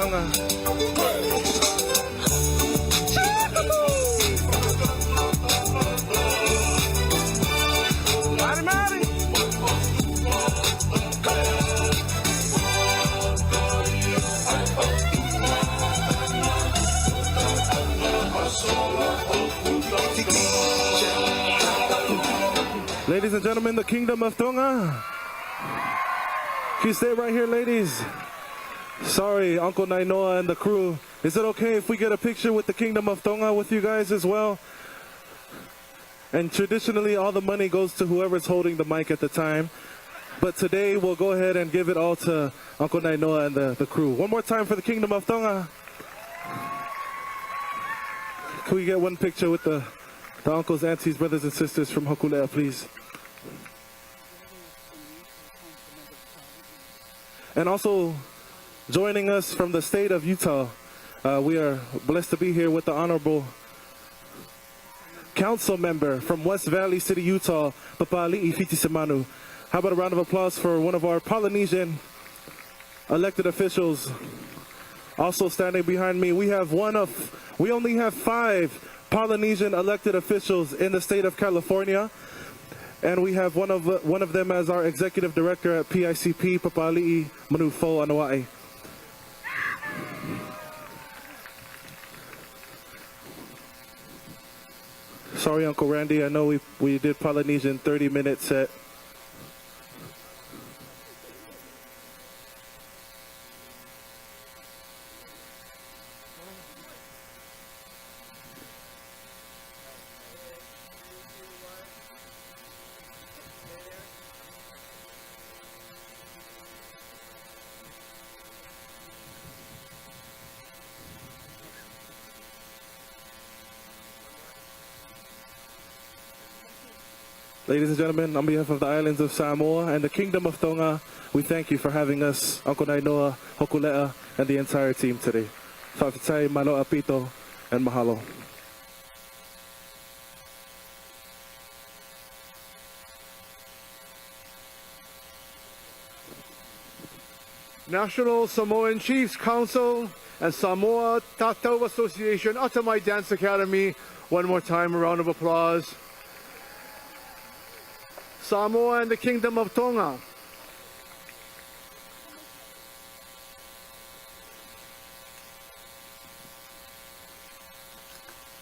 Tonga. Ladies and gentlemen, the Kingdom of Tonga. Can you stay right here, ladies? Sorry, Uncle Nainoa and the crew. Is it okay if we get a picture with the Kingdom of Tonga with you guys as well? And traditionally, all the money goes to whoever's holding the mic at the time. But today, we'll go ahead and give it all to Uncle Nainoa and the crew. One more time for the Kingdom of Tonga. Can we get one picture with the uncles, aunties, brothers, and sisters from Hōkūleʻa, please? And also, joining us from the state of Utah, we are blessed to be here with the Honorable Council Member from West Valley City, Utah, Papali'i Fitisemanu. How about a round of applause for one of our Polynesian elected officials? Also standing behind me, we only have 5 Polynesian elected officials in the state of California. And we have one of them as our executive director at PICP, Papali'i Manufo Anoa'i. Sorry, Uncle Randy, I know we did Polynesian 30-minute set. Ladies and gentlemen, on behalf of the islands of Samoa and the Kingdom of Tonga, we thank you for having us, Uncle Nainoa, Hōkūleʻa, and the entire team today. Whaafitai, malo apito, and mahalo. National Samoan Chiefs Council and Samoa Tatau Association, Atamai Dance Academy. One more time, a round of applause. Samoa and the Kingdom of Tonga.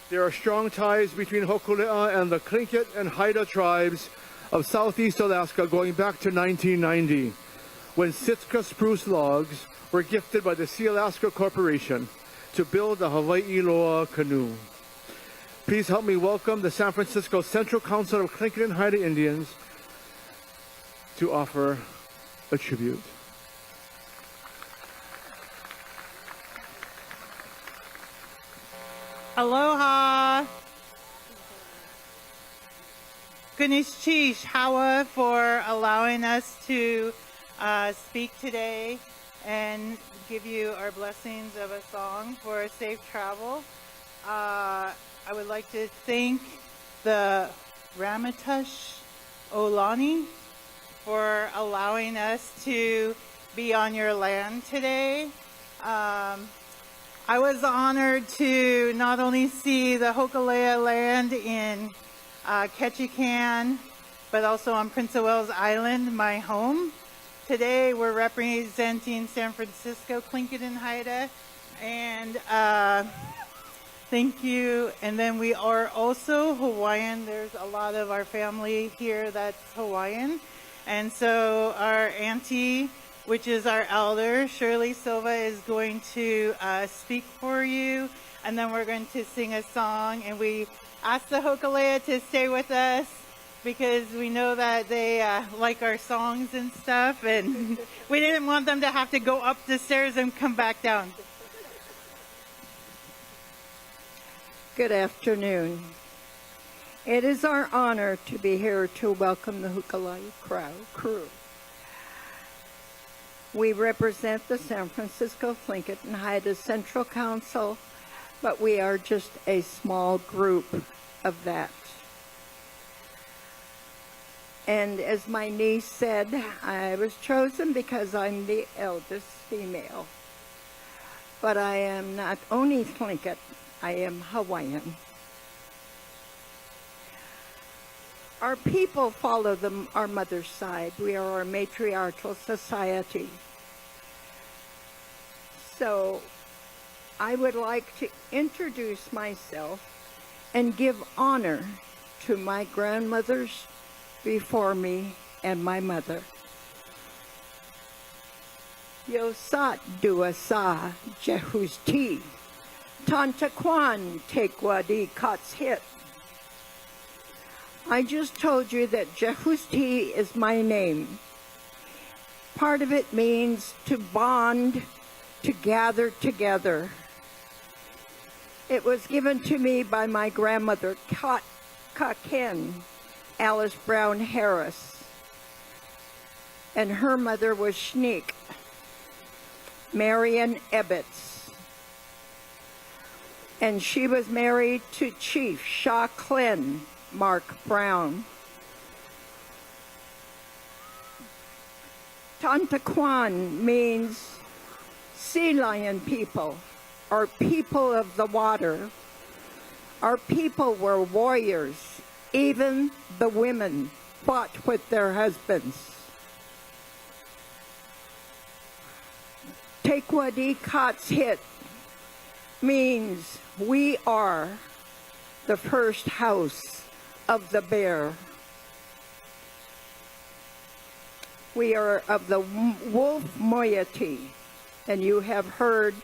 There are strong ties between Hōkūleʻa and the Tlingit and Haida tribes of Southeast Alaska going back to 1990, when Sitka spruce logs were gifted by the Sea Alaska Corporation to build the Hawaii Loa canoe. Please help me welcome the San Francisco Central Council of Tlingit and Haida Indians to offer a tribute. Aloha. Gunischish Hawa for allowing us to speak today and give you our blessings of a song for a safe travel. I would like to thank the Ramatush Olani for allowing us to be on your land today. I was honored to not only see the Hōkūleʻa land in Ketchikan, but also on Prince of Wales Island, my home. Today we're representing San Francisco, Tlingit and Haida, and thank you. And then we are also Hawaiian. There's a lot of our family here that's Hawaiian. And so our auntie, which is our elder, Shirley Silva, is going to speak for you. And then we're going to sing a song. And we asked the Hōkūleʻa to stay with us because we know that they like our songs and stuff. And we didn't want them to have to go up the stairs and come back down. Good afternoon. It is our honor to be here to welcome the Hōkūleʻa crew. We represent the San Francisco Tlingit and Haida Central Council, but we are just a small group of that. And as my niece said, I was chosen because I'm the eldest female. but I am not only Tlingit, I am Hawaiian. Our people follow our mother's side. We are a matriarchal society. So I would like to introduce myself and give honor to my grandmothers before me and my mother. Yosat duasa jehusti, Tantaquan tekwadi katshit. I just told you that Jehusti is my name. Part of it means to bond, to gather together. It was given to me by my grandmother, Kaken, Alice Brown Harris, and her mother was Schneek, Marion Ebbets, and she was married to Chief Shaw Clyn, Mark Brown. Tantaquan means sea lion people, or people of the water. Our people were warriors. Even the women fought with their husbands. Tekwadi Katshit means we are the first house of the bear. We are of the wolf moiety, and you have heard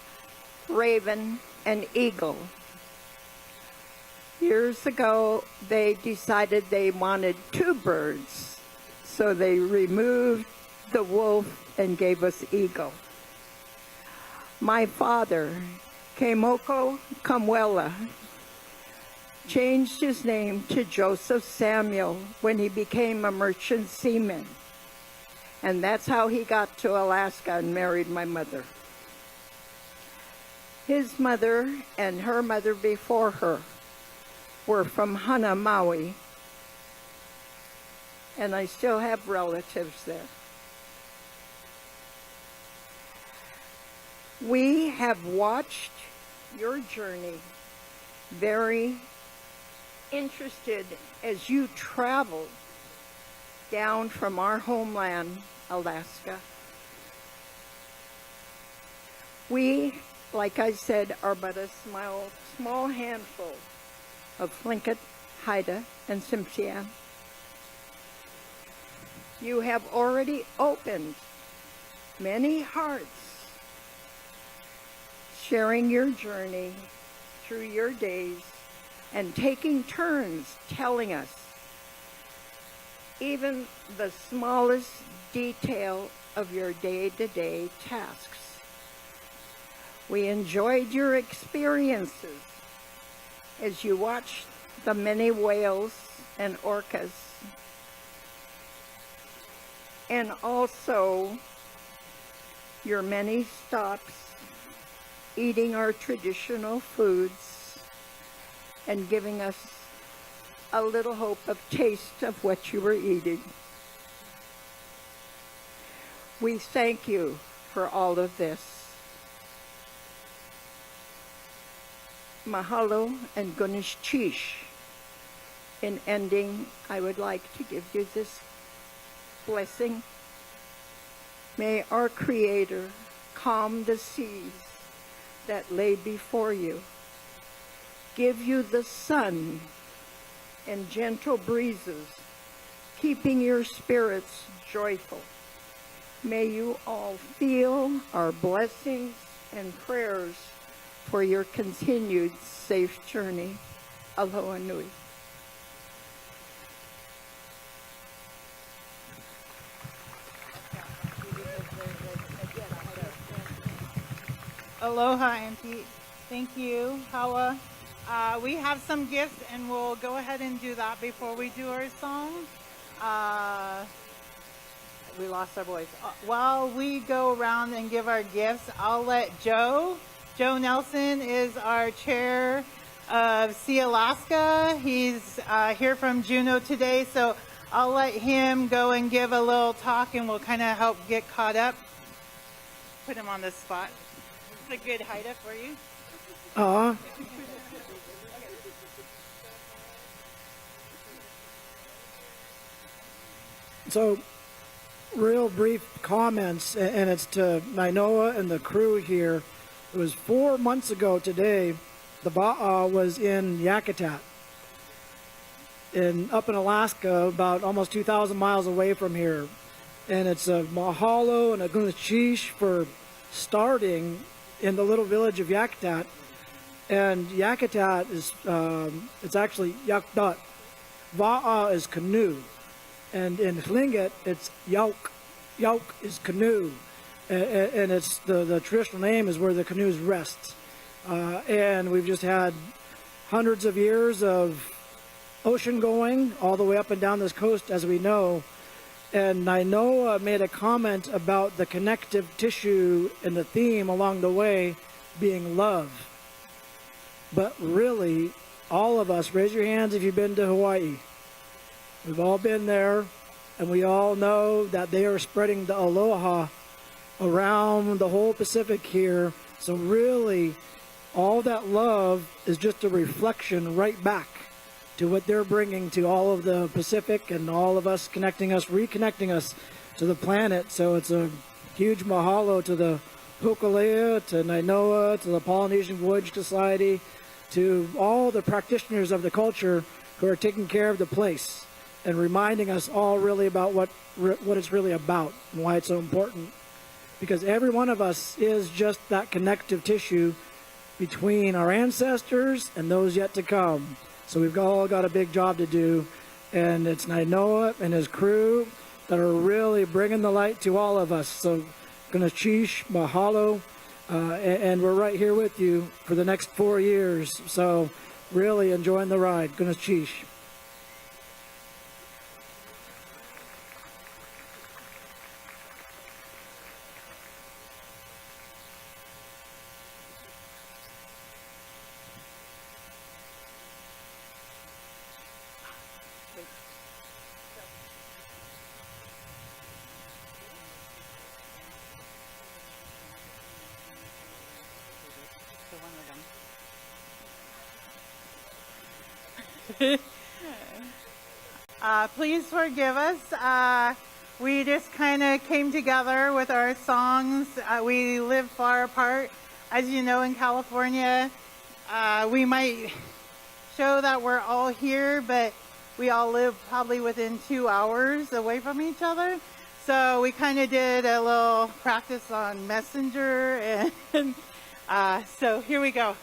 raven and eagle. Years ago, they decided they wanted two birds, so they removed the wolf and gave us eagle. My father, Kemoko Kamwela, changed his name to Joseph Samuel when he became a merchant seaman. And that's how he got to Alaska and married my mother. His mother and her mother before her were from Hana, Maui. And I still have relatives there. We have watched your journey, very interested as you traveled down from our homeland, Alaska. We, like I said, are but a small handful of Tlingit, Haida, and Tsimshian. You have already opened many hearts, sharing your journey through your days and taking turns telling us even the smallest detail of your day-to-day tasks. We enjoyed your experiences as you watched the many whales and orcas, and also your many stops eating our traditional foods and giving us a little hope of taste of what you were eating. We thank you for all of this. Mahalo and Gunish Chish. In ending, I would like to give you this blessing. May our Creator calm the seas that lay before you, give you the sun and gentle breezes, keeping your spirits joyful. May you all feel our blessings and prayers for your continued safe journey. Aloha nui. Aloha, Auntie. Thank you, Hawa. We have some gifts, and we'll go ahead and do that before we do our song. We lost our voice. While we go around and give our gifts, I'll let Joe Nelson is our chair of Sea Alaska. He's here from Juneau today, so I'll let him go and give a little talk, and we'll kind of help get caught up. Put him on the spot. a good haida for you. So, real brief comments, and it's to Nainoa and the crew here. It was 4 months ago today, the Ba'a was in Yakutat, up in Alaska, about almost 2,000 miles away from here. And it's a mahalo and a gunachish for starting in the little village of Yakutat. And Yakutat is, it's actually Yakdut. Va'a is canoe. And in Tlingit, it's Yauk. Yauk is canoe. And it's the traditional name is where the canoes rest. And we've just had hundreds of years of ocean going all the way up and down this coast, as we know. And Nainoa made a comment about the connective tissue and the theme along the way being love. But really, all of us, raise your hands if you've been to Hawaii. We've all been there, and we all know that they are spreading the aloha around the whole Pacific here. So really, all that love is just a reflection right back to what they're bringing to all of the Pacific and all of us, reconnecting us to the planet. So it's a huge mahalo to the Hōkūleʻa, to Nainoa, to the Polynesian Voyage Society, to all the practitioners of the culture who are taking care of the place and reminding us all really about what it's really about and why it's so important. Because every one of us is just that connective tissue between our ancestors and those yet to come. So we've all got a big job to do, and it's Nainoa and his crew that are really bringing the light to all of us. So Gunachish, mahalo, and we're right here with you for the next 4 years. So really enjoying the ride. Gunachish. Please forgive us. We just kind of came together with our songs. We live far apart. As you know, in California, we might show that we're all here, but we all live probably within 2 hours away from each other. So we kind of did a little practice on Messenger, and so here we go.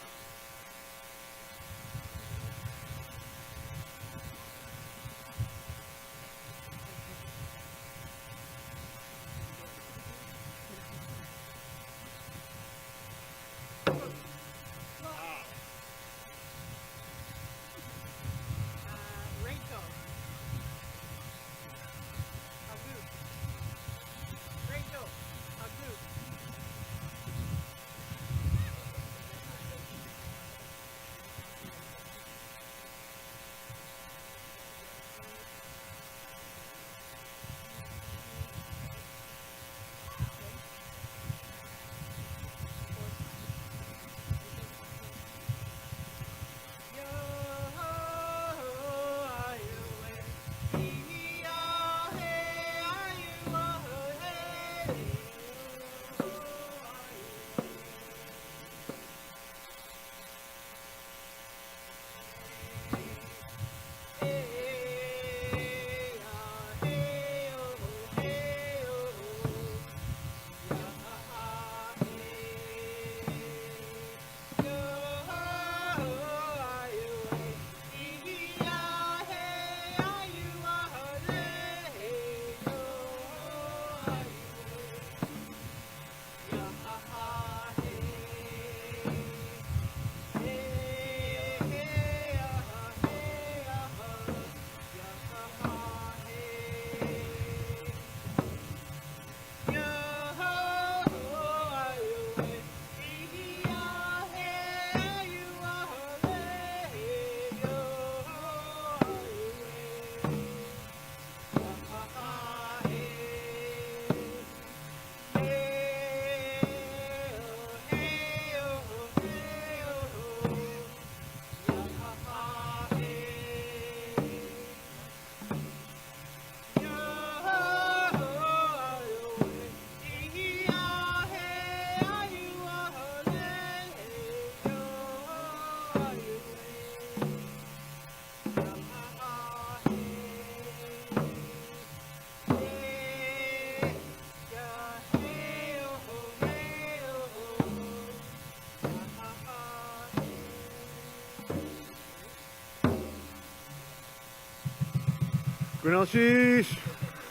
Punashish.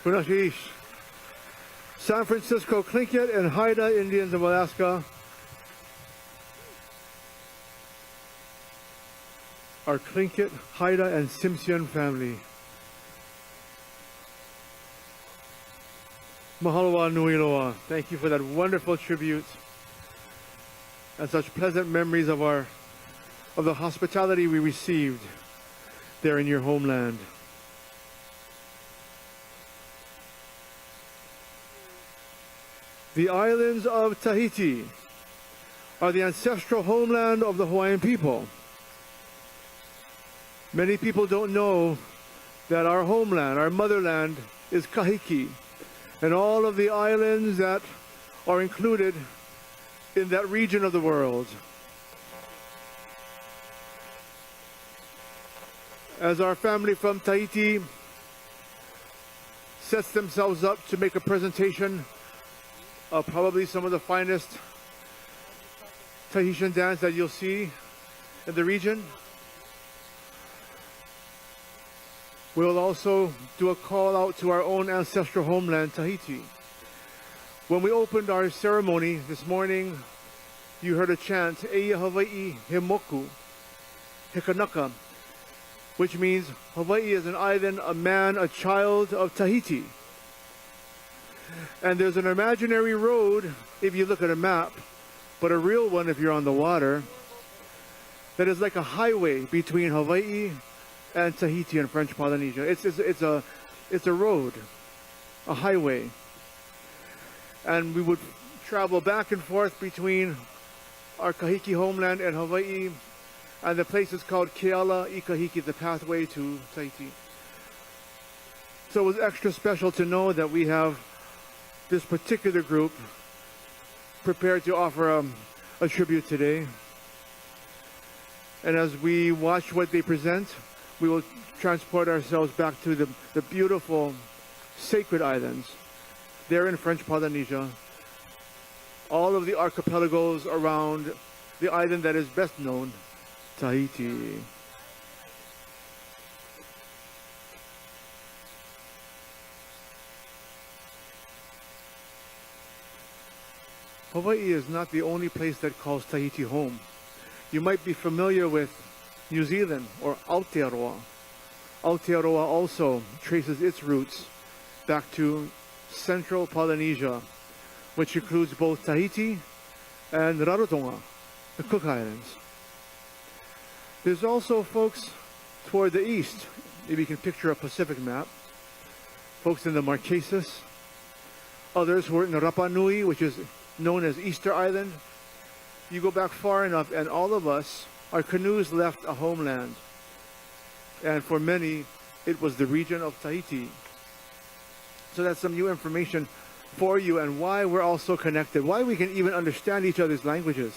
Punashish. San Francisco Tlingit and Haida Indians of Alaska our Tlingit, Haida, and Simpson family. Mahalo nui loa. Thank you for that wonderful tribute and such pleasant memories of the hospitality we received there in your homeland. The islands of Tahiti are the ancestral homeland of the Hawaiian people. Many people don't know that our homeland, our motherland, is Kahiki, and all of the islands that are included in that region of the world. As our family from Tahiti sets themselves up to make a presentation of probably some of the finest Tahitian dance that you'll see in the region, we'll also do a call out to our own ancestral homeland, Tahiti. When we opened our ceremony this morning, you heard a chant, Eia Hawaii He Moku, He Kanaka, which means Hawaii is an island, a man, a child of Tahiti. And there's an imaginary road, if you look at a map, but a real one if you're on the water, that is like a highway between Hawaii and Tahiti and French Polynesia. It's a road, a highway. And we would travel back and forth between our Kahiki homeland and Hawaii, and the place is called Keala Ikahiki, the pathway to Tahiti. So it was extra special to know that we have this particular group prepared to offer a tribute today. And as we watch what they present, we will transport ourselves back to the beautiful sacred islands there in French Polynesia, all of the archipelagos around the island that is best known, Tahiti. Hawaii is not the only place that calls Tahiti home. You might be familiar with New Zealand or Aotearoa. Aotearoa also traces its roots back to central Polynesia, which includes both Tahiti and Rarotonga, the Cook Islands. There's also folks toward the east, if you can picture a Pacific map, folks in the Marquesas, others who are in Rapa Nui, which is known as Easter Island. You go back far enough and all of us, our canoes left a homeland. And for many, it was the region of Tahiti. So that's some new information for you and why we're all so connected, why we can even understand each other's languages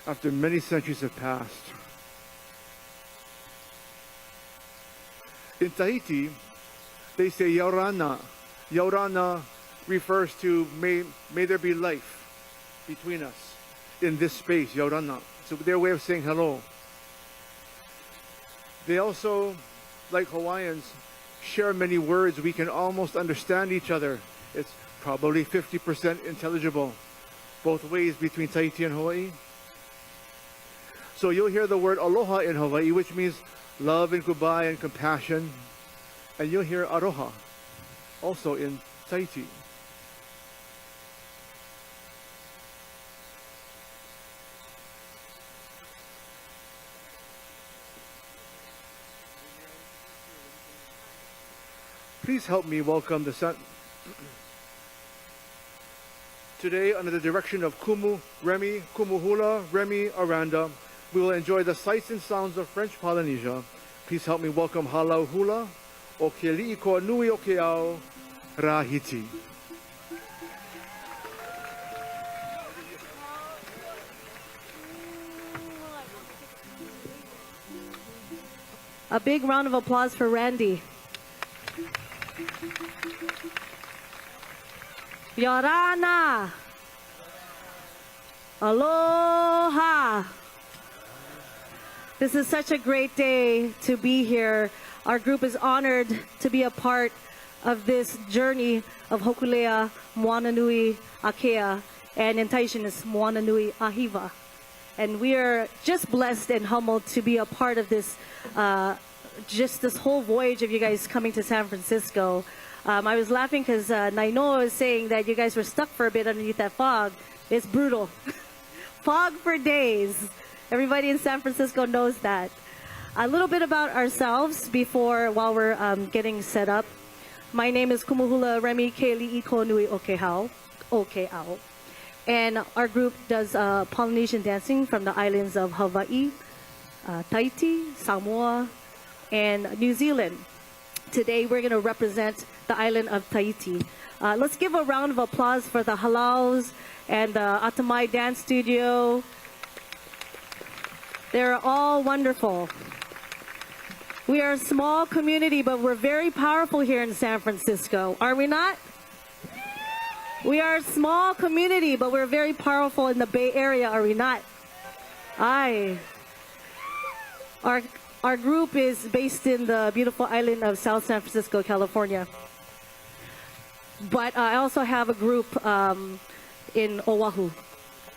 after many centuries have passed. In Tahiti, they say Yaurana. Yaurana refers to may there be life between us in this space, Yaurana. So their way of saying hello. They also, like Hawaiians, share many words. We can almost understand each other. It's probably 50% intelligible both ways between Tahiti and Hawaii. So you'll hear the word aloha in Hawaii, which means love and goodbye and compassion. And you'll hear aroha also in Tahiti. Please help me welcome the sun. Today, under the direction of Kumu Hula, Remy Aranda, we will enjoy the sights and sounds of French Polynesia. Please help me welcome Halau Hula, o ke li'i ko nui o ke ao, Rahiti. A big round of applause for Randy. Yorana. Aloha. This is such a great day to be here Our group is honored to be a part of this journey of Hōkūleʻa, Moana Nui Akea, and in Taishan is Moana Nui Ahiva. And we are just blessed and humbled to be a part of this, just this whole voyage of you guys coming to San Francisco. I was laughing because Nainoa was saying that you guys were stuck for a bit underneath that fog. It's brutal. Fog for days. Everybody in San Francisco knows that. A little bit about ourselves while we're getting set up. My name is Kumuhula Remi Keali'i Ko Nui Okeau. And our group does Polynesian dancing from the islands of Hawaii, Tahiti, Samoa, and New Zealand. Today we're going to represent the island of Tahiti. Let's give a round of applause for the Halaus and the Atamai Dance Studio. They're all wonderful. We are a small community, but we're very powerful here in San Francisco. Are we not? We are a small community, but we're very powerful in the Bay Area, are we not? Aye. Our group is based in the beautiful island of South San Francisco, California. But I also have a group in Oahu.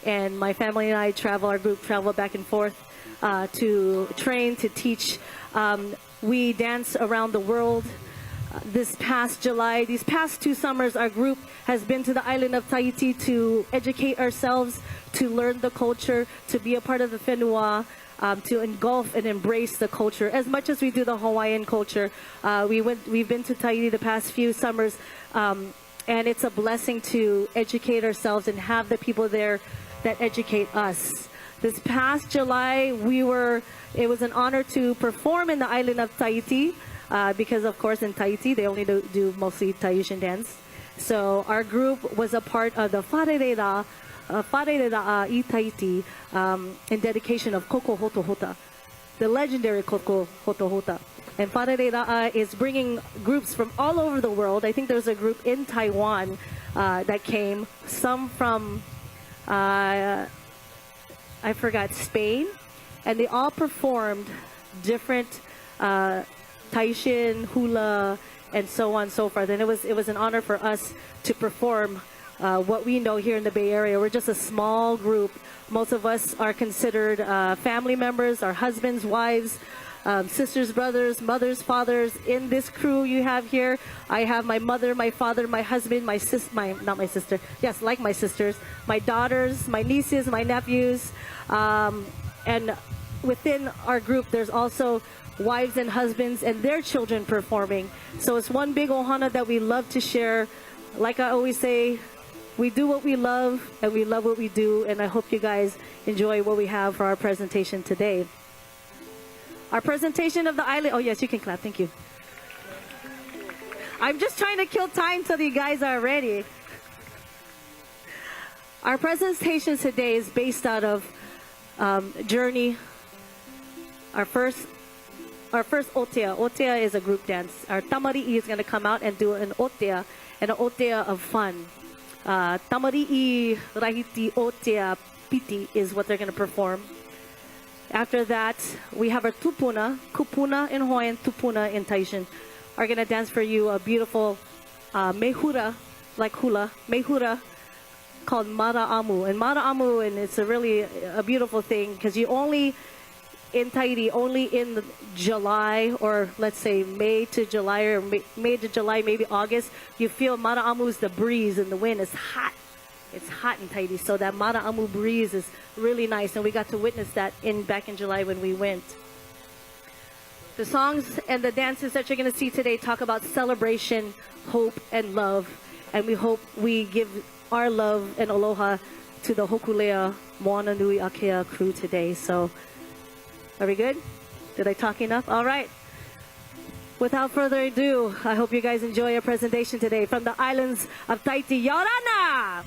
And my family and I our group travel back and forth to train, to teach. We dance around the world. This past July, these past 2 summers, our group has been to the island of Tahiti to educate ourselves, to learn the culture, to be a part of the whenua, to engulf and embrace the culture as much as we do the Hawaiian culture. We've been to Tahiti the past few summers, and it's a blessing to educate ourselves and have the people there that educate us. This past July, it was an honor to perform in the island of Tahiti. Because of course in Tahiti they only do mostly Tahitian dance. So our group was a part of the Wharereira I Tahiti in dedication of Koko Hotohota, the legendary Koko Hotohota. And Wharereira is bringing groups from all over the world. I think there's a group in Taiwan that came, some from I forgot, Spain, and they all performed different Taishan, hula, and so on and so forth. And it was an honor for us to perform what we know here in the Bay Area. We're just a small group. Most of us are considered family members, our husbands, wives, sisters, brothers, mothers, fathers. In this crew you have here, I have my mother, my father, my husband, my sisters, my daughters, my nieces, my nephews. And within our group, there's also wives and husbands and their children performing. So it's one big ohana that we love to share. Like I always say, we do what we love and we love what we do, and I hope you guys enjoy what we have for our presentation today. Our presentation of the island, oh yes, you can clap, thank you. I'm just trying to kill time till you guys are ready. Our presentation today is based out of Journey. Our first otea. Otea is a group dance. Our tamari'i is going to come out and do an otea, and an otea of fun. Tamari'i, rahiti, otea, piti is what they're going to perform. After that, we have our tupuna, kupuna in Hawaiian, tupuna in Taishan, are going to dance for you a beautiful mehura, like hula, mehura, called mara'amu. And mara'amu, and it's a beautiful thing, because you only in Tahiti, only in July, or let's say May to July, or May to July, maybe August, you feel mara'amu's the breeze and the wind is hot. It's hot in Tahiti, so that mara'amu breeze is really nice, and we got to witness that back in July when we went. The songs and the dances that you're going to see today talk about celebration, hope, and love, and we hope we give our love and aloha to the Hōkūleʻa Moana Nui Akea crew today. So, are we good? Did I talk enough? All right. Without further ado, I hope you guys enjoy our presentation today from the islands of Tahiti. Yorana!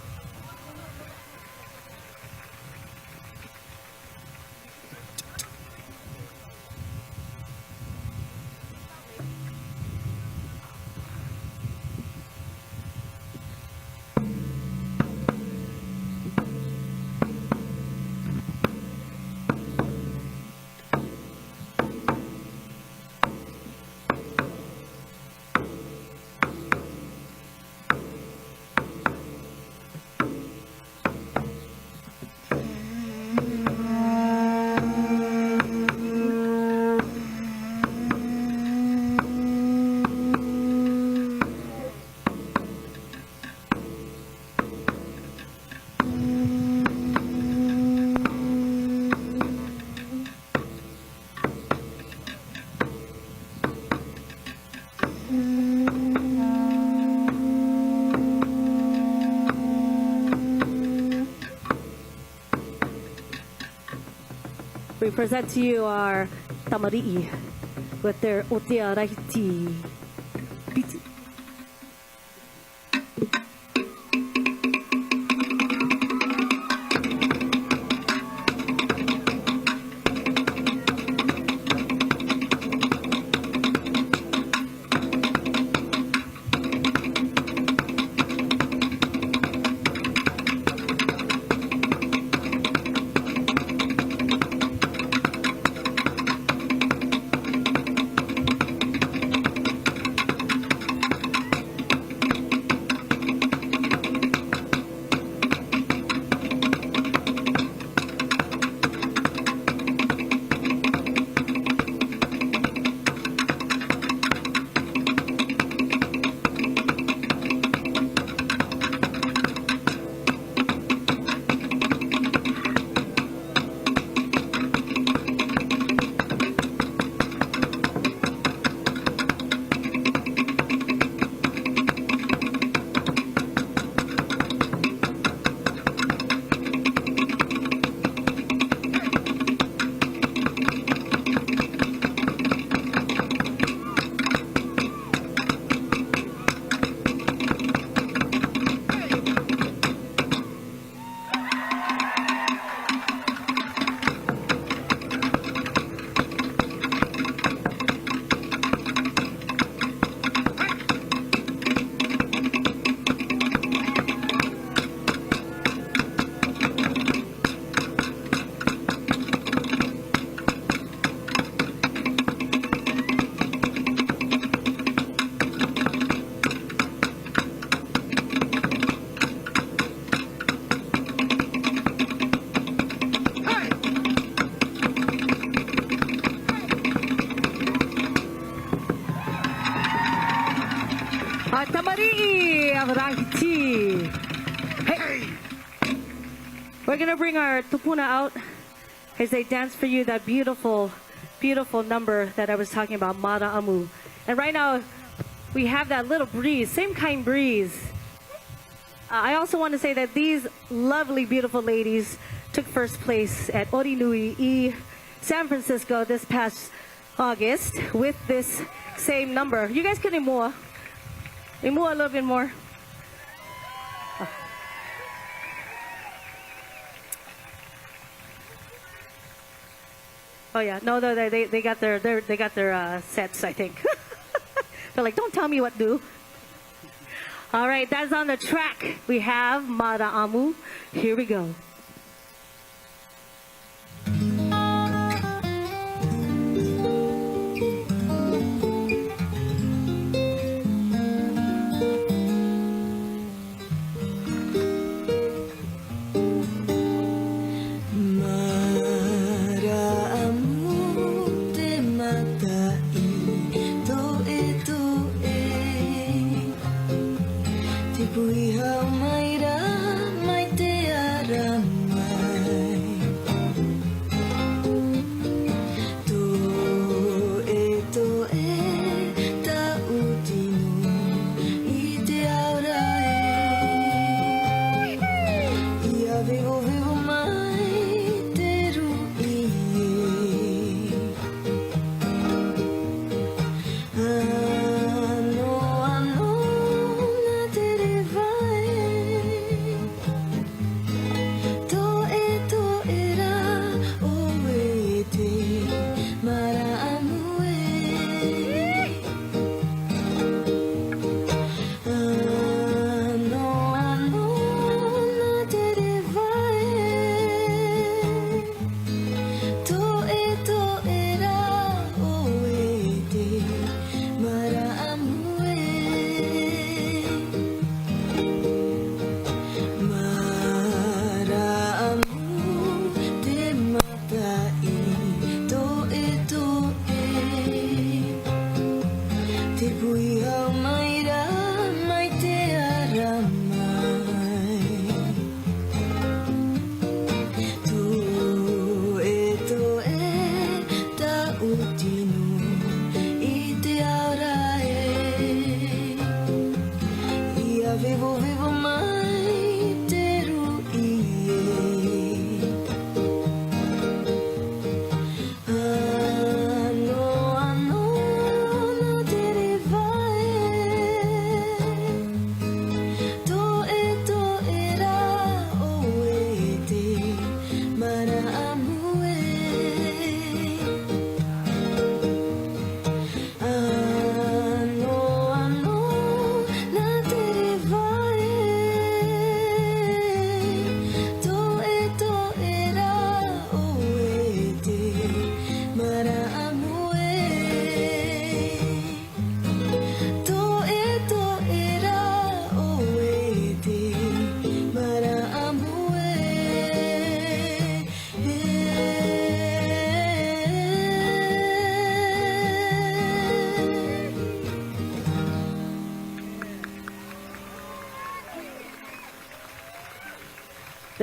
we present to you our tamari'i with their otea rahiti. Pitu. Tamari'i ang rahiti. Hey. We're going to bring our tupuna out as they dance for you that beautiful, beautiful number that I was talking about, Mara Amu. And right now, we have that little breeze, same kind breeze. I also want to say that these lovely, beautiful ladies took first place at Orinui, San Francisco this past August with this same number. You guys can imua a little bit more. Oh yeah, no, they got their sets, I think. They're like, don't tell me what to do. All right, that's on the track. We have Mara Amu. Here we go. Puiha mai ra mai te ara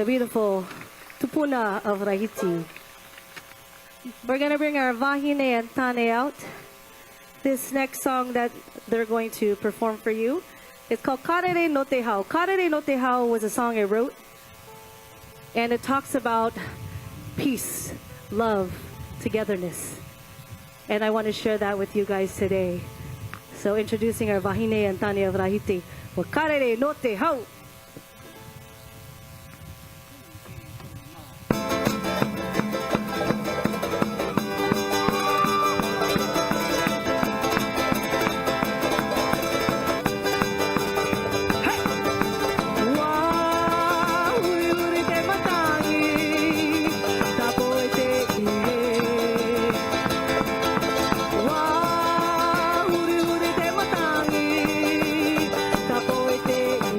the beautiful Tupuna of Rahiti. We're going to bring our Vahine and Tane out. This next song that they're going to perform for you, it's called Karere no Te Hau. Karere no Te Hau was a song I wrote, and it talks about peace, love, togetherness. And I want to share that with you guys today. So introducing our Vahine and Tane of Rahiti with Karere no Te Hau.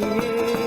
Yeah.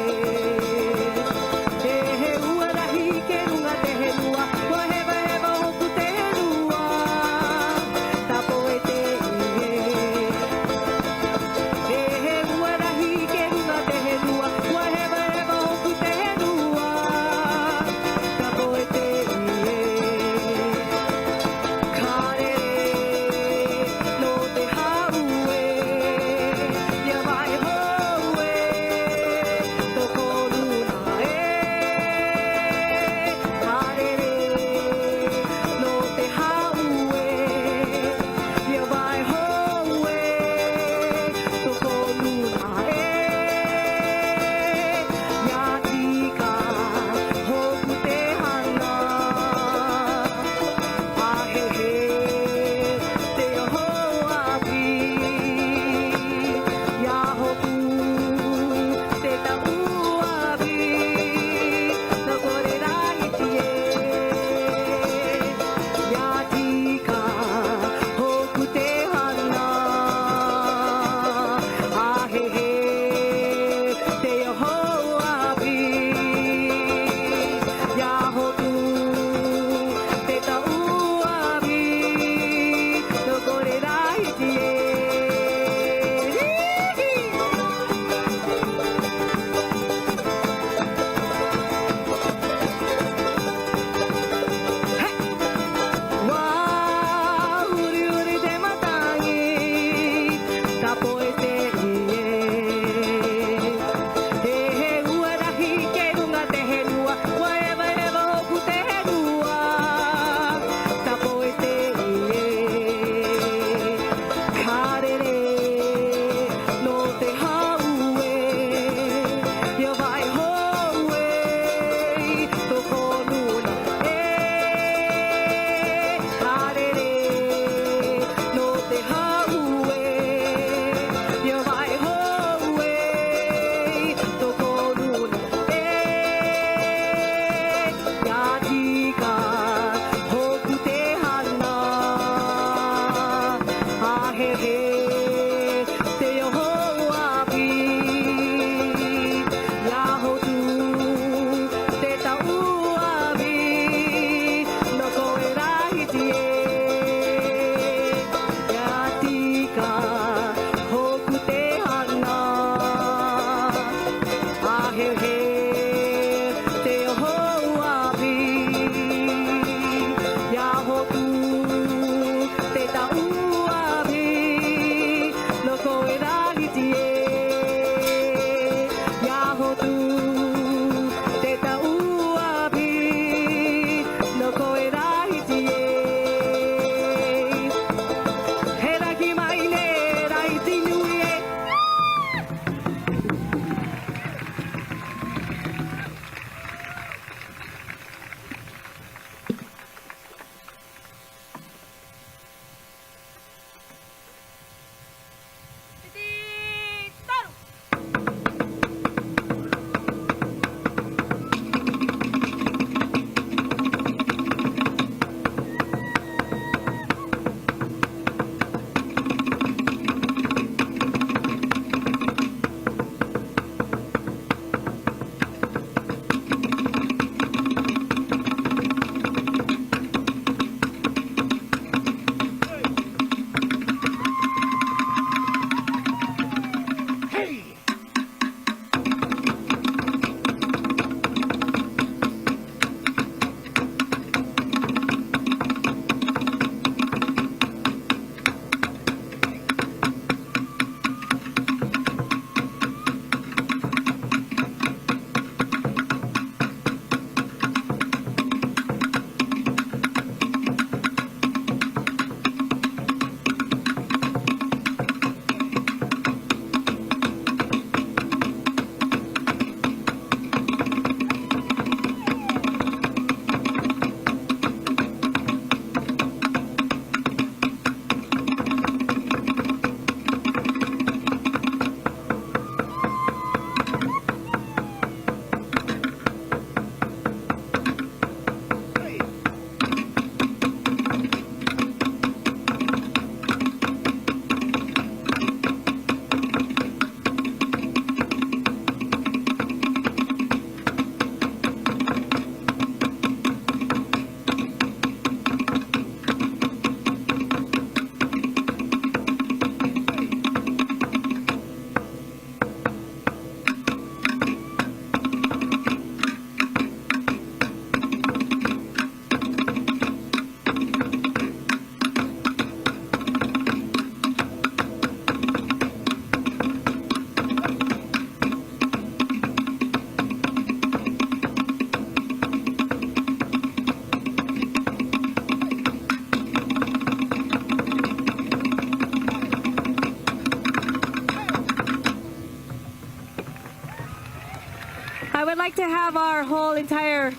like to have our whole entire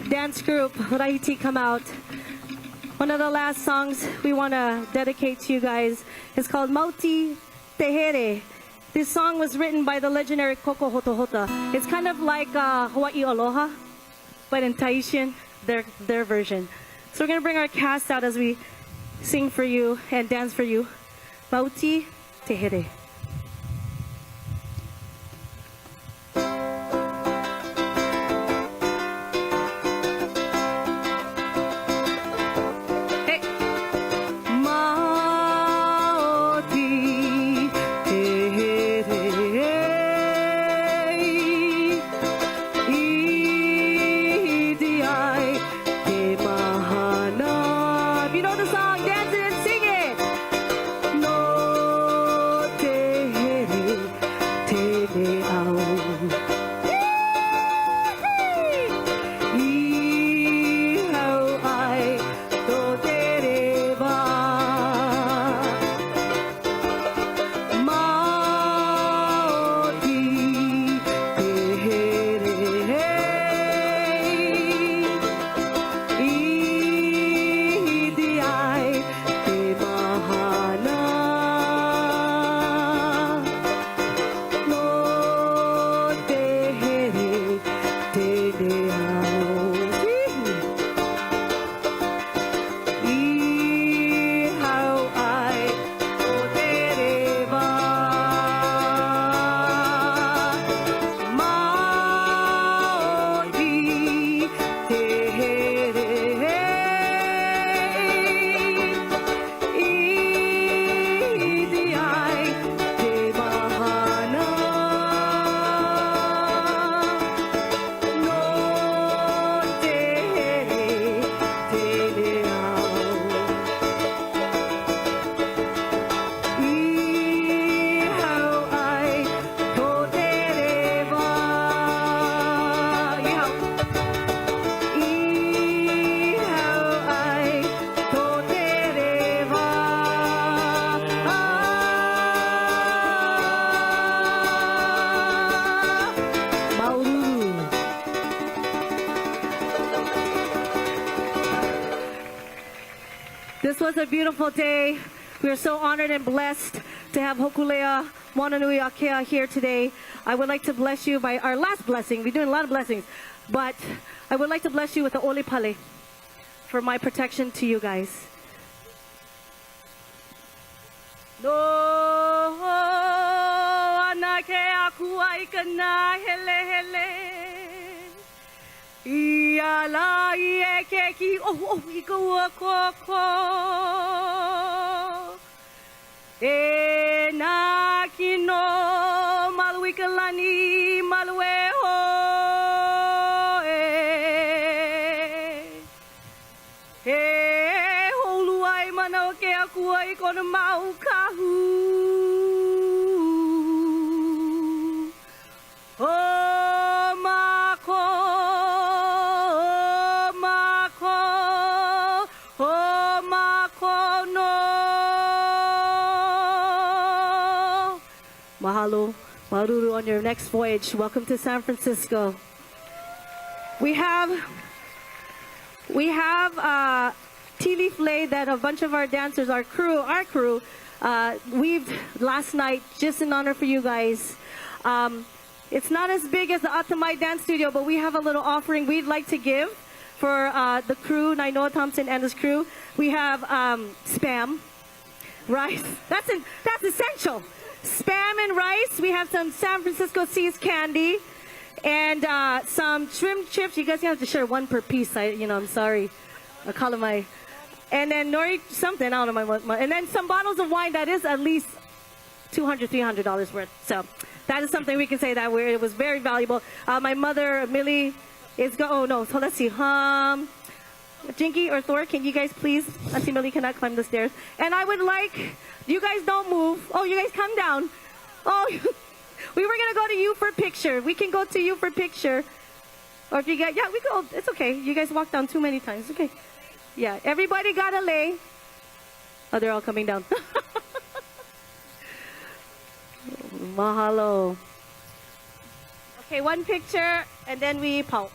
dance group, Rahiti, come out. One of the last songs we want to dedicate to you guys is called Mauti Tehere. This song was written by the legendary Koko Hotohota. It's kind of like Hawaii Aloha, but in Tahitian, their version. So we're going to bring our cast out as we sing for you and dance for you. Mauti Tehere. This was a beautiful day. We are so honored and blessed to have Hōkūleʻa Moananui Akea here today. I would like to bless you by our last blessing. We're doing a lot of blessings, but I would like to bless you with the Oli Pale for my protection to you guys. No anake aku ai kana hele hele. Ia la ie ke ki I kua koko. E na kino malu ikalani malu e ho e holu ai mana o ke aku ai kona mau kahu. Mahalo, maruru on your next voyage. Welcome to San Francisco. We have tea leaf lei that a bunch of our dancers, our crew, weaved last night just in honor for you guys. It's not as big as the Atamai Dance Studio, but we have a little offering we'd like to give for the crew, Nainoa Thompson and his crew. We have Spam, rice. That's essential. Spam and rice. We have some San Francisco Seas candy and some shrimp chips. You guys have to share one per piece. I'm sorry. I'll call it my. And then nori something. I don't know my. And then some bottles of wine that is at least $200, $300 worth. So that is something we can say that it was very valuable. My mother Millie is oh no. So let's see. Jinky or Thor, can you guys please? Auntie Millie cannot climb the stairs. And I would like, you guys don't move. Oh, you guys come down. Oh, we were going to go to you for a picture. We can go to you for a picture. Or if you get, yeah, we go. It's okay. You guys walked down too many times. Okay. Yeah, everybody got a lei. Oh, they're all coming down. Mahalo. Okay, one picture, and then we pout.